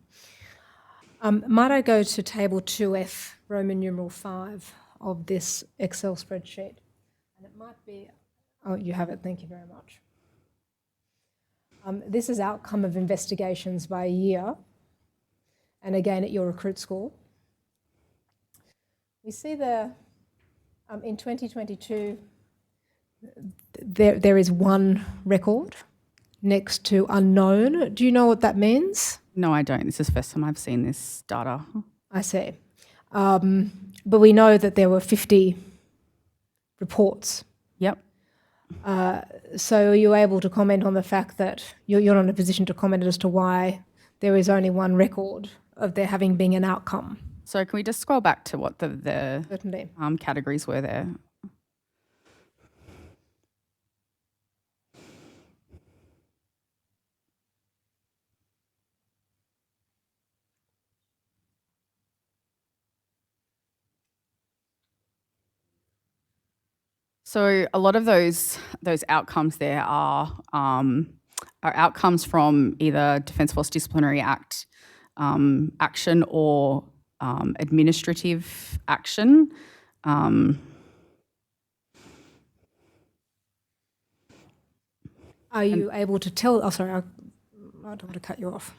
Might I go to table 2F, Roman numeral 5 of this Excel spreadsheet? And it might be, oh, you have it, thank you very much. This is outcome of investigations by year, and again at your recruit school. We see in 2022, there is one record next to unknown. Do you know what that means? No, I don't. This is the first time I've seen this data. I see. But we know that there were 50 reports. Yep. So are you able to comment on the fact that you're not in a position to comment as to why there is only one record of there having been an outcome? So can we just scroll back to what the Certainly. Categories were there? So a lot of those outcomes there are are outcomes from either Defence Force Disciplinary Act action or administrative action. Are you able to tell? Oh, sorry, I don't want to cut you off.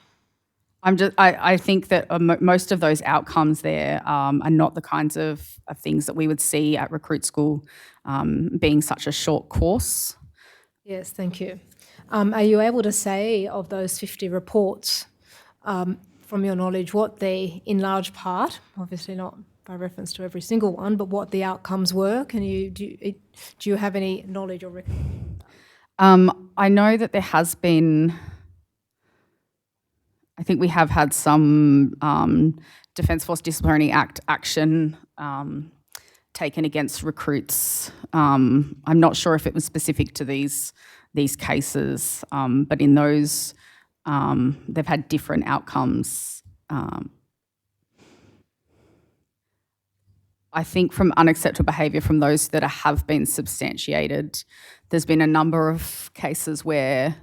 I think that most of those outcomes there are not the kinds of things that we would see at recruit school, being such a short course. Yes, thank you. Are you able to say of those 50 reports, from your knowledge, what they, in large part, obviously not by reference to every single one, but what the outcomes were? Do you have any knowledge or record? I know that there has been. I think we have had some Defence Force Disciplinary Act action taken against recruits. I'm not sure if it was specific to these cases, but in those, they've had different outcomes. I think from unacceptable behaviour from those that have been substantiated, there's been a number of cases where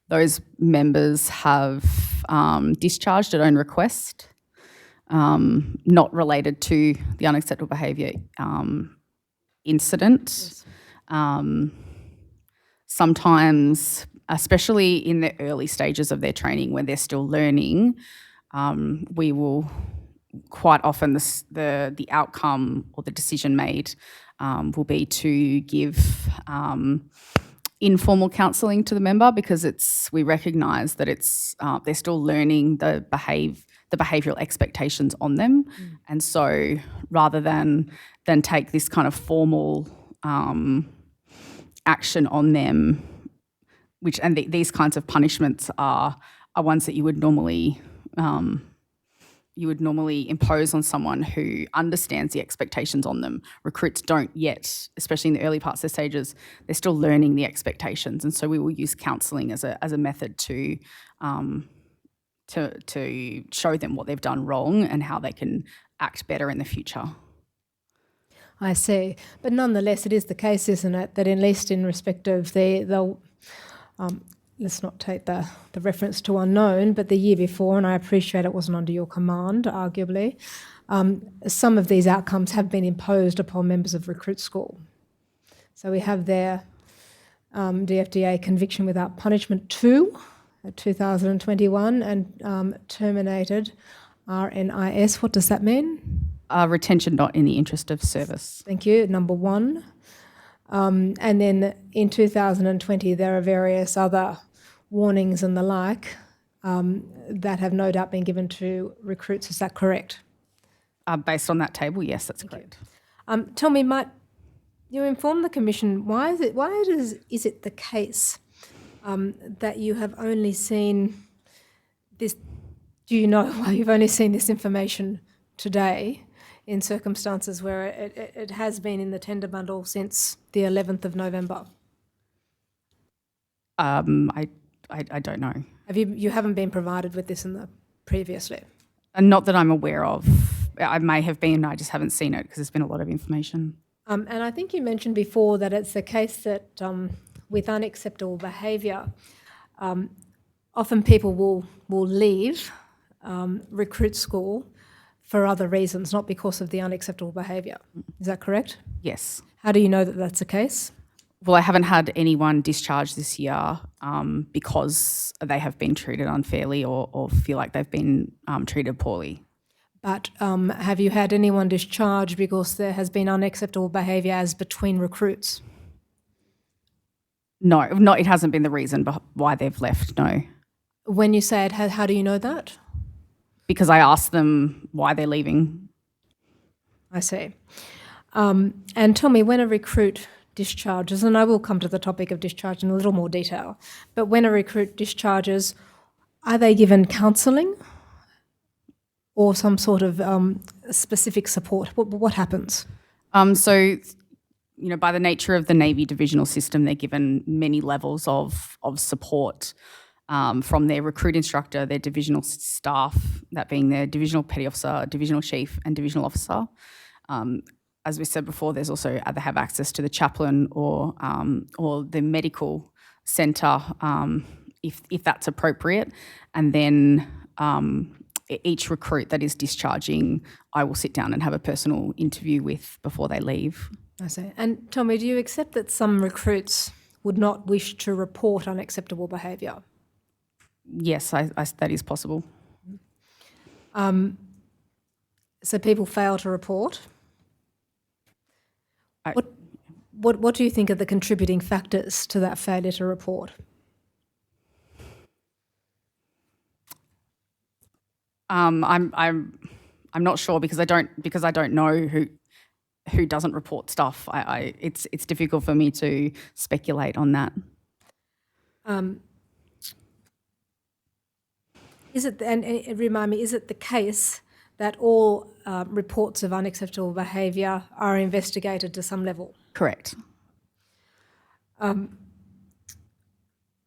those members have discharged at own request, not related to the unacceptable behaviour incident. Yes. Sometimes, especially in the early stages of their training when they're still learning, we will quite often the outcome or the decision made will be to give informal counselling to the member, because we recognise that they're still learning the behavioural expectations on them, and so rather than take this kind of formal action on them, these kinds of punishments are ones that you would normally impose on someone who understands the expectations on them. Recruits don't yet, especially in the early parts of their stages, they're still learning the expectations, and so we will use counselling as a method to show them what they've done wrong and how they can act better in the future. I see. But nonetheless, it is the case, isn't it, that at least in respect of let's not take the reference to unknown, but the year before, and I appreciate it wasn't under your command, arguably, some of these outcomes have been imposed upon members of recruit school. So we have their DFDA conviction without punishment 2 at 2021 and terminated RNIS. What does that mean? Retention not in the interest of service. Thank you, number 1. And then in 2020, there are various other warnings and the like that have no doubt been given to recruits. Is that correct? Based on that table, yes, that's correct. Tell me, might you inform the Commission, why is it the case that you have only seen this, do you know why you've only seen this information today in circumstances where it has been in the tender bundle since the 11th of November? I don't know. You haven't been provided with this previously? Not that I'm aware of. I may have been, I just haven't seen it because there's been a lot of information. And I think you mentioned before that it's the case that with unacceptable behaviour, often people will leave recruit school for other reasons, not because of the unacceptable behaviour. Is that correct? Yes. How do you know that that's the case? Well, I haven't had anyone discharged this year because they have been treated unfairly or feel like they've been treated poorly. But have you had anyone discharged because there has been unacceptable behaviour as between recruits? No, it hasn't been the reason why they've left, no. When you say it, how do you know that? Because I asked them why they're leaving. I see. And tell me, when a recruit discharges, and I will come to the topic of discharge in a little more detail, but when a recruit discharges, are they given counselling or some sort of specific support? What happens? So, by the nature of the Navy divisional system, they're given many levels of support from their recruit instructor, their divisional staff, that being their divisional petty officer, divisional chief and divisional officer. As we said before, there's also they have access to the chaplain or the medical centre if that's appropriate. And then each recruit that is discharging, I will sit down and have a personal interview with before they leave. I see. And Tommy, do you accept that some recruits would not wish to report unacceptable behaviour? Yes, that is possible. So people fail to report? What do you think are the contributing factors to that failure to report? I'm not sure because I don't know who doesn't report stuff. It's difficult for me to speculate on that. Is it, and remind me, is it the case that all reports of unacceptable behaviour are investigated to some level? Correct.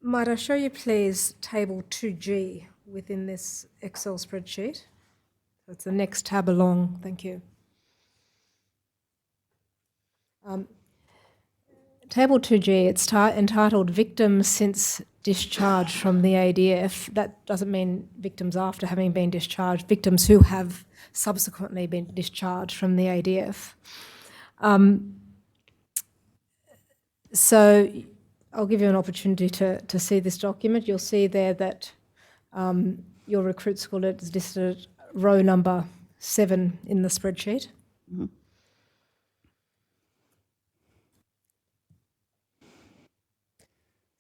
Might I show you please table 2G within this Excel spreadsheet? It's the next tab along, thank you. Table 2G, it's entitled Victims Since Discharge from the ADF. That doesn't mean victims after having been discharged, victims who have subsequently been discharged from the ADF. So I'll give you an opportunity to see this document. You'll see there that your recruit school is listed at row number 7 in the spreadsheet. Mm-hmm.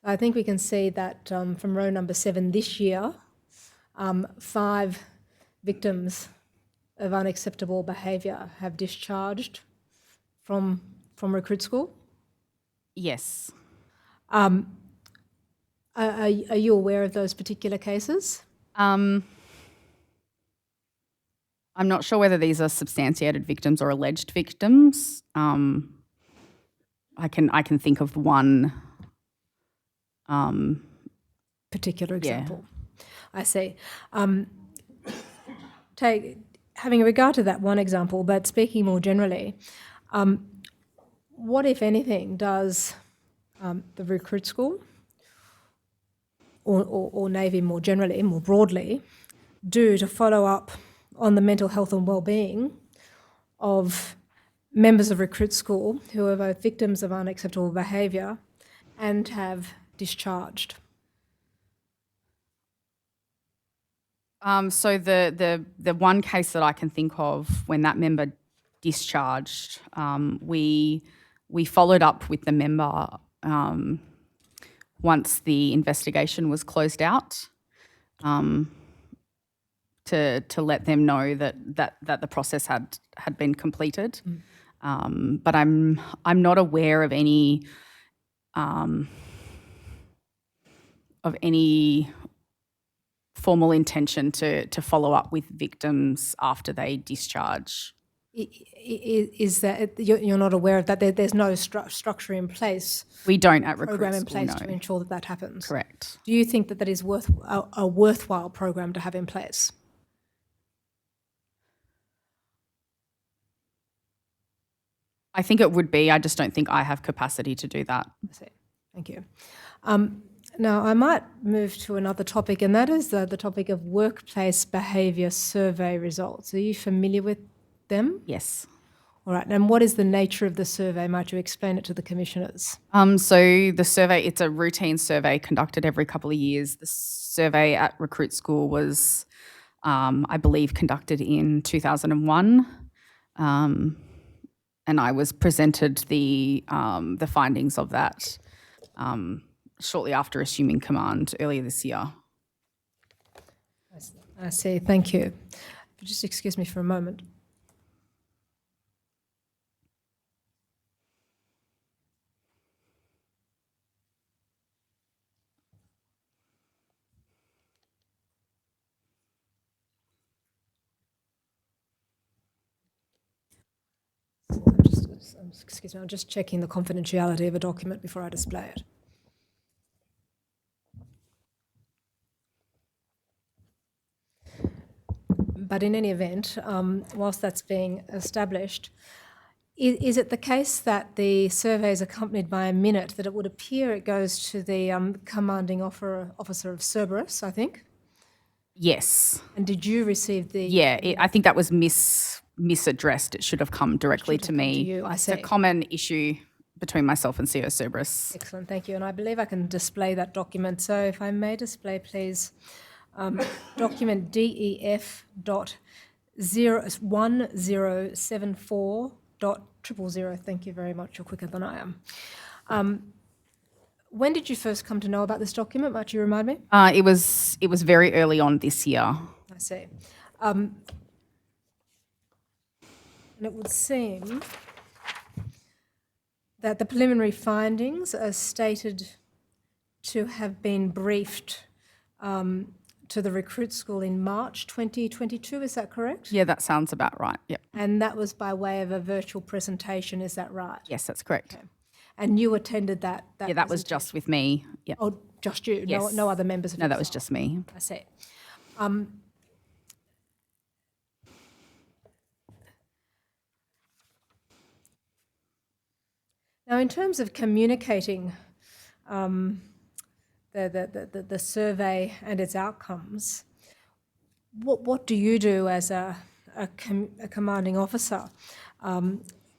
I think we can see that from row number 7 this year, 5 victims of unacceptable behaviour have discharged from recruit school. Yes. Are you aware of those particular cases? I'm not sure whether these are substantiated victims or alleged victims. I can think of one particular example. Yeah. I see. Having regard to that one example, but speaking more generally, what, if anything, does the recruit school or Navy more generally, more broadly, do to follow up on the mental health and well-being of members of recruit school who are both victims of unacceptable behaviour and have discharged? So the one case that I can think of when that member discharged, we followed up with the member once the investigation was closed out, to let them know that the process had been completed. But I'm not aware of any formal intention to follow up with victims after they discharge. Is that you're not aware of that? There's no structure in place. We don't at recruit program in school, place no. to ensure that happens. Correct. Do you think that is a worthwhile program to have in place? I think it would be. I just don't think I have capacity to do that. I see. Thank you. Now, I might move to another topic, and that is the topic of workplace behaviour survey results. Are you familiar with them? Yes. All right. And what is the nature of the survey? Might you explain it to the commissioners? So the survey, it's a routine survey conducted every couple of years. The survey at recruit school was, I believe, conducted in 2001. And I was presented the findings of that shortly after assuming command earlier this year. I see. Thank you. Just excuse me for a moment. Excuse me, I'm just checking the confidentiality of a document before I display it. But in any event, whilst that's being established, Is it the case that the survey is accompanied by a minute that it would appear it goes to the commanding officer of Cerberus, I think? Yes. And did you receive the... Yeah, I think that was misaddressed. It should have come directly to me. to you, I It's a see. common issue between myself and CEO Cerberus. Excellent, thank you. And I believe I can display that document. So if I may display, please, document DEF dot 1074 dot 000. Thank you very much. You're quicker than I am. When did you first come to know about this document? Might you remind me? It was very early on this year. I see. And it would seem that the preliminary findings are stated to have been briefed to the recruit school in March 2022, is that correct? Yeah, that sounds about right. Yep. And that was by way of a virtual presentation, is that right? Yes, that's correct. And you attended that? Yeah, that was just with me. Yep. Oh, just you? Yes. No other members of No, your that was staff? just me. I see. Now, in terms of communicating the survey and its outcomes, what do you do as a commanding officer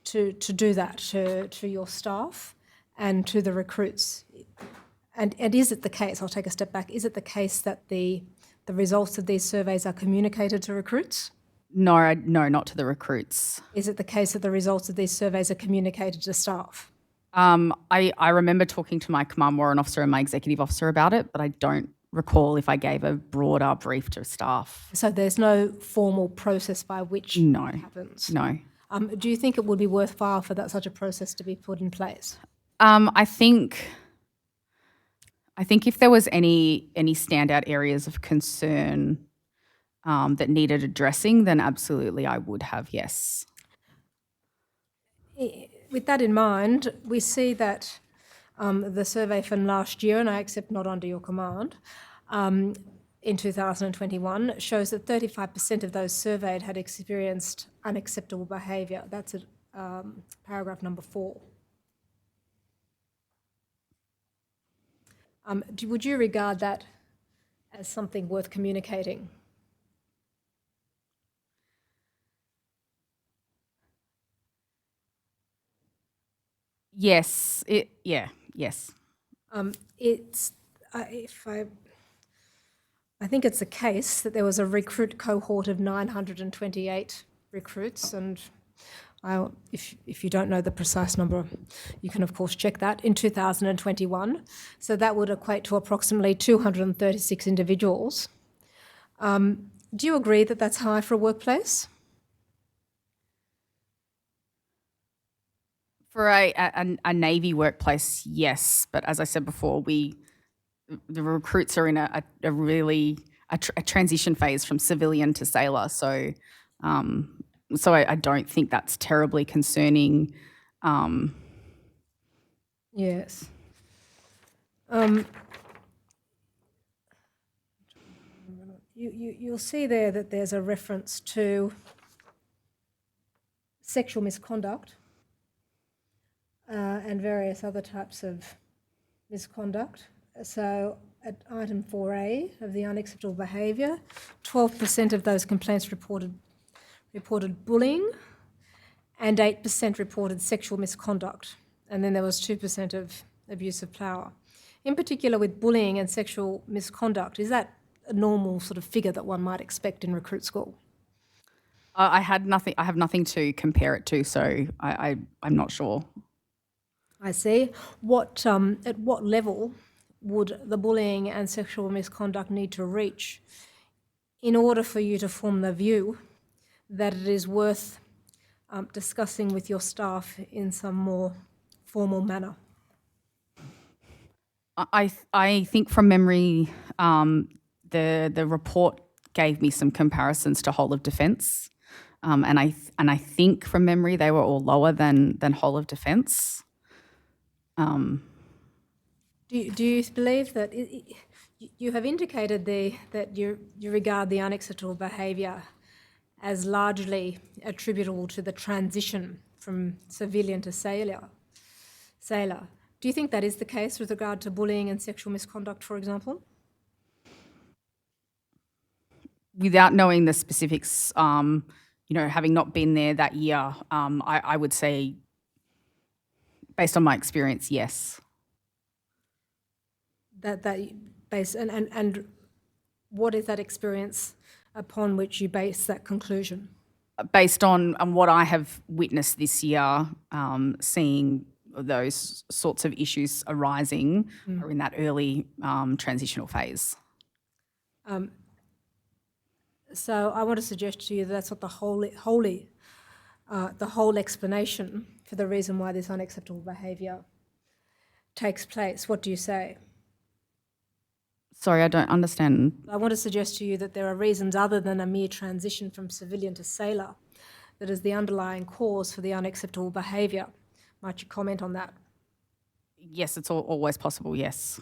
to do that to your staff and to the recruits? And is it the case, I'll take a step back, is it the case that the results of these surveys are communicated to recruits? No, not to the recruits. Is it the case that the results of these surveys are communicated to staff? I remember talking to my command warrant officer and my executive officer about it, but I don't recall if I gave a broader brief to staff. So there's no formal process by which it happens? No. Do you think it would be worthwhile for such a process to be put in place? I think if there was any standout areas of concern that needed addressing, then absolutely I would have, yes. With that in mind, we see that the survey from last year, and I accept not under your command, in 2021, shows that 35% of those surveyed had experienced unacceptable behaviour. That's at paragraph number 4. Would you regard that as something worth communicating? Yes. Yes. I think it's the case that there was a recruit cohort of 928 recruits, and if you don't know the precise number, you can of course check that, in 2021. So that would equate to approximately 236 individuals. Do you agree that that's high for a workplace? For a Navy workplace, yes. But as I said before, the recruits are in a transition phase from civilian to sailor. So I don't think that's terribly concerning. Yes. You'll see there that there's a reference to sexual misconduct and various other types of misconduct. So at item 4A of the unacceptable behaviour, 12% of those complaints reported bullying and 8% reported sexual misconduct. And then there was 2% of abuse of power. In particular with bullying and sexual misconduct, is that a normal sort of figure that one might expect in recruit school? I have nothing to compare it to, so I'm not sure. I see. At what level would the bullying and sexual misconduct need to reach in order for you to form the view that it is worth discussing with your staff in some more formal manner? I think from memory, the report gave me some comparisons to whole of defence, and I think from memory they were all lower than whole of defence. Do you believe that you have indicated that you regard the unacceptable behaviour as largely attributable to the transition from civilian to sailor. Do you think that is the case with regard to bullying and sexual misconduct, for example? Without knowing the specifics, having not been there that year, I would say, based on my experience, yes. And what is that experience upon which you base that conclusion? Based on what I have witnessed this year, seeing those sorts of issues arising are in that early transitional phase. So I want to suggest to you that that's not the whole explanation for the reason why this unacceptable behaviour takes place. What do you say? Sorry, I don't understand. I want to suggest to you that there are reasons other than a mere transition from civilian to sailor that is the underlying cause for the unacceptable behaviour. Might you comment on that? Yes, it's always possible, yes.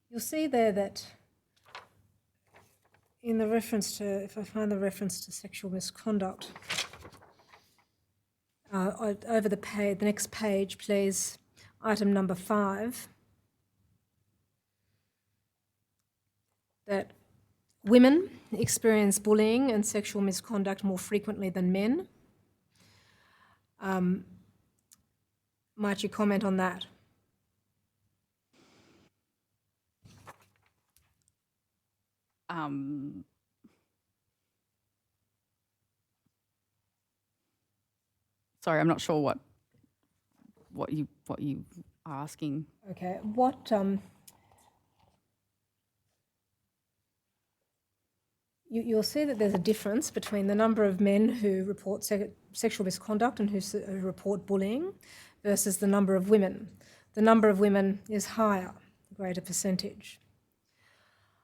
You'll see there that in the reference to, if I find the reference to sexual misconduct, over the next page, please, item number 5, that women experience bullying and sexual misconduct more frequently than men. Might you comment on that? Sorry, I'm not sure what you are asking. Okay. You'll see that there's a difference between the number of men who report sexual misconduct and who report bullying versus the number of women. The number of women is higher, a greater percentage.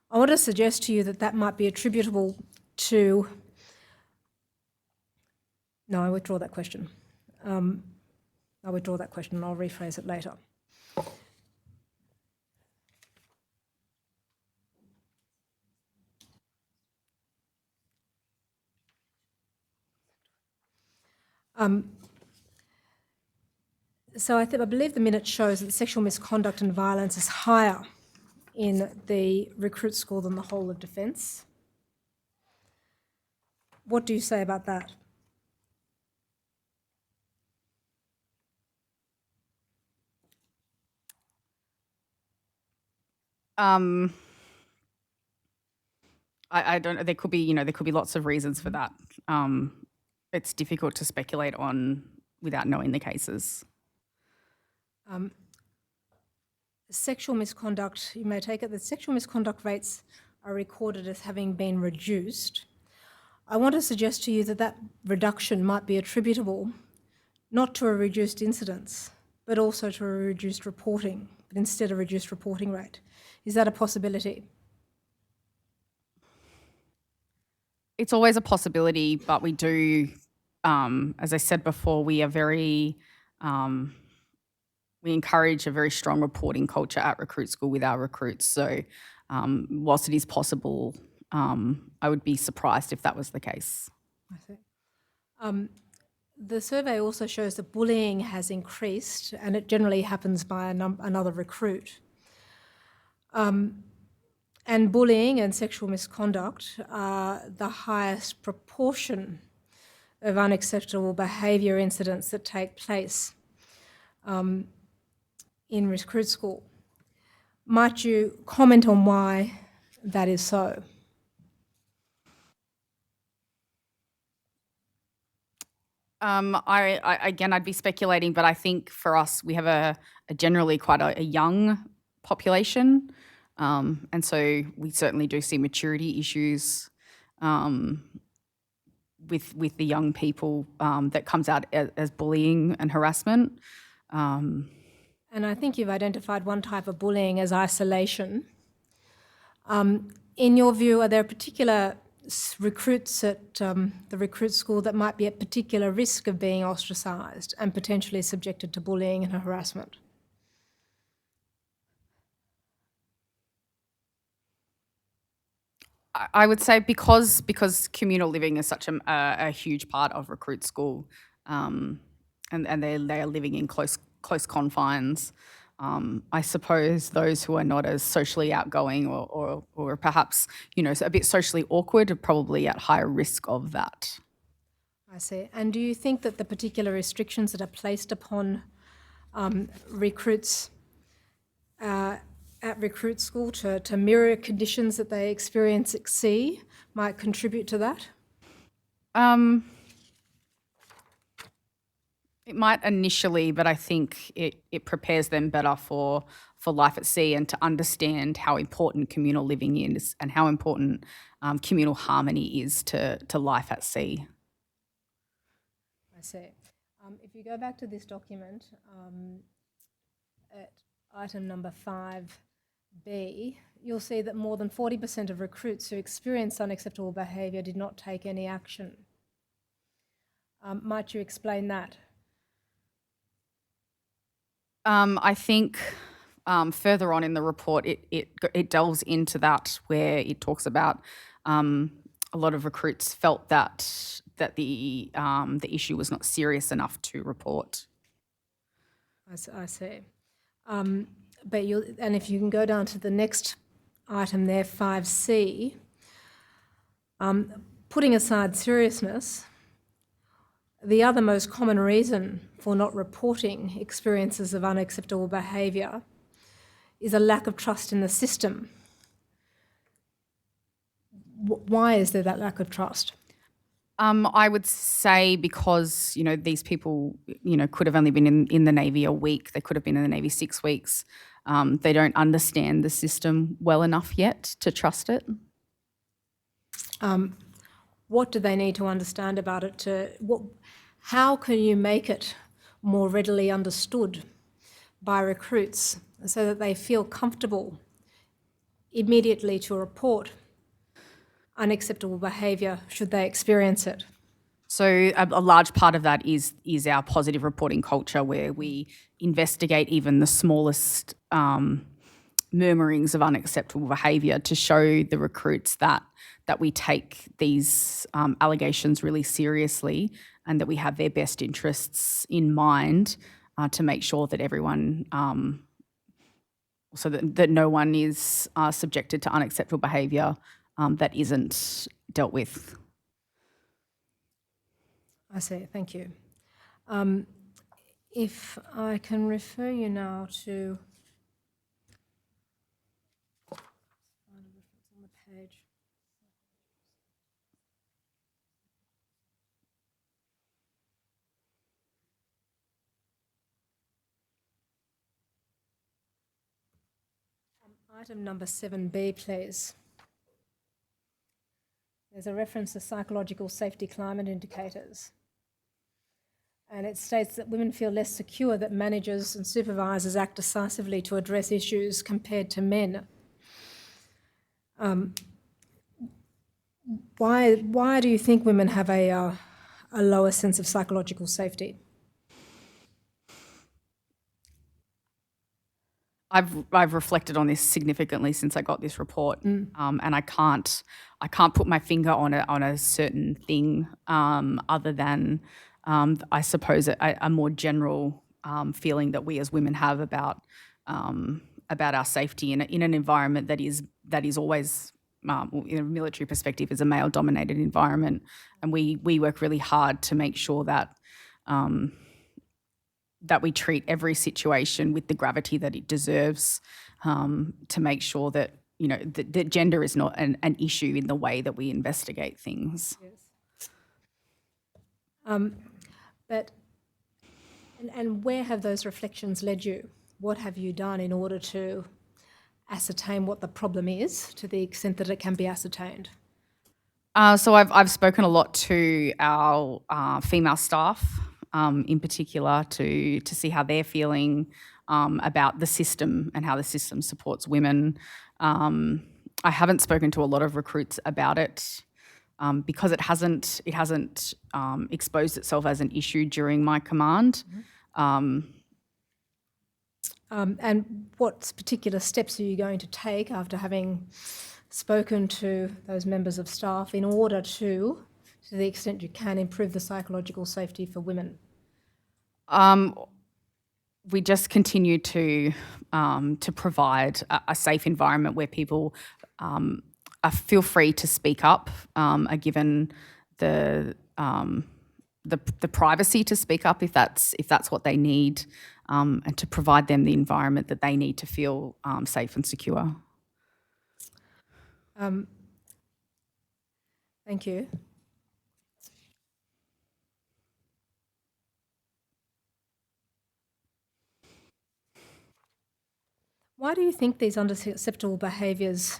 I want to suggest to you that that might be attributable to... No, I withdraw that question. I'll withdraw that question and I'll rephrase it later. So I believe the minute shows that sexual misconduct and violence is higher in the recruit school than the whole of defence. What do you say about that? I don't know. There could be lots of reasons for that. It's difficult to speculate on without knowing the cases. Sexual misconduct, you may take it that sexual misconduct rates are recorded as having been reduced. I want to suggest to you that that reduction might be attributable not to a reduced incidence, but also to a reduced reporting, but instead a reduced reporting rate. Is that a possibility? It's always a possibility, but we do, as I said before, we are very, we encourage a very strong reporting culture at recruit school with our recruits. So whilst it is possible, I would be surprised if that was the case. I see. The survey also shows that bullying has increased, and it generally happens by another recruit. And bullying and sexual misconduct are the highest proportion of unacceptable behaviour incidents that take place in recruit school. Might you comment on why that is so? I'd be speculating, but I think for us, we have a generally quite a young population. And so we certainly do see maturity issues with the young people that comes out as bullying and harassment. And I think you've identified one type of bullying as isolation. In your view, are there particular recruits at the recruit school that might be at particular risk of being ostracised and potentially subjected to bullying and harassment? I would say because communal living is such a huge part of recruit school, and they are living in close confines. I suppose those who are not as socially outgoing or perhaps a bit socially awkward are probably at higher risk of that. I see. And do you think that the particular restrictions that are placed upon recruits at recruit school to mirror conditions that they experience at sea might contribute to that? It might initially, but I think it prepares them better for life at sea and to understand how important communal living is and how important communal harmony is to life at sea. I see. If you go back to this document, at item number 5B, you'll see that more than 40% of recruits who experienced unacceptable behaviour did not take any action. Might you explain that? I think further on in the report, it delves into that where it talks about a lot of recruits felt that the issue was not serious enough to report. I see. But and if you can go down to the next item there, 5C, putting aside seriousness, the other most common reason for not reporting experiences of unacceptable behaviour is a lack of trust in the system. Why is there that lack of trust? I would say because, these people, could have only been in the Navy a week. They could have been in the Navy 6 weeks. They don't understand the system well enough yet to trust it. What do they need to understand about it? How can you make it more readily understood by recruits so that they feel comfortable immediately to report unacceptable behaviour should they experience it? So a large part of that is our positive reporting culture, where we investigate even the smallest murmurings of unacceptable behaviour to show the recruits that we take these allegations really seriously and that we have their best interests in mind to make sure that everyone, so that no one is subjected to unacceptable behaviour that isn't dealt with. I see, thank you. If I can refer you now to find a reference on the page. Item number 7B, please. There's a reference to psychological safety climate indicators. And it states that women feel less secure that managers and supervisors act decisively to address issues compared to men. Why do you think women have a lower sense of psychological safety? I've reflected on this significantly since I got this report, and I can't put my finger on a certain thing other than I suppose a more general feeling that we as women have about our safety in an environment that is always, in a military perspective, is a male-dominated environment, and we work really hard to make sure that that we treat every situation with the gravity that it deserves, to make sure that that gender is not an issue in the way that we investigate things. Yes. But where have those reflections led you? What have you done in order to ascertain what the problem is, to the extent that it can be ascertained? So I've spoken a lot to our female staff, in particular, to see how they're feeling about the system and how the system supports women. I haven't spoken to a lot of recruits about it because it hasn't exposed itself as an issue during my command. And what particular steps are you going to take after having spoken to those members of staff in order to the extent you can, improve the psychological safety for women? We just continue to provide a safe environment where people feel free to speak up, are given the privacy to speak up if that's what they need, and to provide them the environment that they need to feel safe and secure. Thank you. Why do you think these unacceptable behaviours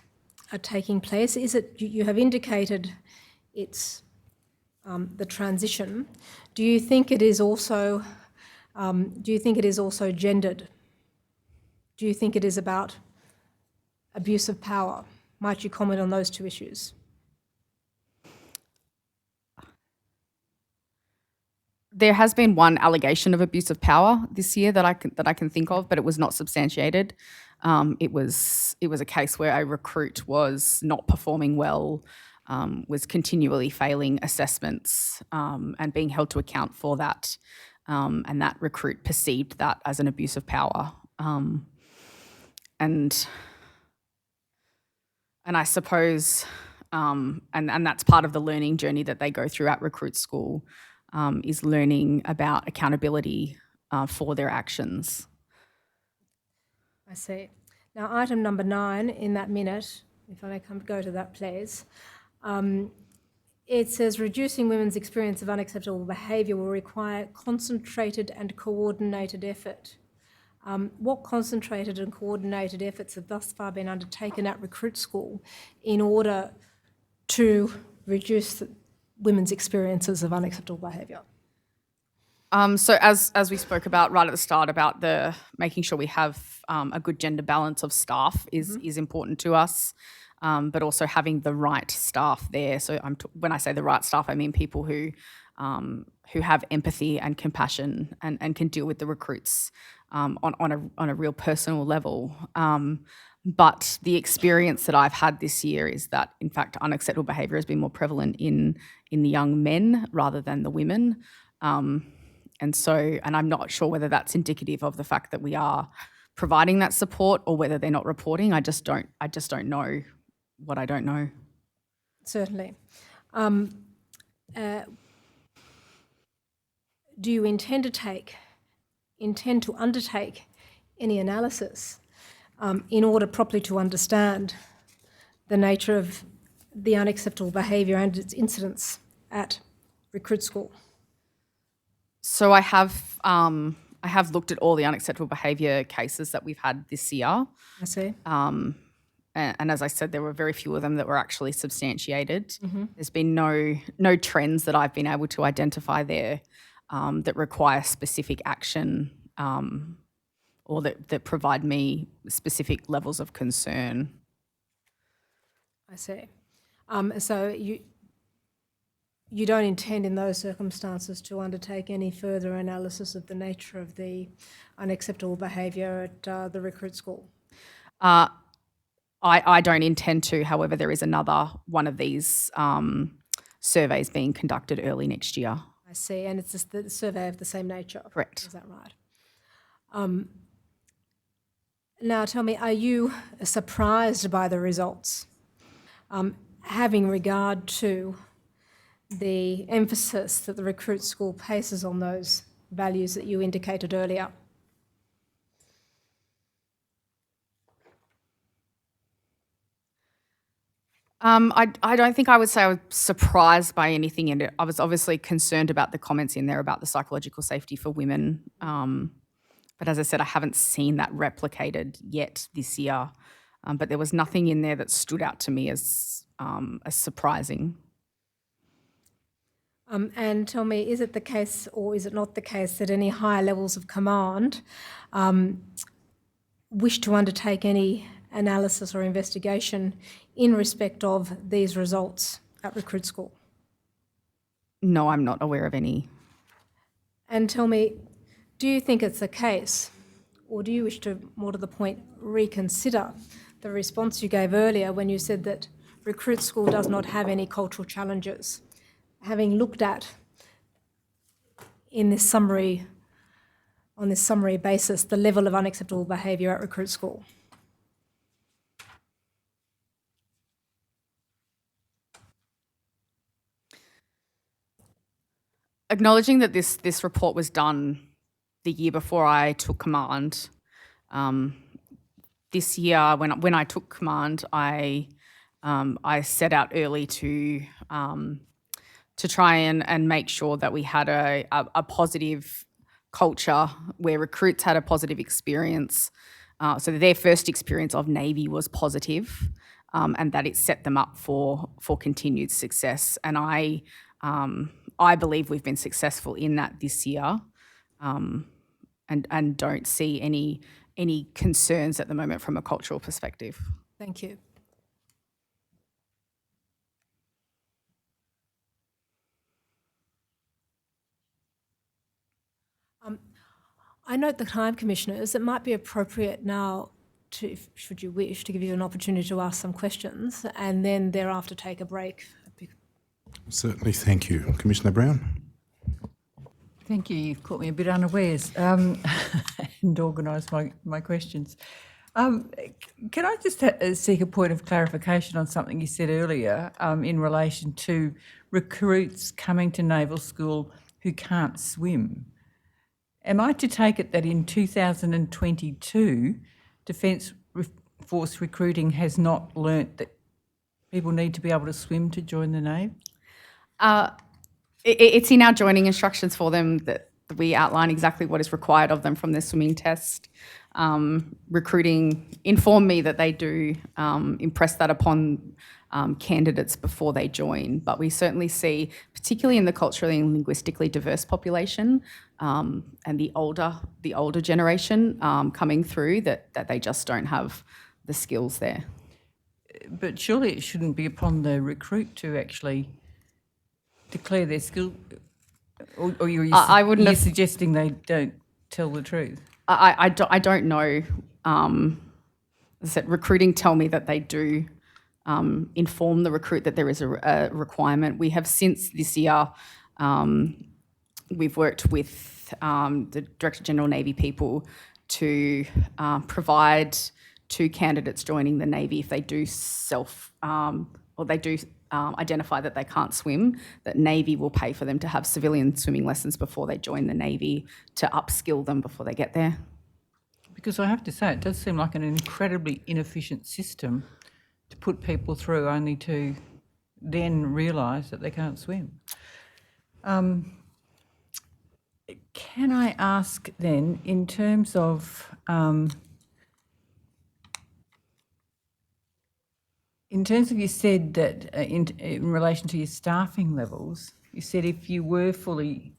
are taking place? Is it, you have indicated it's the transition. Do you think it is also gendered? Do you think it is about abuse of power? Might you comment on those two issues? There has been one allegation of abuse of power this year that I can think of, but it was not substantiated. It was a case where a recruit was not performing well, was continually failing assessments, and being held to account for that, and that recruit perceived that as an abuse of power. And I suppose, and that's part of the learning journey that they go through at recruit school, is learning about accountability for their actions. I see. Now, item number 9 in that minute, if I may go to that, please. It says reducing women's experience of unacceptable behaviour will require concentrated and coordinated effort. What concentrated and coordinated efforts have thus far been undertaken at recruit school in order to reduce women's experiences of unacceptable behaviour? So as we spoke about right at the start about the making sure we have a good gender balance of staff is important to us, but also having the right staff there. So when I say the right staff, I mean people who have empathy and compassion and can deal with the recruits on a real personal level. But the experience that I've had this year is that, in fact, unacceptable behaviour has been more prevalent in the young men rather than the women. And I'm not sure whether that's indicative of the fact that we are providing that support or whether they're not reporting. I just don't know what I don't know. Certainly. Do you intend to undertake any analysis in order properly to understand the nature of the unacceptable behaviour and its incidence at recruit school? So I have looked at all the unacceptable behaviour cases that we've had this year. I see. And as I said, there were very few of them that were actually substantiated. There's been no trends that I've been able to identify there that require specific action or that provide me specific levels of concern. I see. So you don't intend in those circumstances to undertake any further analysis of the nature of the unacceptable behaviour at the recruit school? I don't intend to. However, there is another one of these surveys being conducted early next year. I see, and it's just the survey of the same nature? Correct. Is that right? Now tell me, are you surprised by the results, having regard to the emphasis that the recruit school places on those values that you indicated earlier? I don't think I would say I was surprised by anything in it. I was obviously concerned about the comments in there about the psychological safety for women. But as I said, I haven't seen that replicated yet this year. But there was nothing in there that stood out to me as surprising. And tell me, is it the case or is it not the case that any higher levels of command wish to undertake any analysis or investigation in respect of these results at recruit school? No, I'm not aware of any. And tell me, do you think it's the case, or do you wish to, more to the point, reconsider the response you gave earlier when you said that Recruit School does not have any cultural challenges. Having looked at in this summary, on this summary basis, the level of unacceptable behaviour at Recruit School. Acknowledging that this report was done the year before I took command, this year when I took command, I set out early to try and make sure that we had a positive culture where recruits had a positive experience. So their first experience of Navy was positive, and that it set them up for continued success. And I believe we've been successful in that this year, and don't see any concerns at the moment from a cultural perspective. Thank you. I note the time, Commissioners. It might be appropriate now, to, should you wish, to give you an opportunity to ask some questions and then thereafter take a break. Certainly, thank you. Commissioner Brown? Thank you. You've caught me a bit unawares and organised my questions. Can I just seek a point of clarification on something you said earlier in relation to recruits coming to Naval School who can't swim? Am I to take it that in 2022, Defence Force recruiting has not learnt that people need to be able to swim to join the Navy? It's in our joining instructions for them that we outline exactly what is required of them from their swimming test. Recruiting informed me that they do impress that upon candidates before they join, but we certainly see, particularly in the culturally and linguistically diverse population and the older generation coming through, that they just don't have the skills there. But surely it shouldn't be upon the recruit to actually declare their skill, or are you suggesting they don't tell the truth? I don't know. As I said, recruiting tell me that they do inform the recruit that there is a requirement. We have since this year, we've worked with the Director General Navy people to provide to candidates joining the Navy, if they do identify that they can't swim, that Navy will pay for them to have civilian swimming lessons before they join the Navy to upskill them before they get there. Because I have to say, it does seem like an incredibly inefficient system to put people through only to then realise that they can't swim. Can I ask then, in terms of you said that in relation to your staffing levels, you said if you were fully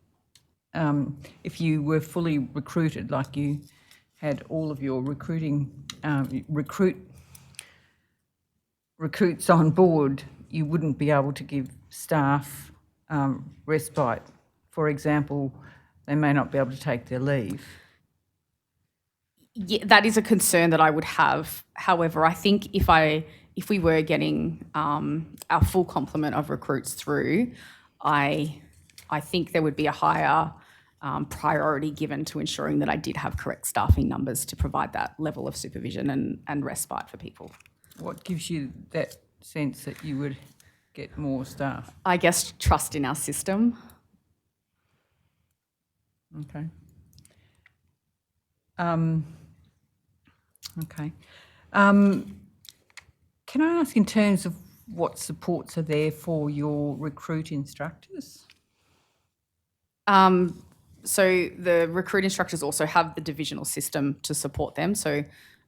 recruited, like you had all of your recruits on board, you wouldn't be able to give staff respite. For example, they may not be able to take their leave. Yeah, that is a concern that I would have. However, I think if we were getting our full complement of recruits through, I think there would be a higher priority given to ensuring that I did have correct staffing numbers to provide that level of supervision and respite for people. What gives you that sense that you would get more staff? I guess trust in our system. Okay. Okay. Can I ask in terms of what supports are there for your recruit instructors? So the recruit instructors also have the divisional system to support them. So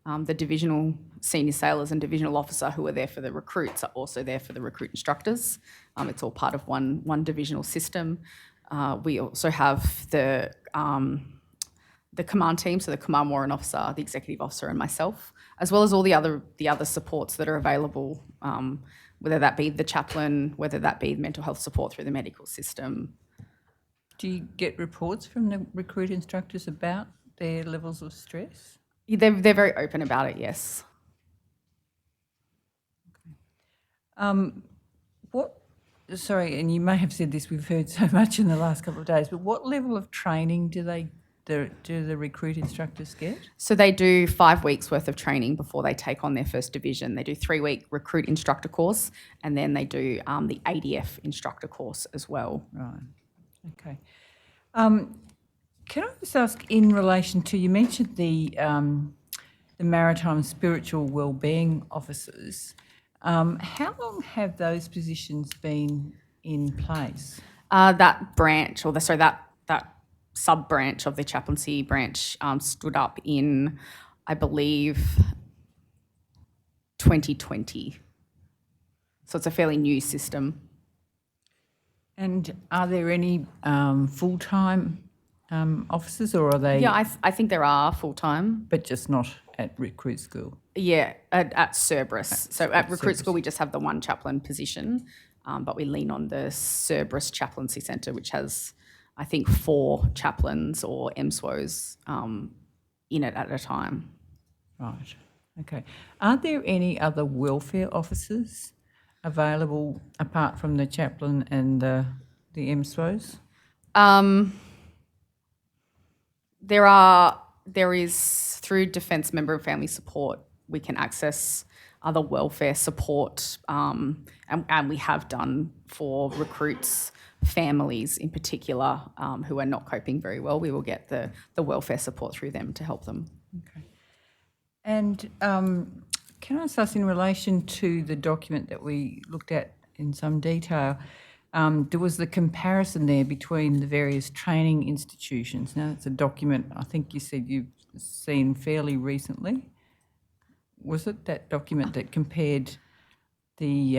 the divisional senior sailors and divisional officer who are there for the recruits are also there for the recruit instructors. It's all part of one divisional system. We also have the command team, so the command warrant officer, the executive officer, and myself, as well as all the other supports that are available, whether that be the chaplain, whether that be mental health support through the medical system. Do you get reports from the recruit instructors about their levels of stress? They're very open about it, yes. What, sorry, and you may have said this, we've heard so much in the last couple of days, but what level of training do the recruit instructors get? So they do 5 weeks worth of training before they take on their first division. They do 3-week recruit instructor course, and then they do the ADF instructor course as well. Right, okay. Can I just ask, in relation to, you mentioned the maritime spiritual wellbeing officers, how long have those positions been in place? That branch, that sub-branch of the chaplaincy branch stood up in, I believe, 2020. So it's a fairly new system. And are there any full-time officers, or are they? Yeah, I think there are full-time. But just not at recruit school? Yeah, at Cerberus. So at recruit Cerberus. school, we just have the one chaplain position, but we lean on the Cerberus Chaplaincy Centre, which has, I think, 4 chaplains or MSWOs in it at a time. Right, okay. Are there any other welfare officers available apart from the chaplain and the MSWOs? There is, through Defence Member and Family Support, we can access other welfare support, and we have done for recruits, families in particular, who are not coping very well. We will get the welfare support through them to help them. Okay. And can I ask, in relation to the document that we looked at in some detail, there was the comparison there between the various training institutions. Now, it's a document I think you said you've seen fairly recently. Was it that document that compared the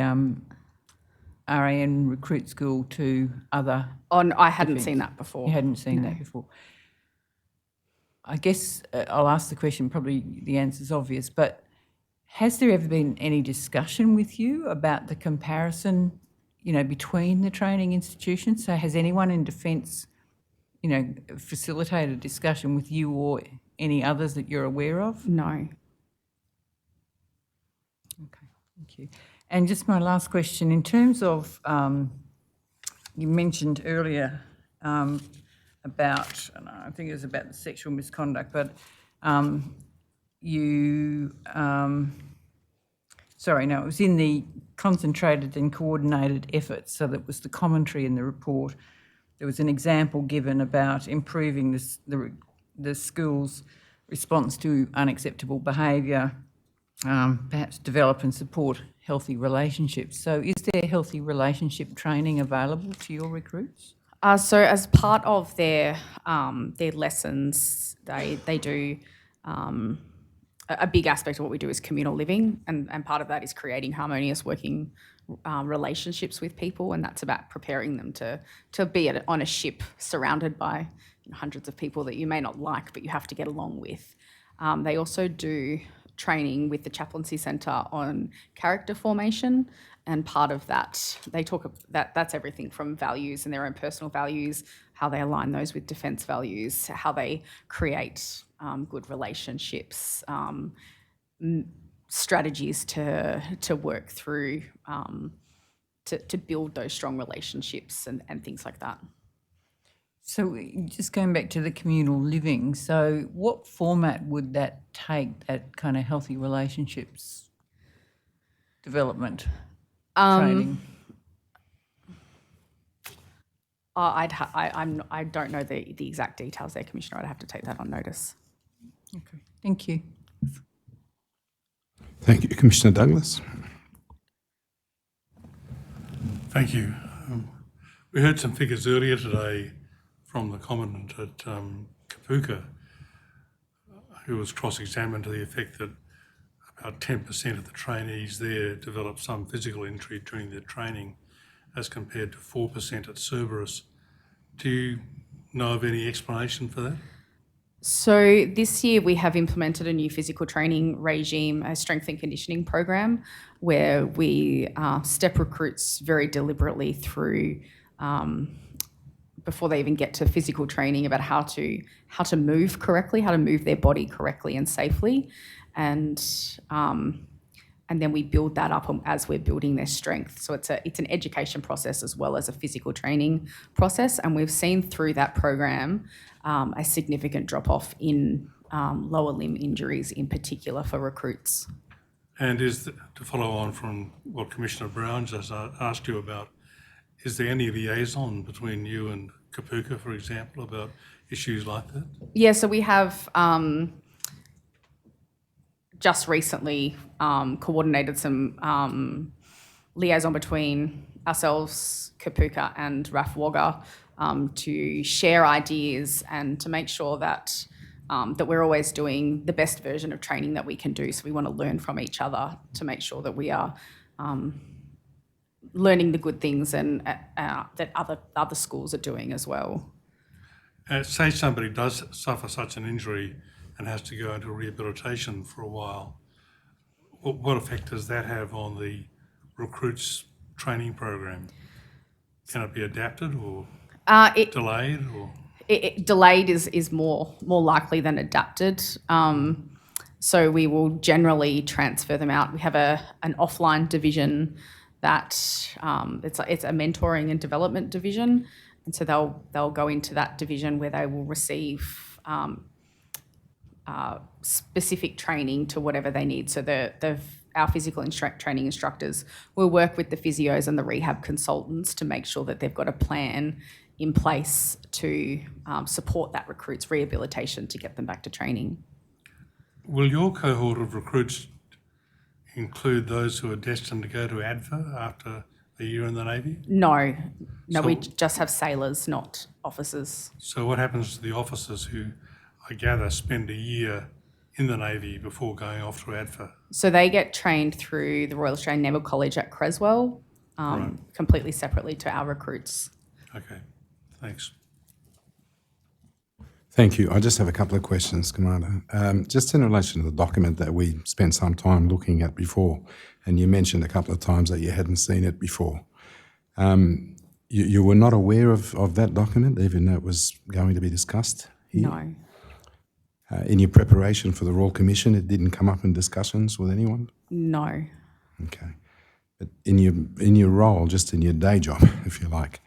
RAN recruit school to other? I hadn't seen that before. You hadn't seen that before. I guess I'll ask the question, probably the answer's obvious, but has there ever been any discussion with you about the comparison, between the training institutions? So has anyone in Defence, facilitated a discussion with you or any others that you're aware of? No. Okay, thank you. And just my last question, in terms of, you mentioned earlier about, I think it was about the sexual misconduct, but it was in the concentrated and coordinated efforts, so that was the commentary in the report. There was an example given about improving the school's response to unacceptable behaviour, perhaps develop and support healthy relationships. So is there healthy relationship training available to your recruits? So as part of their lessons, they do a big aspect of what we do is communal living, and part of that is creating harmonious working relationships with people, and that's about preparing them to be on a ship surrounded by hundreds of people that you may not like but you have to get along with. They also do training with the Chaplaincy Centre on character formation, and part of that, they talk that's everything from values and their own personal values, how they align those with Defence values, how they create good relationships, strategies to work through to build those strong relationships and things like that. So just going back to the communal living, so what format would that take, that kind of healthy relationships development training? I don't know the exact details there, Commissioner. I'd have to take that on notice. Okay, thank you. Thank you. Commissioner Douglas. Thank you. We heard some figures earlier today from the Commandant at Kapuka, who was cross-examined to the effect that about 10% of the trainees there developed some physical injury during their training, as compared to 4% at Cerberus. Do you know of any explanation for that? So this year we have implemented a new physical training regime, a strength and conditioning program, where we step recruits very deliberately through before they even get to physical training about how to move correctly, how to move their body correctly and safely. And and then we build that up as we're building their strength. So it's an education process as well as a physical training process, and we've seen through that program a significant drop-off in lower limb injuries in particular for recruits. And to follow on from what Commissioner Brown just asked you about, is there any liaison between you and Kapuka, for example, about issues like that? Yeah, so we have just recently coordinated some liaison between ourselves, Kapuka, and RAF Wagga to share ideas and to make sure that that we're always doing the best version of training that we can do. So we want to learn from each other to make sure that we are learning the good things and that other schools are doing as well. Say somebody does suffer such an injury and has to go into rehabilitation for a while, what effect does that have on the recruits training program? Can it be adapted or delayed? Or Delayed is more likely than adapted. So we will generally transfer them out. We have an offline division that it's a mentoring and development division, and so they'll go into that division where they will receive specific training to whatever they need. So our physical training instructors will work with the physios and the rehab consultants to make sure that they've got a plan in place to support that recruit's rehabilitation to get them back to training. Will your cohort of recruits include those who are destined to go to ADFA after a year in the Navy? No, we just have sailors, not officers. So what happens to the officers who, I gather, spend a year in the Navy before going off to ADFA? So they get trained through the Royal Australian Naval College at Creswell, completely separately to our recruits. Okay, thanks. Thank you. I just have a couple of questions, Commander. Just in relation to the document that we spent some time looking at before, and you mentioned a couple of times that you hadn't seen it before. You were not aware of that document, even though it was going to be discussed here? No. In your preparation for the Royal Commission, it didn't come up in discussions with anyone? No. Okay. But in your role, just in your day job, if you like,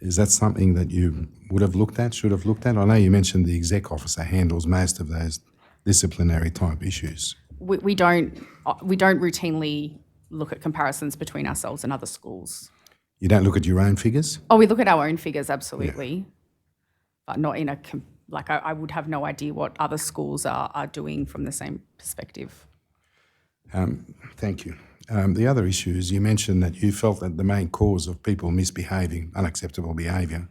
is that something that you would have looked at, should have looked at? I know you mentioned the exec officer handles most of those disciplinary type issues. We don't routinely look at comparisons between ourselves and other schools. You don't look at your own figures? Oh, we look at our own figures, absolutely. Yeah. But not in I would have no idea what other schools are doing from the same perspective. Thank you. The other issue is you mentioned that you felt that the main cause of people misbehaving, unacceptable behaviour,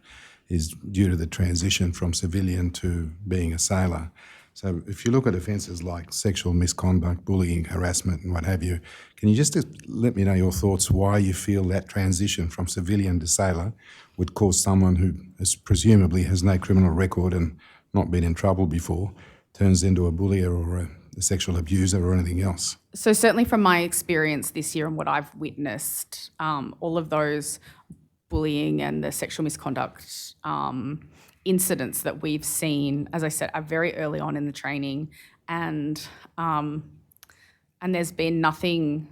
is due to the transition from civilian to being a sailor. So if you look at offences like sexual misconduct, bullying, harassment and what have you, can you just let me know your thoughts why you feel that transition from civilian to sailor would cause someone who presumably has no criminal record and not been in trouble before turns into a bullier or a sexual abuser or anything else? So certainly from my experience this year and what I've witnessed, all of those bullying and the sexual misconduct incidents that we've seen, as I said, are very early on in the training, and there's been nothing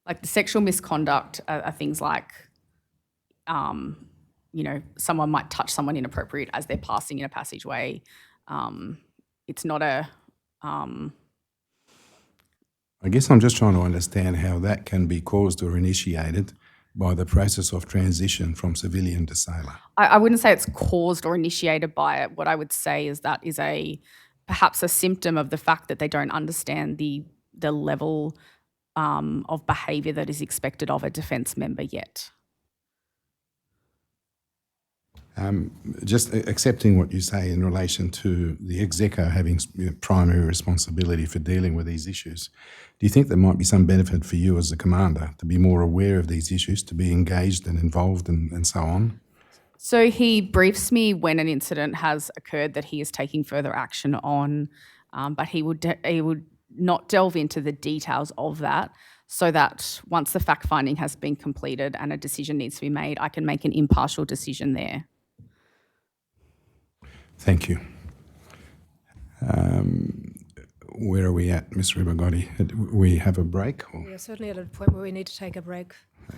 like the sexual misconduct are things like someone might touch someone inappropriate as they're passing in a passageway. It's not a... I guess I'm just trying to understand how that can be caused or initiated by the process of transition from civilian to sailor. I wouldn't say it's caused or initiated by it. What I would say is that is perhaps a symptom of the fact that they don't understand the level of behaviour that is expected of a defence member yet. Just accepting what you say in relation to the execo having primary responsibility for dealing with these issues, do you think there might be some benefit for you as a commander to be more aware of these issues, to be engaged and involved and so on? So he briefs me when an incident has occurred that he is taking further action on, but he would not delve into the details of that, so that once the fact-finding has been completed and a decision needs to be made, I can make an impartial decision there. Thank you. Where are we at, Ms. Ribagotti? We have a break? Or? We are certainly at a point where we need to take a break.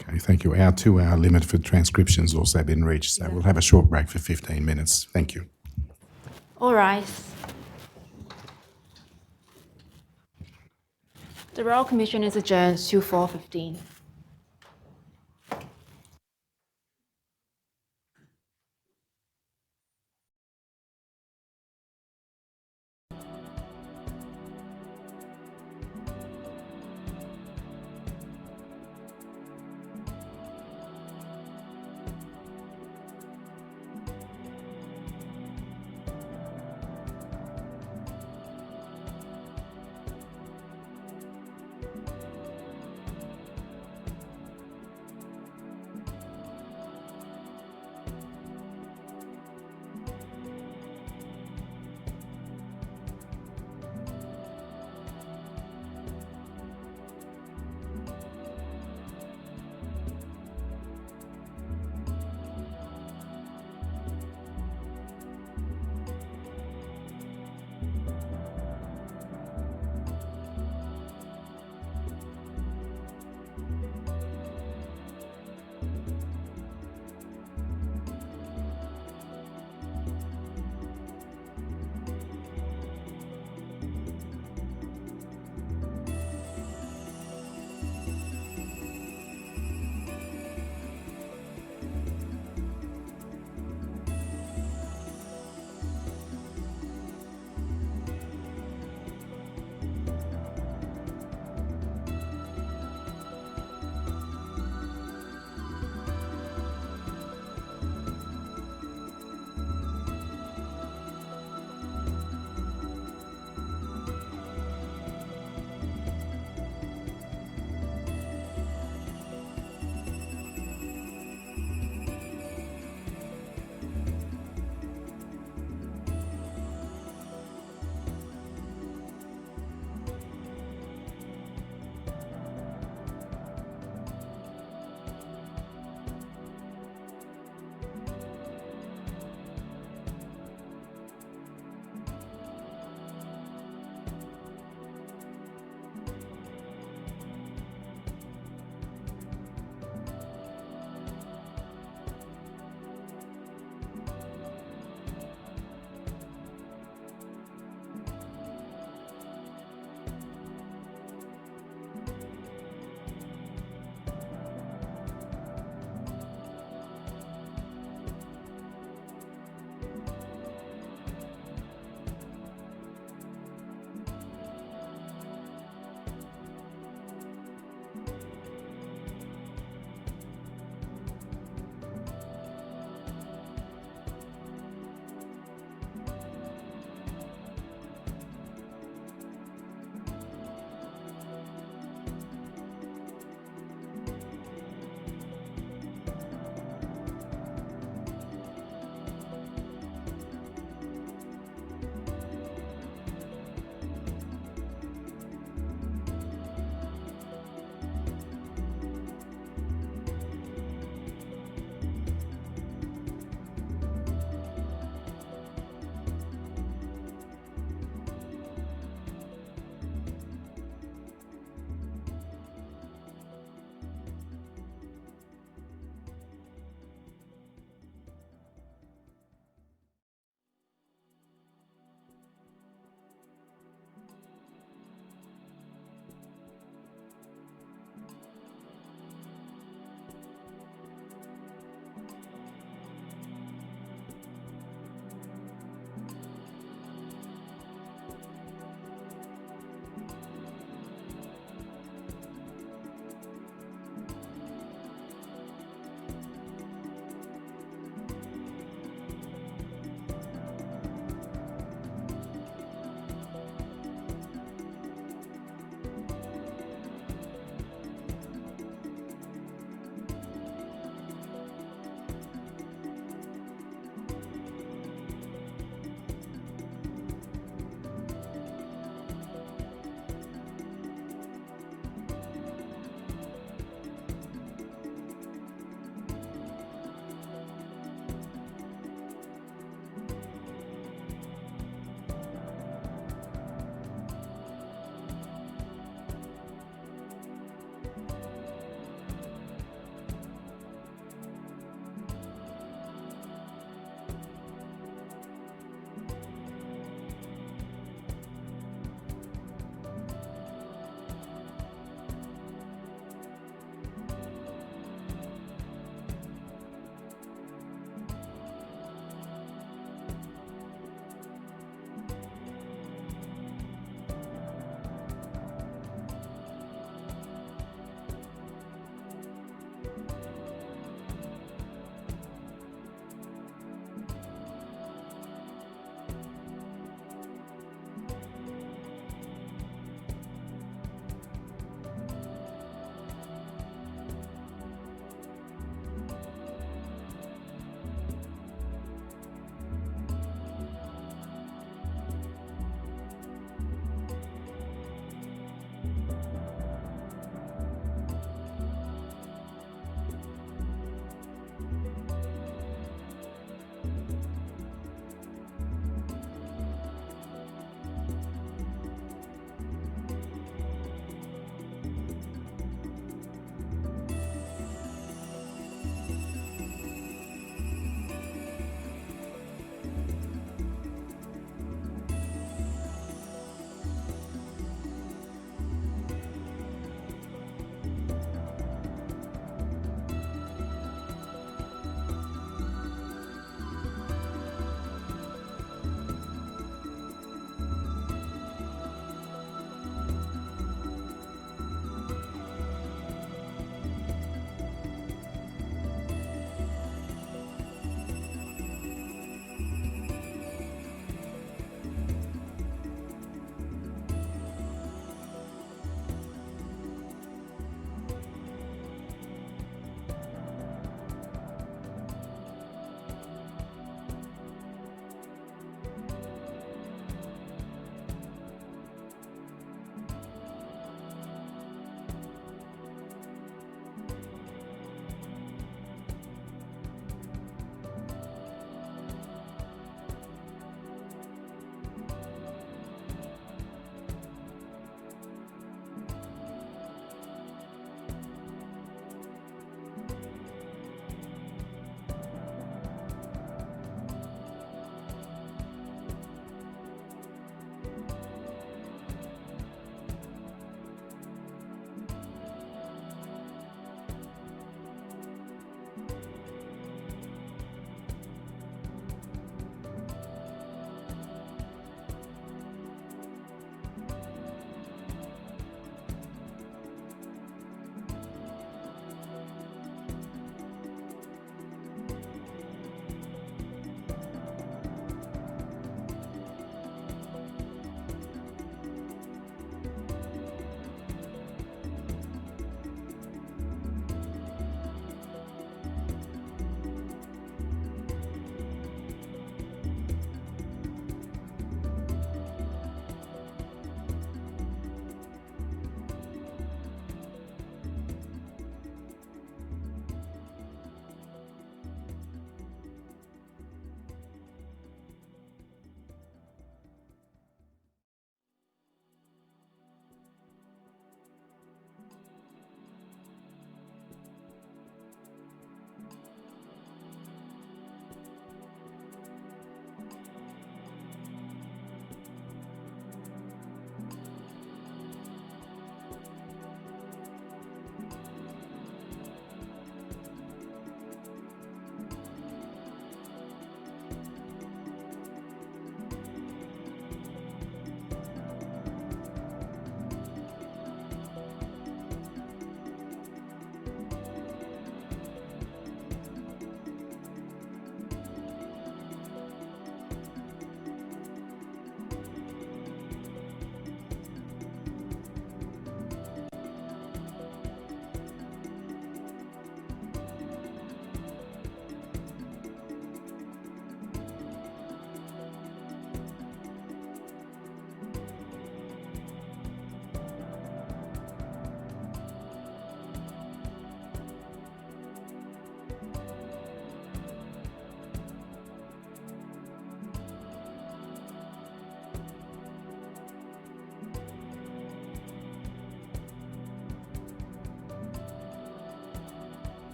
Okay, thank you. Our 2-hour limit for transcriptions also been reached, so we'll have a short break for 15 minutes. Thank you. All rise. The Royal Commission is adjourned to 4:15.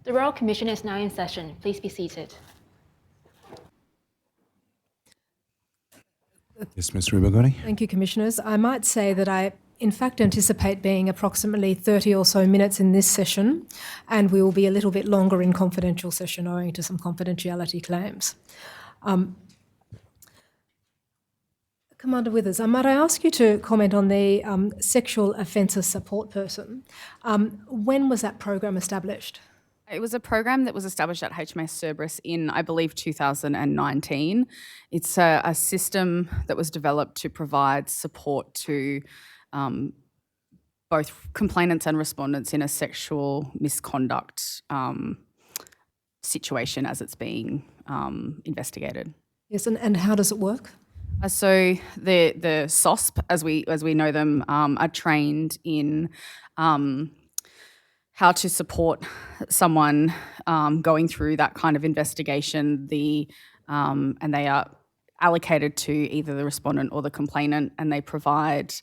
The Royal Commission is now in session. Please be seated. Yes, Ms. Rubagoni. Thank you, Commissioners. I might say that I, in fact, anticipate being approximately 30 or so minutes in this session, and we will be a little bit longer in confidential session owing to some confidentiality claims. Commander Withers, might I ask you to comment on the sexual offences support person? When was that program established? It was a program that was established at HMAS Cerberus in, I believe, 2019. It's a system that was developed to provide support to both complainants and respondents in a sexual misconduct situation as it's being investigated. Yes, and how does it work? So the SOSP, as we know them, are trained in how to support someone going through that kind of investigation. And they are allocated to either the respondent or the complainant, and they provide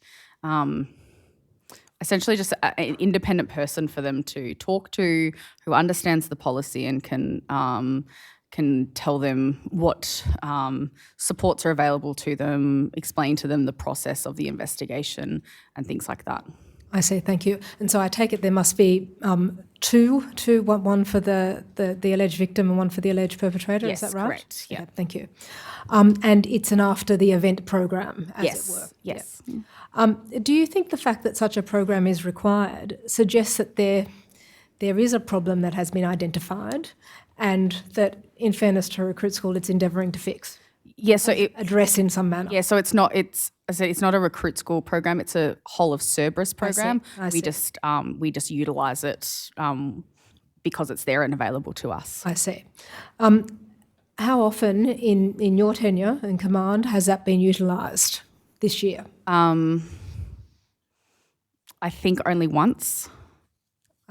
essentially just an independent person for them to talk to, who understands the policy and can tell them what supports are available to them, explain to them the process of the investigation and things like that. I see, thank you. And so I take it there must be two, one for the alleged victim and one for the alleged perpetrator, Yes, is that right? correct, yeah. Okay, thank you. And it's an after the event program, as it were. Yes. Do you think the fact that such a program is required suggests that there is a problem that has been identified and that, in fairness to Recruit School, it's endeavouring to fix? Yes, so address in some manner. Yeah, so it's not a Recruit School program. It's a whole of Cerberus program. I see. We just utilise it because it's there and available to us. I see. How often in your tenure in command has that been utilised this year? I think only once.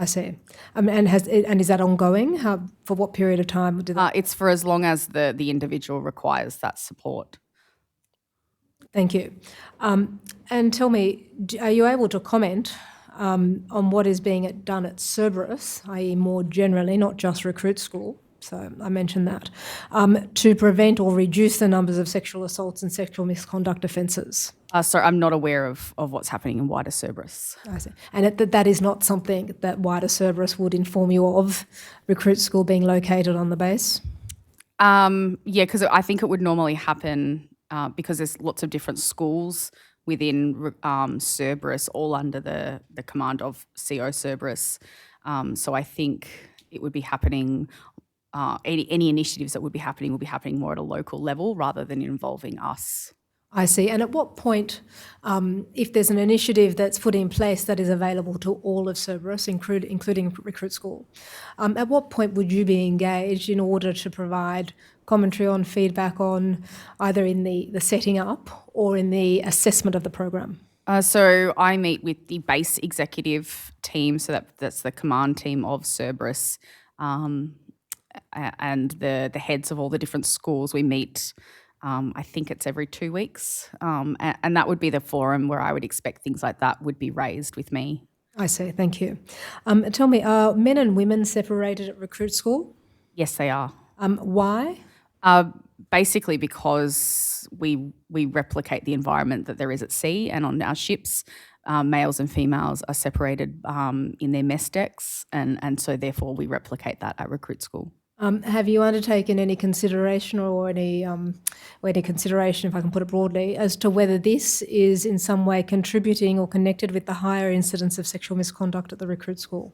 I see. And is that ongoing? For what period of time did that? It's for as long as the individual requires that support. Thank you. And tell me, are you able to comment on what is being done at Cerberus, i.e. more generally, not just Recruit School, so I mentioned that, to prevent or reduce the numbers of sexual assaults and sexual misconduct offences? So I'm not aware of what's happening in wider Cerberus. I see. And that is not something that wider Cerberus would inform you of, Recruit School being located on the base? Yeah, because I think it would normally happen because there's lots of different schools within Cerberus, all under the command of CO Cerberus. So I think it would be happening, any initiatives that would be happening more at a local level rather than involving us. I see. And at what point, if there's an initiative that's put in place that is available to all of Cerberus, including Recruit School, at what point would you be engaged in order to provide commentary on, feedback on, either in the setting up or in the assessment of the program? So I meet with the base executive team, so that's the command team of Cerberus, and the heads of all the different schools. We meet, I think it's every 2 weeks, and that would be the forum where I would expect things like that would be raised with me. I see, thank you. Tell me, are men and women separated at Recruit School? Yes, they are. Why? Basically because we replicate the environment that there is at sea, and on our ships, males and females are separated in their mess decks, and so therefore we replicate that at Recruit School. Have you undertaken any consideration or any consideration, if I can put it broadly, as to whether this is in some way contributing or connected with the higher incidence of sexual misconduct at the Recruit School?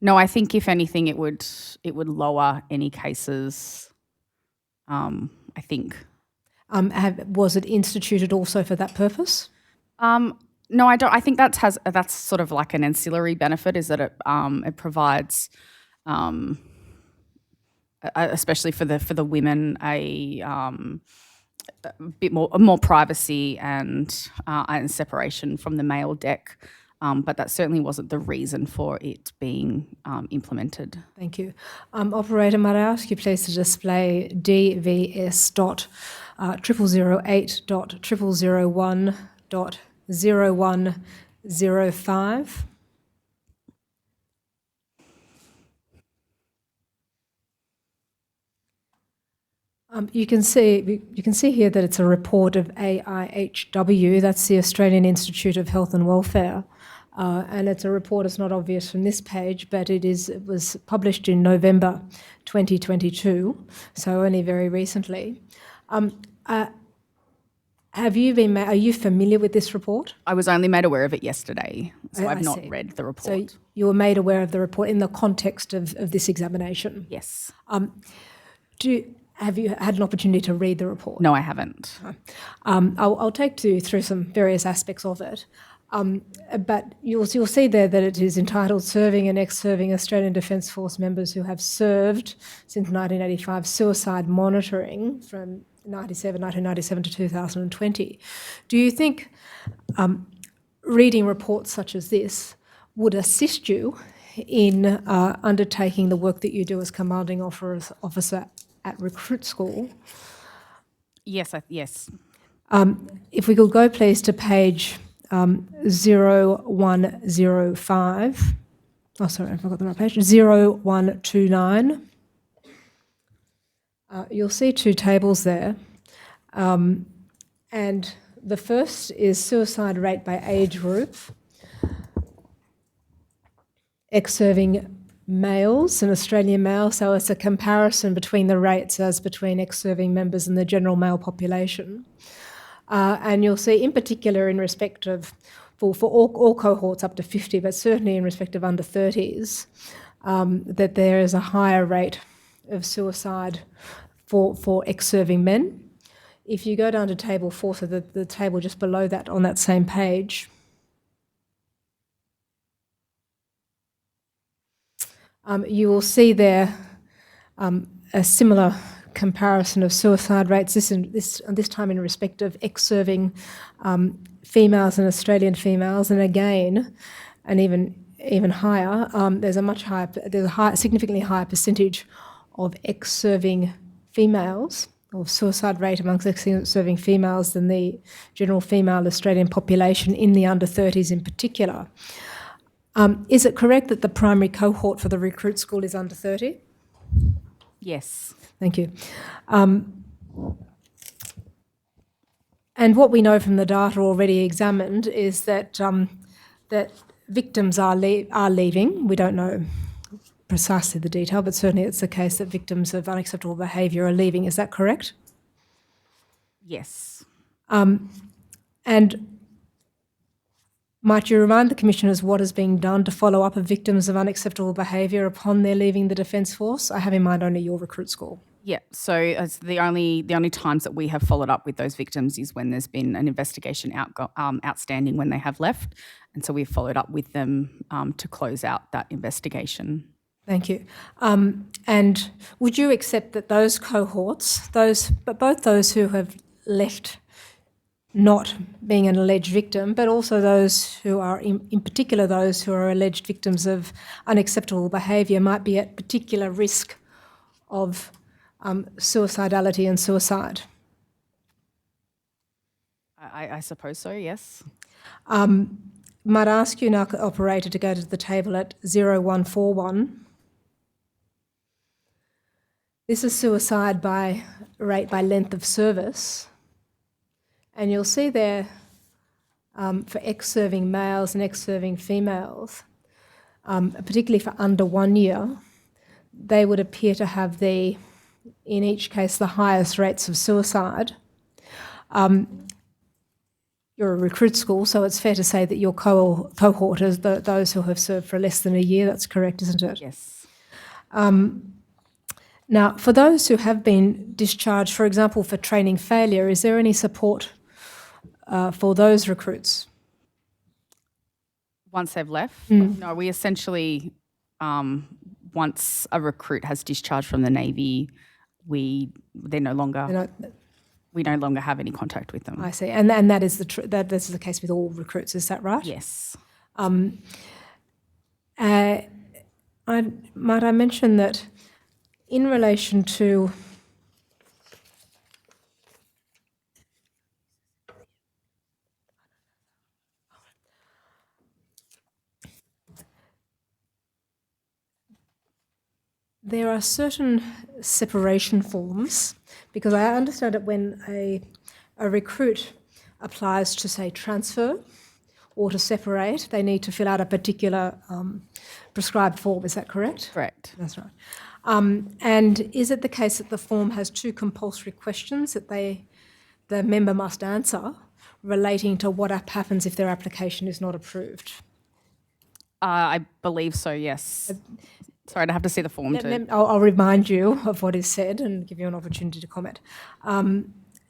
No, I think if anything, it would lower any cases. I think. Was it instituted also for that purpose? No, I don't. I think that's sort of like an ancillary benefit, is that it provides, especially for the women, a bit more privacy and separation from the male deck. But that certainly wasn't the reason for it being implemented. Thank you. Operator, might I ask you please to display DVS.0008.0001.0105? You can see here that it's a report of AIHW, that's the Australian Institute of Health and Welfare, and it's a report. It's not obvious from this page, but it was published in November 2022, so only very recently. Are you familiar with this report? I was only made aware of it yesterday, so I I've not see. read the report. So you were made aware of the report in the context of this examination? Yes. Have you had an opportunity to read the report? No, I haven't. I'll take you through some various aspects of it. But you'll see there that it is entitled Serving and Ex-Serving Australian Defence Force Members Who Have Served Since 1985, Suicide Monitoring from 1997 to 2020. Do you think reading reports such as this would assist you in undertaking the work that you do as commanding officer at recruit school? Yes, yes. If we could go please to page 0105. Oh, sorry, I forgot the right page. 0129. You'll see two tables there. And the first is suicide rate by age group. Ex-serving males and Australian males, so it's a comparison between the rates as between ex-serving members and the general male population. And you'll see in particular in respect of, for all cohorts up to 50, but certainly in respect of under 30s, that there is a higher rate of suicide for ex-serving men. If you go down to table 4, so the table just below that on that same page, you will see there a similar comparison of suicide rates, this time in respect of ex-serving females and Australian females, and again, and even higher, there's a significantly higher percentage of ex-serving females, or suicide rate amongst ex-serving females than the general female Australian population in the under 30s in particular. Is it correct that the primary cohort for the recruit school is under 30? Yes. Thank you. And what we know from the data already examined is that that victims are leaving. We don't know precisely the detail, but certainly it's the case that victims of unacceptable behaviour are leaving. Is that correct? Yes. And might you remind the Commissioners what is being done to follow up of victims of unacceptable behaviour upon their leaving the Defence Force? I have in mind only your recruit school. Yeah, so as the only times that we have followed up with those victims is when there's been an investigation outstanding when they have left, and so we've followed up with them to close out that investigation. Thank you. And would you accept that those cohorts, both those who have left not being an alleged victim, but also those who are, in particular those who are alleged victims of unacceptable behaviour, might be at particular risk of suicidality and suicide? I suppose so, yes. Might I ask you now, operator, to go to the table at 0141. This is suicide rate by length of service. And you'll see there for ex-serving males and ex-serving females, particularly for under 1 year, they would appear to have in each case, the highest rates of suicide. You're a recruit school, so it's fair to say that your cohort is those who have served for less than a year. That's correct, isn't it? Yes. Now, for those who have been discharged, for example, for training failure, is there any support for those recruits? Once they've left? No, we essentially, once a recruit has discharged from the Navy, we no longer have any contact with them. I see, and that is that is the case with all recruits. Is that right? Yes. Might I mention that in relation to There are certain separation forms, because I understand that when a recruit applies to, say, transfer or to separate, they need to fill out a particular prescribed form. Is that correct? Correct. That's right. And is it the case that the form has two compulsory questions that the member must answer relating to what happens if their application is not approved? I believe so, yes. Sorry, I'd have to see the form too. I'll remind you of what is said and give you an opportunity to comment.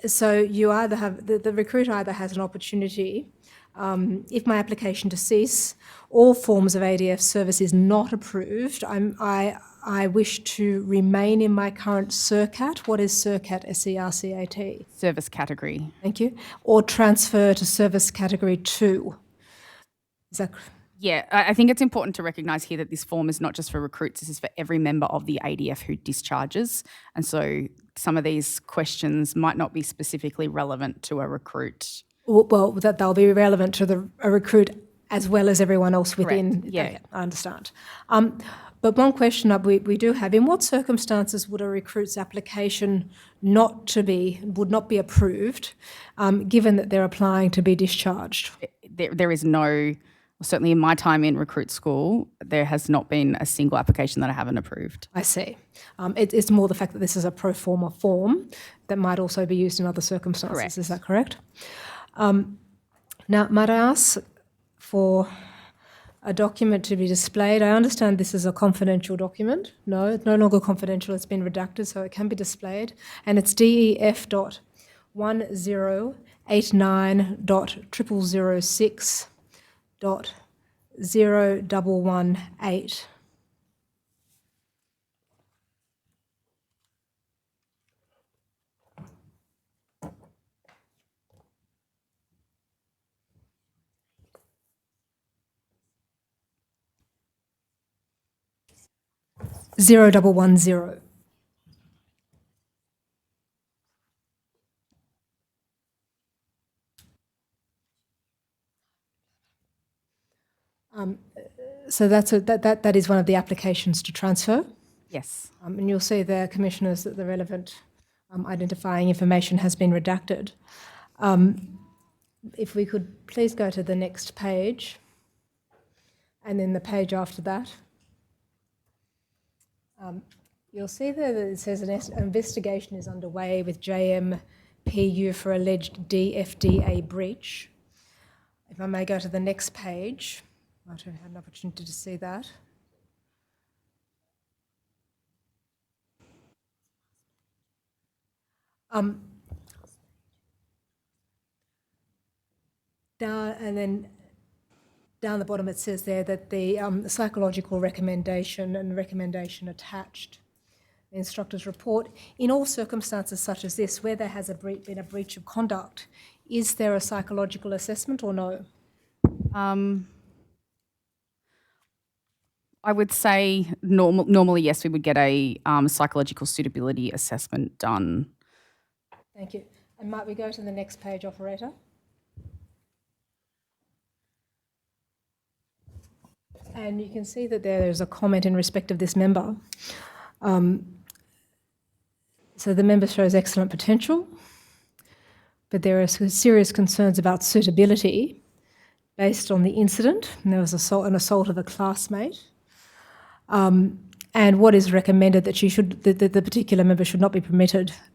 So you either have, the recruit either has an opportunity, if my application to cease all forms of ADF service is not approved, I wish to remain in my current SERCAT. What is SERCAT, S-E-R-C-A-T? Service category. Thank you. Or transfer to service category 2. Is that correct? Yeah, I think it's important to recognise here that this form is not just for recruits, this is for every member of the ADF who discharges. And so some of these questions might not be specifically relevant to a recruit. Well, that they'll be relevant to a recruit as well as everyone else within. Correct, yeah. Okay, I understand. But one question we do have, in what circumstances would a recruit's application would not be approved, given that they're applying to be discharged? There is no, certainly in my time in recruit school, there has not been a single application that I haven't approved. I see. It's more the fact that this is a pro forma form that might also be used in other circumstances. Correct. Is that correct? Now, might I ask for a document to be displayed? I understand this is a confidential document. No, it's no longer confidential. It's been redacted, so it can be displayed. And it's DEF.1089.0006.0118. Zero double one zero. So that is one of the applications to transfer. Yes. And you'll see there, Commissioners, that the relevant identifying information has been redacted. If we could please go to the next page, and then the page after that. You'll see there that it says an investigation is underway with JMPU for alleged DFDA breach. If I may go to the next page, I might have had an opportunity to see that. Down the bottom it says there that the psychological recommendation and recommendation attached, the instructor's report, in all circumstances such as this, where there has been a breach of conduct, is there a psychological assessment or no? I would say normally, yes, we would get a psychological suitability assessment done. Thank you. And might we go to the next page, operator? And you can see that there's a comment in respect of this member. So the member shows excellent potential, but there are serious concerns about suitability based on the incident. And there was an assault of a classmate. And what is recommended that the particular member should not be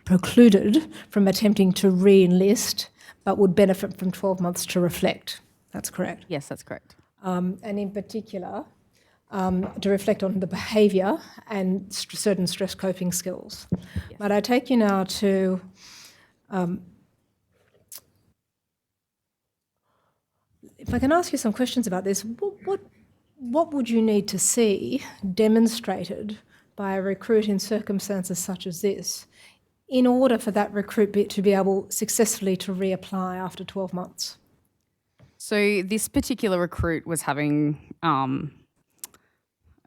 precluded from attempting to re-enlist, but would benefit from 12 months to reflect. That's correct? Yes, that's correct. And in particular, to reflect on the behaviour and certain stress coping skills. Yes. But I take you now to if I can ask you some questions about this, what would you need to see demonstrated by a recruit in circumstances such as this in order for that recruit to be able successfully to reapply after 12 months? So this particular recruit was having, I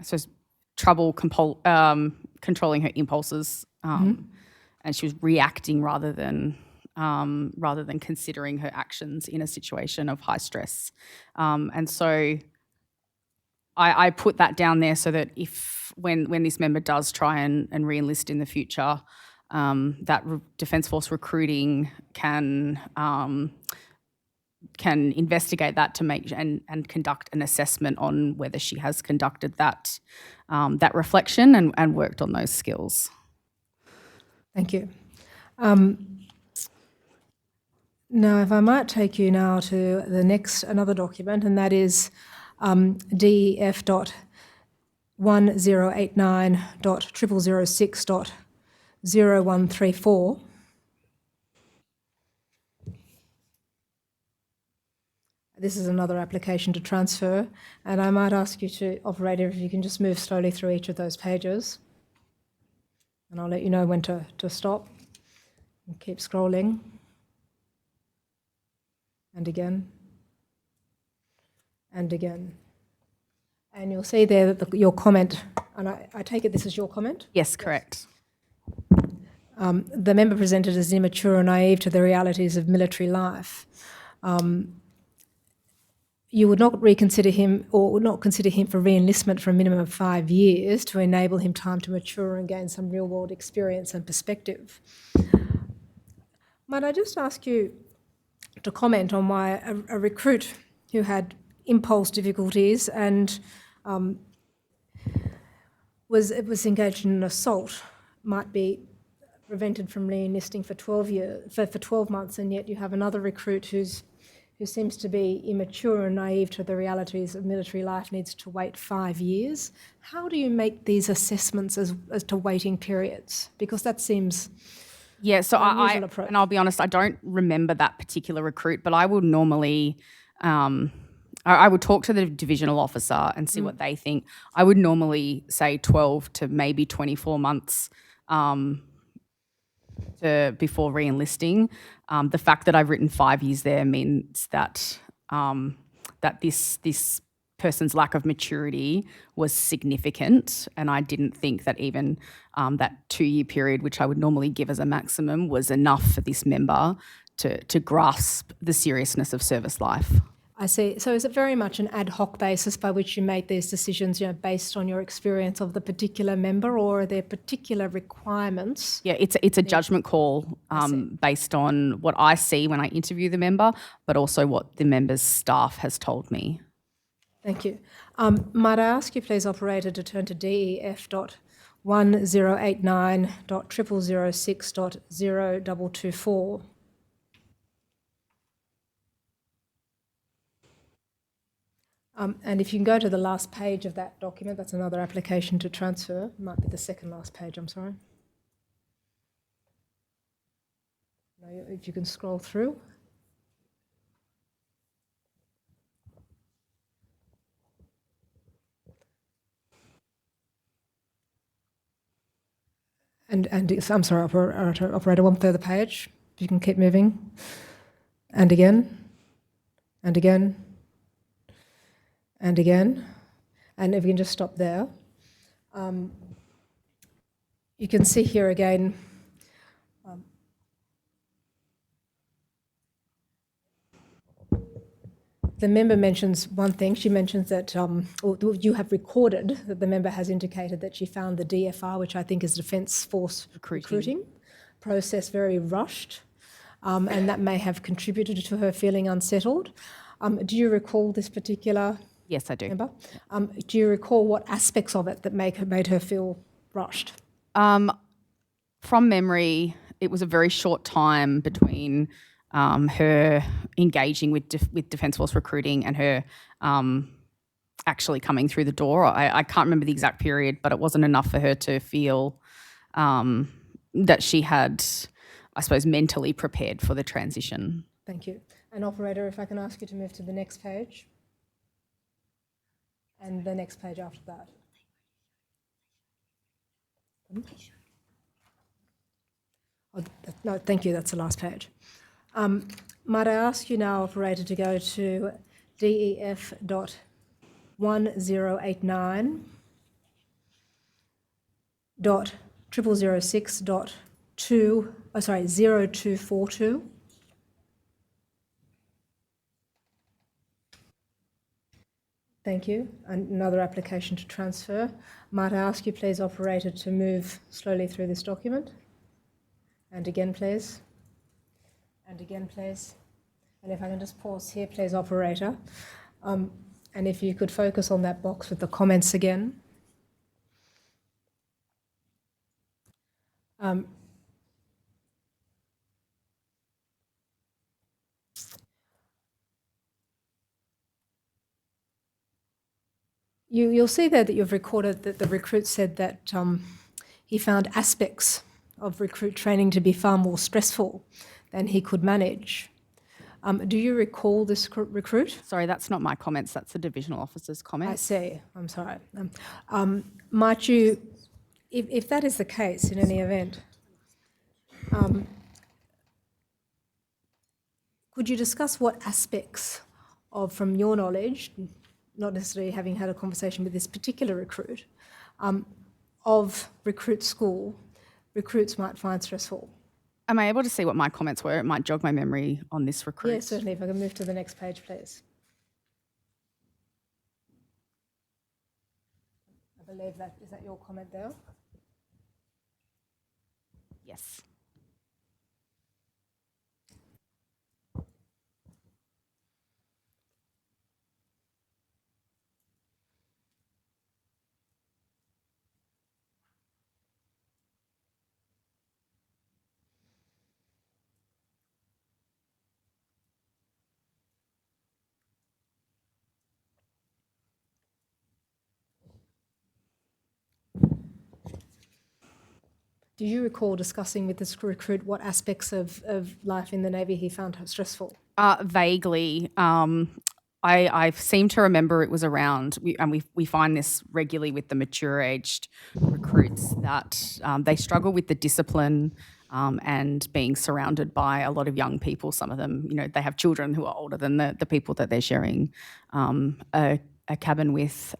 suppose, trouble controlling her impulses, and she was reacting rather than considering her actions in a situation of high stress. And so I put that down there so that if when this member does try and re-enlist in the future, that Defence Force recruiting can investigate that to make and conduct an assessment on whether she has conducted that reflection and worked on those skills. Thank you. Now, if I might take you now to another document, and that is DEF.1089.0006.0134. This is another application to transfer, and I might ask you to, operator, if you can just move slowly through each of those pages, and I'll let you know when to stop and keep scrolling. And again, and again. And you'll see there that your comment, and I take it this is your comment? Yes, correct. The member presented as immature and naive to the realities of military life. You would not reconsider him or would not consider him for re-enlistment for a minimum of 5 years to enable him time to mature and gain some real-world experience and perspective. Might I just ask you to comment on why a recruit who had impulse difficulties and was engaged in an assault might be prevented from re-enlisting for 12 months, and yet you have another recruit who seems to be immature and naive to the realities of military life, needs to wait 5 years. How do you make these assessments as to waiting periods? Because that seems so an unusual approach. And I'll be honest, I don't remember that particular recruit, but I would normally I would talk to the divisional officer and see what they think. I would normally say 12 to maybe 24 months before re-enlisting. The fact that I've written 5 years there means that that this person's lack of maturity was significant, and I didn't think that even that 2-year period, which I would normally give as a maximum, was enough for this member to grasp the seriousness of service life. I see. So is it very much an ad hoc basis by which you make these decisions, based on your experience of the particular member, or are there particular requirements? Yeah, it's a judgment call based on what I see when I interview the member, but also what the member's staff has told me. Thank you. Might I ask you, please, operator, to turn to DEF.1089.0006.0224. And if you can go to the last page of that document, that's another application to transfer. Might be the second last page, I'm sorry. No, if you can scroll through. And I'm sorry, operator, one further page. If you can keep moving. And again, and again, and again. And if you can just stop there. You can see here again, the member mentions one thing. She mentions that, or you have recorded that the member has indicated that she found the DFR, which I think is Defence Force recruiting process, very rushed, and that may have contributed to her feeling unsettled. Do you recall this particular? Yes, I do. Member? Do you recall what aspects of it that made her feel rushed? From memory, it was a very short time between her engaging with Defence Force recruiting and her actually coming through the door. I can't remember the exact period, but it wasn't enough for her to feel that she had, I suppose, mentally prepared for the transition. Thank you. And operator, if I can ask you to move to the next page. And the next page after that. Oh, no, thank you, that's the last page. Might I ask you now, operator, to go to DEF.1089.0006.0242. Thank you. Another application to transfer. Might I ask you, please, operator, to move slowly through this document? And again, please. And again, please. And if I can just pause here, please, operator. And if you could focus on that box with the comments again. You'll see there that you've recorded that the recruit said that he found aspects of recruit training to be far more stressful than he could manage. Do you recall this recruit? Sorry, that's not my comments, that's the divisional officer's I comments. see. I'm sorry. Might you, if that is the case in any event, could you discuss what aspects of, from your knowledge, not necessarily having had a conversation with this particular recruit, of recruit school, recruits might find stressful? Am I able to see what my comments were? It might jog my memory on this recruit. Yes, certainly. If I can move to the next page, please. I believe that, is that your comment there? Yes. Do you recall discussing with this recruit what aspects of life in the Navy he found stressful? Vaguely. I seem to remember it was around, we find this regularly with the mature-aged recruits, that they struggle with the discipline and being surrounded by a lot of young people. Some of them, they have children who are older than the people that they're sharing a cabin with.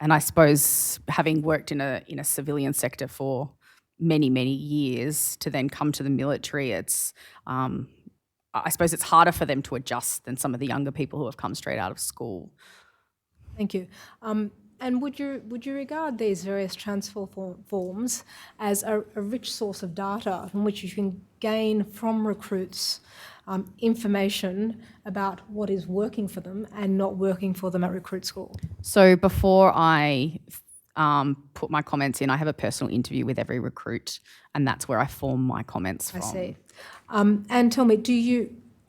And I suppose having worked in a civilian sector for many, many years to then come to the military, it's I suppose it's harder for them to adjust than some of the younger people who have come straight out of school. Thank you. And would you regard these various transfer forms as a rich source of data from which you can gain from recruits information about what is working for them and not working for them at recruit school? So before I put my comments in, I have a personal interview with every recruit, and that's where I form my comments from. I see. And tell me,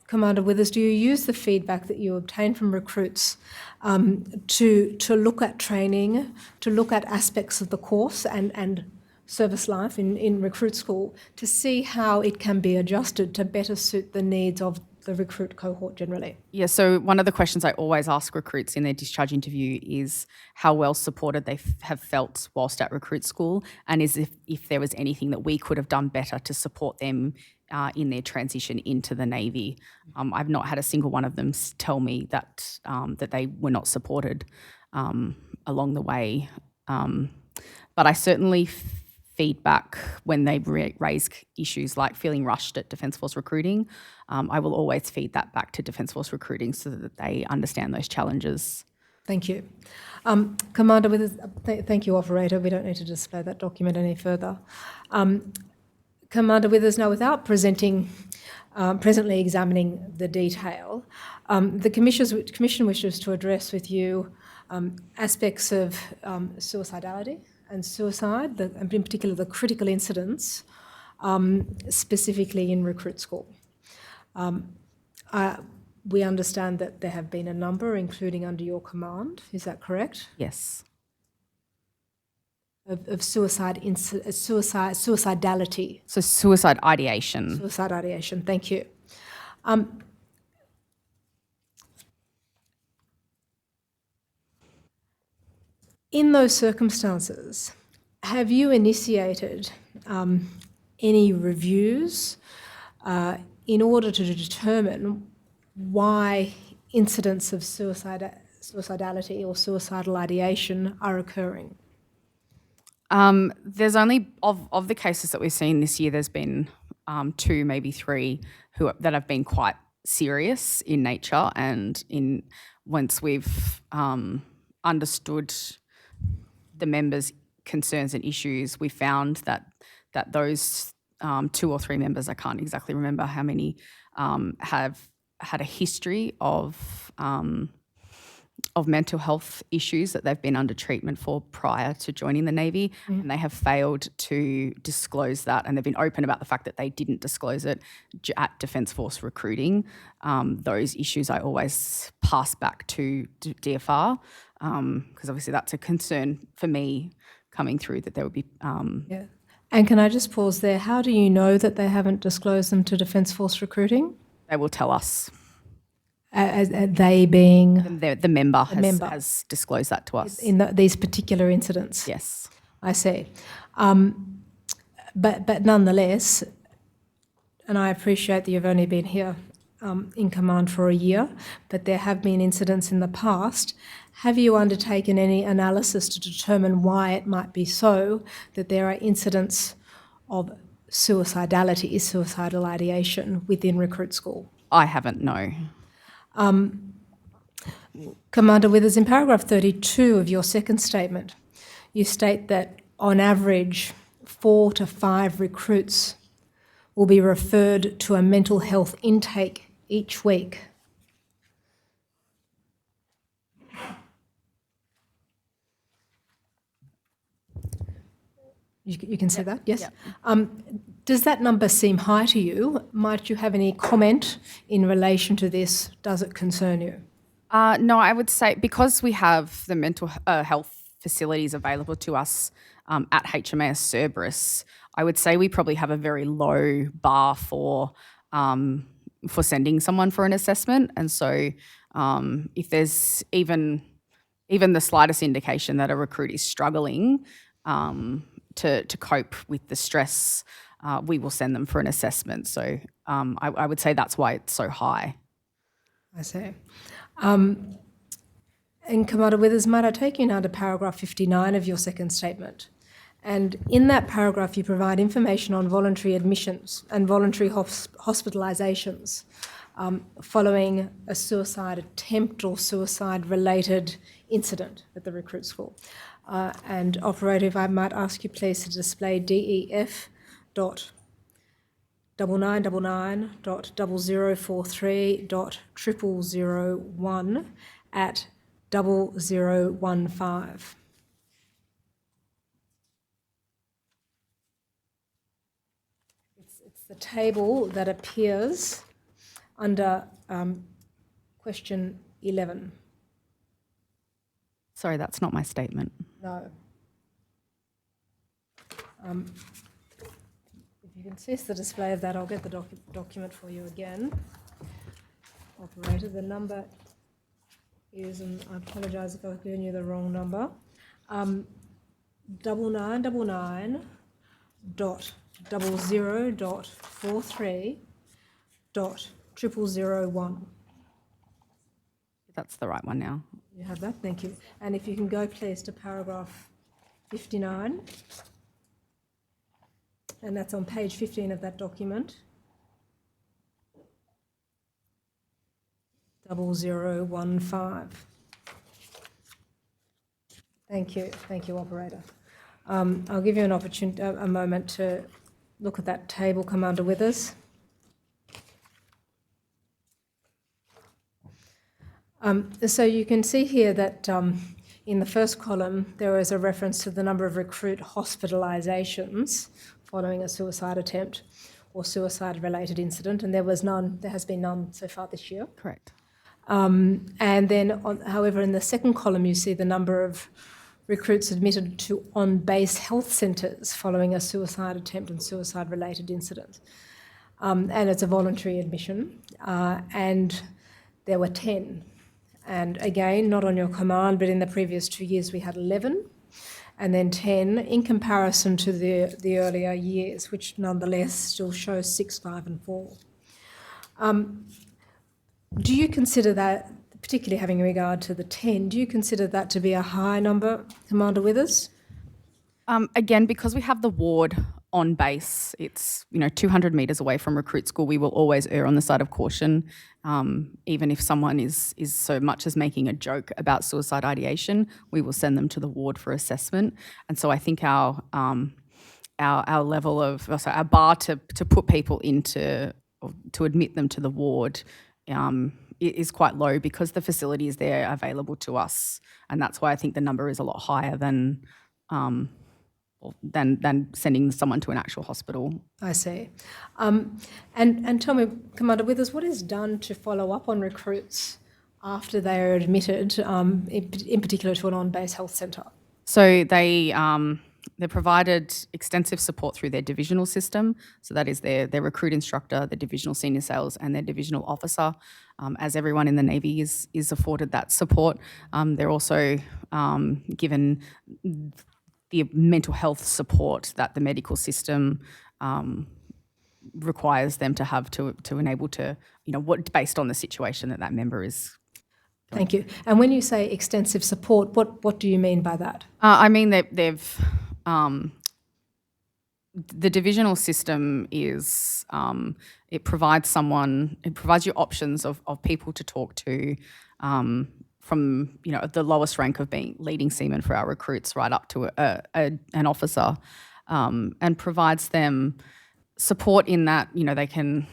Commander Withers, do you use the feedback that you obtain from recruits to look at training, to look at aspects of the course and service life in recruit school to see how it can be adjusted to better suit the needs of the recruit cohort generally? Yeah, so one of the questions I always ask recruits in their discharge interview is how well supported they have felt whilst at recruit school, and is if there was anything that we could have done better to support them in their transition into the Navy. I've not had a single one of them tell me that that they were not supported along the way. But I certainly feedback when they raise issues like feeling rushed at Defence Force recruiting. I will always feed that back to Defence Force recruiting so that they understand those challenges. Thank you. Commander Withers, thank you, operator. We don't need to display that document any further. Commander Withers, now without presently examining the detail, the Commission wishes to address with you aspects of suicidality and suicide, and in particular the critical incidents, specifically in recruit school. We understand that there have been a number, including under your command. Is that correct? Yes. Of suicidality. So suicide ideation. Suicide ideation, thank you. In those circumstances, have you initiated any reviews in order to determine why incidents of suicidality or suicidal ideation are occurring? There's only, of the cases that we've seen this year, there's been 2, maybe 3 that have been quite serious in nature, and once we've understood the members' concerns and issues, we found that those 2 or 3 members, I can't exactly remember how many, have had a history of mental health issues that they've been under treatment for prior to joining the Navy, and they have failed to disclose that, and they've been open about the fact that they didn't disclose it at Defence Force recruiting. Those issues I always pass back to DFR, because obviously that's a concern for me coming through, that there would be... Yeah. And can I just pause there? How do you know that they haven't disclosed them to Defence Force recruiting? They will tell us. They being The member has disclosed that to us. in these particular incidents. Yes. I see. But nonetheless, and I appreciate that you've only been here in command for a year, but there have been incidents in the past. Have you undertaken any analysis to determine why it might be so that there are incidents of suicidality, suicidal ideation within recruit school? I haven't, no. Commander Withers, in paragraph 32 of your second statement, you state that on average 4 to 5 recruits will be referred to a mental health intake each week. You can say that, yes? Yep. Does that number seem high to you? Might you have any comment in relation to this? Does it concern you? No, I would say because we have the mental health facilities available to us at HMAS Cerberus, I would say we probably have a very low bar for sending someone for an assessment. And so if there's even the slightest indication that a recruit is struggling to cope with the stress, we will send them for an assessment. So I would say that's why it's so high. I see. And Commander Withers, might I take you now to paragraph 59 of your second statement? And in that paragraph, you provide information on voluntary admissions and voluntary hospitalisations following a suicide attempt or suicide-related incident at the recruit school. And operator, if I might ask you please to display DEF.999.0043.0001 at 0015. It's the table that appears under question 11. Sorry, that's not my statement. No. If you can cease the display of that, I'll get the document for you again. Operator, the number is, and I apologise if I've given you the wrong number, 9999.00.43.0001. That's the right one now. You have that, thank you. And if you can go please to paragraph 59, and that's on page 15 of that document. 0015. Thank you, operator. I'll give you an opportunity, a moment to look at that table, Commander Withers. So you can see here that in the first column there is a reference to the number of recruit hospitalisations following a suicide attempt or suicide-related incident, and there has been none so far this year. Correct. And then, however, in the second column you see the number of recruits admitted to on-base health centres following a suicide attempt and suicide-related incident. And it's a voluntary admission, and there were 10. And again, not on your command, but in the previous 2 years we had 11, and then 10 in comparison to the earlier years, which nonetheless still shows 6, 5 and 4. Do you consider that, particularly having regard to the 10, do you consider that to be a high number, Commander Withers? Again, because we have the ward on base. It's 200 metres away from recruit school. We will always err on the side of caution, even if someone is so much as making a joke about suicide ideation. We will send them to the ward for assessment. And so I think our level of our bar to put people into, or to admit them to the ward, is quite low because the facility is there available to us, and that's why I think the number is a lot higher than sending someone to an actual hospital. I see. And tell me, Commander Withers, what is done to follow up on recruits after they are admitted, in particular to an on-base health centre? So they're provided extensive support through their divisional system. So that is their recruit instructor, their divisional senior sales, and their divisional officer. As everyone in the Navy is afforded that support. They're also given the mental health support that the medical system requires them to have to enable to, based on the situation that member is. Thank you. And when you say extensive support, what do you mean by that? I mean they've the divisional system is it provides you options of people to talk to, from the lowest rank of being leading seaman for our recruits right up to an officer, and provides them support in that they can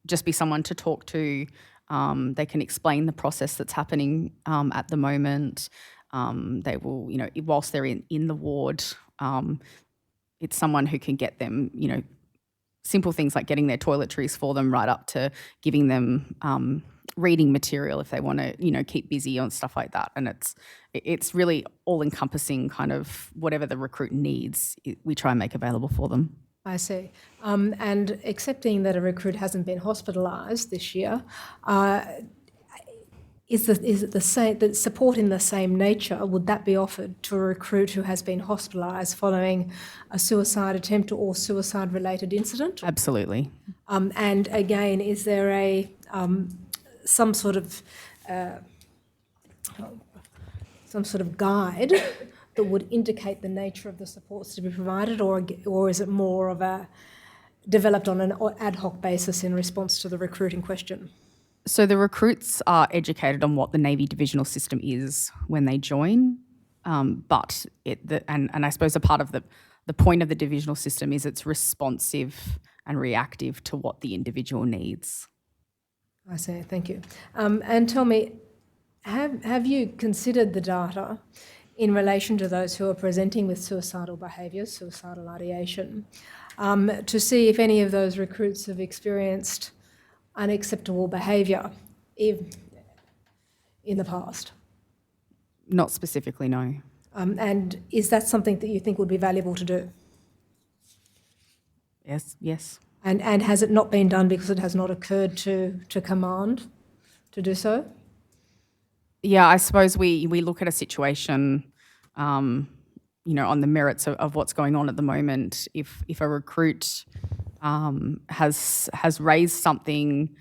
just be someone to talk to. They can explain the process that's happening at the moment. They will, whilst they're in the ward, it's someone who can get them, simple things like getting their toiletries for them, right up to giving them reading material if they want to, keep busy on stuff like that. And it's really all-encompassing, kind of whatever the recruit needs, we try and make available for them. I see. And accepting that a recruit hasn't been hospitalised this year, is it the same, the support in the same nature, would that be offered to a recruit who has been hospitalised following a suicide attempt or suicide-related incident? Absolutely. And again, is there some sort of guide that would indicate the nature of the supports to be provided, or is it more of a developed on an ad hoc basis in response to the recruit in question? So the recruits are educated on what the Navy divisional system is when they join, but I suppose a part of the point of the divisional system is it's responsive and reactive to what the individual needs. I see, thank you. And tell me, have you considered the data in relation to those who are presenting with suicidal behaviours, suicidal ideation, to see if any of those recruits have experienced unacceptable behaviour in the past? Not specifically, no. And is that something that you think would be valuable to do? Yes. And has it not been done because it has not occurred to command to do so? Yeah, I suppose we look at a situation, on the merits of what's going on at the moment. If a recruit has raised something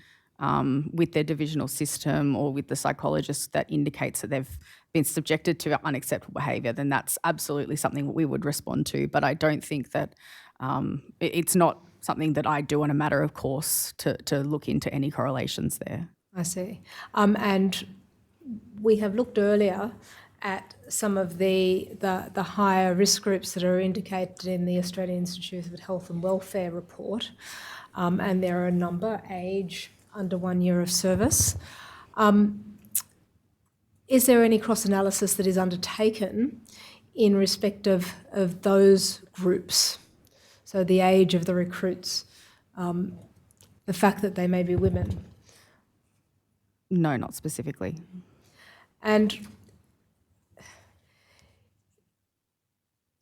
with their divisional system or with the psychologist that indicates that they've been subjected to unacceptable behaviour, then that's absolutely something we would respond to. But I don't think that it's not something that I do on a matter of course to look into any correlations there. I see. And we have looked earlier at some of the higher risk groups that are indicated in the Australian Institute of Health and Welfare report, and there are a number: age, under 1 year of service. Is there any cross-analysis that is undertaken in respect of those groups? So the age of the recruits, the fact that they may be women? No, not specifically. And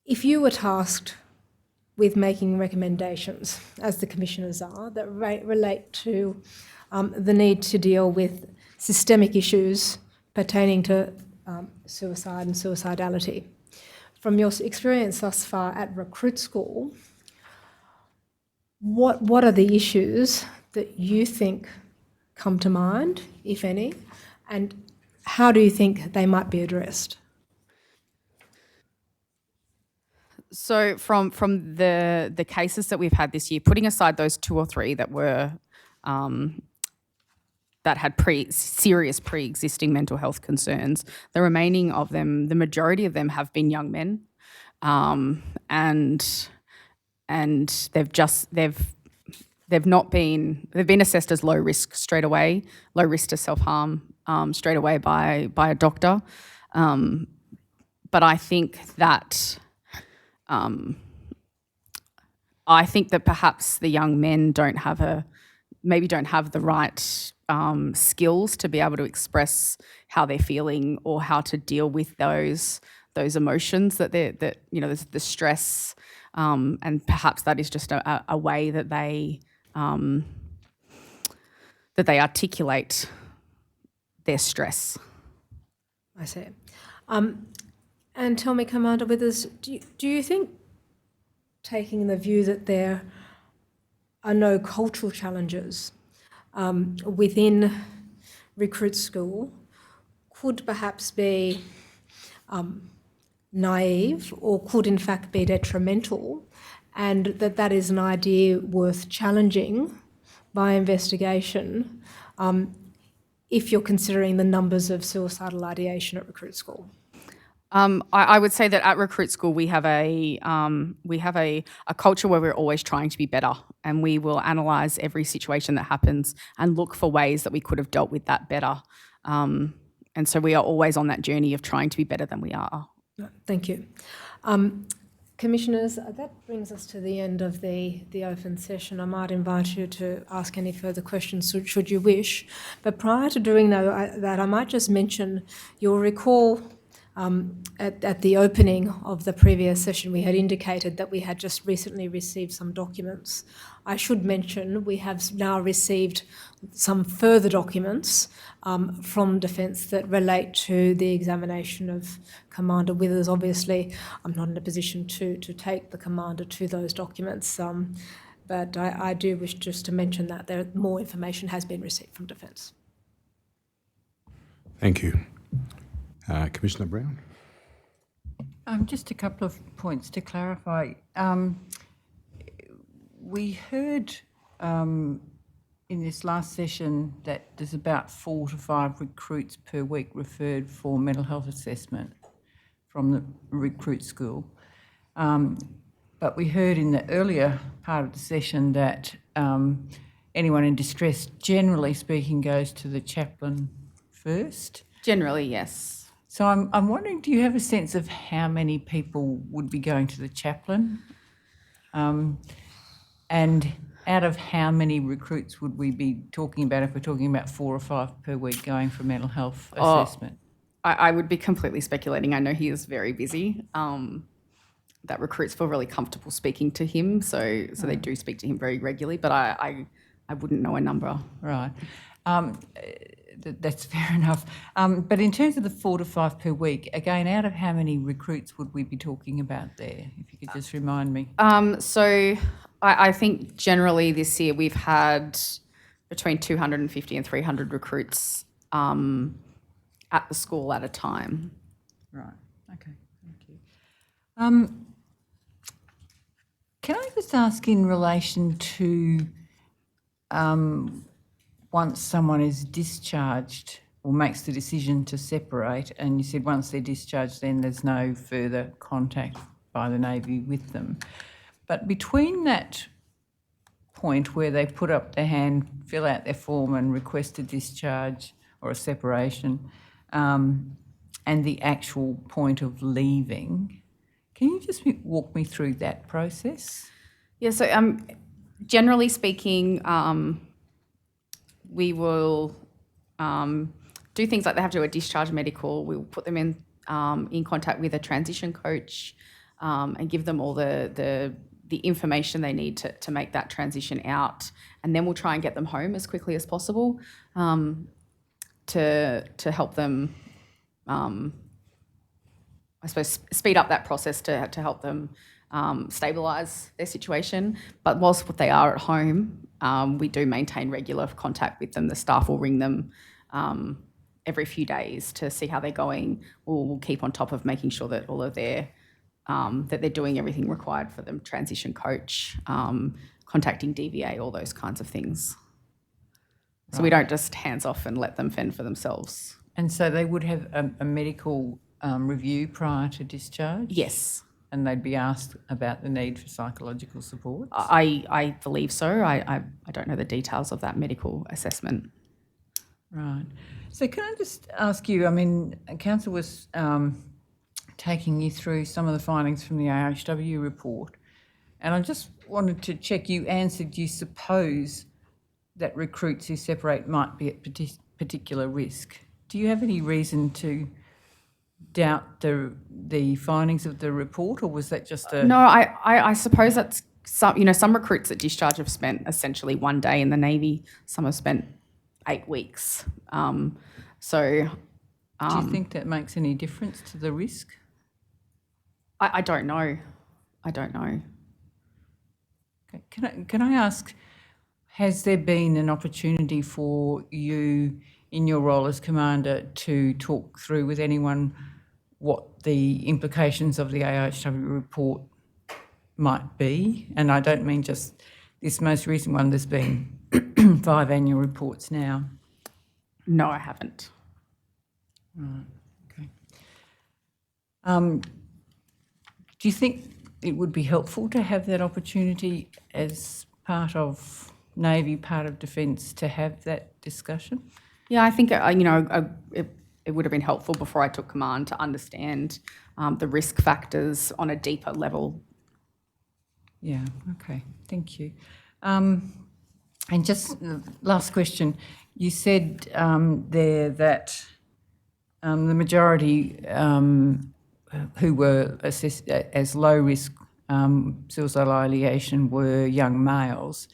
if you were tasked with making recommendations, as the commissioners are, that relate to the need to deal with systemic issues pertaining to suicide and suicidality, from your experience thus far at recruit school, what are the issues that you think come to mind, if any, and how do you think they might be addressed? So from the cases that we've had this year, putting aside those 2 or 3 that were that had serious pre-existing mental health concerns, the remaining of them, the majority of them have been young men, and they've been assessed as low risk straight away, low risk to self-harm straight away by a doctor. But I think that perhaps the young men don't have the right skills to be able to express how they're feeling or how to deal with those emotions the stress, and perhaps that is just a way that they articulate their stress. I see. And tell me, Commander Withers, do you think, taking the view that there are no cultural challenges within recruit school, could perhaps be naive or could in fact be detrimental, and that is an idea worth challenging by investigation if you're considering the numbers of suicidal ideation at recruit school? I would say that at recruit school we have a culture where we're always trying to be better, and we will analyse every situation that happens and look for ways that we could have dealt with that better. And so we are always on that journey of trying to be better than we are. Thank you. Commissioners, that brings us to the end of the open session. I might invite you to ask any further questions should you wish. But prior to doing that, I might just mention, you'll recall at the opening of the previous session, we had indicated that we had just recently received some documents. I should mention we have now received some further documents from Defence that relate to the examination of Commander Withers. Obviously, I'm not in a position to take the Commander to those documents, but I do wish just to mention that more information has been received from Defence. Thank you. Commissioner Brown? Just a couple of points to clarify. We heard in this last session that there's about 4 to 5 recruits per week referred for mental health assessment from the recruit school. But we heard in the earlier part of the session that anyone in distress, generally speaking, goes to the chaplain first. Generally, yes. So I'm wondering, do you have a sense of how many people would be going to the chaplain? And out of how many recruits would we be talking about if we're talking about 4 or 5 per week going for mental health assessment? I would be completely speculating. I know he is very busy. That recruits feel really comfortable speaking to him, so they do speak to him very regularly, but I wouldn't know a number. Right. That's fair enough. But in terms of the 4 to 5 per week, again, out of how many recruits would we be talking about there? If you could just remind me. So I think generally this year we've had between 250 and 300 recruits at the school at a time. Right. Okay. Thank you. Can I just ask in relation to once someone is discharged or makes the decision to separate, and you said once they're discharged then there's no further contact by the Navy with them. But between that point where they put up their hand, fill out their form and request a discharge or a separation, and the actual point of leaving, can you just walk me through that process? Yeah, so generally speaking, we will do things like they have to do a discharge medical. We'll put them in contact with a transition coach and give them all the information they need to make that transition out, and then we'll try and get them home as quickly as possible to help them, I suppose, speed up that process to help them stabilise their situation. But whilst they are at home, we do maintain regular contact with them. The staff will ring them every few days to see how they're going. We'll keep on top of making sure that all of their that they're doing everything required for them, transition coach, contacting DVA, all those kinds of things. So we don't just hands off and let them fend for themselves. And so they would have a medical review prior to discharge? Yes, And they'd be asked about the need for psychological support? I believe so. I don't know the details of that medical assessment. Right. So can I just ask you, I mean, Council was taking you through some of the findings from the AHW report, and I just wanted to check, you answered you suppose that recruits who separate might be at particular risk. Do you have any reason to doubt the findings of the report, or was that just a... No, I suppose that's some recruits at discharge have spent essentially 1 day in the Navy. Some have spent 8 weeks. Do you think that makes any difference to the risk? I don't know. I don't know. Okay. Can I ask, has there been an opportunity for you in your role as Commander to talk through with anyone what the implications of the AHW report might be? And I don't mean just this most recent one, there's been 5 annual reports now. No, I haven't. Right, okay. Do you think it would be helpful to have that opportunity as part of Navy, part of Defence, to have that discussion? Yeah, I think it would have been helpful before I took command to understand the risk factors on a deeper level. Yeah, okay, thank you. And just last question, you said there that the majority who were assessed as low risk suicidal ideation were young males.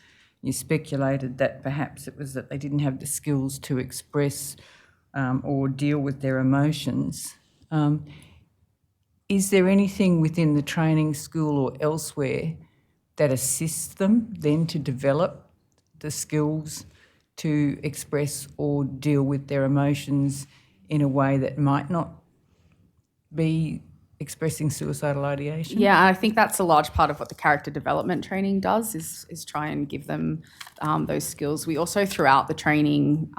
You speculated that perhaps it was that they didn't have the skills to express or deal with their emotions. Is there anything within the training school or elsewhere that assists them then to develop the skills to express or deal with their emotions in a way that might not be expressing suicidal ideation? Yeah, I think that's a large part of what the character development training does, is try and give them those skills. We also, throughout the training,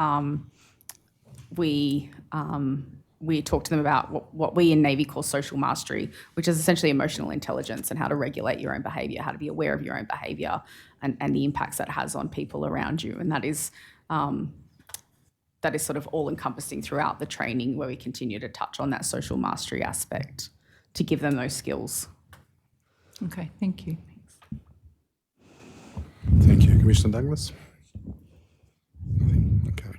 we talk to them about what we in Navy call social mastery, which is essentially emotional intelligence and how to regulate your own behaviour, how to be aware of your own behaviour and the impacts that it has on people around you. And that is sort of all-encompassing throughout the training, where we continue to touch on that social mastery aspect to give them those skills. Okay, thank you. Thank you. Commissioner Douglas? Nothing? Okay.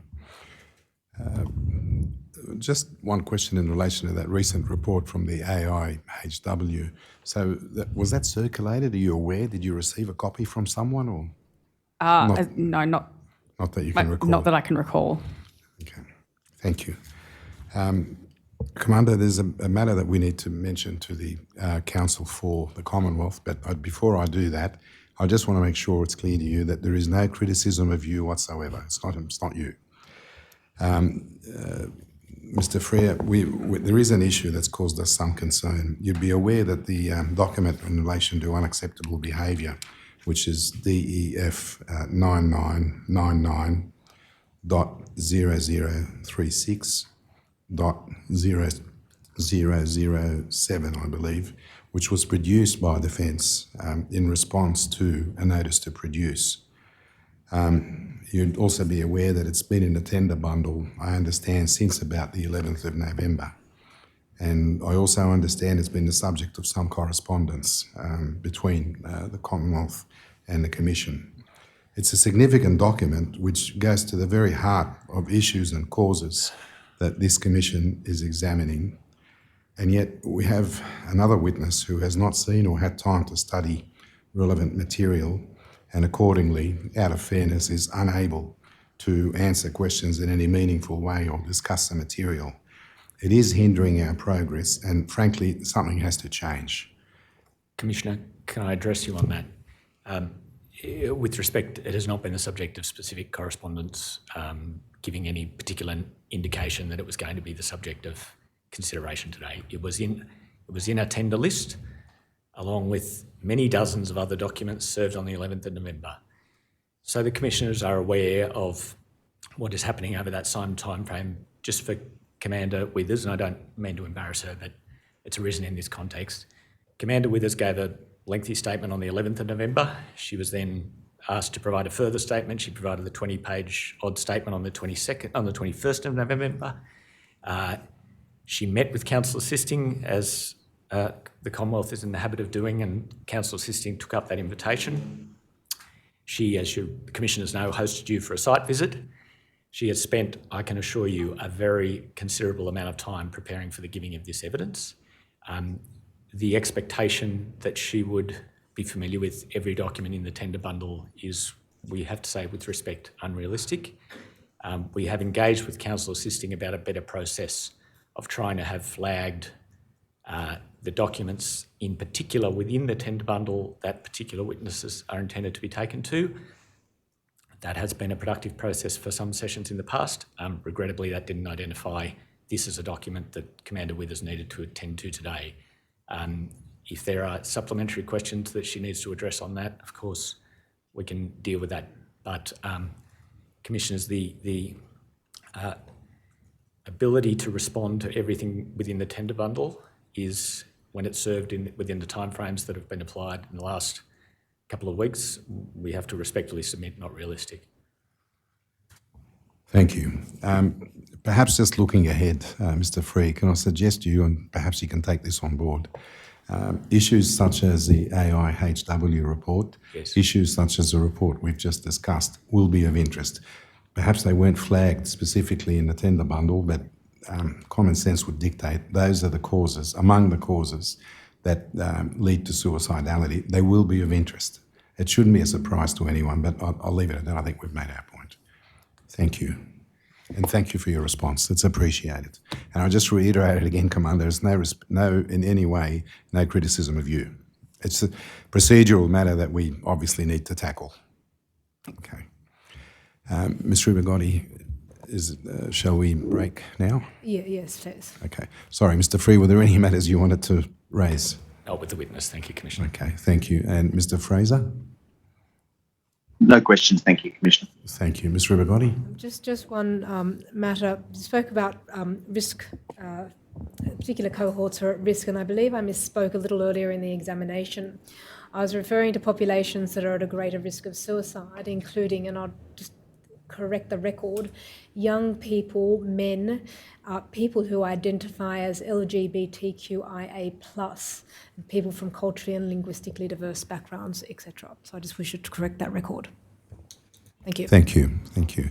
Just one question in relation to that recent report from the AIHW. So was that circulated? Are you aware? Did you receive a copy from someone, or? No, not that you can recall. Not that I can recall. Okay, thank you. Commander, there's a matter that we need to mention to the Council for the Commonwealth, but before I do that, I just want to make sure it's clear to you that there is no criticism of you whatsoever. It's not you. Mr. Frere, there is an issue that's caused us some concern. You'd be aware that the document in relation to unacceptable behaviour, which is DEF 9999.0036.0007, I believe, which was produced by Defence in response to a notice to produce. You'd also be aware that it's been in a tender bundle, I understand, since about the 11th of November. And I also understand it's been the subject of some correspondence between the Commonwealth and the Commission. It's a significant document which goes to the very heart of issues and causes that this Commission is examining. And yet we have another witness who has not seen or had time to study relevant material, and accordingly, out of fairness, is unable to answer questions in any meaningful way or discuss the material. It is hindering our progress, and frankly, something has to change. Commissioner, can I address you on that? With respect, it has not been the subject of specific correspondence giving any particular indication that it was going to be the subject of consideration today. It was in a tender list, along with many dozens of other documents served on the 11th of November. So the commissioners are aware of what is happening over that same time frame. Just for Commander Withers, and I don't mean to embarrass her, but it's arisen in this context. Commander Withers gave a lengthy statement on the 11th of November. She was then asked to provide a further statement. She provided the 20-page odd statement on the 21st of November. She met with counsel assisting, as the Commonwealth is in the habit of doing, and counsel assisting took up that invitation. She, as your commissioners know, hosted you for a site visit. She has spent, I can assure you, a very considerable amount of time preparing for the giving of this evidence. The expectation that she would be familiar with every document in the tender bundle is, we have to say with respect, unrealistic. We have engaged with counsel assisting about a better process of trying to have flagged the documents in particular within the tender bundle that particular witnesses are intended to be taken to. That has been a productive process for some sessions in the past. Regrettably, that didn't identify this as a document that Commander Withers needed to attend to today. If there are supplementary questions that she needs to address on that, of course, we can deal with that. But Commissioners, the ability to respond to everything within the tender bundle is, when it's served within the timeframes that have been applied in the last couple of weeks, we have to respectfully submit not realistic. Thank you. Perhaps just looking ahead, Mr. Free, can I suggest to you, and perhaps you can take this on board, issues such as the AIHW report, Yes. issues such as the report we've just discussed will be of interest. Perhaps they weren't flagged specifically in the tender bundle, but common sense would dictate those are the causes, among the causes that lead to suicidality. They will be of interest. It shouldn't be a surprise to anyone, but I'll leave it at that. I think we've made our point. Thank you. And thank you for your response. It's appreciated. And I'll just reiterate it again, Commander, there's in any way, no criticism of you. It's a procedural matter that we obviously need to tackle. Okay. Ms. Rubigotti, shall we break now? Yeah, yes, please. Okay. Sorry, Mr. Free, were there any matters you wanted to raise? Not with the witness. Thank you, Commissioner. Okay, thank you. And Mr. Fraser? No questions, thank you, Commissioner. Thank you. Ms. Rubigotti? Just one matter. You spoke about risk, particular cohorts are at risk, and I believe I misspoke a little earlier in the examination. I was referring to populations that are at a greater risk of suicide, including, and I'll just correct the record, young people, men, people who identify as LGBTQIA+, people from culturally and linguistically diverse backgrounds, etc. So I just wish to correct that record. Thank you. Thank you. Thank you.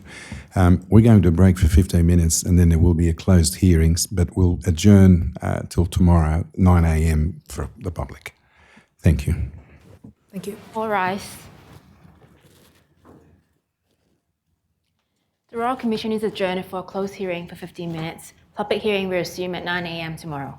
We're going to break for 15 minutes and then there will be a closed hearings, but we'll adjourn till tomorrow, 9 a.m. for the public. Thank you. Thank you. All rise. The Royal Commission is adjourned for a closed hearing for 15 minutes. Public hearing will resume at 9 a.m. tomorrow.